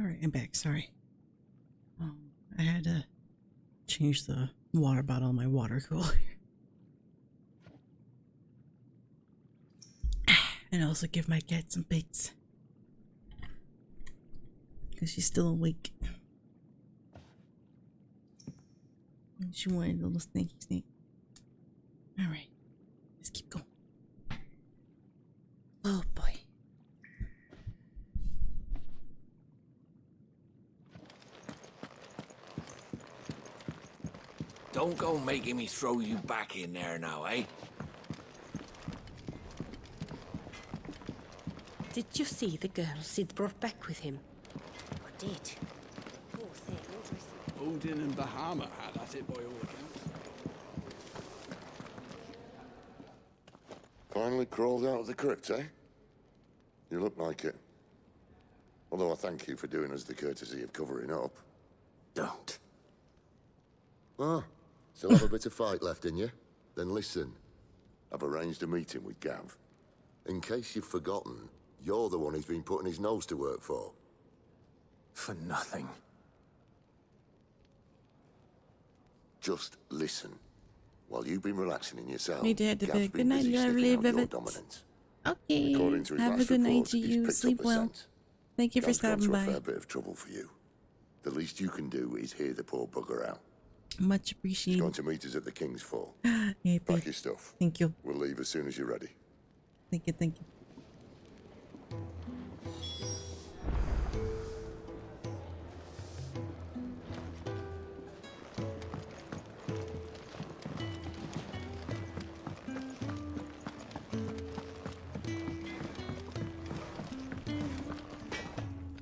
Alright, I'm back. Sorry. I had to change the water bottle in my water cooler. And also give my cat some bits. Because she's still awake. And she wanted a little snaky snake. Alright. Let's keep going. Oh boy. Don't go making me throw you back in there now, eh? Did you see the girl Sid brought back with him? I did. Poor thing, interesting. Odin and Bahama had at it by all accounts. Finally crawled out of the crypt, eh? You look like it. Although I thank you for doing us the courtesy of covering up. Don't. Ah, still have a bit of fight left in you? Then listen. I've arranged a meeting with Gav. In case you've forgotten, you're the one he's been putting his nose to work for. For nothing. Just listen. While you've been relaxing in your cell, Hey, Dad, Gav's good been night, busy lovely sniffing out your Vivet. dominance. Okay. According to his Have a last good night report, to he's you. picked Sleep up a well. scent. Thank you for Gav's gone stopping to by. a fair bit of trouble for you. The least you can do is hear the poor bugger out. Much He's appreciated. going to meet us at the King's Fall. Yeah, Pack your stuff. Thank you. We'll leave as soon as you're ready. Thank you, thank you.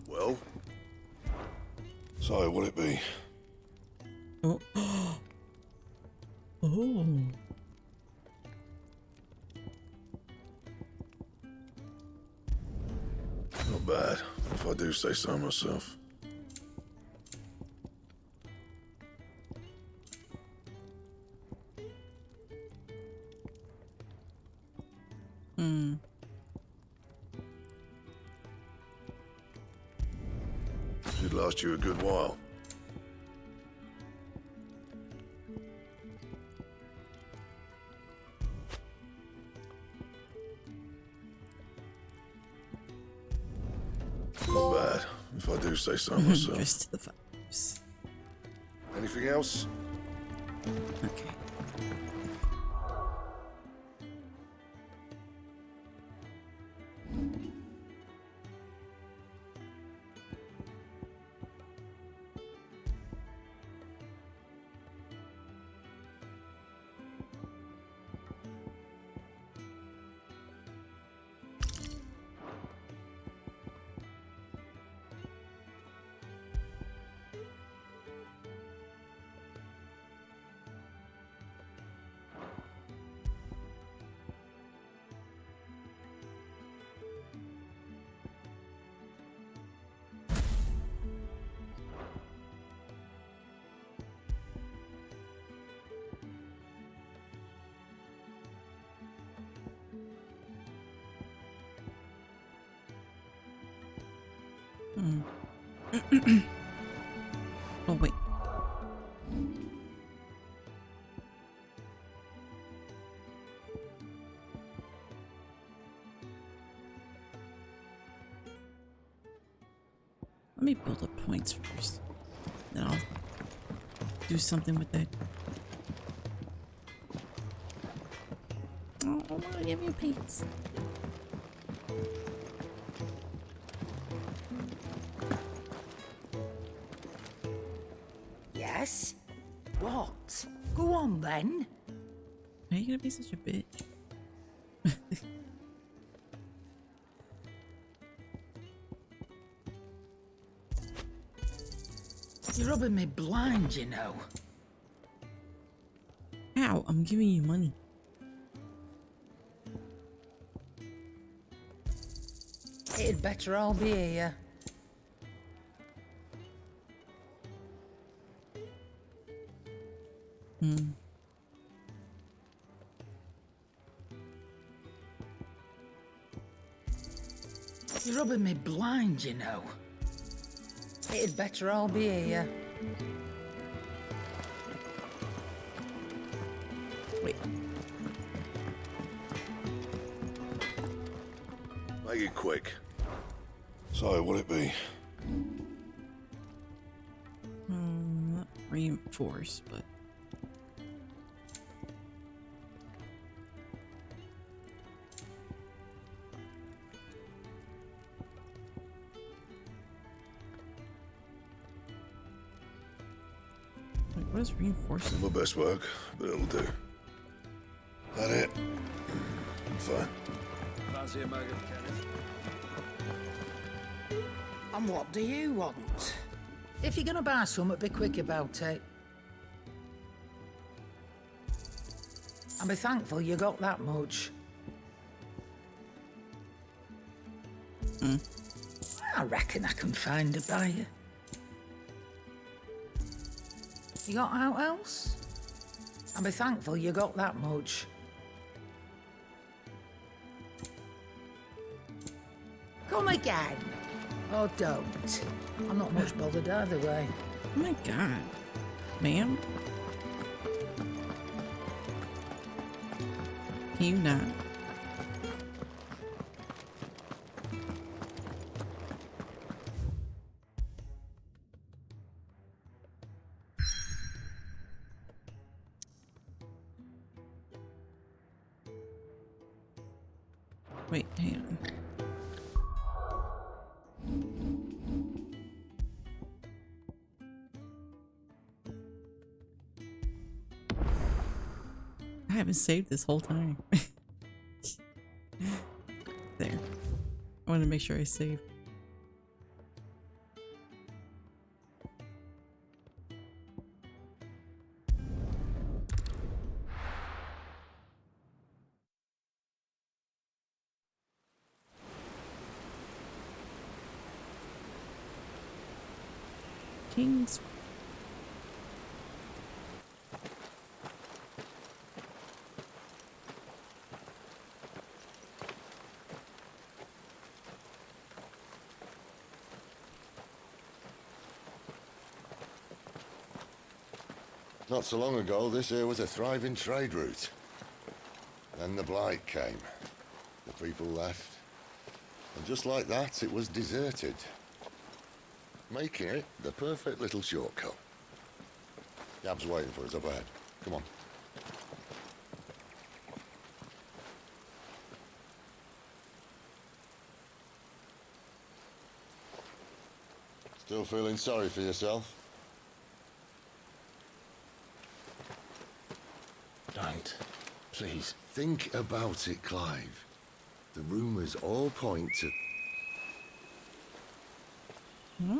Well? So, what'll it be? Oh. Oh. Not bad, if I do say so myself. Hmm. Should last you a good while. Not bad, if I do say so myself. Just to the vibes. Anything else? Okay. Oh, wait. Let me build up points first. Then I'll do something with that. Oh, I want to give you points. Yes? What? Go on then. Why are you gonna be such a bitch? You're rubbing me blind, you know. Ow, I'm giving you money. It'd better all be here. Hmm. You're rubbing me blind, you know. It'd better all be here. Wait. Make it quick. So, what'll it be? Not reinforce, but like, what is reinforcing? My best work, but it'll do. That it? I'm fine. Fancy a mug of Kenneth? And what do you want? If you're gonna buy something, be quick about it. And be thankful you got that much. I reckon I can find a buyer. You got out else? And be thankful you got that much. Come again. Or don't. I'm not much bothered either way. Oh my god. Ma'am? Can you not? Wait, hang on. I haven't saved this whole time. There. I want to make sure I save. Kings. Not so long ago, this here was a thriving trade route. Then the Blight came. The people left. And just like that, it was deserted. Making it the perfect little shortcut. Yab's waiting for us up ahead. Come on. Still feeling sorry for yourself? Don't. Please. Think about it, Clive. The rumours all point to... Hmm?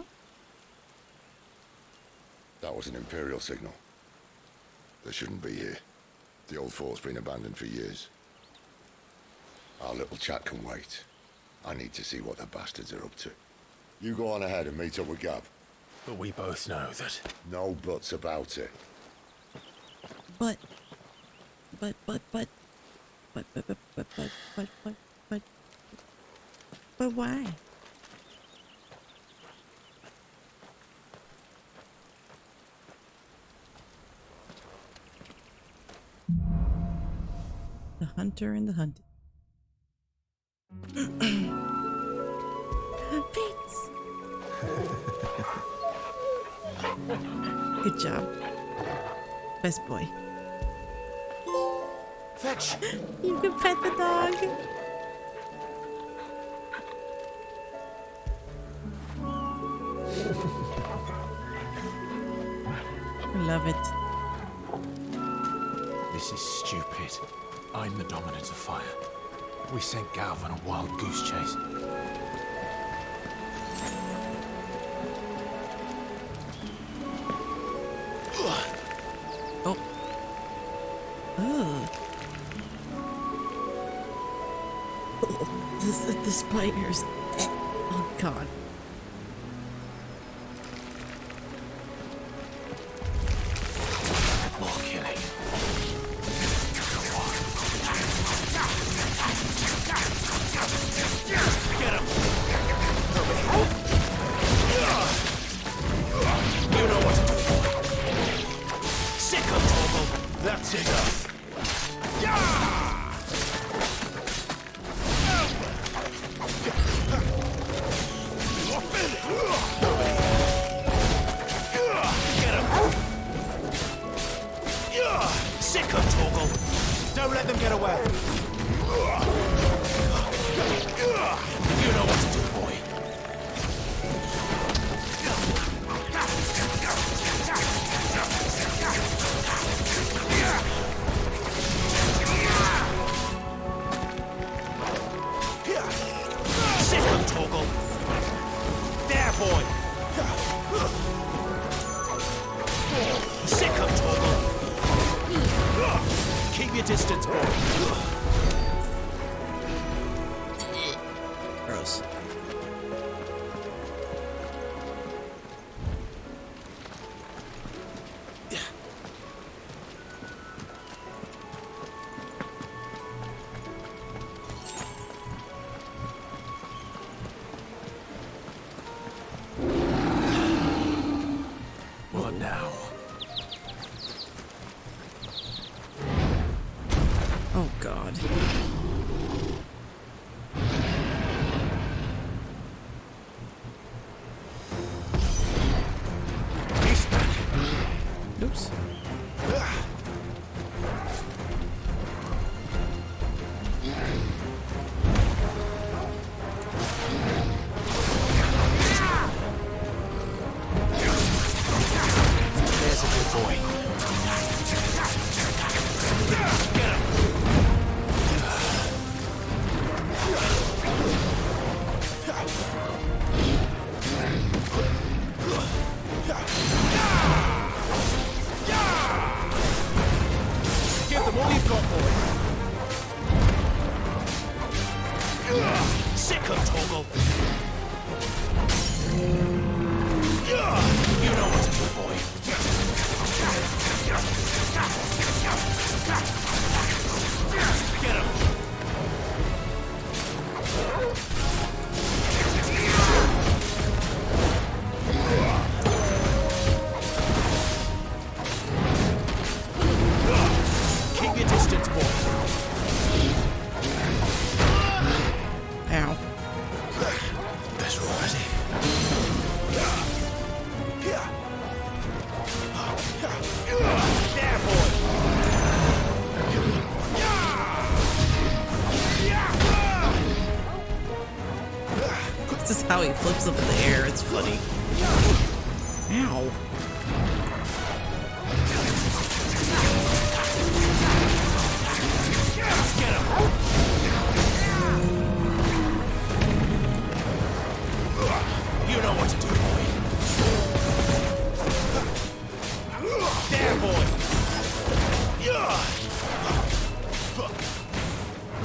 That was an Imperial signal. They shouldn't be here. The old fort's been abandoned for years. Our little chat can wait. I need to see what the bastards are up to. You go on ahead and meet up with Gab. But we both know that... No buts about it. But why? The hunter and the hunted. Fates. Good job. Best boy. Fetch! You can pet the dog. I love it. This is stupid. I'm the dominant of fire. We sent Gav on a wild goose chase. Oh. Oh. The spiders. Oh god. More killing. Get him! Sick of Torgal. Don't let them get away. You know what to do, boy. Sick of Torgal. There, boy. Sick of Torgal. Keep your distance, boy. Gross. What now? Oh, God. Oops. There's a good boy. Give them all you've got, boy. Sick of Torgal. You know what to do, boy. Get him. Keep your distance, boy. Ow. That's right. There, boy. This is how he flips up in the air. It's funny. Ow. Get him. You know what to do, boy. There, boy.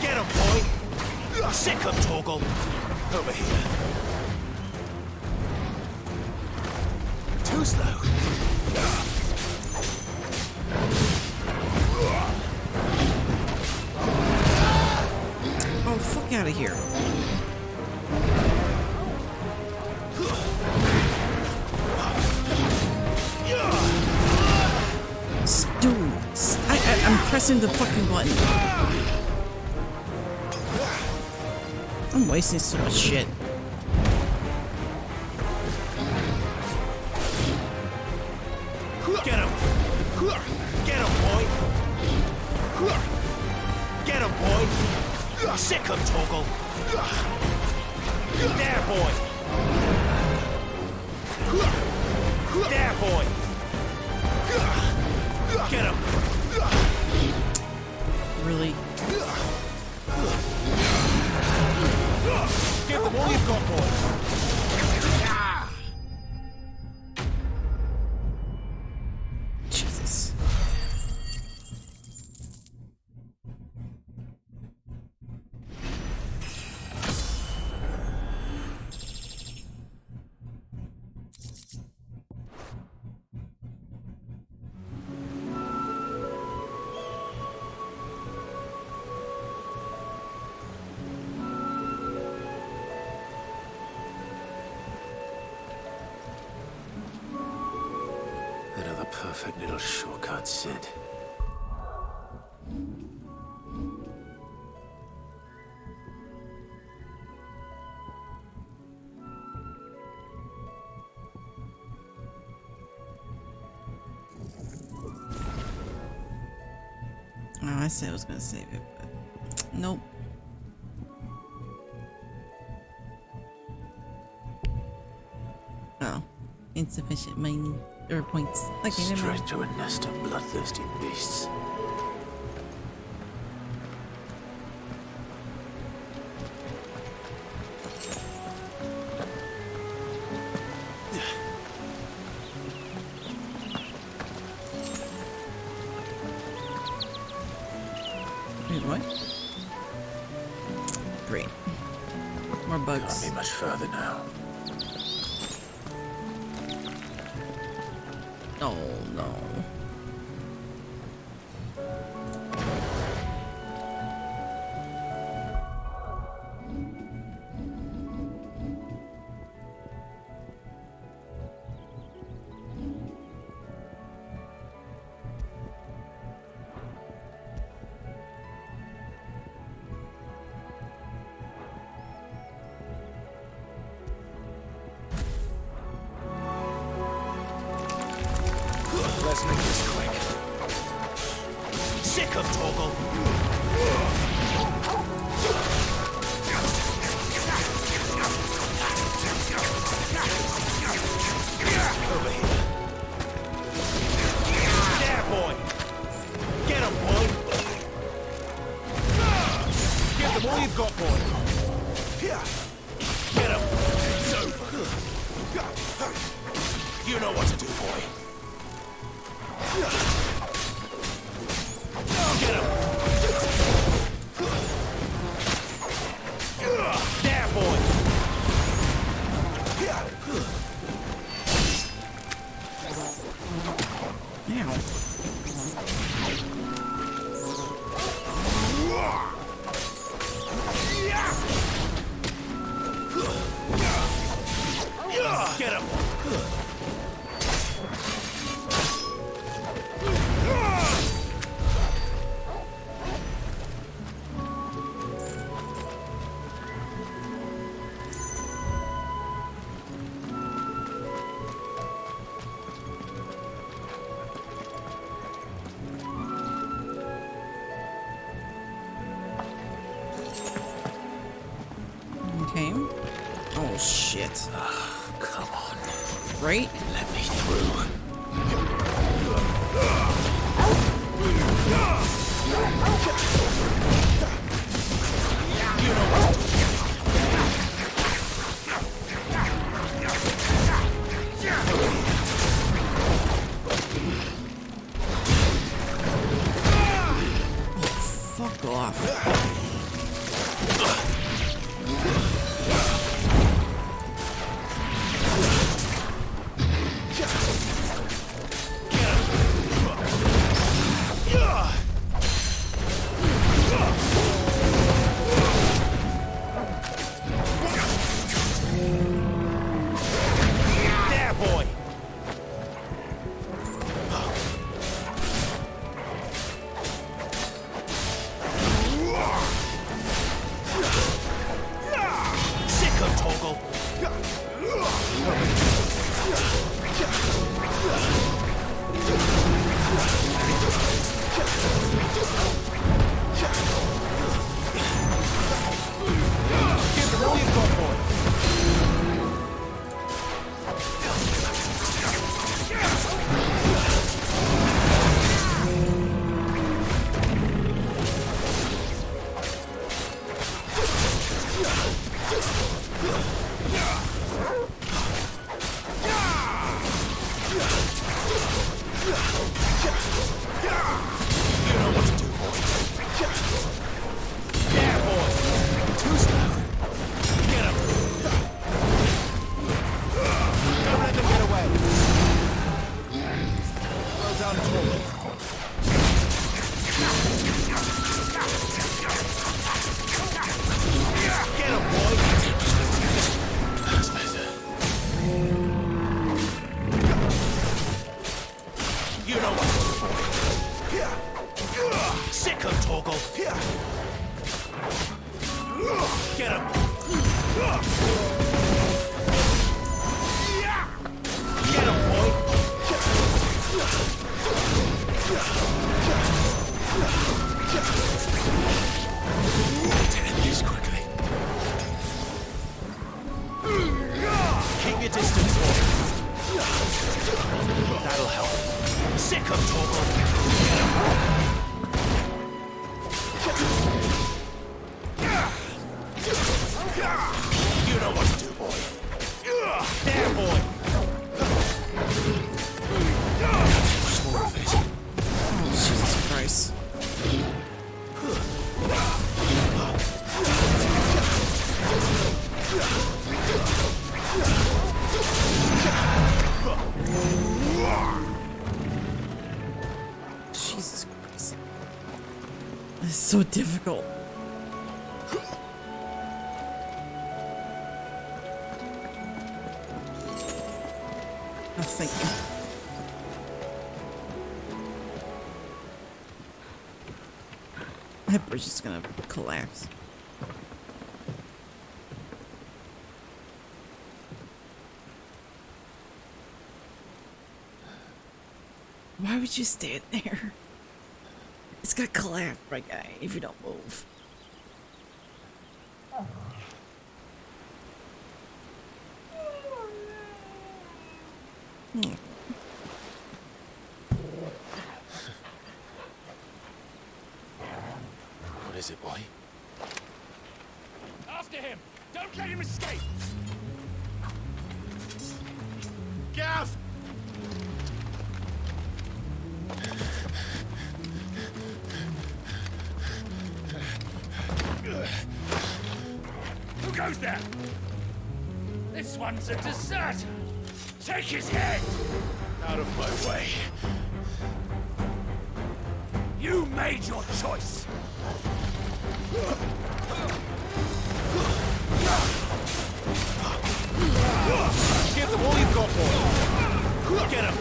Get him, boy. Sick of Torgal. Over here. Too slow. Oh, fuck out of here. Dude, I'm pressing the fucking button. I'm wasting so much shit. Get him. Get him, boy. Get him, boy. Sick of Torgal. There, boy. There, boy. Get him. Really? Give them all you've got, boy. Jesus. Another perfect little shortcut, Sid. I said I was gonna save it, but nope. Oh, insufficient mining or points. Okay, never mind. Straight to a nest of bloodthirsty beasts. Wait, what? Great. More bugs. Can't be much further now. Oh no. Let's make this quick. Sick of Torgal. Over here. There, boy. Get him, boy. Give them all you've got, boy. Here. Get him. It's over. You know what to do, boy. Get him! There, boy! Get him! Okay. Oh shit. Come on. Right? Let me through. You know what? Fuck off. There, boy! Sick of Torgal! Give them all you've got, boy! Get him! Get him, boy! Sick of Torgal. You know what to do, boy. There, boy. More of it. Oh, Jesus Christ. Jesus Christ. This is so difficult. Oh, thank you. That bridge is gonna collapse. Why would you stand there? It's gonna collapse, right, guy, if you don't move. What is it, boy? After him! Don't let him escape! Gav! Who goes there? This one's a deserter! Take his head! Out of my way. You made your choice! Give them all you've got, boy. Get him.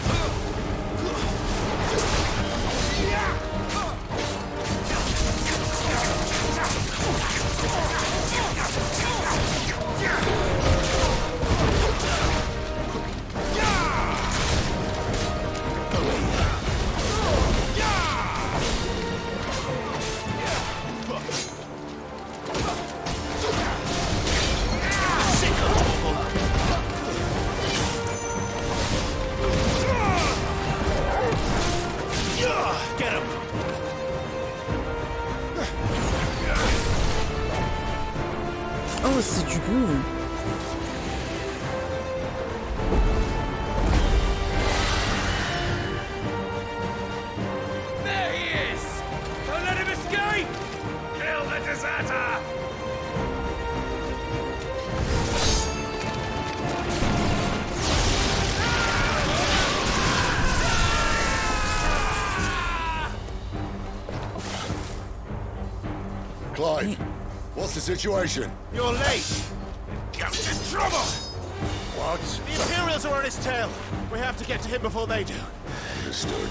Get him! Oh, it's the dragoon. There he is! Don't let him escape! Kill the deserter! Clive, what's the situation? You're late! Ghost in trouble! What? The Imperials are on his tail. We have to get to him before they do. Understood.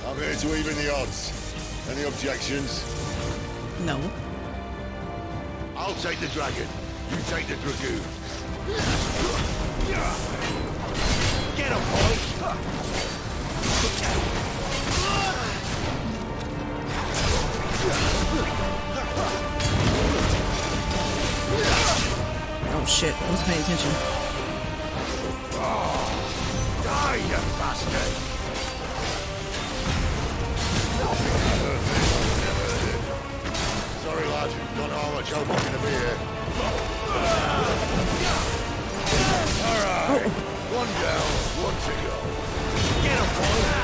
I'm here to even the odds. Any objections? No. I'll take the dragon. You take the dragoon. Get him, boy! Oh shit, I wasn't paying attention. Die, you bastard! Sorry, lad. Don't know how much help I'm gonna be here. Alright. One down, one to go. Get him, boy!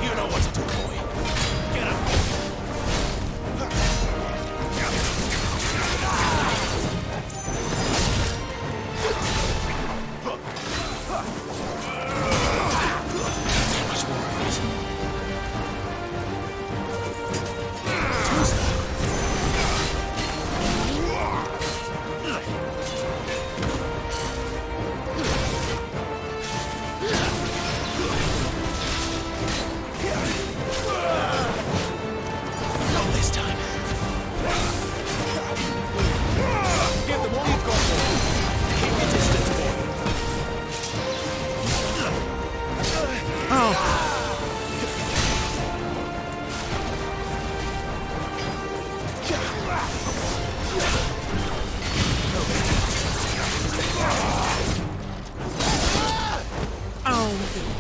You know what to do, boy.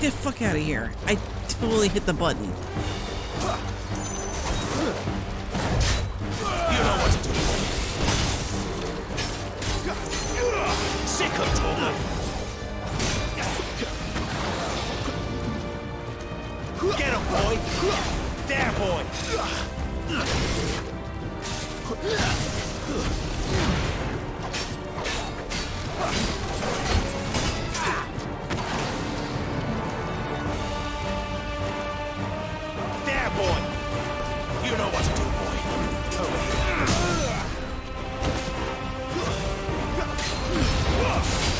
Get the fuck out of here. I totally hit the button. You know what to do. Sick of talking. Get him, boy. There, boy. There, boy. You know what to do, boy. Over here.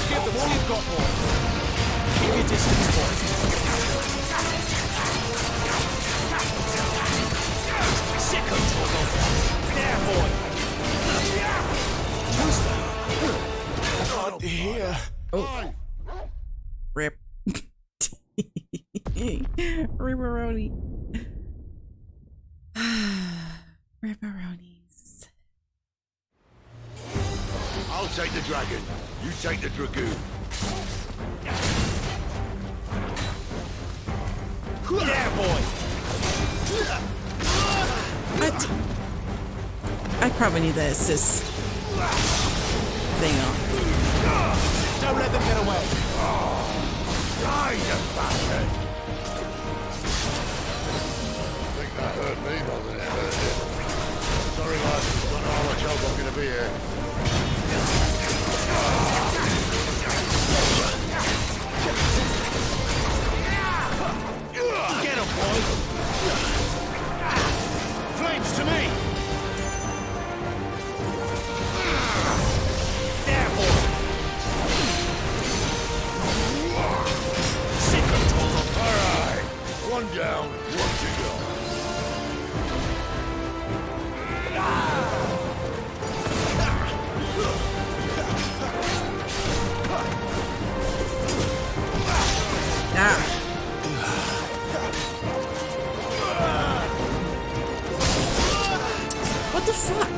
Give them all you've got, boy. Keep your distance, boy. Sick of trouble. There, boy. Who's that? Not here. Oh. Rip. Ripperoni. Ripperonis. I'll take the dragon. You take the dragoon. There, boy. What? I probably need that assist thing on. Don't let them get away. Die, you bastard! I think that hurt me more than it hurt him. Sorry, lad. Don't know how much help I'm gonna be here. Get him, boy. Flames to me. There, boy. Sick of talk. All right. One down, one to go. Ah. What the fuck?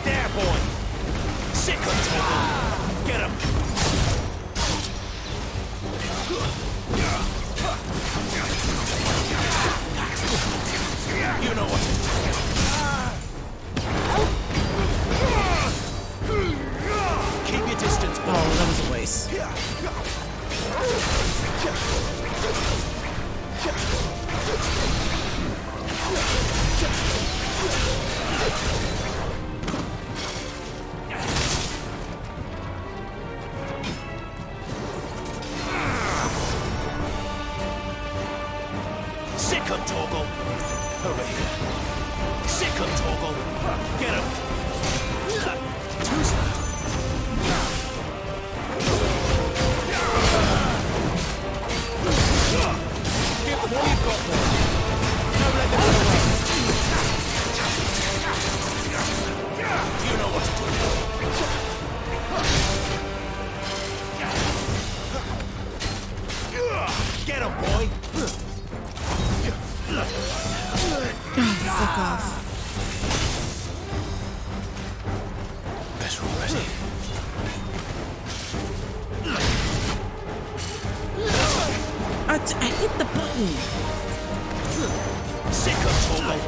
There, boy. Sick of talk. Get him. You know what to do. Keep your distance, boy. Oh, that was a waste. Sick of Torgal. Over here. Sick of Torgal. Get him. Who's that? Give them all you've got, boy. Don't let them get away. You know what to do. Get him, boy. Fuck off. Better already. I hit the button. Sick of Torgal.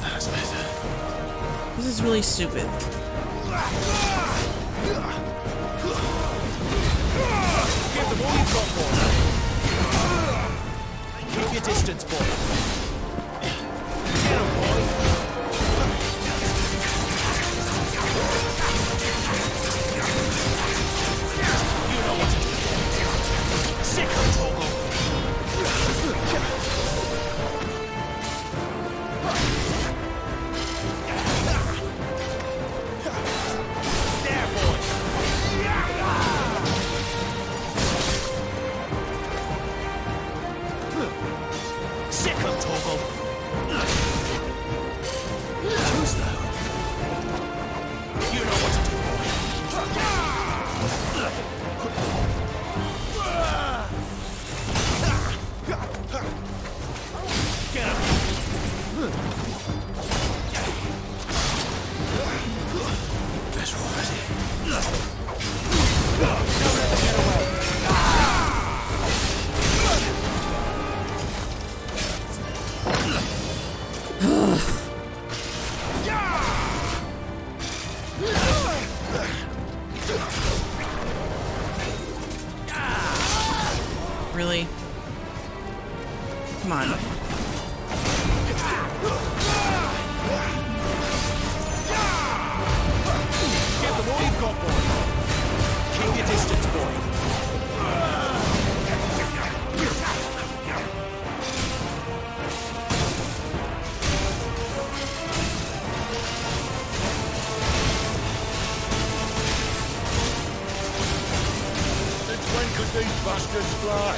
That's better. This is really stupid. Give them all you've got, boy. Keep your distance, boy. Get him, boy. You know what to do. Sick of Torgal. There, boy. Sick of Torgal. Come on. Get them all you've got, boy. Keep your distance, boy. Since when could these bastards fly?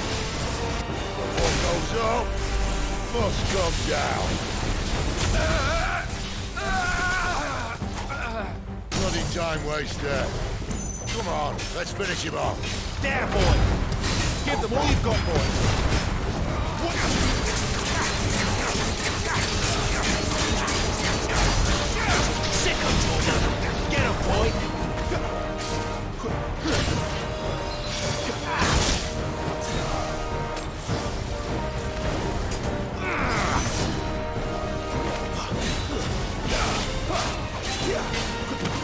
What goes up must come down. Bloody time waster. Come on, let's finish him off. There, boy. Give them all you've got, boy. Sick of Jordan. Get him, boy.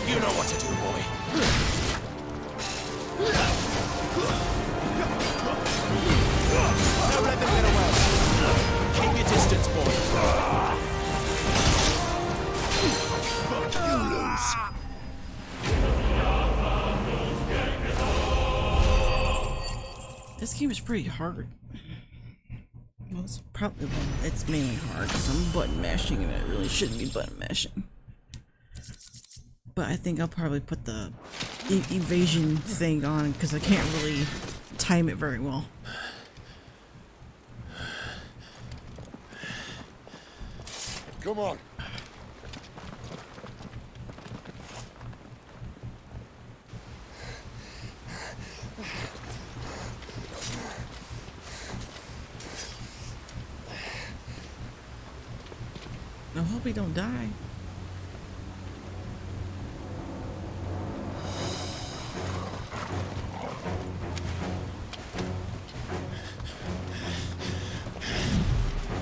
You know what to do, boy. Don't let them get away. Keep your distance, boy. You lose. This game is pretty hard. Well, it's mainly hard because I'm button mashing and I really shouldn't be button mashing. But I think I'll probably put the evasion thing on because I can't really time it very well. Come on. I hope he don't die.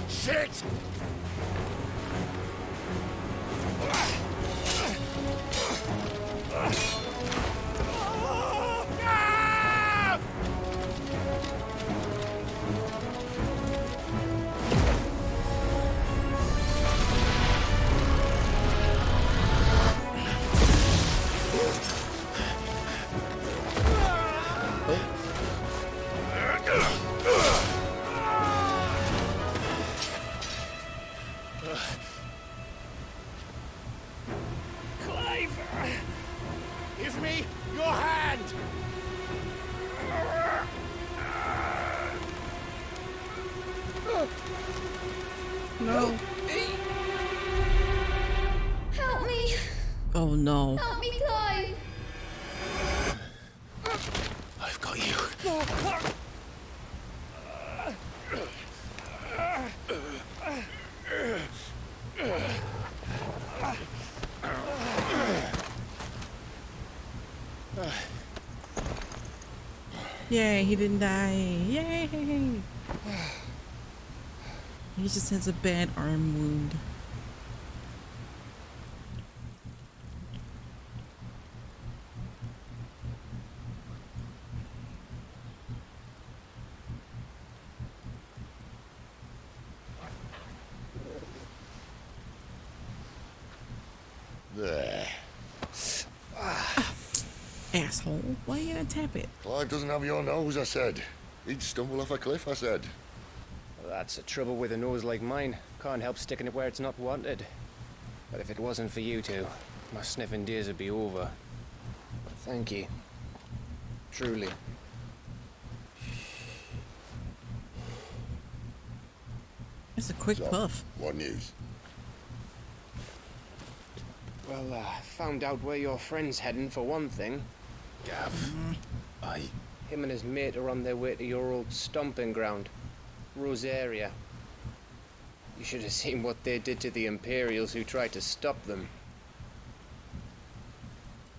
Shit! Give me your hand! No. Help me! Oh no. Help me, Clive! I've got you. Yay, he didn't die. Yay! He just has a bad arm wound. There. Asshole. Why you gotta tap it? Clive doesn't have your nose, I said. He'd stumble off a cliff, I said. Well, that's the trouble with a nose like mine. Can't help sticking it where it's not wanted. But if it wasn't for you two, my sniffing days would be over. Thank you. Truly. It's a quick puff. What news? Well, found out where your friend's heading for one thing. Gav, Him and his mate are on their way to your old stomping ground, Rosaria. You should have seen what they did to the Imperials who tried to stop them.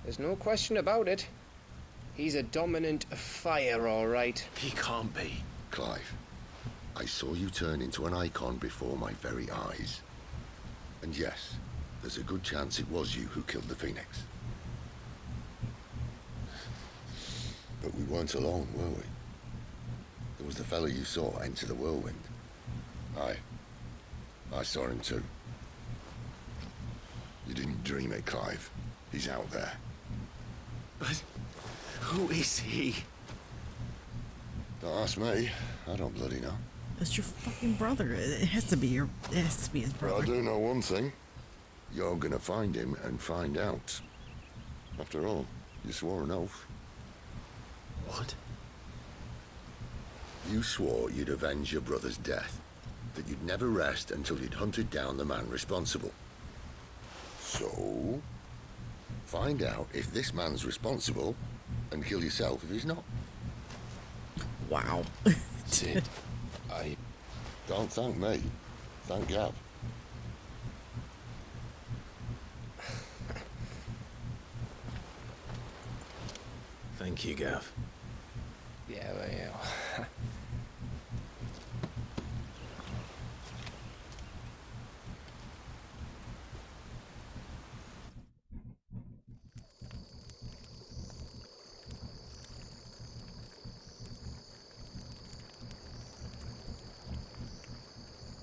There's no question about it. He's a dominant fire, all right. He can't be. Clive, I saw you turn into an icon before my very eyes. And yes, there's a good chance it was you who killed the Phoenix. But we weren't alone, were we? There was the fellow you saw enter the whirlwind. I saw him too. You didn't dream it, Clive. He's out there. But who is he? Don't ask me. I don't bloody know. That's your fucking brother. It has to be his brother. But I do know one thing. You're gonna find him and find out. After all, you swore an oath. What? You swore you'd avenge your brother's death. That you'd never rest until you'd hunted down the man responsible. So, find out if this man's responsible and kill yourself if he's not. Wow. Sid, I... Don't thank me. Thank Gav. Thank you, Gav. Yeah, well, yeah.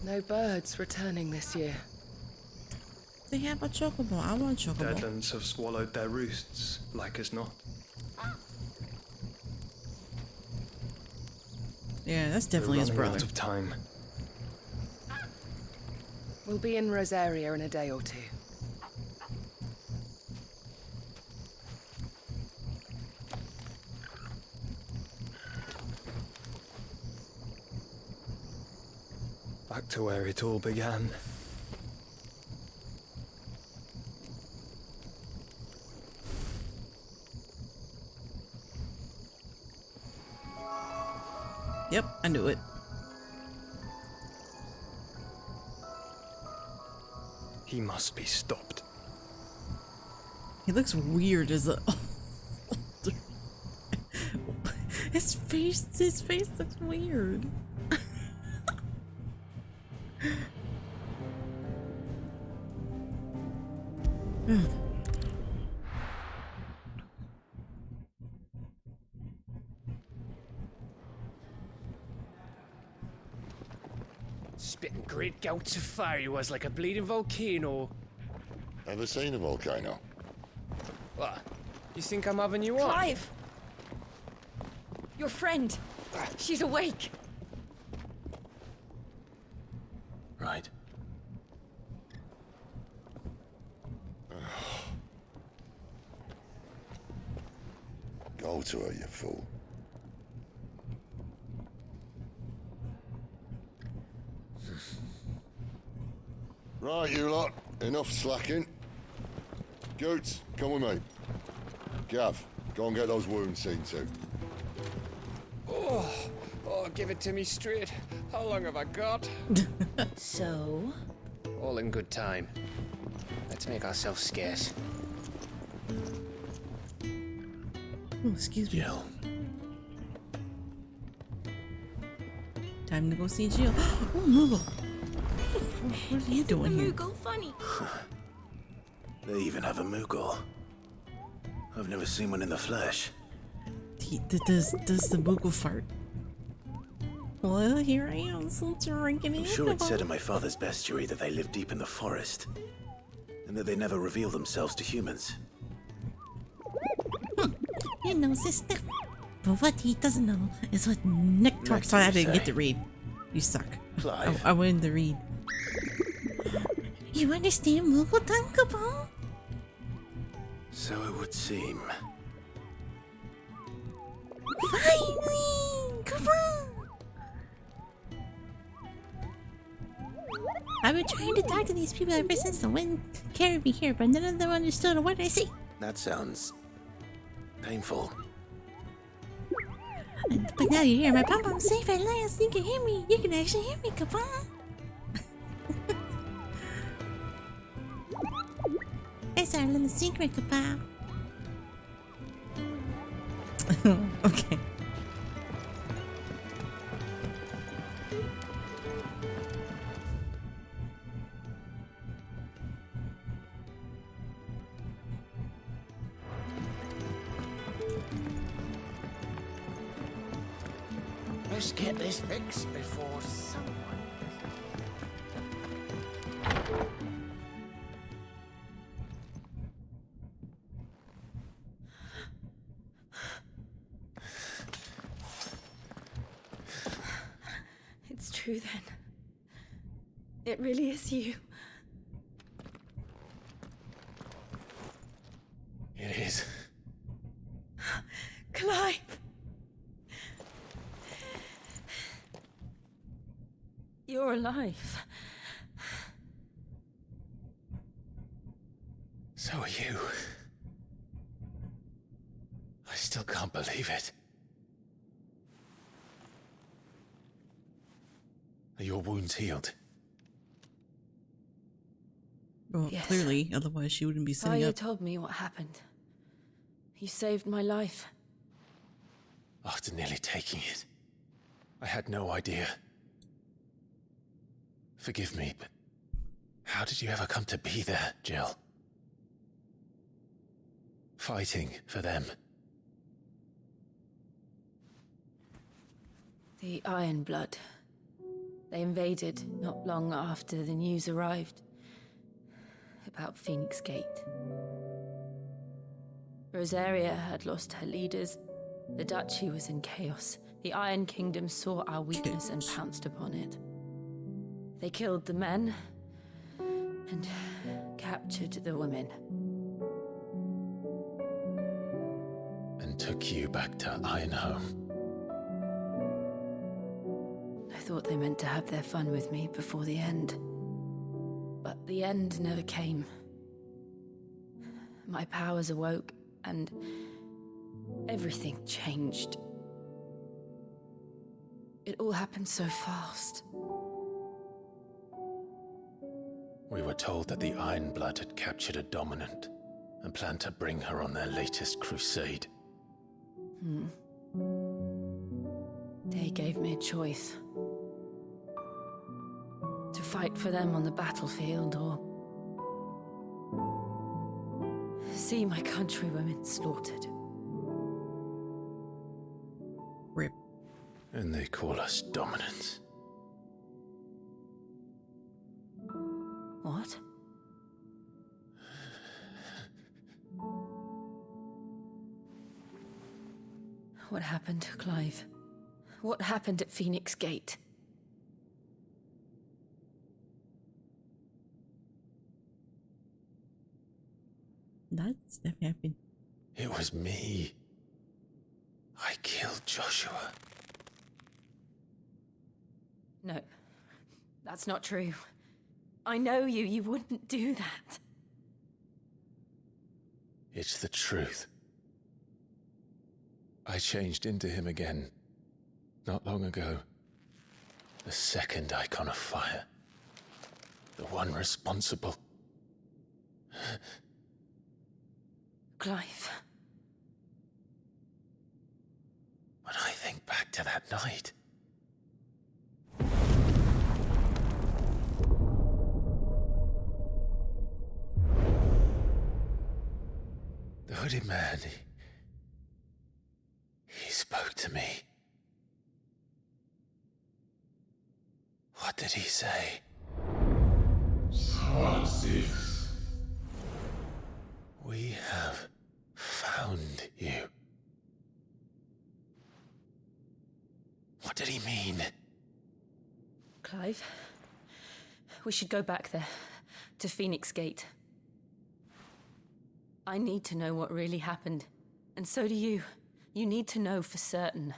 No birds returning this year. They have a chocobo. I want a chocobo. Deadlands have swallowed their roosts, like as not. Yeah, that's definitely his brother. Out of time. We'll be in Rosaria in a day or two. Back to where it all began. Yep, I knew it. He must be stopped. He looks weird as a... his face looks weird. Spitting great gouts of fire he was, like a bleeding volcano. Ever seen a volcano? What? You think I'm having you on? Clive! Your friend. She's awake. Right. Go to her, you fool. Right, you lot. Enough slacking. Goots, come with me. Gav, go and get those wounds seen to. Oh, give it to me straight. How long have I got? So? All in good time. Let's make ourselves scarce. Oh, excuse me. Jill. Time to go see Jill. Oh, Moogle. What are you doing here? Moogle funny. They even have a Moogle. I've never seen one in the flesh. Does the Moogle fart? Well, here I am, still drinking. I'm sure it said in my father's bestiary that they live deep in the forest, and that they never reveal themselves to humans. He knows this stuff. But what he doesn't know is what Nick talks about. I didn't get to read. You suck. Clive. I wanted to read. You understand Moogle Tankable? So it would seem. Finally! Come on! I've been trying to talk to these people ever since the wind carried me here, but none of them understood a word I say. That sounds painful. But now you're here, my pom-pom's safe at last. You can hear me. You can actually hear me, come on. It's our little secret, Kapow. Okay. Let's get this fixed before someone... true then. It really is you. It is. Clive! You're alive. So are you. I still can't believe it. Are your wounds healed? Well, Yes. clearly, otherwise she wouldn't be sitting You up. told me what happened. You saved my life. After nearly taking it, I had no idea. Forgive me, but how did you ever come to be there, Jill? Fighting for them. The Iron Blood. They invaded not long after the news arrived about Phoenix Gate. Rosaria had lost her leaders. The Duchy was in chaos. The Iron Kingdom saw our weakness and pounced upon it. They killed the men and captured the women. And took you back to Ironhome. I thought they meant to have their fun with me before the end. But the end never came. My powers awoke, and everything changed. It all happened so fast. We were told that the Iron Blood had captured a dominant and planned to bring her on their latest crusade. They gave me a choice. To fight for them on the battlefield, or see my countrywomen slaughtered. Rip. And they call us dominants. What? What happened, Clive? What happened at Phoenix Gate? That stuff happened. It was me. I killed Joshua. No, that's not true. I know you. You wouldn't do that. It's the truth. I changed into him again, not long ago. The second icon of fire. The one responsible. Clive. When I think back to that night... The hooded man, he spoke to me. What did he say? We have found you. What did he mean? Clive, we should go back there, to Phoenix Gate. I need to know what really happened, and so do you. You need to know for certain.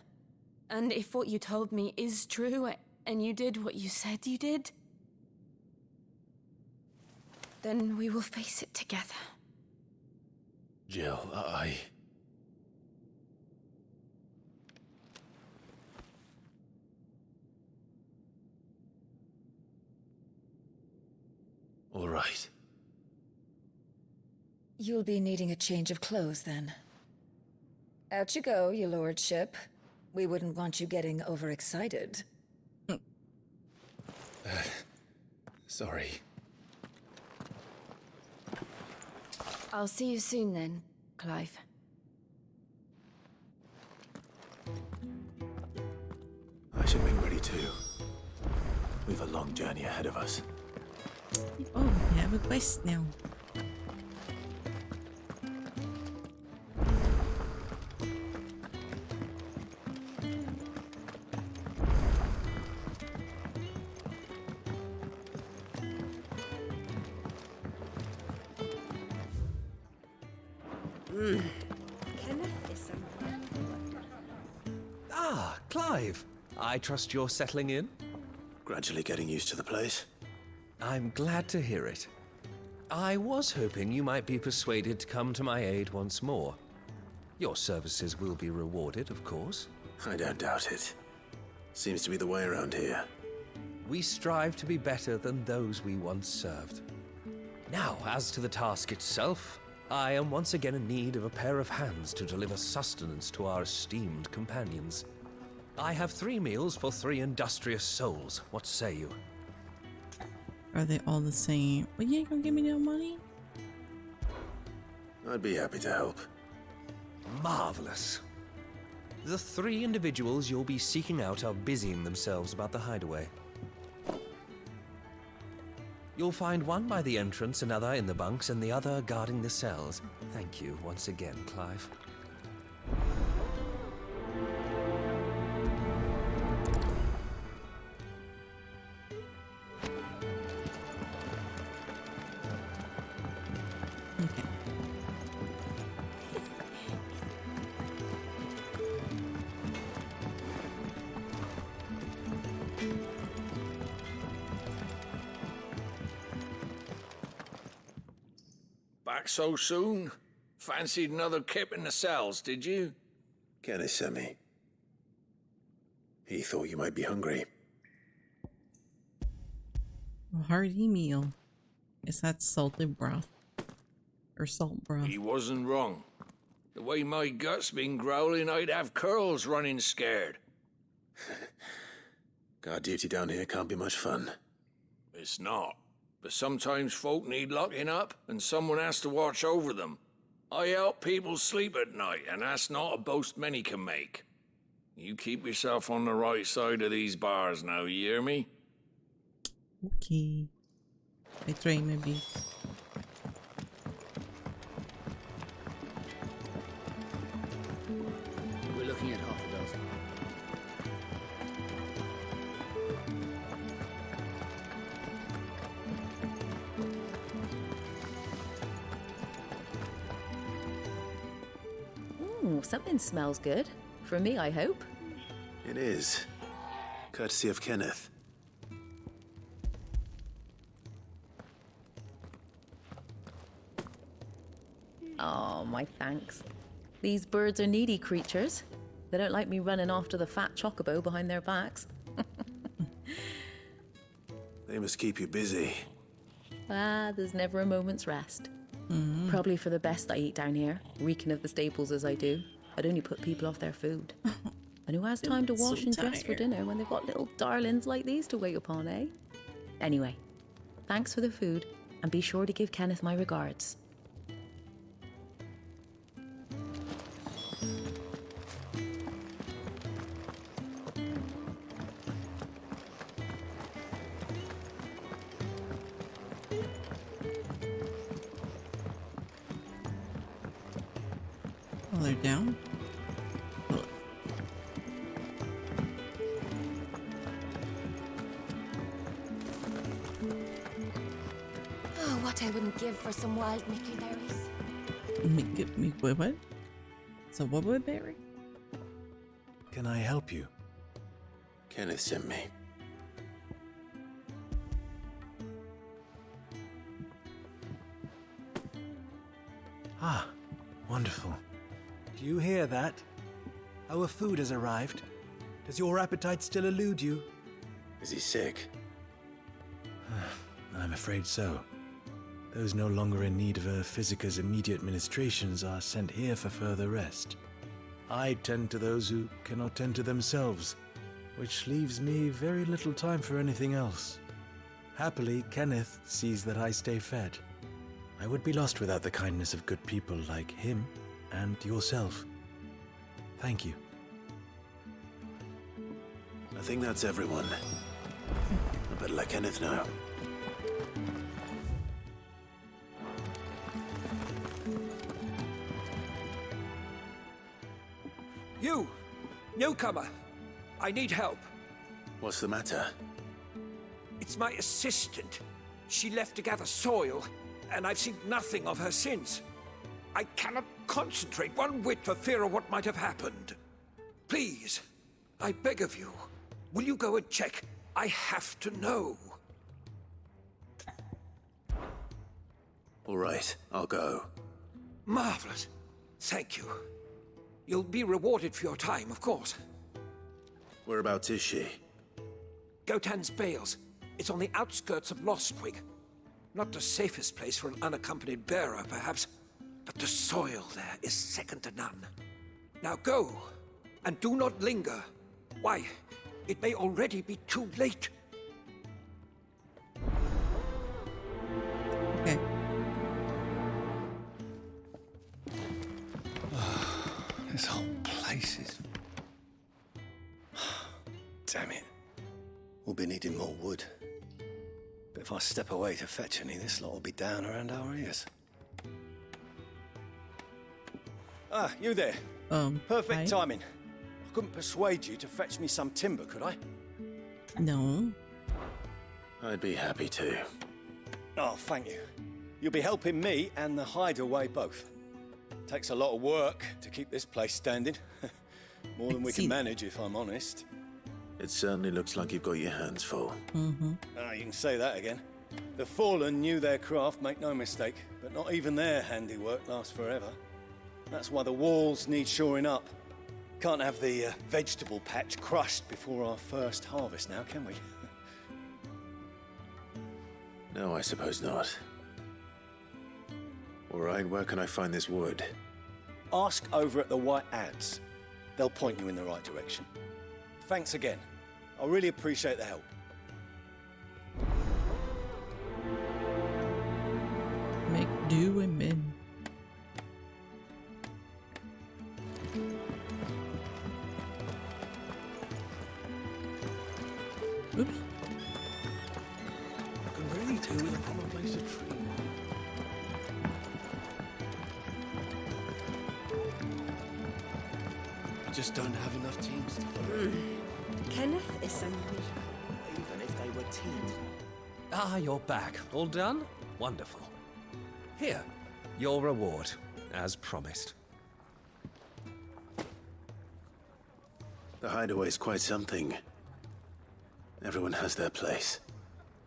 And if what you told me is true, and you did what you said you did, then we will face it together. Jill, All right. You'll be needing a change of clothes, then. Out you go, your lordship. We wouldn't want you getting overexcited. Sorry. I'll see you soon then, Clive. I should be ready too. We've a long journey ahead of us. Oh, we have a quest now. Ah, Clive. I trust you're settling in? Gradually getting used to the place. I'm glad to hear it. I was hoping you might be persuaded to come to my aid once more. Your services will be rewarded, of course. I don't doubt it. Seems to be the way around here. We strive to be better than those we once served. Now, as to the task itself, I am once again in need of a pair of hands to deliver sustenance to our esteemed companions. I have 3 meals for 3 industrious souls. What say you? Are they all the same? Well, you ain't gonna give me no money? I'd be happy to help. Marvelous. The 3 individuals you'll be seeking out are busying themselves about the hideaway. You'll find one by the entrance, another in the bunks, and the other guarding the cells. Thank you once again, Clive. Back so soon? Fancied another kip in the cells, did you? Kenneth sent me. He thought you might be hungry. A hearty meal. Is that salted broth? Or salt broth? He wasn't wrong. The way my gut's been growling, I'd have curls running scared. Guard duty down here can't be much fun. It's not. But sometimes folk need locking up, and someone has to watch over them. I help people sleep at night, and that's not a boast many can make. You keep yourself on the right side of these bars now, you hear me? Okay. I try my best. We're looking at half a dozen. Ooh, something smells good. For me, I hope. It is. Courtesy of Kenneth. Oh, my thanks. These birds are needy creatures. They don't like me running after the fat chocobo behind their backs. They must keep you busy. There's never a moment's rest. Probably for the best I eat down here, reeking of the staples as I do. I'd only put people off their food. And who has time to wash and dress for dinner when they've got little darlings like these to wait upon, eh? Anyway, thanks for the food, and be sure to give Kenneth my regards. Oh, they're down? Oh, what I wouldn't give for some wild Mickey berries. What? So what would berry? Can I help you? Kenneth sent me. Ah, wonderful. Do you hear that? Our food has arrived. Does your appetite still elude you? Is he sick? I'm afraid so. Those no longer in need of a Physica's immediate ministrations are sent here for further rest. I tend to those who cannot tend to themselves, which leaves me very little time for anything else. Happily, Kenneth sees that I stay fed. I would be lost without the kindness of good people like him and yourself. Thank you. I think that's everyone. I better let Kenneth know. You! Newcomer! I need help. What's the matter? It's my assistant. She left to gather soil, and I've seen nothing of her since. I cannot concentrate one whit for fear of what might have happened. Please, I beg of you, will you go and check? I have to know. All right, I'll go. Marvelous. Thank you. You'll be rewarded for your time, of course. Whereabouts is she? Gotan's Bales. It's on the outskirts of Lostwig. Not the safest place for an unaccompanied bearer, perhaps, but the soil there is second to none. Now go, and do not linger. Why, it may already be too late. Okay. This whole place is... Damn it. We'll be needing more wood. But if I step away to fetch any, this lot will be down around our ears. Ah, you there. Perfect hi. timing. I couldn't persuade you to fetch me some timber, could I? No. I'd be happy to. Oh, thank you. You'll be helping me and the hideaway both. Takes a lot of work to keep this place standing. More than we can manage, if I'm honest. It certainly looks like you've got your hands full. Ah, you can say that again. The Fallen knew their craft, make no mistake, but not even their handiwork lasts forever. That's why the walls need shoring up. Can't have the vegetable patch crushed before our first harvest now, can we? No, I suppose not. All right, where can I find this wood? Ask over at the White Ads. They'll point you in the right direction. Thanks again. I really appreciate the help. Make do and mend. Oops. I can really do with a proper place to tree. I just don't have enough teams to follow. Kenneth is unusual. Even if they were teams. Ah, you're back. All done? Wonderful. Here, your reward, as promised. The hideaway's quite something. Everyone has their place.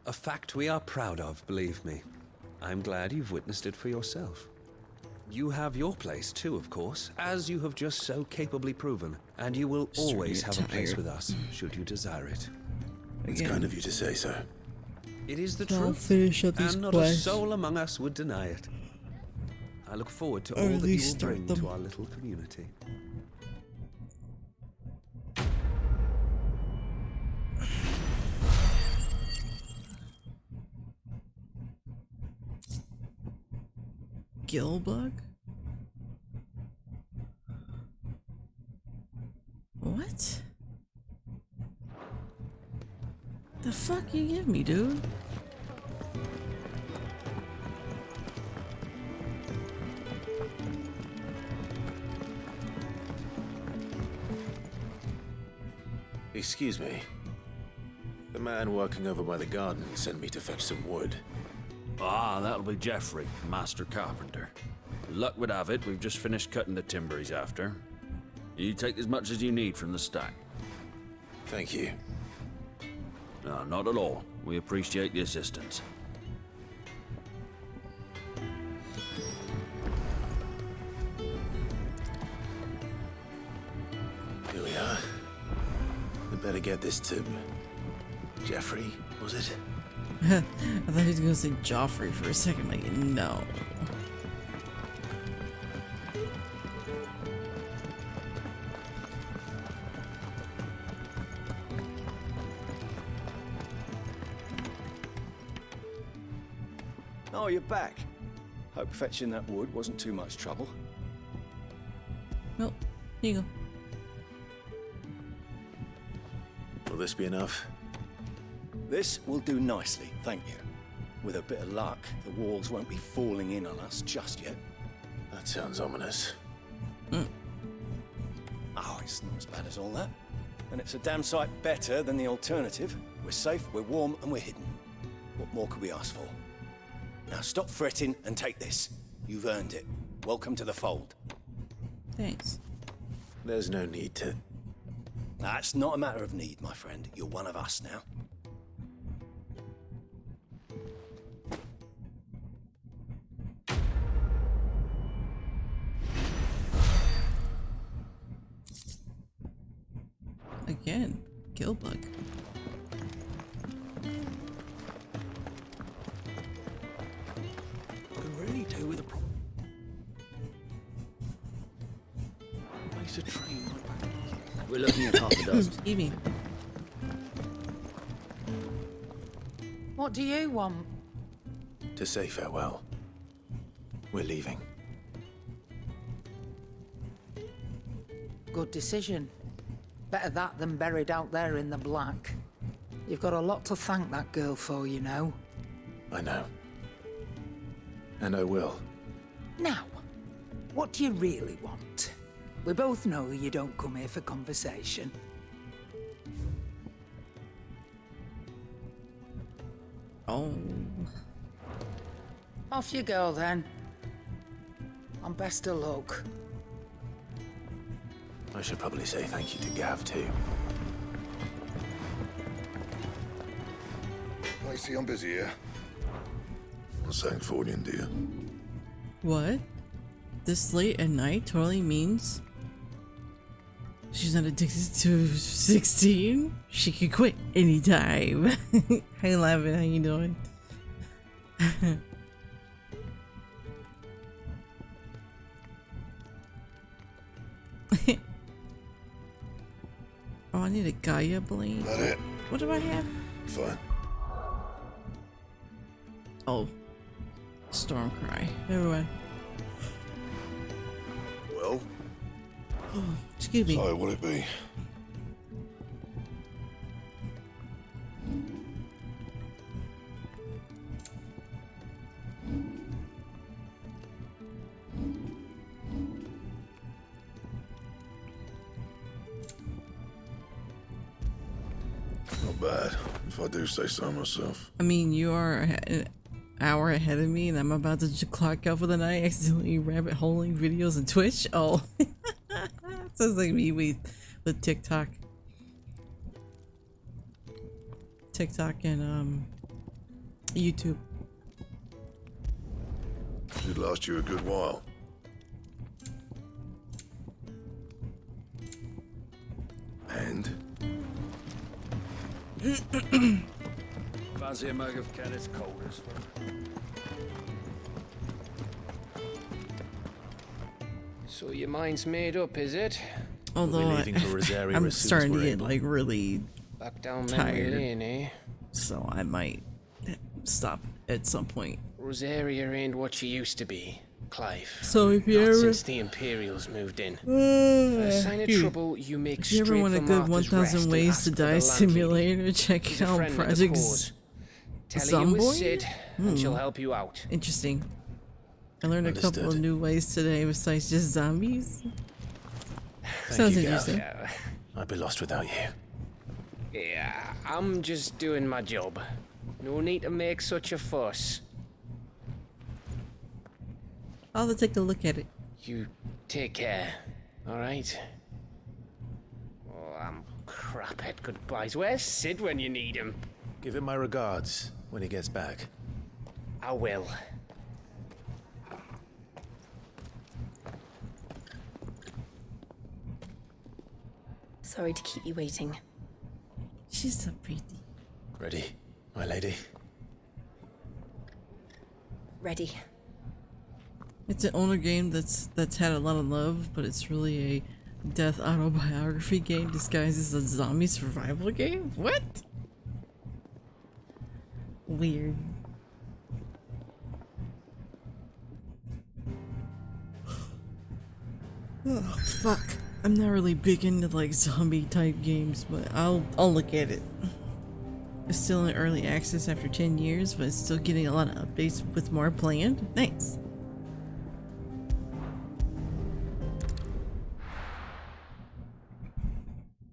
A fact we are proud of, believe me. I'm glad you've witnessed it for yourself. You have your place too, of course, as you have just so capably proven, and you will always have a place with us, should you desire it. It's kind of you to say so. It is the I'll truth, finish up these and not quests. a soul among us would deny it. I look forward to Or all at that you least will start bring them. to our little community. Gillbug? What? The fuck you give me, dude? Excuse me. The man working over by the garden sent me to fetch some wood. Ah, that'll be Geoffrey, Master Carpenter. Luck would have it, we've just finished cutting the timber he's after. You take as much as you need from the stack. Thank you. No, not at all. We appreciate the assistance. Here we are. We better get this to... Geoffrey, was it? I thought he was gonna say Joffrey for a second, like, no. Oh, you're back. Hope fetching that wood wasn't too much trouble. Nope. Here you go. Will this be enough? This will do nicely, thank you. With a bit of luck, the walls won't be falling in on us just yet. That sounds ominous. Oh, it's not as bad as all that. And it's a damn sight better than the alternative. We're safe, we're warm, and we're hidden. What more could we ask for? Now stop fretting and take this. You've earned it. welcome to the fold. Thanks. There's no need to. That's not a matter of need, my friend. You're one of us now. Again, Gilbug. Can really do with a problem. Makes a train like that. We're looking at half a dozen. Excuse me. What do you want? To say farewell. We're leaving. Good decision. Better that than buried out there in the black. You've got a lot to thank that girl for, you know. I know. And I will. Now, what do you really want? We both know you don't come here for conversation. Oh. Off you go, then. And best of luck. I should probably say thank you to Gav, too. I see I'm busy here. What's that for you, dear? What? This late at night totally means she's not addicted to 16? She can quit anytime. Hey, Lavin, how you doing? Oh, I need a Gaia blade. That it? What do I have? Fine. Oh. Stormcry. Never mind. Well? Excuse me. So, what'll it be? Not bad, if I do say so myself. I mean, you are an hour ahead of me, and I'm about to clock out for the night, accidentally rabbit holing videos on Twitch. Oh, sounds like me with TikTok and YouTube. Should last you a good while. And? Fancy a mug of Kenneth's coldest. So your mind's made up, is it? Although I'm starting to get like really Back down memory tired, lane, eh? so I might stop at some point. Rosaria ain't what she used to be, Clive. So if you Not ever since the Imperials moved in. First sign of trouble, you make if you ever straight want a for good Martha's 1,000 Rest and ways ask to for die the landlady. simulator, check She's a out friend of the Project cause. Tell her you was Sid, and she'll help you out. Interesting. I learned a couple of new ways today besides just zombies. Sounds interesting. Yeah. I'd be lost without you. Yeah, I'm just doing my job. No need to make such a fuss. I'll have to take a look at it. You take care, alright? Oh, I'm crap at goodbyes. Where's Sid when you need him? Give him my regards when he gets back. I will. Sorry to keep you waiting. She's so pretty. Ready, my lady? Ready. It's an older game that's had a lot of love, but it's really a death autobiography game disguised as a zombie survival game? What? Weird. Oh, fuck. I'm not really big into like zombie type games, but I'll look at it. It's still in early access after 10 years, but it's still getting a lot of updates with more planned. Nice.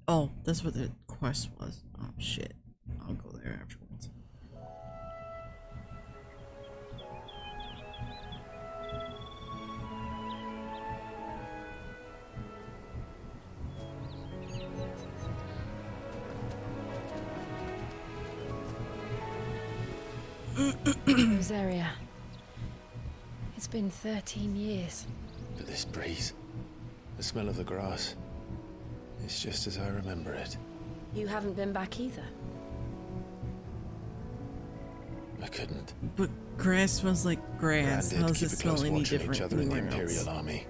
Oh, that's what the quest was. Oh shit. I'll go there afterwards. Rosaria. It's been 13 years. But this breeze, the smell of the grass, it's just as I remember it. You haven't been back either. I couldn't. But grass smells like grass. Branded, How does keep it a smell close any watch on different each other in the anywhere Imperial else? Army.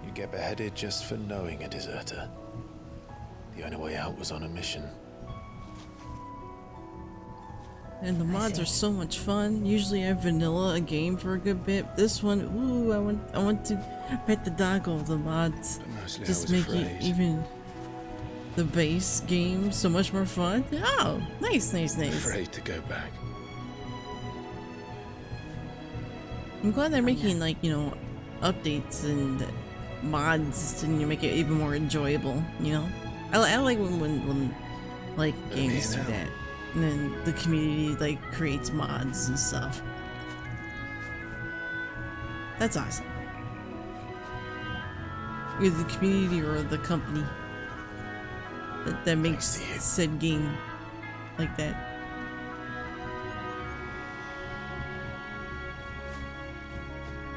You get beheaded just for knowing a deserter. The only way out was on a mission. And the mods are so much fun. Usually I vanilla a game for a good bit. This one, ooh, I want to pet the dog. All the mods Mostly just I was make it afraid. even the base game so much more fun. Oh, nice. Afraid to go back. I'm glad they're making updates and mods to make it even more enjoyable. I like when games do that, and then the community creates mods and stuff. That's awesome. Either the community or the company that makes said game like that.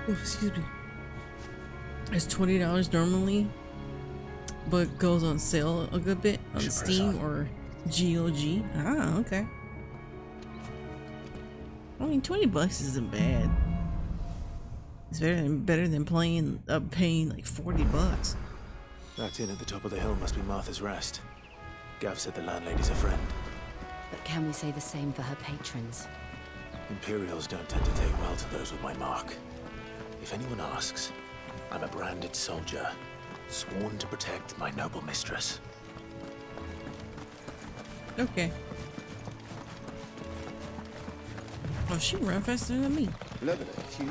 Oh, excuse me. It's $20 normally, but goes on sale a good bit on Steam or GOG. Ah, okay. I mean, $20 isn't bad. It's better than paying like $40. That inn at the top of the hill must be Martha's Rest. Gav said the landlady's a friend. But can we say the same for her patrons? Imperials don't tend to take well to those with my mark. If anyone asks, I'm a branded soldier, sworn to protect my noble mistress. Okay. Oh, she run faster than me. Loving it, Hughes.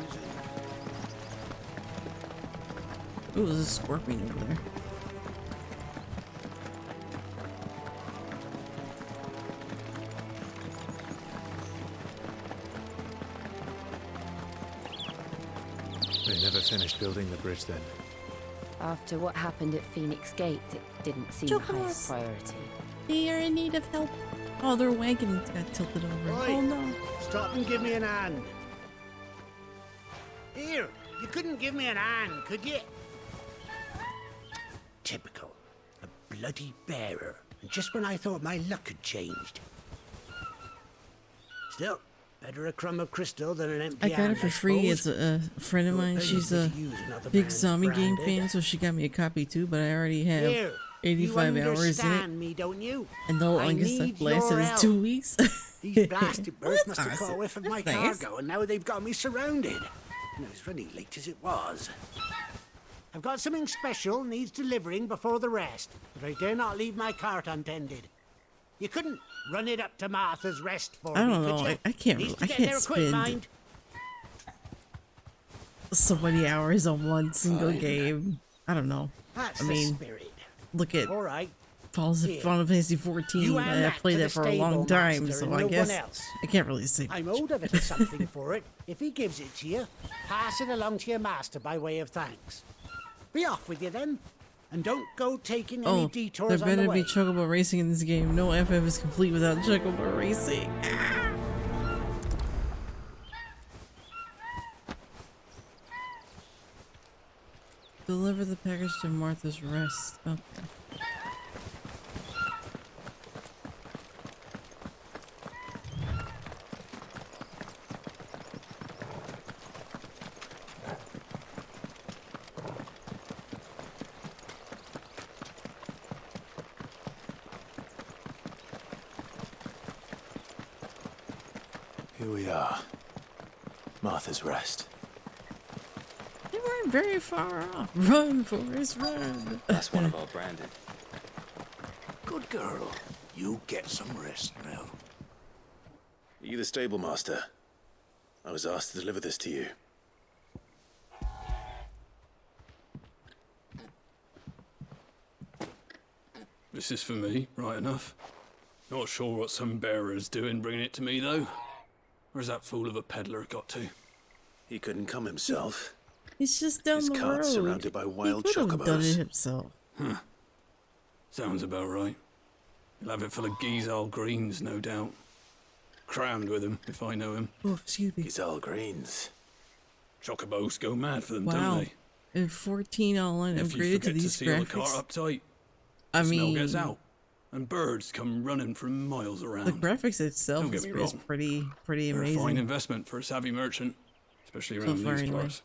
Ooh, there's a scorpion over there. They never finished building the bridge then. After what happened at Phoenix Gate, it didn't seem the highest priority. They are in need of help. Oh, their wagon got tilted over. Oi, Oh no. Stop and give me an hand. Here, you couldn't give me an hand, could you? Typical. A bloody bearer. And just when I thought my luck had changed. Still, better a crumb of crystal than an empty I got it hand, for I free. suppose. It's a friend of mine. She's a big zombie game fan, so she got me a copy too, but I already have Here, 85 you hours in understand it. me, don't you? And the I longest need I've lasted your is help. 2 weeks. These blasted birds That's must have caught a awesome. whiff of my That's nice. cargo, and now they've got me surrounded. And it was running late as it was. I've got something special needs delivering before the rest, but I dare not leave my cart untended. You couldn't run it up to Martha's Rest for I me, don't could know. you? I can't. Needs to I get can't there quick, spend mind. so many hours on one single Fine. game. I don't know. That's I the mean, spirit. look at All right. Final Here. Fantasy 14. You I hand that played to that the for a long stable time, master so and I no guess one else. I can't really say. I'm owed a little something for it. If he gives it to you, pass it along to your master by way of thanks. Be off with you then, and don't go taking any Oh, there detours on the better way. be chocobo racing in this game. No FF is complete without chocobo racing. Deliver the package to Martha's Rest. Okay. Here we are. Martha's Rest. They weren't very far off. Run, Forrest, run. That's one of our branded. Good girl. You get some rest now. Are you the stable master? I was asked to deliver this to you. This is for me, right enough. Not sure what some bearer's doing bringing it to me, though. Where's that fool of a peddler got to? He couldn't come himself. He's just down His the road. cart's surrounded by wild he could have done it chocobos. himself. Huh. Sounds about right. He'll have it full of Gizal greens, no doubt. crammed with him, if I know him. Oh, excuse me. He's all greens. Chocobos go mad for them, Wow. don't they? And 14 all in If you upgraded to forget to these seal the car graphics. up tight, I the smell mean, gets out, and birds come running from miles around. the graphics itself Don't get is, me is wrong. pretty They're a fine amazing. investment for a savvy merchant, especially So around far, these anyway. parts.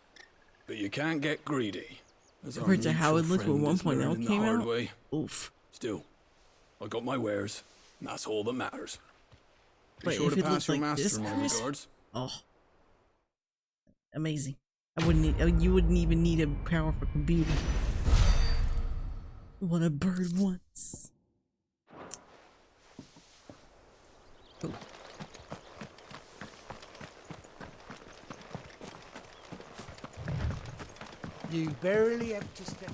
But you can't get greedy. As our Compared to how it mutual looked when friend is 1.0 learning the came hard out. way. Oof. Still, I got my wares, and that's all that matters. Be But sure if to it pass looked your like master this my crisp, regards. oh, amazing. I wouldn't need, you wouldn't even need a powerful computer. What a bird wants. Oh. You barely have to step.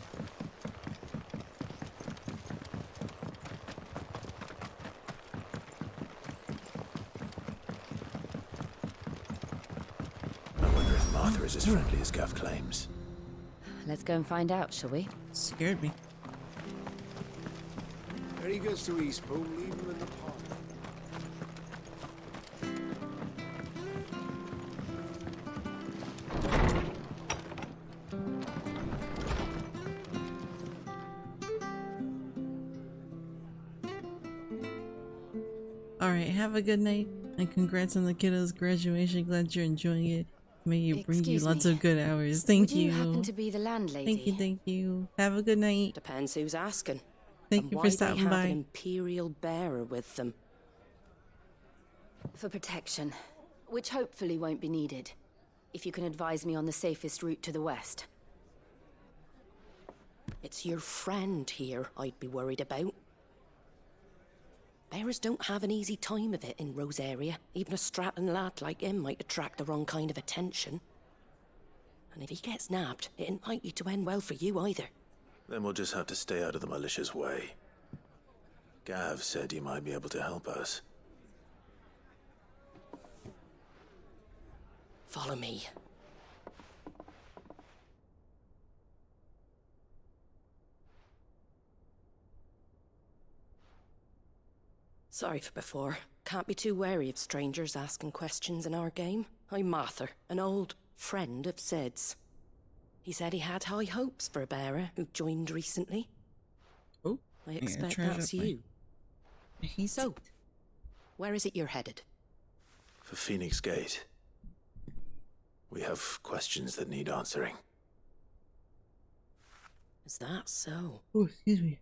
I wonder if Martha is as friendly as Gav claims. Let's go and find out, shall we? Scared me. There he goes to Eastpool, leave him in the pond. Alright, have a good night, and congrats on the kiddo's graduation. Glad you're enjoying it. May it bring you Excuse lots me. of good hours. Thank Would you. you happen to be the landlady? Thank you. Have a good night. Depends who's asking. Thank And you why for they stopping have by. an imperial bearer with them. For protection, which hopefully won't be needed. If you can advise me on the safest route to the west. It's your friend here I'd be worried about. Bearers don't have an easy time of it in Rose area. Even a Stratton lad like him might attract the wrong kind of attention. And if he gets nabbed, it ain't likely to end well for you either. Then we'll just have to stay out of the malicious way. Gav said he might be able to help us. Follow me. Sorry for before. Can't be too wary of strangers asking questions in our game. I'm Martha, an old friend of Sid's. He said he had high hopes for a bearer who joined recently. Oh, I expect that's you. So, where is it you're headed? For Phoenix Gate. We have questions that need answering. Is that so? Oh, excuse me.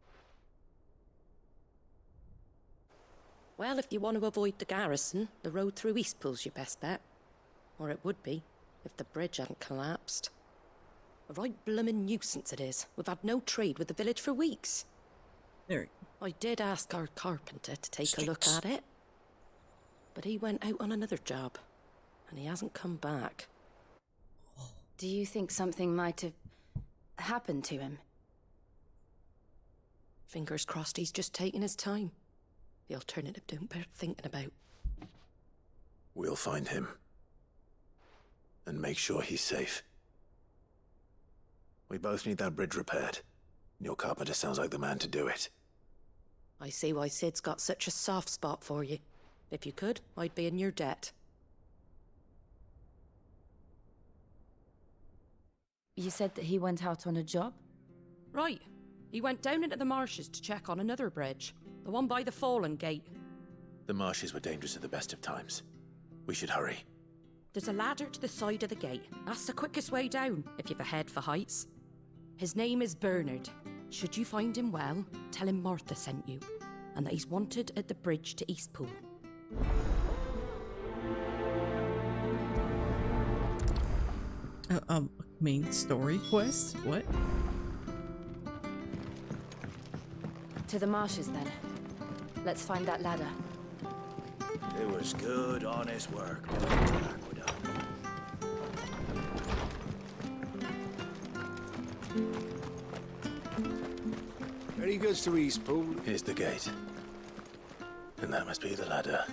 Well, if you want to avoid the garrison, the road through Eastpool's your best bet. Or it would be, if the bridge hadn't collapsed. A right bloomin' nuisance it is. We've had no trade with the village for weeks. There. I did ask our carpenter to take a look at it. But he went out on another job. And he hasn't come back. Do you think something might have happened to him? Fingers crossed he's just taking his time. The alternative don't bear thinking about. We'll find him. And make sure he's safe. We both need that bridge repaired. Your carpenter sounds like the man to do it. I see why Sid's got such a soft spot for you. If you could, I'd be in your debt. You said that he went out on a job? Right. He went down into the marshes to check on another bridge. The one by the Fallen Gate. The marshes were dangerous at the best of times. We should hurry. There's a ladder to the side of the gate. That's the quickest way down, if you've a head for heights. His name is Bernard. Should you find him well, tell him Martha sent you. And that he's wanted at the bridge to Eastpool. Main story quest? What? To the marshes, then. Let's find that ladder. It was good, honest work building the aqueduct. There he goes to Eastpool. Here's the gate. And that must be the ladder.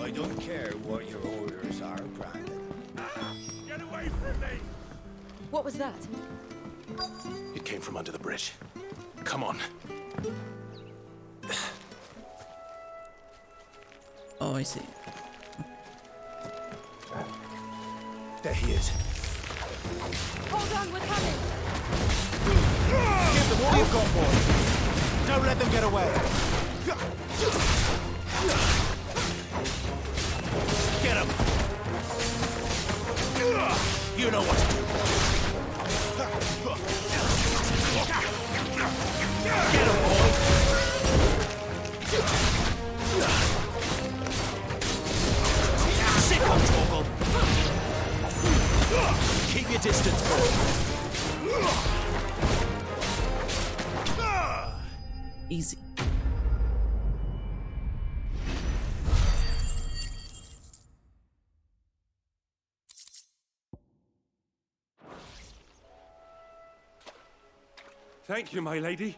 I don't care what your orders are, Brandon. Get away What was that? It came from under the bridge. Come on. Oh, I see. There he is. Hold on, we're coming! Give them all you've got, boy. Don't let them get away. Get him. You know what to do. Get him, boy. Sick on Torgal. Keep your distance, boy. Easy. Thank you, my lady.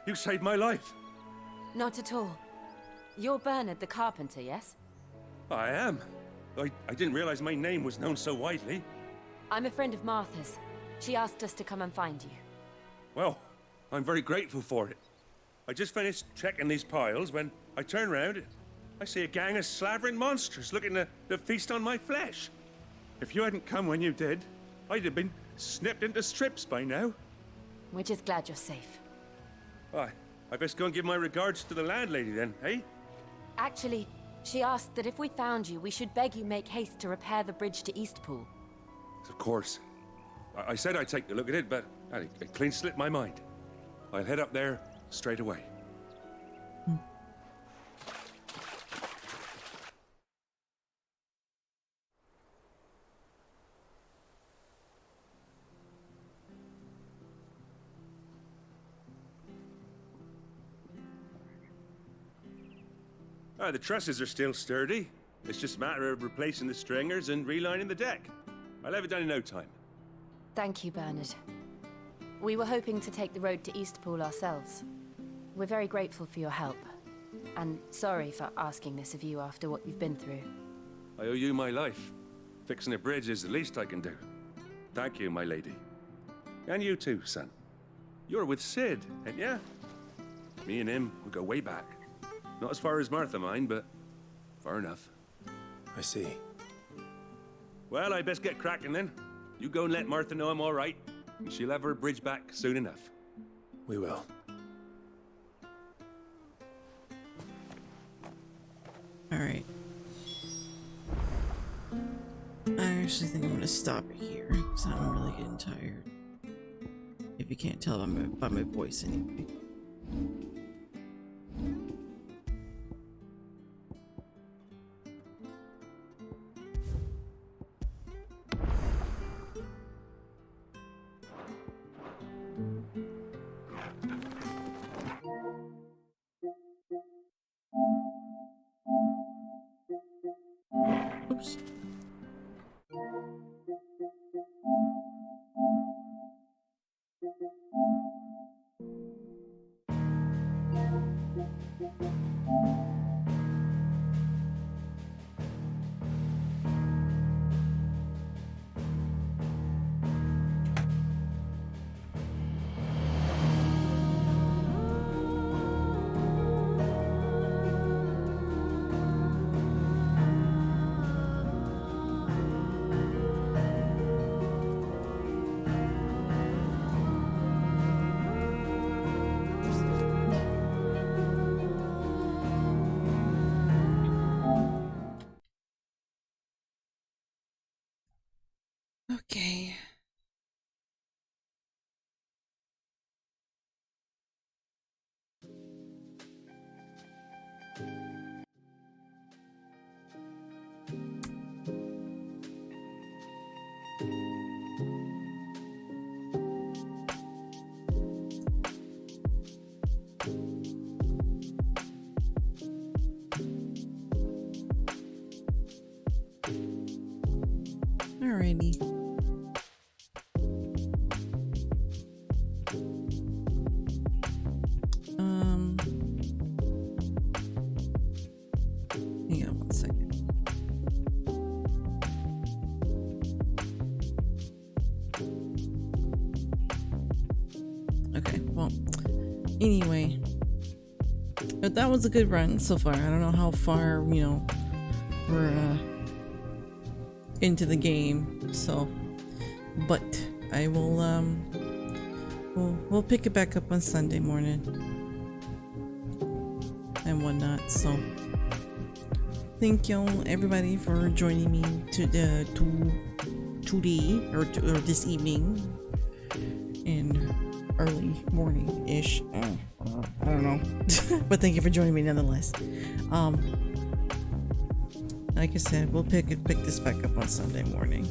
You saved my life. Not at all. You're Bernard the carpenter, yes? I am. I didn't realize my name was known so widely. I'm a friend of Martha's. She asked us to come and find you. Well, I'm very grateful for it. I just finished checking these piles when I turn around. I see a gang of slavering monsters looking to feast on my flesh. If you hadn't come when you did, I'd have been snipped into strips by now. We're just glad you're safe. Why, I best go and give my regards to the landlady then, eh? Actually, she asked that if we found you, we should beg you make haste to repair the bridge to Eastpool. Of course. I said I'd take a look at it, but it clean slipped my mind. I'll head up there straight away. The trusses are still sturdy. It's just a matter of replacing the stringers and relining the deck. I'll have it done in no time. Thank you, Bernard. We were hoping to take the road to Eastpool ourselves. We're very grateful for your help. And sorry for asking this of you after what you've been through. I owe you my life. Fixing a bridge is the least I can do. Thank you, my lady. And you too, son. You're with Sid, ain't ya? Me and him, we go way back. Not as far as Martha, mind, but far enough. I see. Well, I best get cracking then. You go and let Martha know I'm all right, and she'll have her bridge back soon enough. We will. All right. I actually think I'm gonna stop it here because I'm really getting tired. If you can't tell by my voice, anyway. Oops. Okay. Alrighty. Hang on one second. Anyway, but that was a good run so far. I don't know how far, you know, we're into the game, so, but I will we'll pick it back up on Sunday morning and whatnot. So thank y'all everybody for joining me today or this evening and early morning ish. I don't know. But thank you for joining me nonetheless. Like I said, we'll pick this back up on Sunday morning.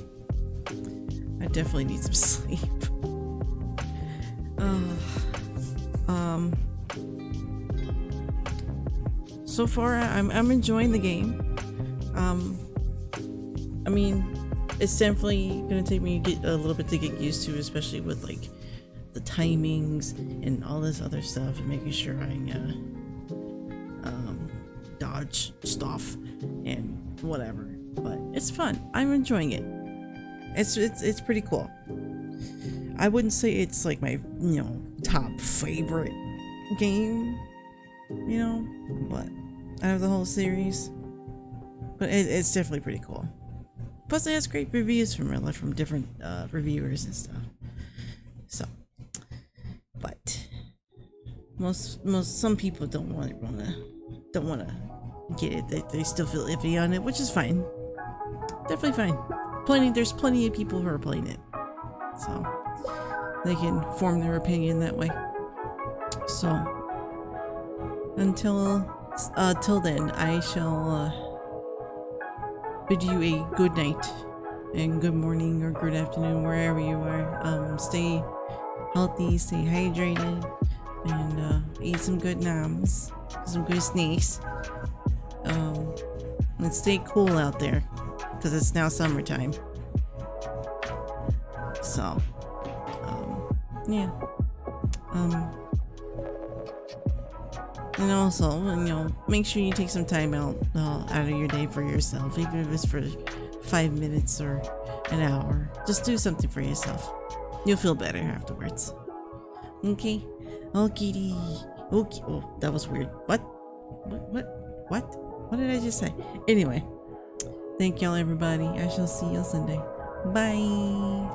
I definitely need some sleep. So far I'm enjoying the game. I mean, it's definitely gonna take me a little bit to get used to, especially with like the timings and all this other stuff, and making sure I dodge stuff and whatever. But it's fun. I'm enjoying it. It's pretty cool. I wouldn't say it's like my, you know, top favorite game, you know, but out of the whole series, but it's definitely pretty cool. Plus it has great reviews from different reviewers and stuff. So, but some people don't want to get it. They still feel iffy on it, which is fine. Definitely fine. There's plenty of people who are playing it, so they can form their opinion that way. So till then, I shall bid you a good night and good morning or good afternoon wherever you are. Stay healthy, stay hydrated, and eat some good nams, some good snacks. And stay cool out there, because it's now summertime. So, yeah. And also, you know, make sure you take some time out of your day for yourself, even if it's for 5 minutes or an hour. Just do something for yourself. You'll feel better afterwards. Okay? Okay. Okay. Oh, that was weird. What? What did I just say? Anyway, thank y'all everybody. I shall see y'all Sunday. Bye.